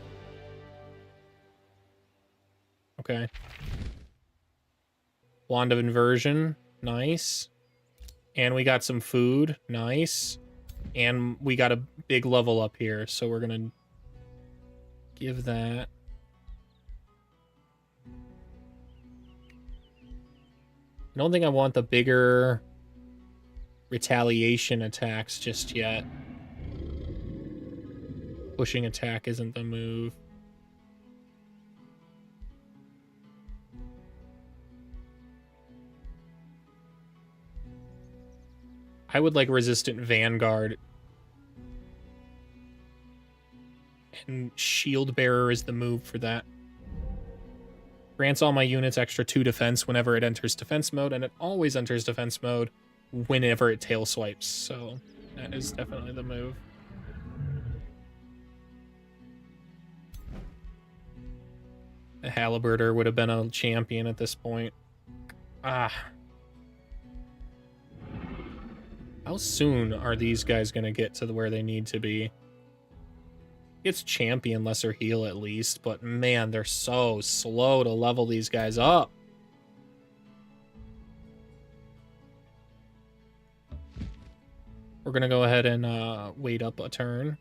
[SPEAKER 1] Okay. Wand of Inversion. Nice. And we got some food. Nice. And we got a big level up here, so we're gonna... give that. I don't think I want the bigger retaliation attacks just yet. Pushing attack isn't the move. I would like Resistant Vanguard. And Shield Bearer is the move for that. Grants all my units extra 2 defense whenever it enters defense mode, and it always enters defense mode whenever it tail swipes, so that is definitely the move. The Halberder would have been a champion at this point. Ah. How soon are these guys going to get to where they need to be? It's champion lesser heal at least, but man, they're so slow to level these guys up. We're gonna go ahead and wait up a turn.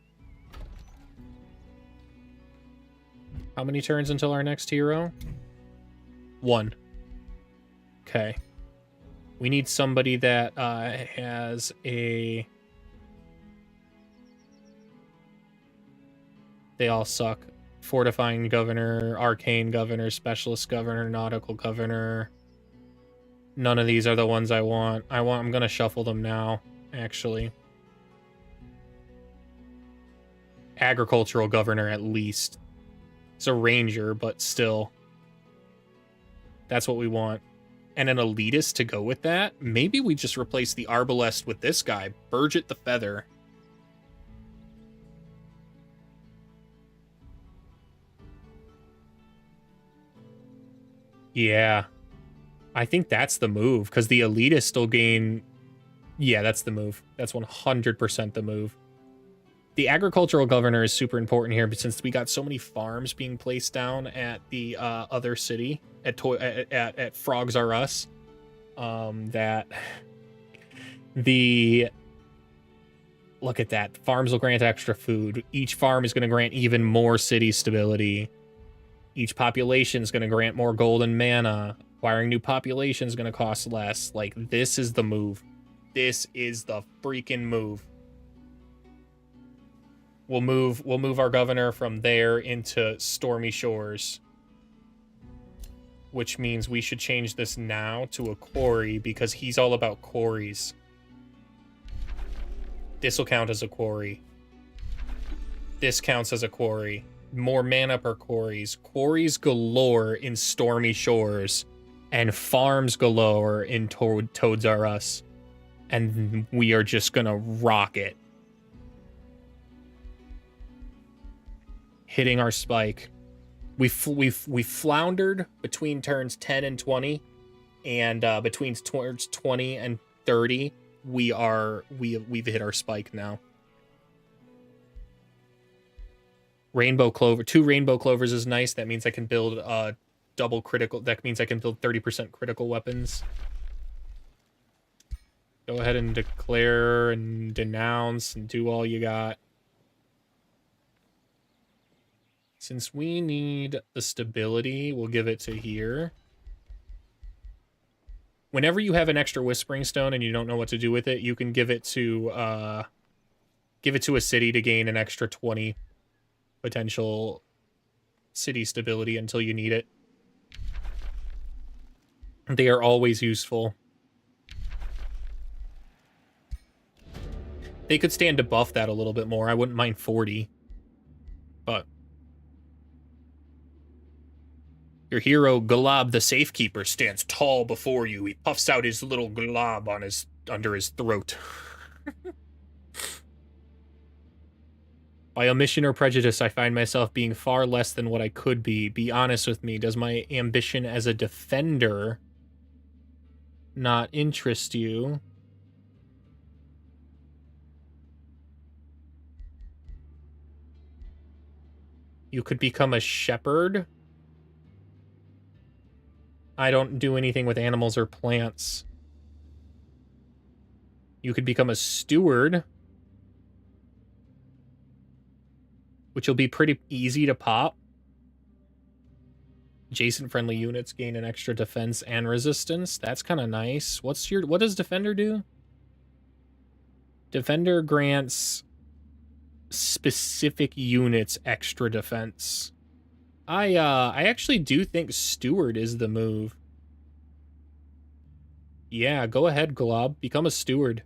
[SPEAKER 1] How many turns until our next hero? 1. Okay. We need somebody that has a... They all suck. Fortifying governor, arcane governor, specialist governor, nautical governor. None of these are the ones I want. I'm gonna shuffle them now, actually. Agricultural governor, at least. It's a ranger, but still. That's what we want. And an elitist to go with that? Maybe we just replace the arbalest with this guy, Burgett the Feather. Yeah. I think that's the move, because the elitist will gain... Yeah, that's the move. That's 100% the move. The agricultural governor is super important here, but since we got so many farms being placed down at the other city, at Frogs R Us, that the... Look at that. Farms will grant extra food. Each farm is going to grant even more city stability. Each population is going to grant more golden mana. Acquiring new population is going to cost less. Like, this is the move. This is the freaking move. We'll move our governor from there into Stormy Shores. Which means we should change this now to a quarry, because he's all about quarries. This will count as a quarry. This counts as a quarry. More mana per quarries. Quarries galore in Stormy Shores. And farms galore in Toads R Us. And we are just gonna rock it. Hitting our spike. We floundered between turns 10 and 20. And between turns 20 and 30, we've hit our spike now. Rainbow Clover. 2 Rainbow Clovers is nice. That means I can build double critical. That means I can build 30% critical weapons. Go ahead and declare and denounce and do all you got. Since we need the stability, we'll give it to here. Whenever you have an extra Whispering Stone and you don't know what to do with it, you can give it to a city to gain an extra 20 potential city stability until you need it. They are always useful. They could stand to buff that a little bit more. I wouldn't mind 40. But your hero, Golab the Safekeeper, stands tall before you. He puffs out his little glob on under his throat. By omission or prejudice, I find myself being far less than what I could be. Be honest with me. Does my ambition as a defender not interest you? You could become a shepherd. I don't do anything with animals or plants. You could become a steward, which will be pretty easy to pop. Adjacent friendly units gain an extra defense and resistance. That's kind of nice. What does Defender do? Defender grants specific units extra defense. I actually do think Steward is the move. Yeah, go ahead, Glob. Become a Steward.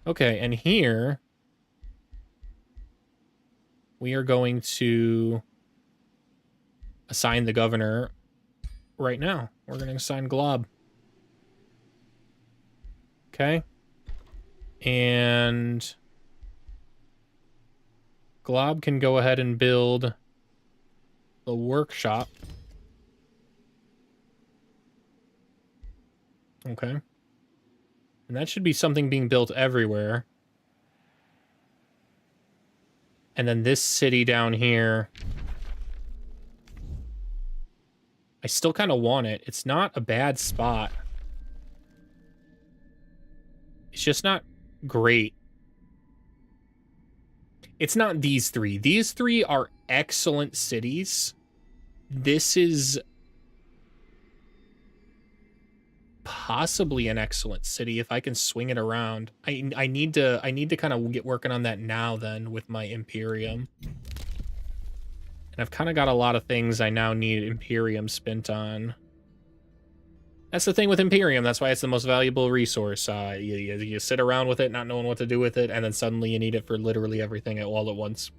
[SPEAKER 1] Okay, and here we are going to assign the governor right now. We're going to assign Glob. Okay. And Glob can go ahead and build the workshop. Okay. And that should be something being built everywhere. And then this city down here
[SPEAKER 4] I still kind of want it. It's not a bad spot. It's just not great. It's not these three. These three are excellent cities. This is possibly an excellent city if I can swing it around. I need to kind of get working on that now then with my Imperium. And I've kind of got a lot of things I now need Imperium spent on. That's the thing with Imperium. That's why it's the most valuable resource. You sit around with it, not knowing what to do with it, and then suddenly you need it for literally everything all at once.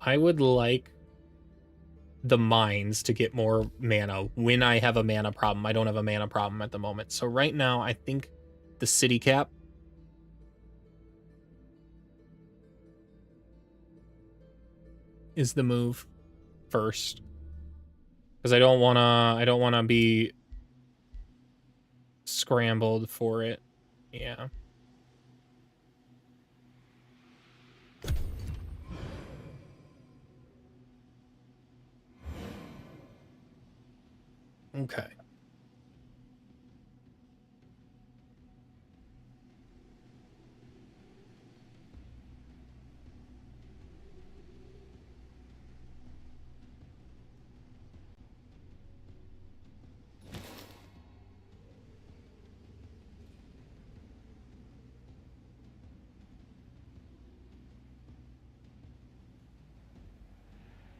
[SPEAKER 4] I would like the mines to get more mana when I have a mana problem. I don't have a mana problem at the moment. So right now, I think the city cap is the move first. Because I don't wanna be scrambled for it. Yeah. Okay.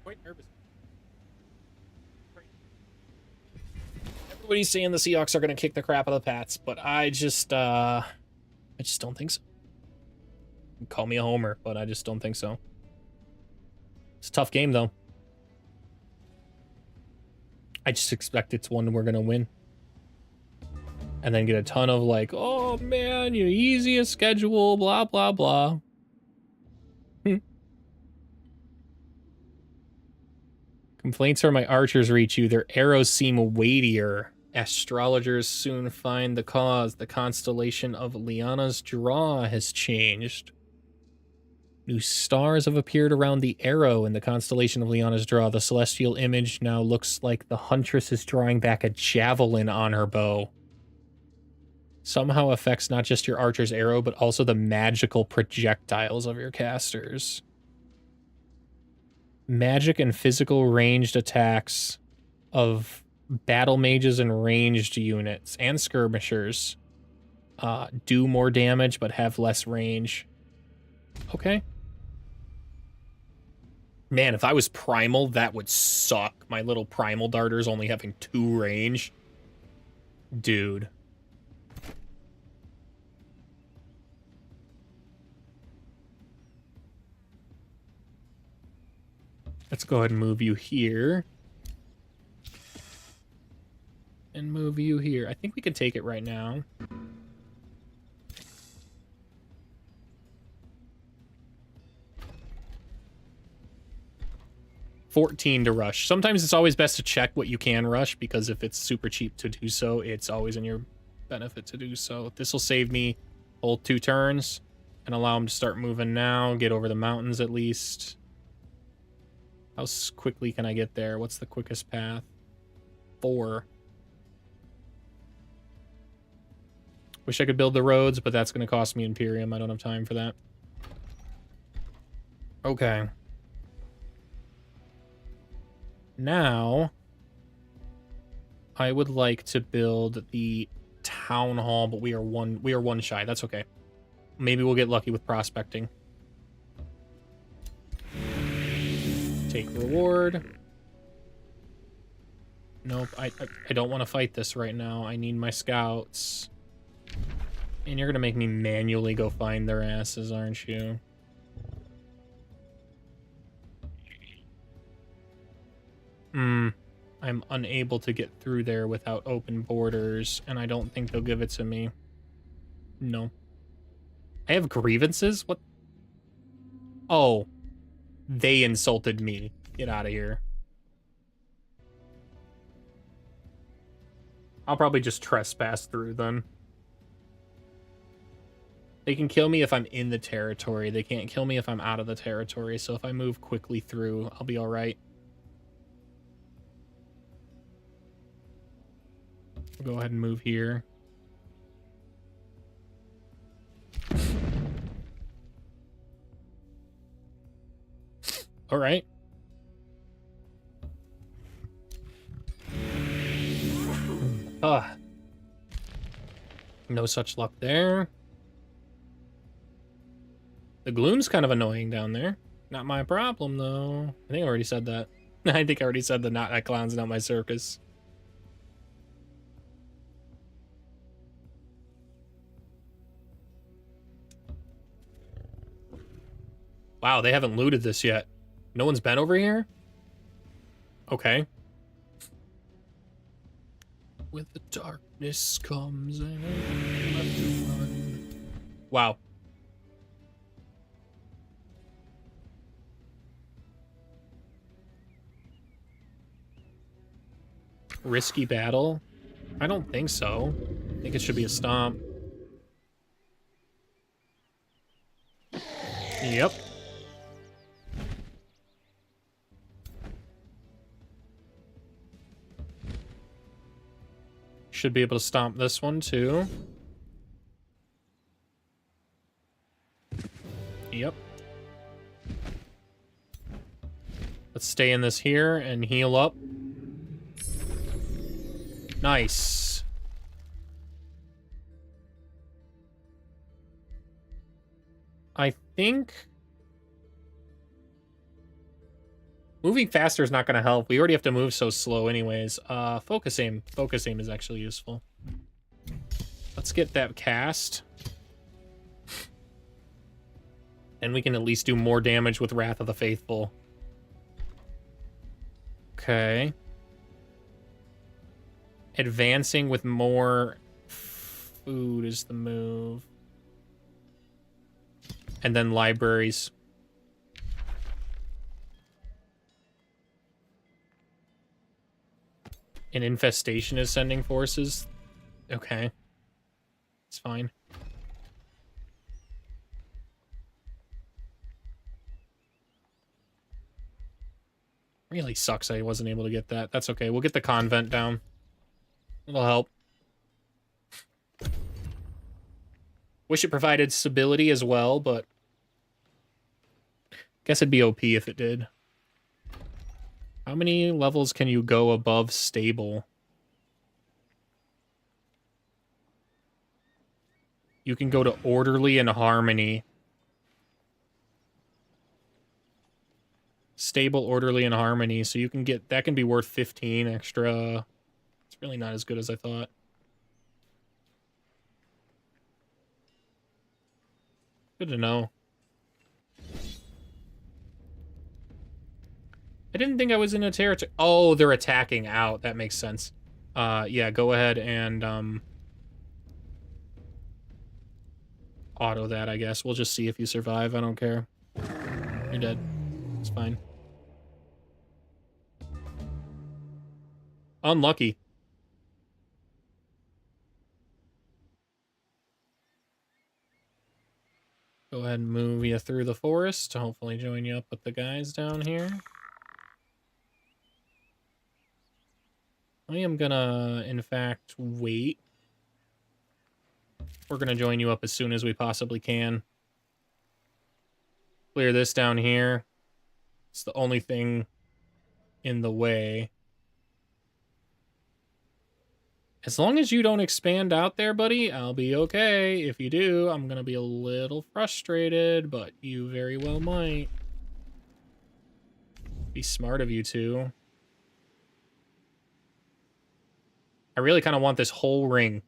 [SPEAKER 4] Quite nervous. Everybody's saying the Seahawks are going to kick the crap out of the Pats, but I just don't think so. Call me a homer, but I just don't think so. It's a tough game, though. I just expect it's one we're going to win. And then get a ton of like, oh man, your easiest schedule, blah, blah, blah. Complaints from my archers reach you. Their arrows seem weightier. Astrologers soon find the cause. The constellation of Liana's Draw has changed. New stars have appeared around the arrow in the constellation of Liana's Draw. The celestial image now looks like the huntress is drawing back a javelin on her bow. Somehow affects not just your archer's arrow, but also the magical projectiles of your casters. Magic and physical ranged attacks of battle mages and ranged units and skirmishers do more damage but have less range. Okay. Man, if I was primal, that would suck. My little primal darters only having 2 range. Dude. Let's go ahead and move you here. And move you here. I think we can take it right now. $14 to rush. Sometimes it's always best to check what you can rush, because if it's super cheap to do so, it's always in your benefit to do so. This will save me hold 2 turns and allow them to start moving now, get over the mountains at least. How quickly can I get there? What's the quickest path? 4. Wish I could build the roads, but that's going to cost me Imperium. I don't have time for that. Okay. Now, I would like to build the town hall, but we are one shy. That's okay. Maybe we'll get lucky with prospecting. Take reward. Nope, I don't want to fight this right now. I need my scouts. And you're gonna make me manually go find their asses, aren't you? I'm unable to get through there without open borders, and I don't think they'll give it to me. No. I have grievances? What? Oh. They insulted me. Get out of here. I'll probably just trespass through then. They can kill me if I'm in the territory. They can't kill me if I'm out of the territory. So if I move quickly through, I'll be all right. We'll go ahead and move here. All right. No such luck there. The gloom's kind of annoying down there. Not my problem, though. I think I already said that. I think I already said the not that clown's not my circus. Wow, they haven't looted this yet. No one's been over here? Okay. With the darkness comes and wow. Risky battle? I don't think so. I think it should be a stomp. Yep. Should be able to stomp this one too. Yep. Let's stay in this here and heal up. Nice. I think moving faster is not going to help. We already have to move so slow anyways. Focus aim. Focus aim is actually useful. Let's get that cast. And we can at least do more damage with Wrath of the Faithful. Okay. Advancing with more food is the move. And then libraries. An infestation is sending forces. Okay. It's fine. Really sucks I wasn't able to get that. That's okay. We'll get the convent down. It'll help. Wish it provided stability as well, but guess it'd be OP if it did. How many levels can you go above stable? You can go to orderly and harmony. Stable, orderly, and harmony. So you can get, that can be worth 15 extra. It's really not as good as I thought. Good to know. I didn't think I was in a territory. Oh, they're attacking out. That makes sense. Yeah, go ahead and auto that, I guess. We'll just see if you survive. I don't care. You're dead. It's fine. Unlucky. Go ahead and move you through the forest to hopefully join you up with the guys down here. I am gonna, in fact, wait. We're gonna join you up as soon as we possibly can. Clear this down here. It's the only thing in the way. As long as you don't expand out there, buddy, I'll be okay. If you do, I'm gonna be a little frustrated, but you very well might. Be smart of you two. I really kind of want this whole ring.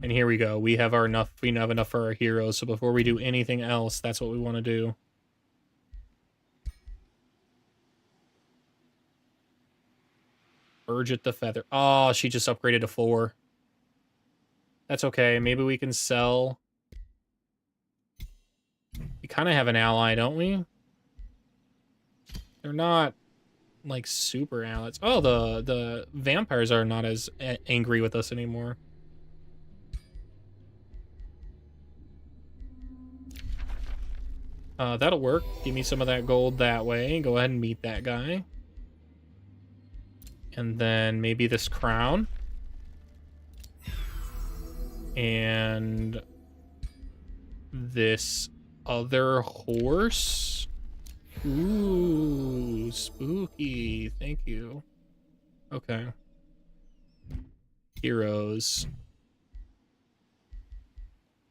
[SPEAKER 4] And here we go. We have enough for our heroes. So before we do anything else, that's what we want to do. Burgett the Feather. Oh, she just upgraded to 4. That's okay. Maybe we can sell. We kind of have an ally, don't we? They're not like super allies. Oh, the vampires are not as angry with us anymore. That'll work. Give me some of that gold that way. Go ahead and meet that guy. And then maybe this crown. And this other horse. Ooh, spooky. Thank you. Okay. Heroes.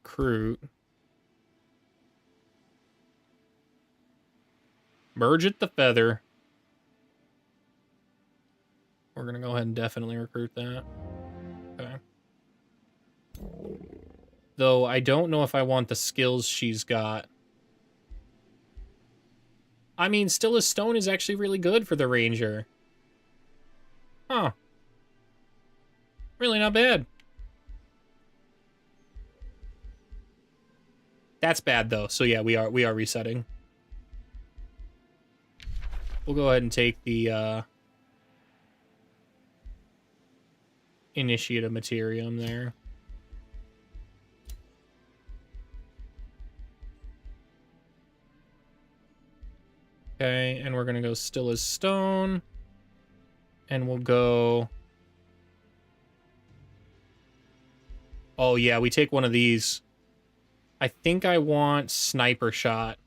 [SPEAKER 4] Recruit. Merge the feather. We're gonna go ahead and definitely recruit that. Okay. Though I don't know if I want the skills she's got. I mean, Still as Stone is actually really good for the ranger. Huh. Really not bad. That's bad though. So yeah, we are resetting. We'll go ahead and take the Initiative Materium there. Okay, and we're gonna go Still as Stone. And we'll go... Oh yeah, we take one of these. I think I want Sniper Shot.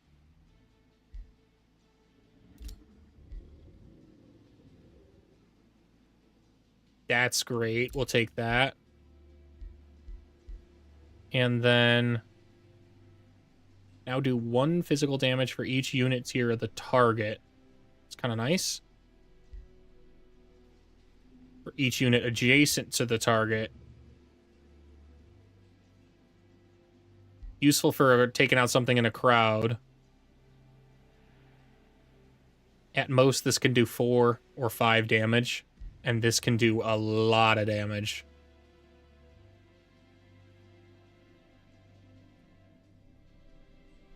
[SPEAKER 4] That's great. We'll take that. And then... Now do 1 physical damage for each unit tier of the target. It's kind of nice. For each unit adjacent to the target. Useful for taking out something in a crowd. At most, this can do 4 or 5 damage. And this can do a lot of damage.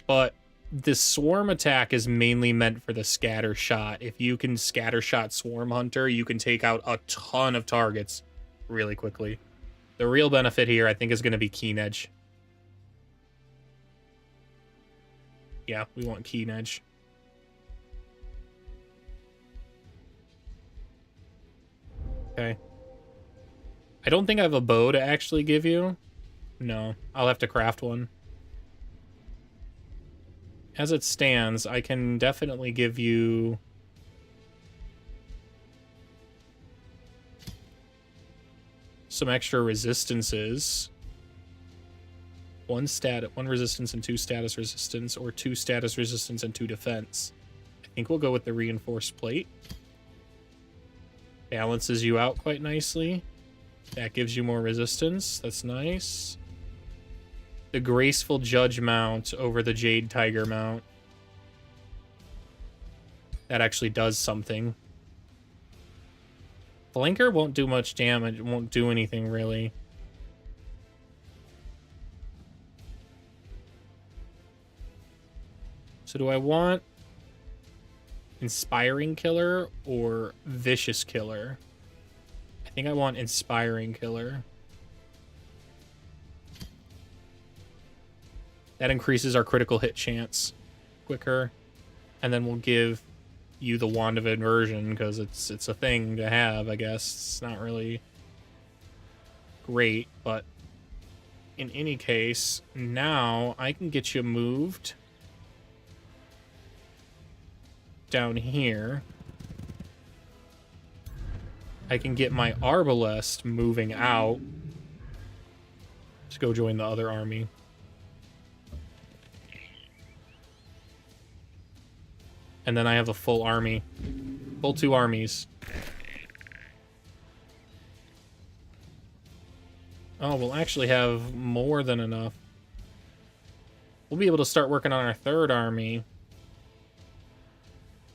[SPEAKER 4] But this swarm attack is mainly meant for the scatter shot. If you can scatter shot Swarm Hunter, you can take out a ton of targets really quickly. The real benefit here, I think, is going to be Keen Edge. Yeah, we want Keen Edge. Okay. I don't think I have a bow to actually give you. No, I'll have to craft one. As it stands, I can definitely give you... some extra resistances. 1 resistance and 2 status resistance, or 2 status resistance and 2 defense. I think we'll go with the reinforced plate. Balances you out quite nicely. That gives you more resistance. That's nice. The Graceful Judge mount over the Jade Tiger mount. That actually does something. Flanker won't do much damage. Won't do anything, really. So do I want Inspiring Killer or Vicious Killer? I think I want Inspiring Killer. That increases our critical hit chance quicker. And then we'll give you the Wand of Inversion because it's a thing to have, I guess. It's not really great, but in any case, now I can get you moved down here. I can get my Arbalest moving out. Let's go join the other army. And then I have a full army. Full 2 armies. Oh, we'll actually have more than enough. We'll be able to start working on our 3rd army.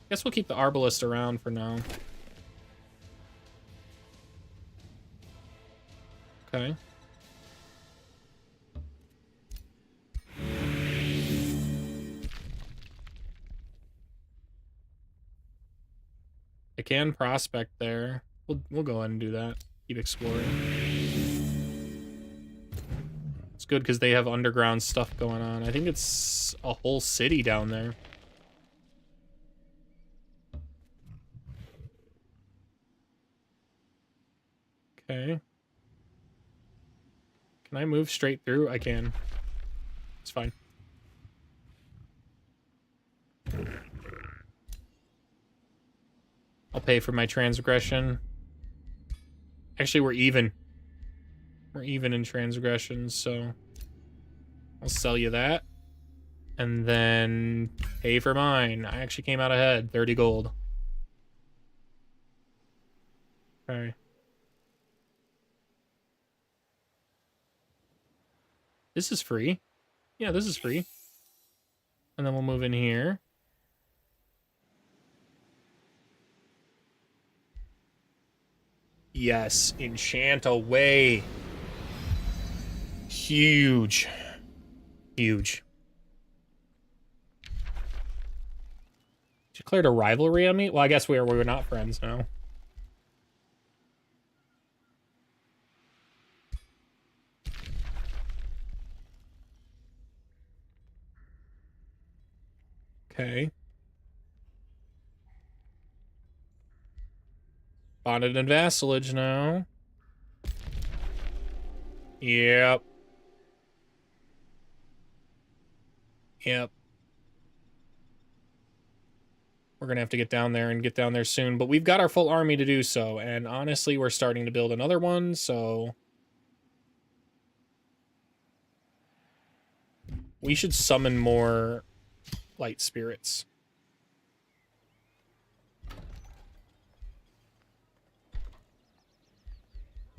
[SPEAKER 4] Guess we'll keep the Arbalest around for now. Okay. I can prospect there. We'll go ahead and do that. Keep exploring. Let's good because they have underground stuff going on. I think it's a whole city down there. Okay. Can I move straight through? I can. It's fine. I'll pay for my transgression. Actually, we're even. We're even in transgressions, so I'll sell you that. And then pay for mine. I actually came out ahead. 30 gold. Okay. This is free. Yeah, this is free. And then we'll move in here. Yes, enchant away. Huge. Huge. Declared a rivalry on me? Well, I guess we're not friends now. Okay. Bonded and vassalage now. Yep. Yep. We're gonna have to get down there and get down there soon, but we've got our full army to do so, and honestly, we're starting to build another one, so we should summon more light spirits.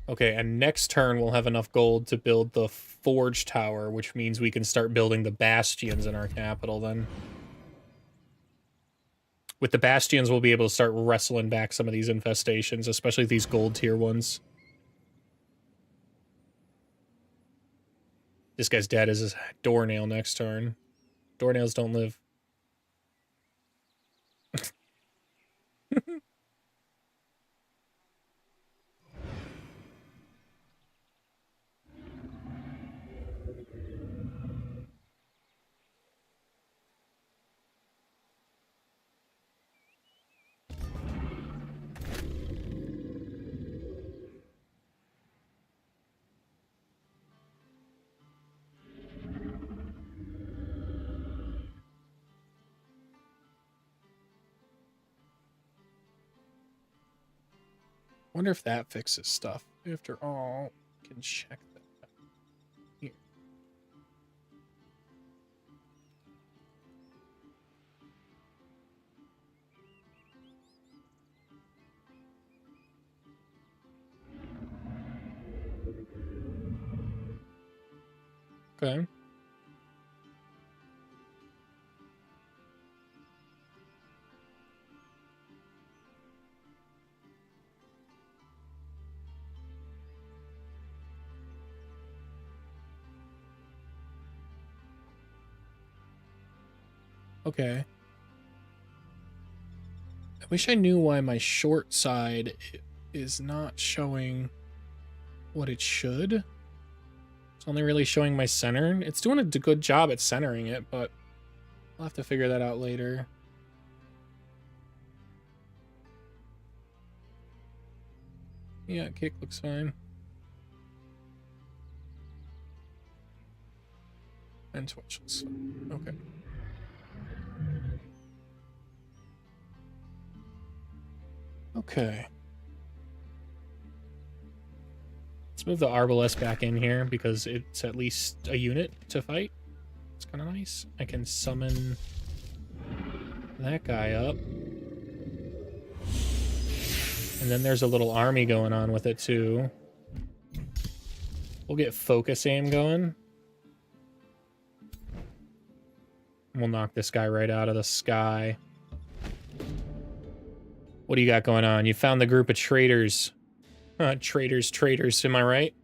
[SPEAKER 4] Okay, and next turn we'll have enough gold to build the Forge Tower, which means we can start building the Bastions in our capital then. With the Bastions, we'll be able to start wrestling back some of these infestations, especially these gold tier ones. This guy's dead as a doornail next turn. Doornails don't live. Wonder if that fixes stuff. After all, we can check that. Here. Okay. Okay. I wish I knew why my short side is not showing what it should. It's only really showing my center. It's doing a good job at centering it, but I'll have to figure that out later. Yeah, kick looks fine. And twitches. Okay. Okay. Let's move the Arbalest back in here because it's at least a unit to fight. It's kind of nice. I can summon that guy up. And then there's a little army going on with it too. We'll get focus aim going. We'll knock this guy right out of the sky. What do you got going on? You found the group of traitors. Traitors, am I right?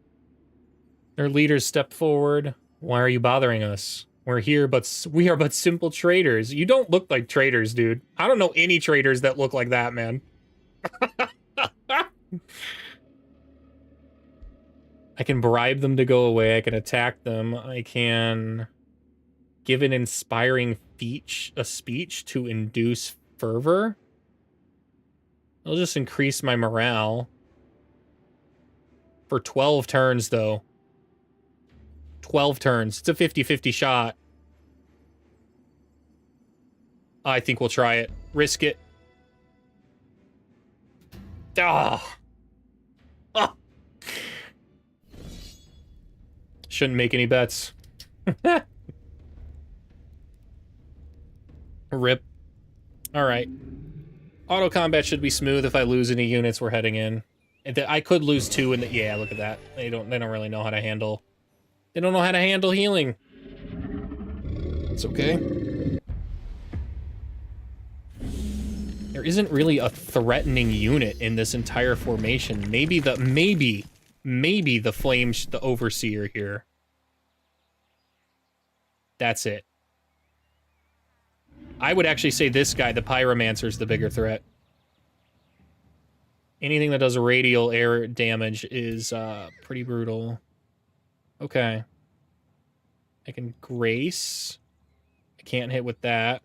[SPEAKER 4] Their leaders stepped forward. Why are you bothering us? We're here, but we are but simple traitors. You don't look like traitors, dude. I don't know any traitors that look like that, man. I can bribe them to go away. I can attack them. I can give an inspiring speech to induce fervor. It'll just increase my morale. For 12 turns, though. 12 turns. It's a 50-50 shot. I think we'll try it. Risk it. Ah. Ah. Shouldn't make any bets. Rip. Alright. Auto combat should be smooth if I lose any units we're heading in. I could lose 2 in the... Yeah, look at that. They don't really know how to handle... They don't know how to handle healing. It's okay. There isn't really a threatening unit in this entire formation. Maybe the flame, the overseer here. That's it. I would actually say this guy, the pyromancer, is the bigger threat. Anything that does radial air damage is pretty brutal. Okay. I can grace. I can't hit with that.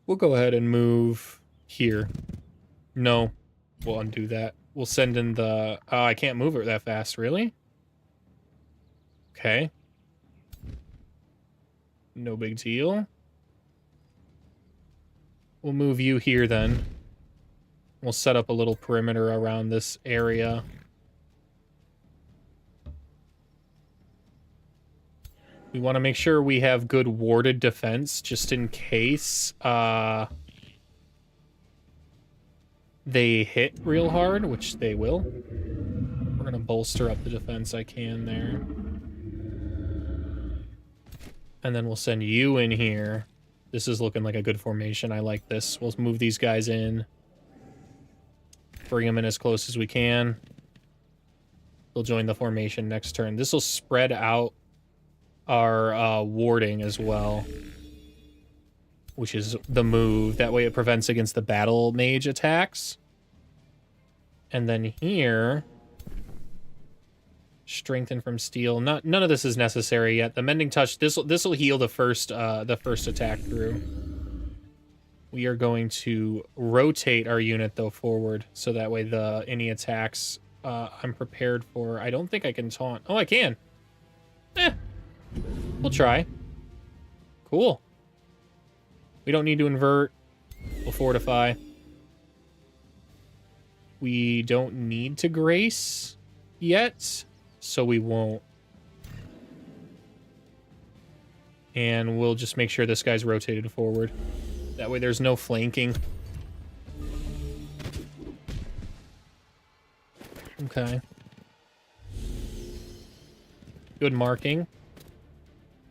[SPEAKER 4] We'll go ahead and move here. No. We'll undo that. We'll send in the... Oh, I can't move it that fast. Really? Okay. No big deal. We'll move you here then. We'll set up a little perimeter around this area. We want to make sure we have good warded defense, just in case they hit real hard, which they will. We're going to bolster up the defense I can there. And then we'll send you in here. This is looking like a good formation. I like this. We'll move these guys in. Bring them in as close as we can. They'll join the formation next turn. This will spread out our warding as well, which is the move. That way it prevents against the battle mage attacks. And then here, strengthen from steel. None of this is necessary yet. The mending touch. This will heal the first attack through. We are going to rotate our unit though forward, so that way any attacks I'm prepared for. I don't think I can taunt. Oh, I can. We'll try. Cool. We don't need to invert. We'll fortify. We don't need to grace yet, so we won't. And we'll just make sure this guy's rotated forward. That way there's no flanking. Okay. Good marking.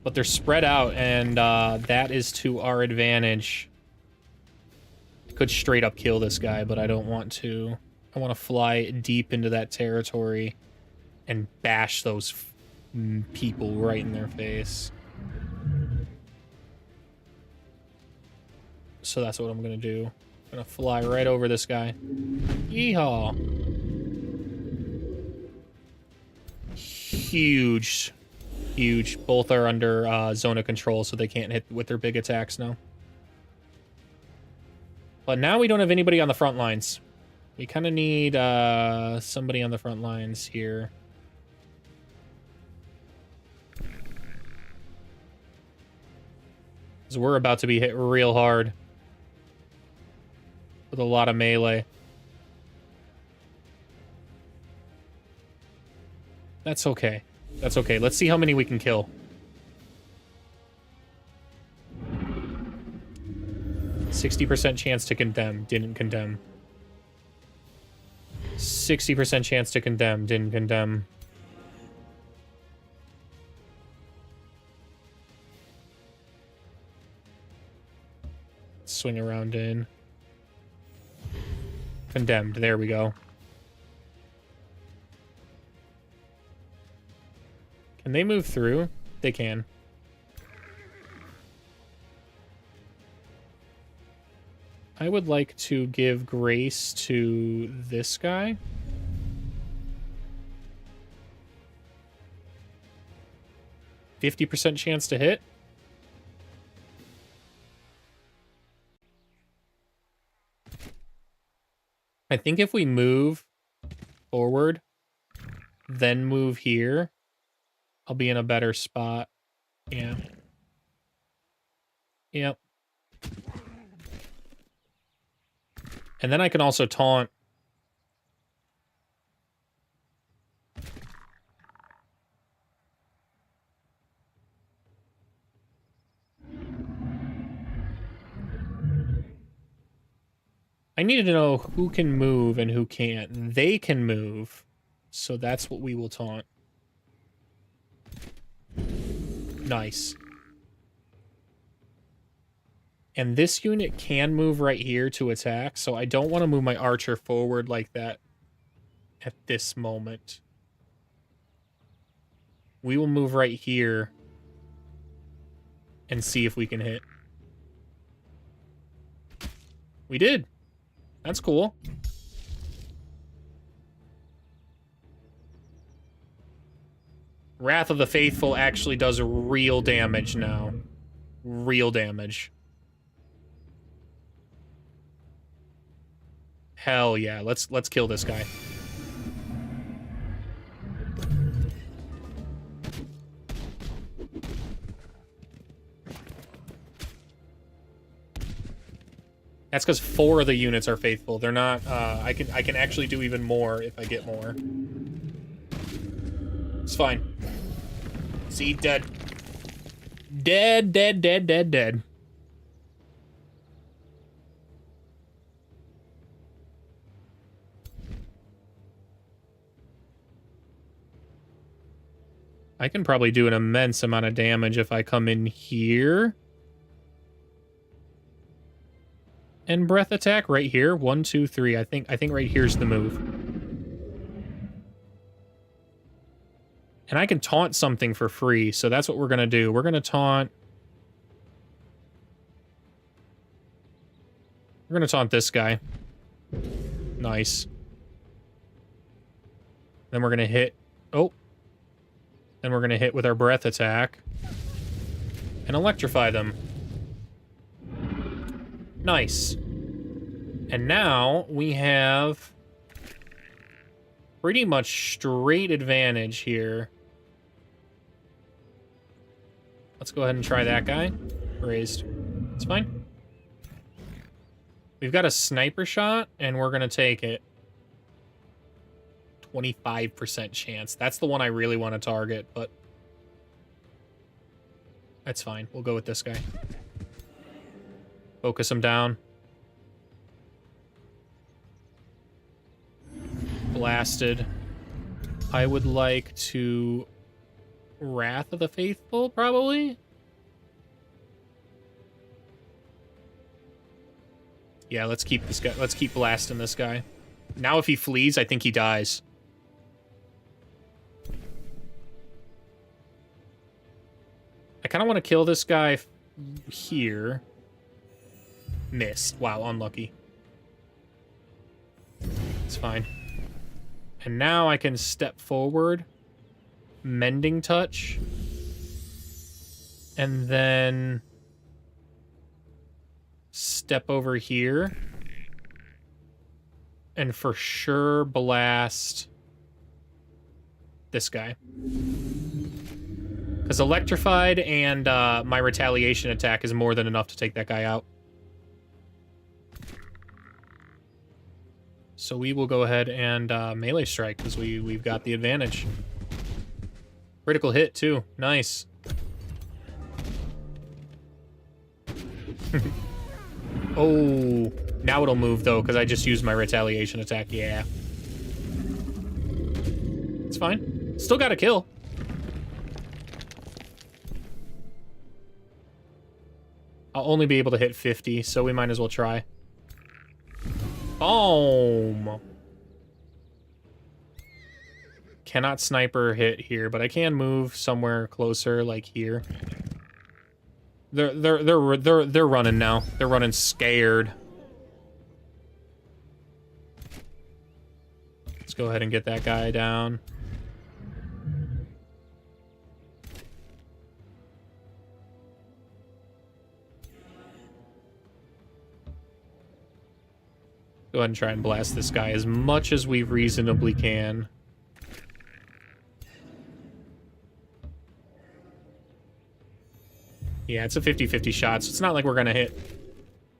[SPEAKER 4] But they're spread out, and that is to our advantage. I could straight up kill this guy, but I don't want to. I want to fly deep into that territory and bash those people right in their face. So that's what I'm going to do. I'm going to fly right over this guy. Yeehaw. Huge. Both are under zone of control, so they can't hit with their big attacks now. But now we don't have anybody on the front lines. We kind of need somebody on the front lines here. Because we're about to be hit real hard with a lot of melee. That's okay. That's okay. Let's see how many we can kill. %60 chance to condemn. Didn't condemn. 60% chance to condemn. Didn't condemn. Swing around in. Condemned. There we go. Can they move through? They can. I would like to give grace to this guy. %50 chance to hit. I think if we move forward, then move here, I'll be in a better spot. Yeah. Yep. And then I can also taunt. I needed to know who can move and who can't. They can move, so that's what we will taunt. Nice. And this unit can move right here to attack, so I don't want to move my archer forward like that at this moment. We will move right here and see if we can hit. We did. That's cool. Wrath of the Faithful actually does real damage now. Real damage. Hell yeah, let's kill this guy. That's because 4 of the units are faithful. They're not. I can actually do even more if I get more. It's fine. See, dead. Dead, dead, dead, dead, dead. I can probably do an immense amount of damage if I come in here. And breath attack right here. 1, 2, 3. I think right here's the move. And I can taunt something for free, so that's what we're gonna do. We're gonna taunt. We're gonna taunt this guy. Nice. Then we're gonna hit. Oh. Then we're gonna hit with our breath attack. And electrify them. Nice. And now we have pretty much straight advantage here. Let's go ahead and try that guy. Raised. It's fine. We've got a sniper shot, and we're going to take it. 25% chance. That's the one I really want to target, but that's fine. We'll go with this guy. Focus him down. Blasted. I would like to Wrath of the Faithful, probably? Yeah, let's keep this guy. Let's keep blasting this guy. Now if he flees, I think he dies. I kind of want to kill this guy here. Missed. Wow, unlucky. It's fine. And now I can step forward. Mending touch. And then step over here. And for sure blast this guy. Because electrified and my retaliation attack is more than enough to take that guy out. So we will go ahead and melee strike because we've got the advantage. Critical hit too. Nice. Oh, now it'll move though because I just used my retaliation attack. Yeah. It's fine. Still got a kill. I'll only be able to hit 50, so we might as well try. Boom! Cannot sniper hit here, but I can move somewhere closer, like here. They're running now. They're running scared. Let's go ahead and get that guy down. Go ahead and try and blast this guy as much as we reasonably can. Yeah, it's a 50-50 shot, so it's not like we're gonna hit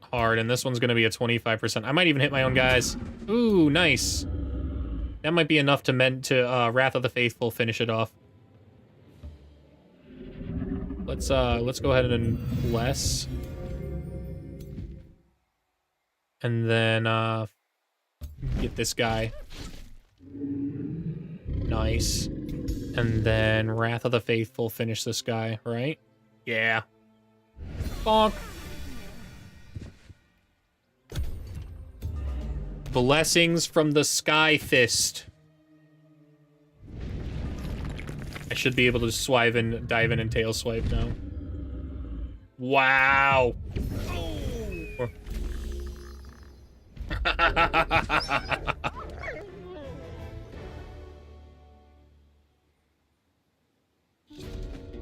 [SPEAKER 4] hard, and this one's gonna be a 25%. I might even hit my own guys. Ooh, nice. That might be enough to Wrath of the Faithful finish it off. Let's go ahead and bless. And then, get this guy. Nice. And then Wrath of the Faithful finish this guy, right? Yeah. Bonk. Blessings from the Sky Fist. I should be able to dive in and tail swipe now. Wow.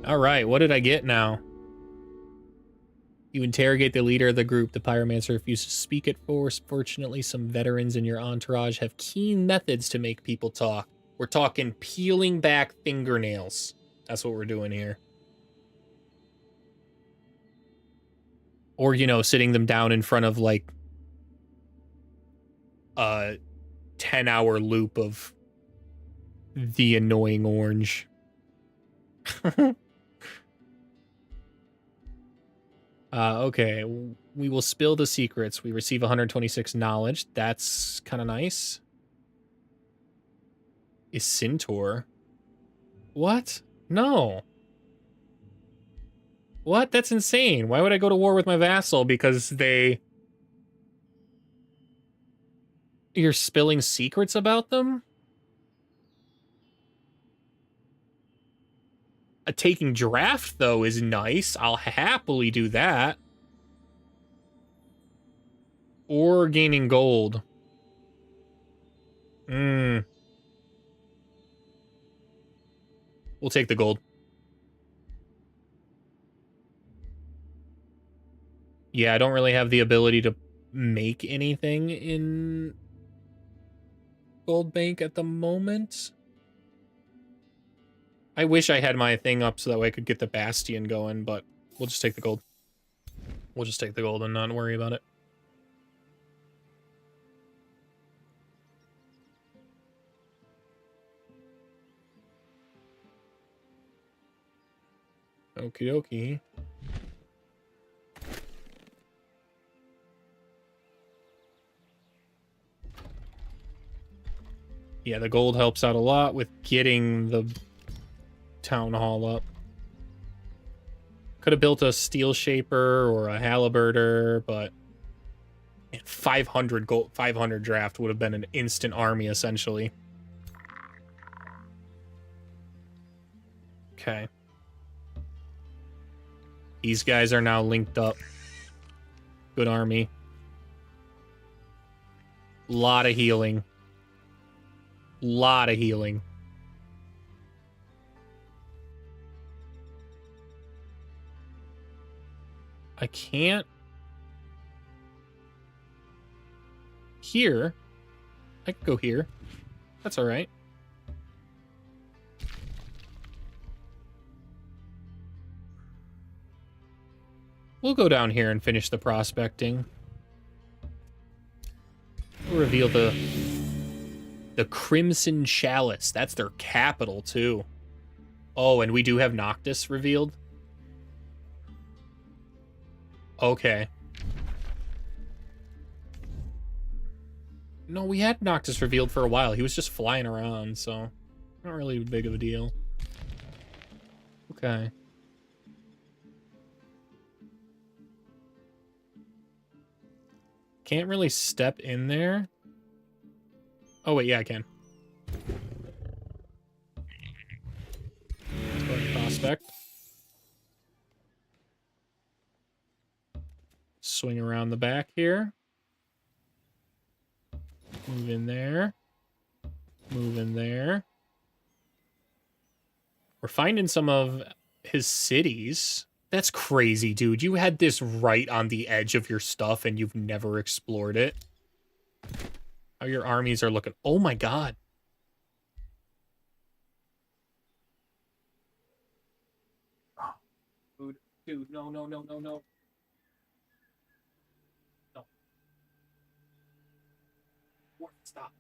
[SPEAKER 4] All right, what did I get now? You interrogate the leader of the group. The pyromancer refuses to speak at first. Fortunately, some veterans in your entourage have keen methods to make people talk. We're talking peeling back fingernails. That's what we're doing here. Or, you know, sitting them down in front of, like, a 10-hour loop of the annoying orange. Okay, we will spill the secrets. We receive 126 knowledge. That's kind of nice. Is Centaur? What? No. What? That's insane. Why would I go to war with my vassal? Because you're spilling secrets about them? A taking draft, though, is nice. I'll happily do that. Or gaining gold. We'll take the gold. Yeah, I don't really have the ability to make anything in Gold Bank at the moment. I wish I had my thing up so that way I could get the Bastion going, but we'll just take the gold. We'll just take the gold and not worry about it. Okie dokie. Yeah, the gold helps out a lot with getting the town hall up. Could have built a steel shaper or a halberder, but 500 gold, 500 draft would have been an instant army essentially. Okay. These guys are now linked up. Good army. Lot of healing. Lot of healing. I can't. Here. I could go here. That's all right. We'll go down here and finish the prospecting. We'll reveal the Crimson Chalice. That's their capital, too. Oh, and we do have Noctis revealed? Okay. No, we had Noctis revealed for a while. He was just flying around, so not really big of a deal. Okay. Can't really step in there. Oh, wait, yeah, I can. Let's go ahead and prospect. Swing around the back here. Move in there. Move in there. We're finding some of his cities. That's crazy, dude. You had this right on the edge of your stuff and you've never explored it. How your armies are looking. Oh my god. Dude, no. No. Stop.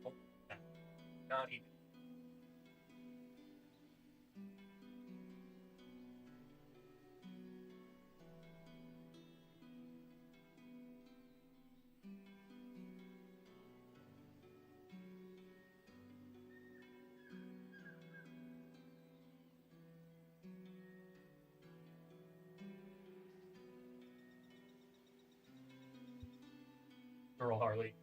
[SPEAKER 4] Oh, not even. Earl Harley.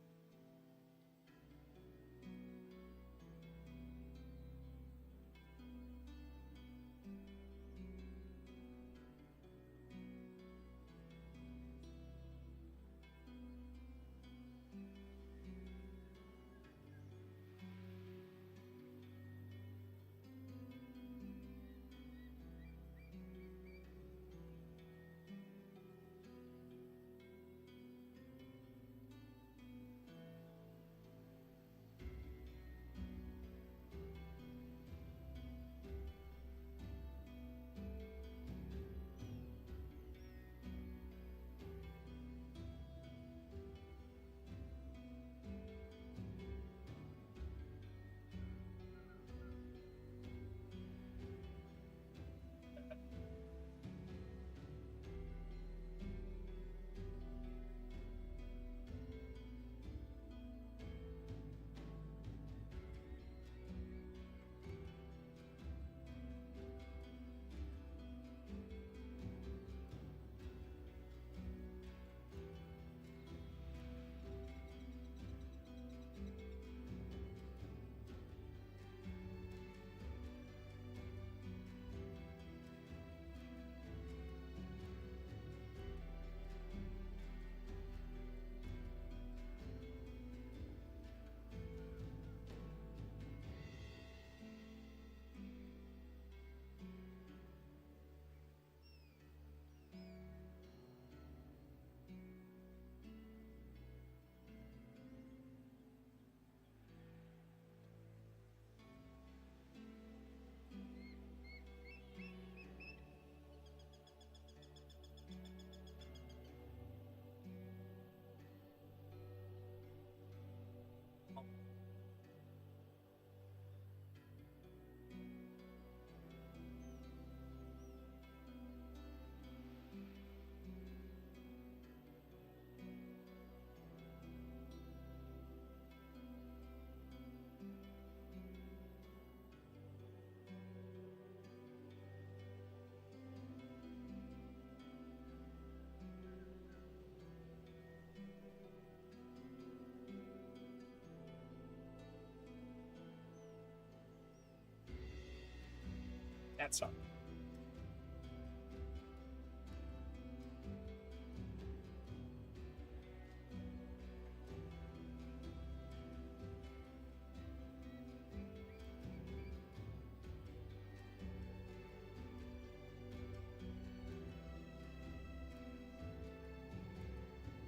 [SPEAKER 4] That's all.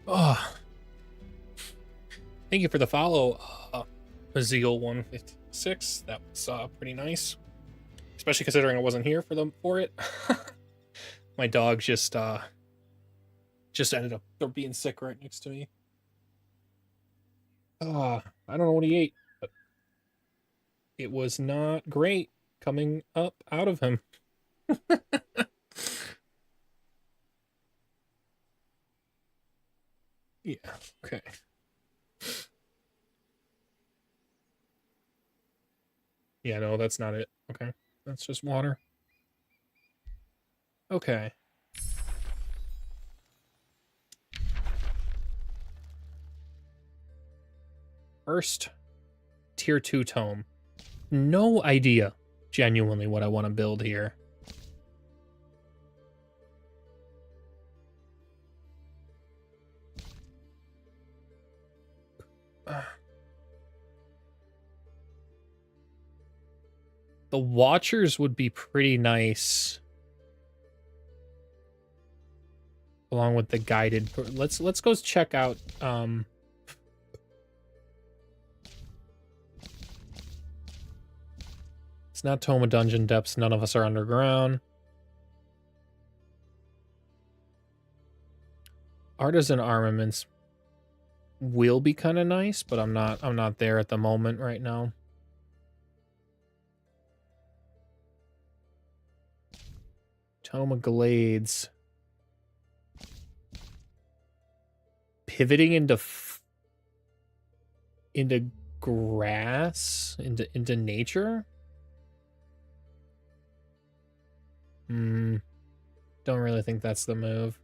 [SPEAKER 4] Oh, thank you for the follow, Azeel156. That was pretty nice, especially considering I wasn't here for it. My dog just ended up being sick right next to me. I don't know what he ate, but it was not great coming up out of him. Yeah, okay. Yeah, no, that's not it. Okay. That's just water. Okay. First, tier 2 tome. No idea, genuinely, what I want to build here. The Watchers would be pretty nice. Along with the guided. Let's go check out it's not Tome of Dungeon Depths. None of us are underground. Artisan Armaments will be kind of nice, but I'm not there at the moment right now. Tome of Glades. Pivoting into grass, into nature. Don't really think that's the move.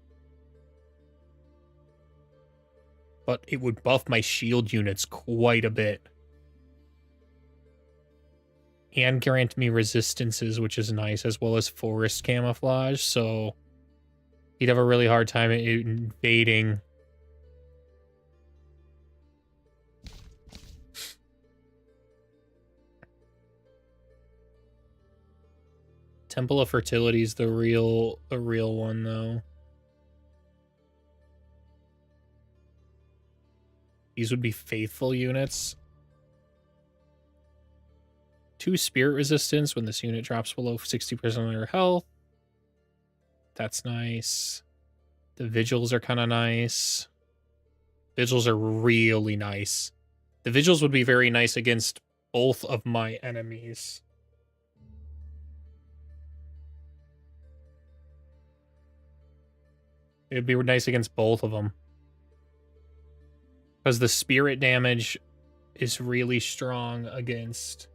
[SPEAKER 4] But it would buff my shield units quite a bit. And grant me resistances, which is nice, as well as forest camouflage, so he'd have a really hard time invading. Temple of Fertility is the real one, though. These would be faithful units. 2 spirit resistance when this unit drops below 60% of their health. That's nice. The vigils are kind of nice. Vigils are really nice. The vigils would be very nice against both of my enemies. It'd be nice against both of them. Because the spirit damage is really strong against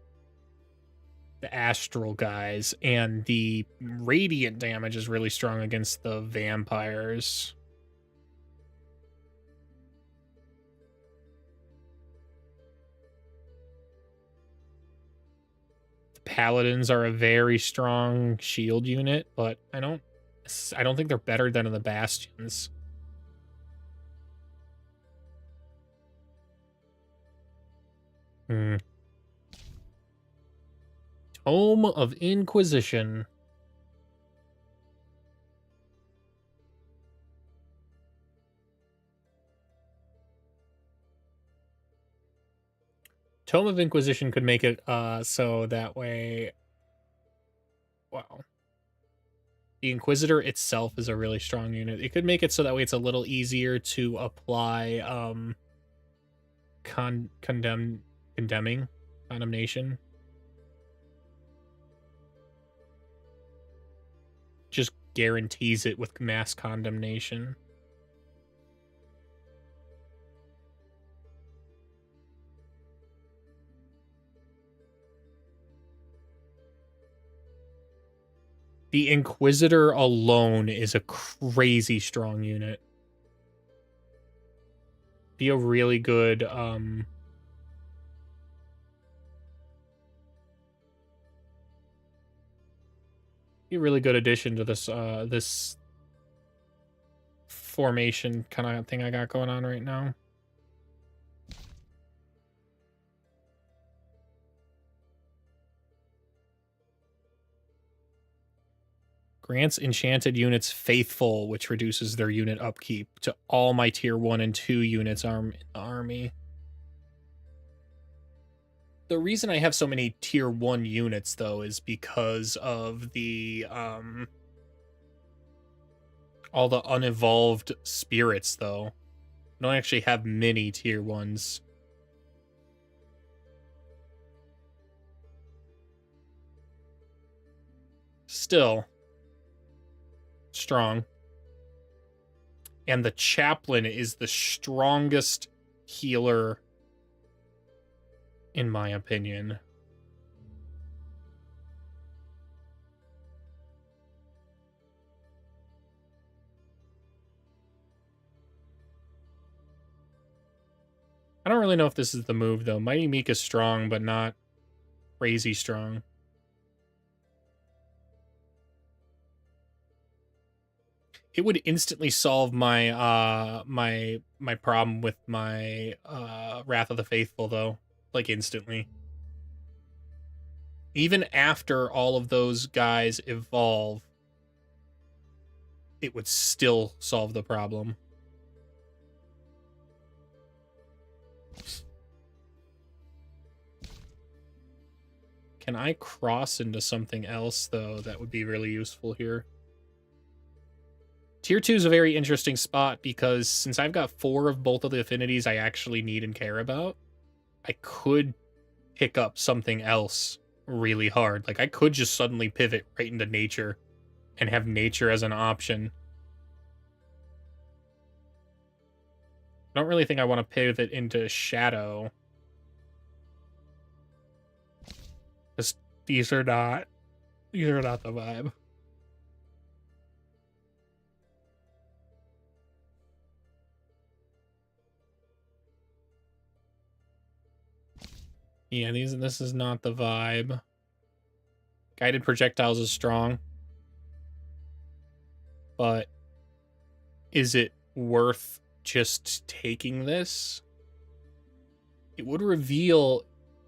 [SPEAKER 4] the astral guys, and the radiant damage is really strong against the vampires. The paladins are a very strong shield unit, but I don't think they're better than the bastions. Tome of Inquisition. Tome of Inquisition could make it so that way. Wow. The Inquisitor itself is a really strong unit. It could make it so that way it's a little easier to apply condemnation. Just guarantees it with mass condemnation. The Inquisitor alone is a crazy strong unit. Be a really good be a really good addition to this this formation kind of thing I got going on right now. Grants enchanted units faithful, which reduces their unit upkeep to all my tier 1 and 2 units in the army. The reason I have so many tier 1 units, though, is because of the all the unevolved spirits, though. I don't actually have many tier 1s. Still strong. And the chaplain is the strongest healer, in my opinion. I don't really know if this is the move, though. Mighty Meek is strong, but not crazy strong. It would instantly solve my my problem with my Wrath of the Faithful, though. Like, instantly. Even after all of those guys evolve, it would still solve the problem. Can I cross into something else, though, that would be really useful here? Tier 2 is a very interesting spot because since I've got 4 of both of the affinities I actually need and care about, I could pick up something else really hard. Like, I could just suddenly pivot right into nature and have nature as an option. I don't really think I want to pivot into shadow. These are not the vibe. Yeah, this is not the vibe. Guided projectiles is strong. But is it worth just taking this? It would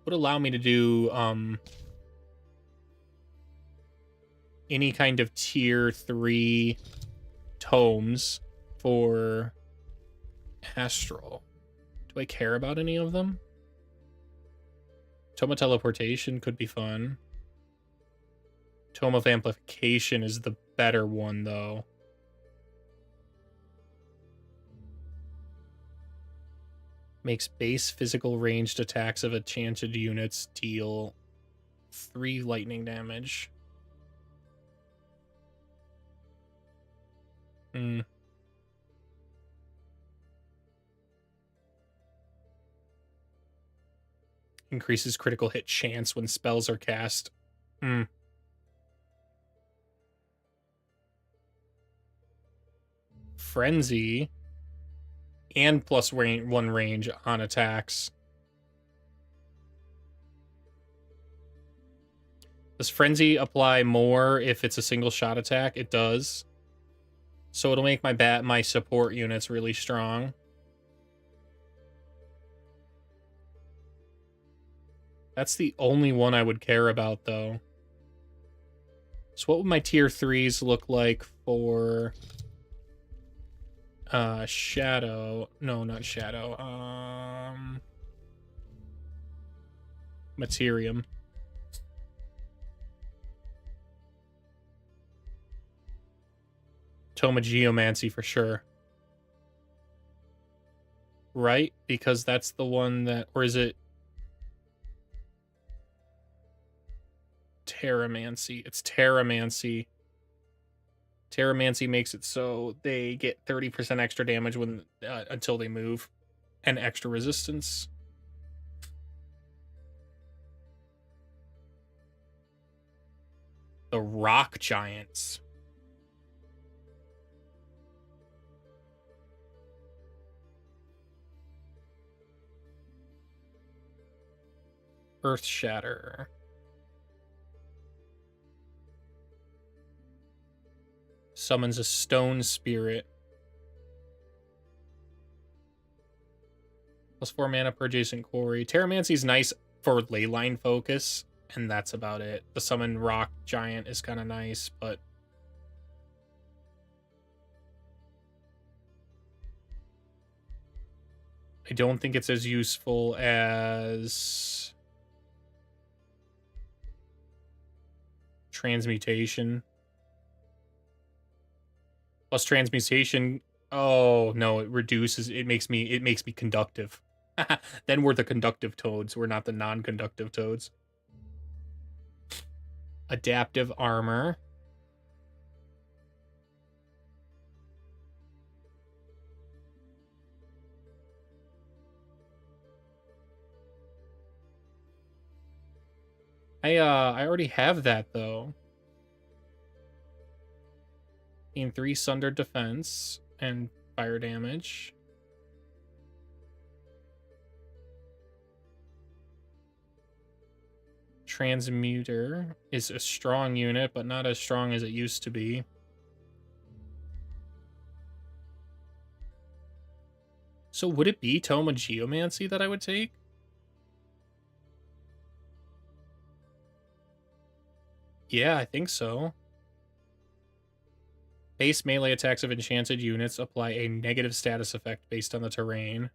[SPEAKER 4] allow me to do any kind of tier 3 tomes for Astral. Do I care about any of them? Tome of Teleportation could be fun. Tome of Amplification is the better one, though. Makes base physical ranged attacks of enchanted units deal 3 lightning damage. Increases critical hit chance when spells are cast. Frenzy. And plus 1 range on attacks. Does Frenzy apply more if it's a single shot attack? It does. So it'll make my support units really strong. That's the only one I would care about, though. So what would my tier 3s look like for Shadow? No, not Shadow. Materium. Tome of Geomancy for sure. Right? Because that's the one that... Or is it... Terramancy. It's Terramancy. Terramancy makes it so they get 30% extra damage when until they move. And extra resistance. The Rock Giants. Earth Shatter. Summons a stone spirit. +4 mana per adjacent quarry. Terramancy's nice for leyline focus, and that's about it. The summon rock giant is kind of nice, but I don't think it's as useful as transmutation. Plus transmutation. Oh no, it reduces. It makes me conductive. Then we're the conductive toads. We're not the non-conductive toads. Adaptive armor. I already have that though. In 3 sundered defense and fire damage. Transmuter is a strong unit, but not as strong as it used to be. So would it be Toma Geomancy that I would take? Yeah, I think so. Base melee attacks of enchanted units apply a negative status effect based on the terrain.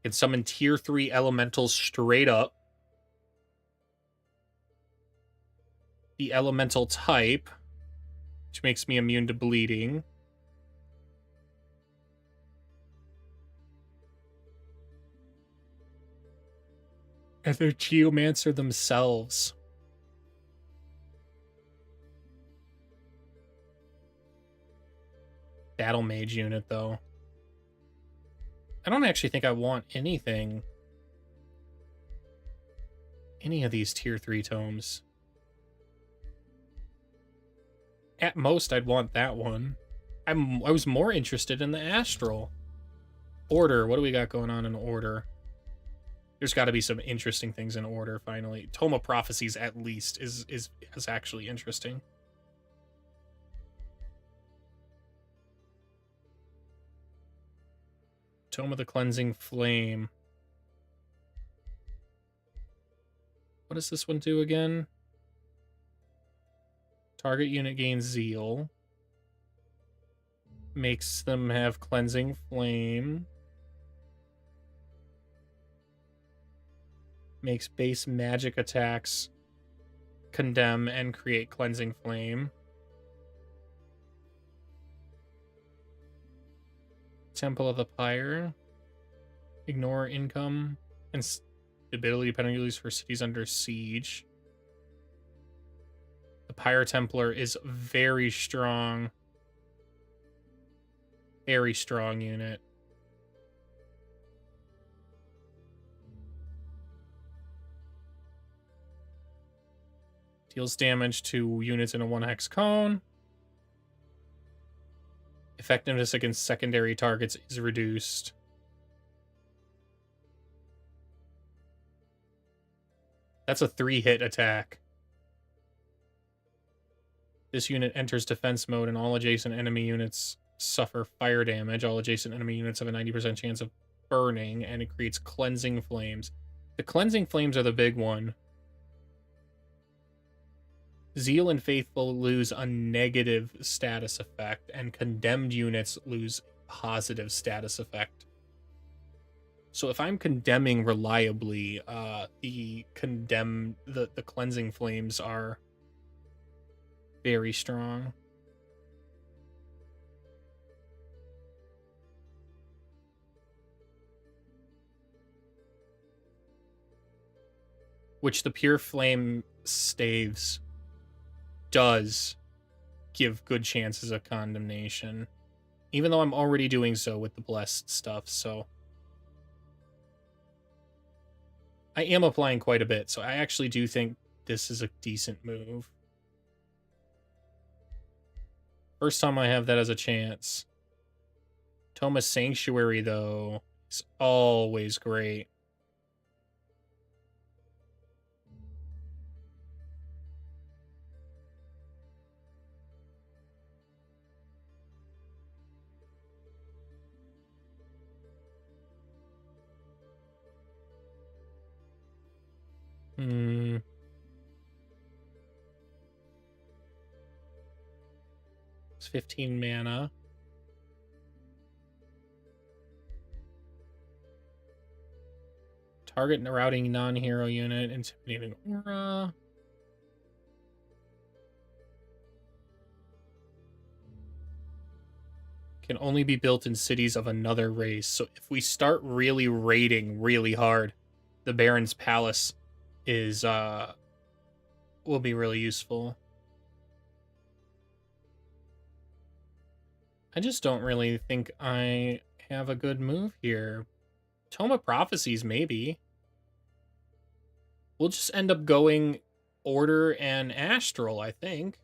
[SPEAKER 4] Can summon tier 3 elementals straight up. The elemental type, which makes me immune to bleeding. And they're Geomancer themselves. Battle Mage unit, though. I don't actually think I want anything. Any of these tier 3 tomes. At most, I'd want that one. I was more interested in the Astral. Order. What do we got going on in Order? There's got to be some interesting things in Order, finally. Tome Prophecies, at least, is actually interesting. Tome of the Cleansing Flame. What does this one do again? Target unit gains Zeal. Makes them have Cleansing Flame. Makes base magic attacks condemn and create Cleansing Flame. Temple of the Pyre. Ignore income and stability penalties for cities under siege. The Pyre Templar is very strong. Very strong unit. Deals damage to units in a 1-hex cone. Effectiveness against secondary targets is reduced. That's a 3-hit attack. This unit enters defense mode and all adjacent enemy units suffer fire damage. All adjacent enemy units have a 90% chance of burning, and it creates Cleansing Flames. The Cleansing Flames are the big one. Zeal and Faithful lose a negative status effect, and condemned units lose positive status effect. So if I'm condemning reliably, the Cleansing Flames are very strong. Which the Pure Flame staves does give good chances of condemnation, even though I'm already doing so with the blessed stuff. So I am applying quite a bit, so I actually do think this is a decent move. First time I have that as a chance. Toma Sanctuary, though, is always great. It's 15 mana. Target routing non-hero unit, intimidating aura. Can only be built in cities of another race. So if we start really raiding really hard, the Baron's Palace is will be really useful. I just don't really think I have a good move here. Tome of Prophecies, maybe. We'll just end up going Order and Astral, I think.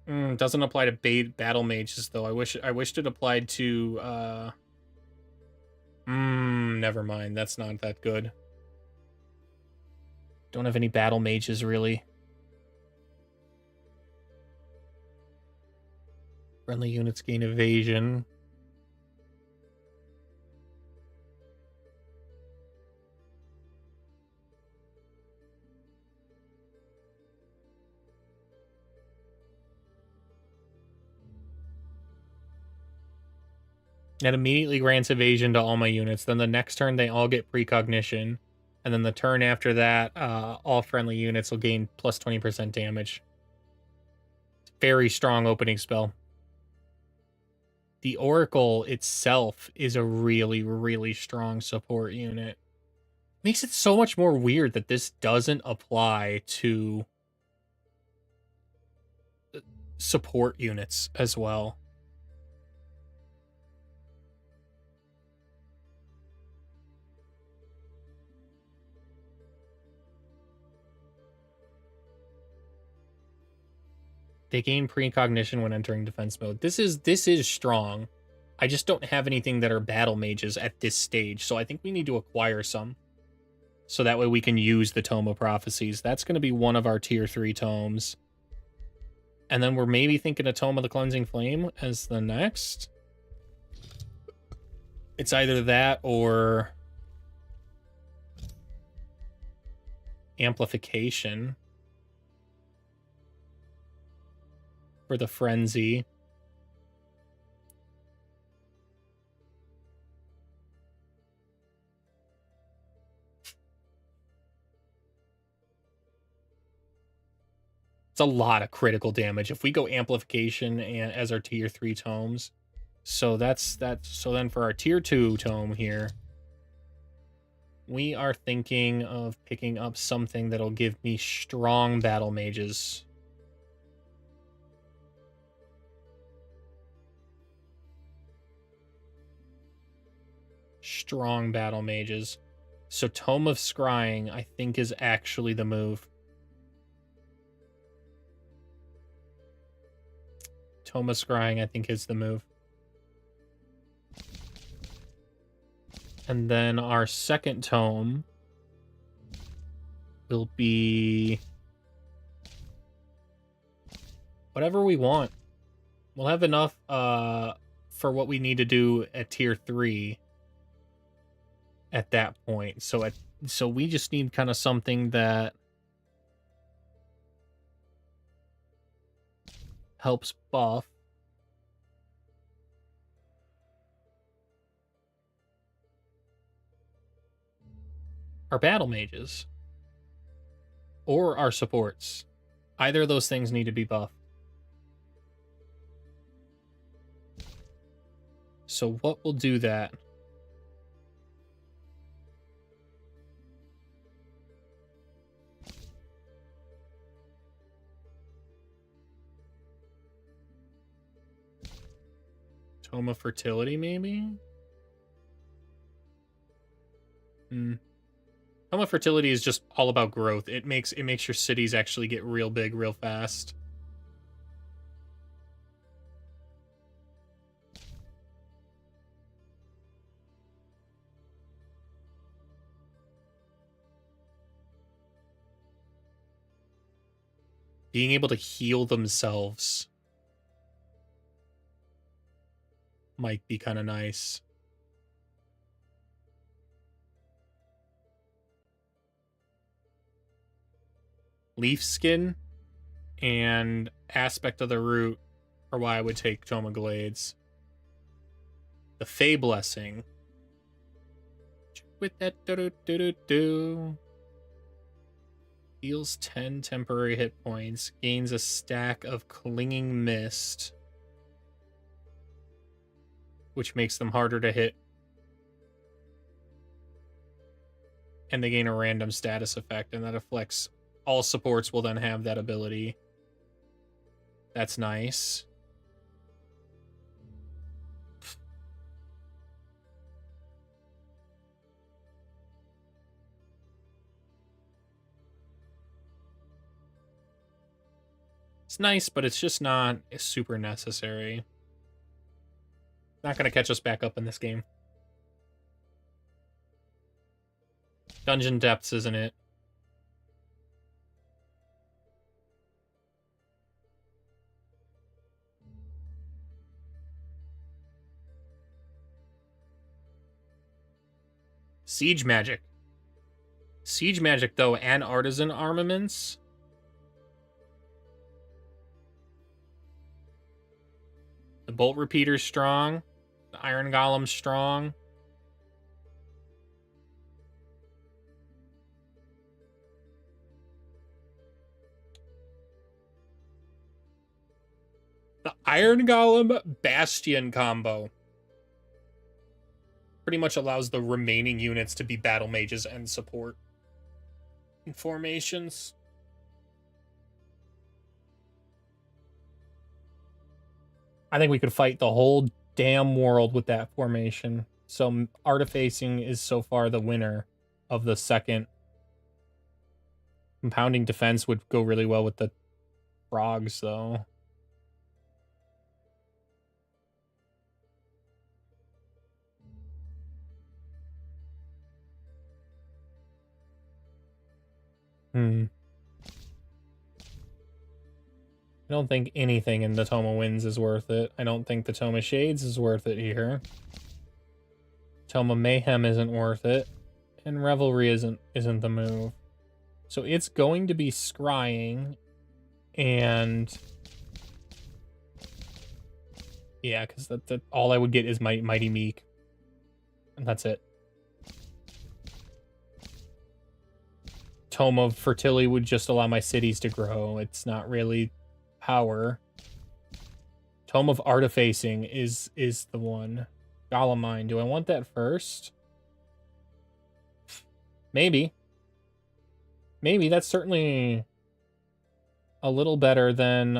[SPEAKER 4] Doesn't apply to battle mages, though. I wish it applied to Never mind. That's not that good. Don't have any battle mages, really. Friendly units gain evasion. It immediately grants evasion to all my units. Then the next turn, they all get precognition. And then the turn after that, all friendly units will gain plus 20% damage. Very strong opening spell. The Oracle itself is a really, really strong support unit. Makes it so much more weird that this doesn't apply to support units as well. They gain precognition when entering defense mode. This is strong. I just don't have anything that are battle mages at this stage, so I think we need to acquire some. So that way we can use the Tome of Prophecies. That's going to be one of our tier 3 tomes. And then we're maybe thinking a Tome of the Cleansing Flame as the next. It's either that or Amplification for the Frenzy. It's a lot of critical damage if we go Amplification and as our tier 3 tomes. So that's so then for our tier 2 tome here, we are thinking of picking up something that'll give me strong battle mages. Strong battle mages. So Tome of Scrying, I think, is actually the move. Tome of Scrying, I think, is the move. And then our second tome will be whatever we want. We'll have enough for what we need to do at tier 3 at that point. So we just need kind of something that helps buff our battle mages or our supports. Either of those things need to be buffed. So what will do that? Tome of Fertility, maybe? Tome of Fertility is just all about growth. It makes your cities actually get real big real fast. Being able to heal themselves might be kind of nice. Leaf Skin and Aspect of the Root are why I would take Tome of Glades. The Fey Blessing. With that do-do-do-do-do. Heals 10 temporary hit points. Gains a stack of Clinging Mist, which makes them harder to hit. And they gain a random status effect, and that affects all supports will then have that ability. That's nice. It's nice, but it's just not super necessary. Not going to catch us back up in this game. Dungeon Depths, isn't it? Siege magic. Siege magic, though, and artisan armaments. The bolt repeater's strong. The iron golem's strong. The iron golem bastion combo pretty much allows the remaining units to be battle mages and support in formations. I think we could fight the whole damn world with that formation. So artifacing is so far the winner of the second. Compounding defense would go really well with the frogs, though. I don't think anything in the Tome of Winds is worth it. I don't think the Tome of Shades is worth it here. Tome of Mayhem isn't worth it. And Revelry isn't the move. So it's going to be scrying. And yeah, because that all I would get is my Mighty Meek. And that's it. Tome of Fertility would just allow my cities to grow. It's not really power. Tome of Artifacing is the one. Golem Mine. Do I want that first? Maybe. Maybe. That's certainly a little better than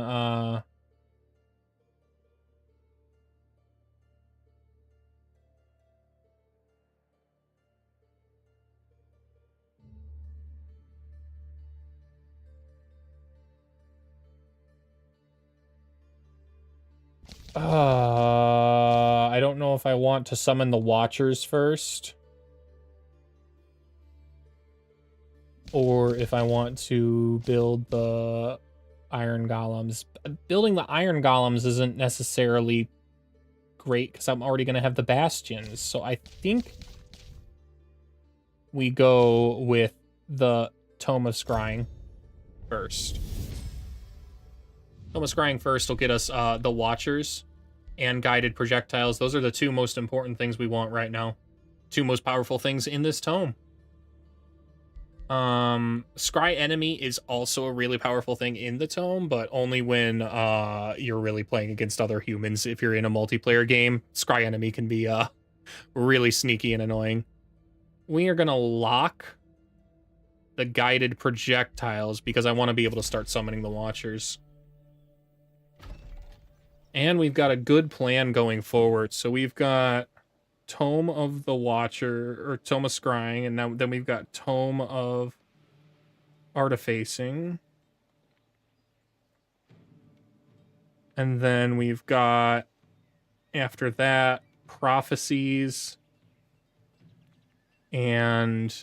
[SPEAKER 4] I don't know if I want to summon the Watchers first. Or if I want to build the Iron Golems. Building the Iron Golems isn't necessarily great because I'm already going to have the Bastions. So I think we go with the Tome of Scrying first. Tome of Scrying first will get us the Watchers and Guided Projectiles. Those are the two most important things we want right now. Two most powerful things in this tome. Scry Enemy is also a really powerful thing in the tome, but only when you're really playing against other humans. If you're in a multiplayer game, Scry Enemy can be really sneaky and annoying. We are going to lock the Guided Projectiles because I want to be able to start summoning the Watchers. And we've got a good plan going forward. So we've got Tome of the Watcher, or Tome of Scrying, and then we've got Tome of Artifacing. And then we've got, after that, Prophecies. And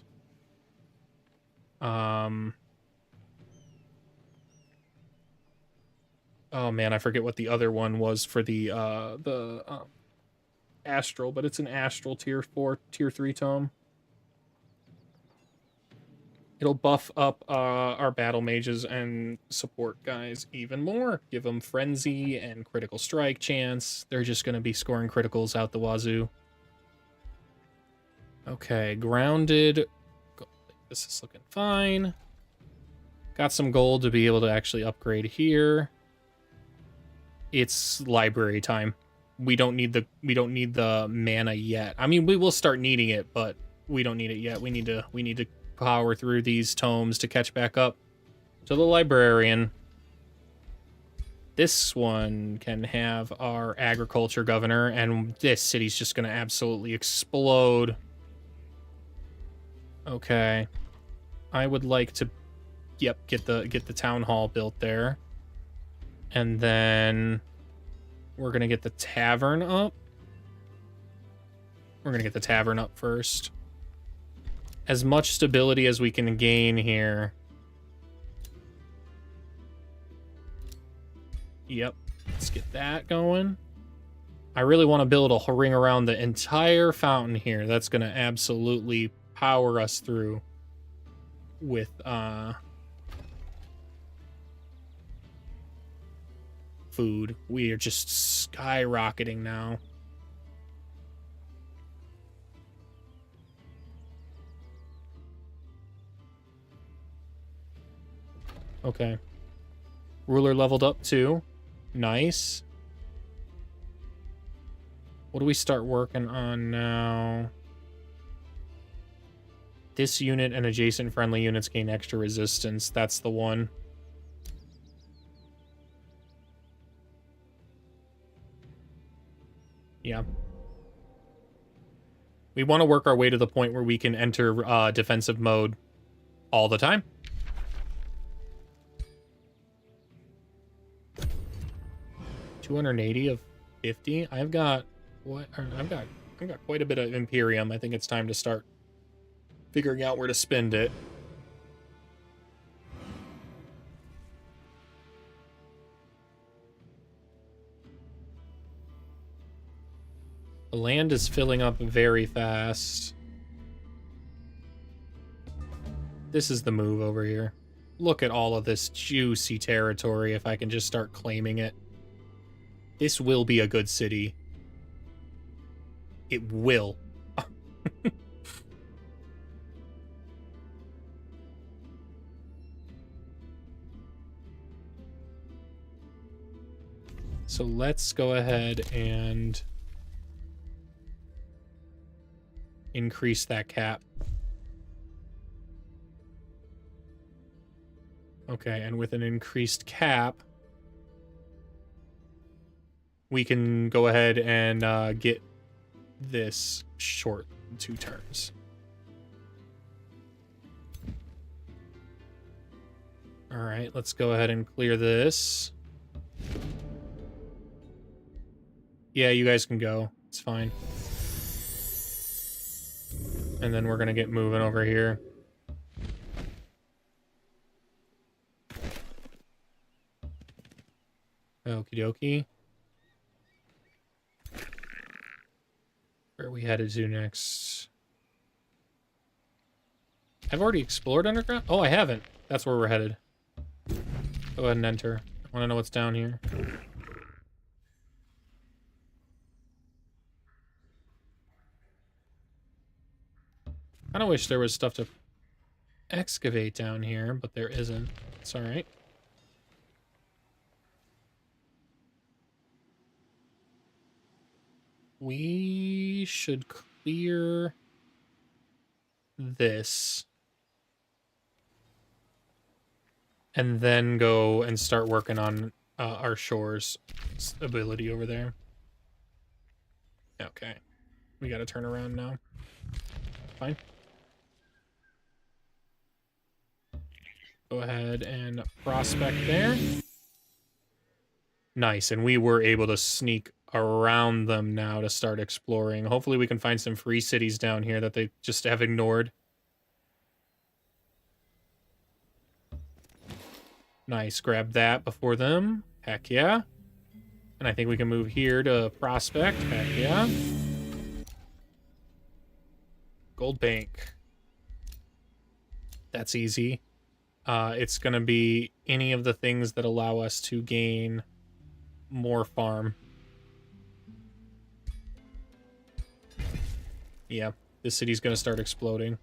[SPEAKER 4] oh man, I forget what the other one was for the Astral, but it's an Astral tier 4, tier 3 tome. It'll buff up our battle mages and support guys even more. Give them Frenzy and Critical Strike chance. They're just going to be scoring criticals out the wazoo. Okay, Grounded. This is looking fine. Got some gold to be able to actually upgrade here. It's library time. We don't need the mana yet. I mean, we will start needing it, but we don't need it yet. We need to power through these tomes to catch back up to the librarian. This one can have our agriculture governor, and this city's just gonna absolutely explode. Okay. I would like to get the town hall built there. And then we're going to get the tavern up. We're going to get the tavern up first. as much stability as we can gain here. Yep, let's get that going. I really want to build a ring around the entire fountain here. That's going to absolutely power us through with food. We are just skyrocketing now. Okay. Ruler leveled up too. Nice. What do we start working on now? This unit and adjacent friendly units gain extra resistance. That's the one. Yeah. We want to work our way to the point where we can enter defensive mode all the time. $280 of 50. I've got quite a bit of Imperium. I think it's time to start figuring out where to spend it. The land is filling up very fast. This is the move over here. Look at all of this juicy territory if I can just start claiming it. This will be a good city. It will. So let's go ahead and increase that cap. Okay, and with an increased cap, we can go ahead and get this short 2 turns. All right, let's go ahead and clear this. Yeah, you guys can go. It's fine. And then we're going to get moving over here. Okie dokie. Where are we headed to next? I've already explored underground? Oh, I haven't. That's where we're headed. Go ahead and enter. I want to know what's down here. I don't wish there was stuff to excavate down here, but there isn't. It's all right. We should clear this and then go and start working on our shore's ability over there. Okay. We got to turn around now. Fine. Go ahead and prospect there. Nice, and we were able to sneak around them now to start exploring. Hopefully we can find some free cities down here that they just have ignored. Nice, grab that before them. Heck yeah. And I think we can move here to prospect. Heck yeah. Gold bank. That's easy. It's going to be any of the things that allow us to gain more farm. Yeah, this city's going to start exploding.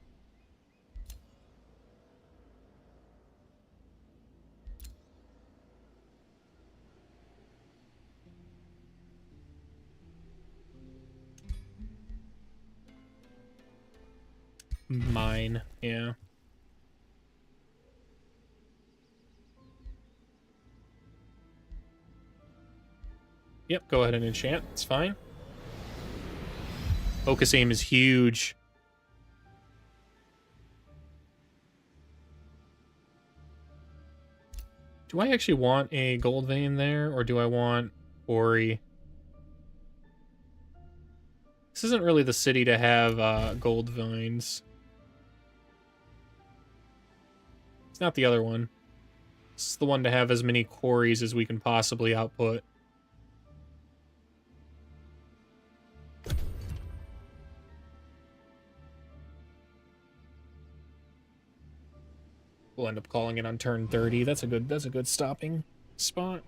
[SPEAKER 4] Mine, yeah. Yep, go ahead and enchant. It's fine. Focus aim is huge. Do I actually want a gold vein there, or do I want Ori? This isn't really the city to have gold veins. not the other one. This is the one to have as many quarries as we can possibly output. We'll end up calling it on turn 30. That's a good stopping spot.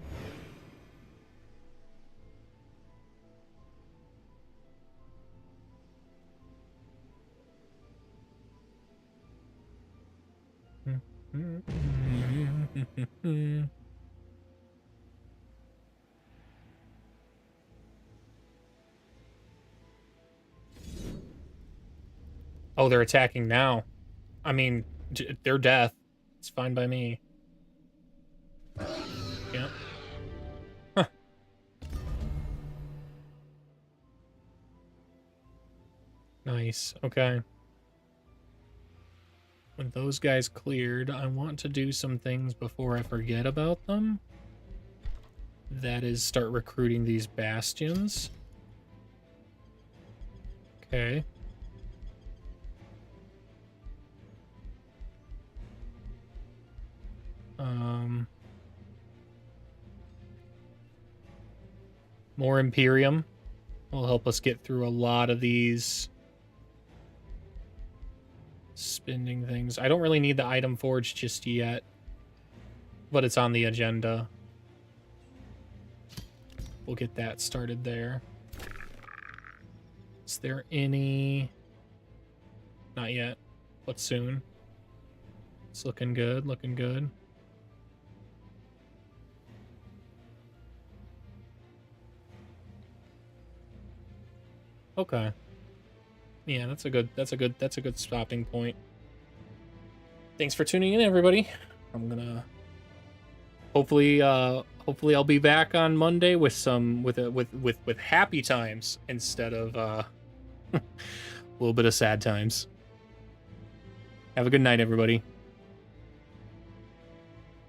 [SPEAKER 4] Oh, they're attacking now. I mean, they're death. It's fine by me. Yeah. Huh. Nice. Okay. When those guys cleared, I want to do some things before I forget about them. That is start recruiting these bastions. Okay. More Imperium will help us get through a lot of these spending things. I don't really need the item forge just yet, but it's on the agenda. We'll get that started there. Is there any? Not yet, but soon. It's looking good, looking good. Okay. Yeah, that's a good stopping point. Thanks for tuning in, everybody. I'm gonna hopefully I'll be back on Monday with some with happy times instead of a little bit of sad times. Have a good night, everybody.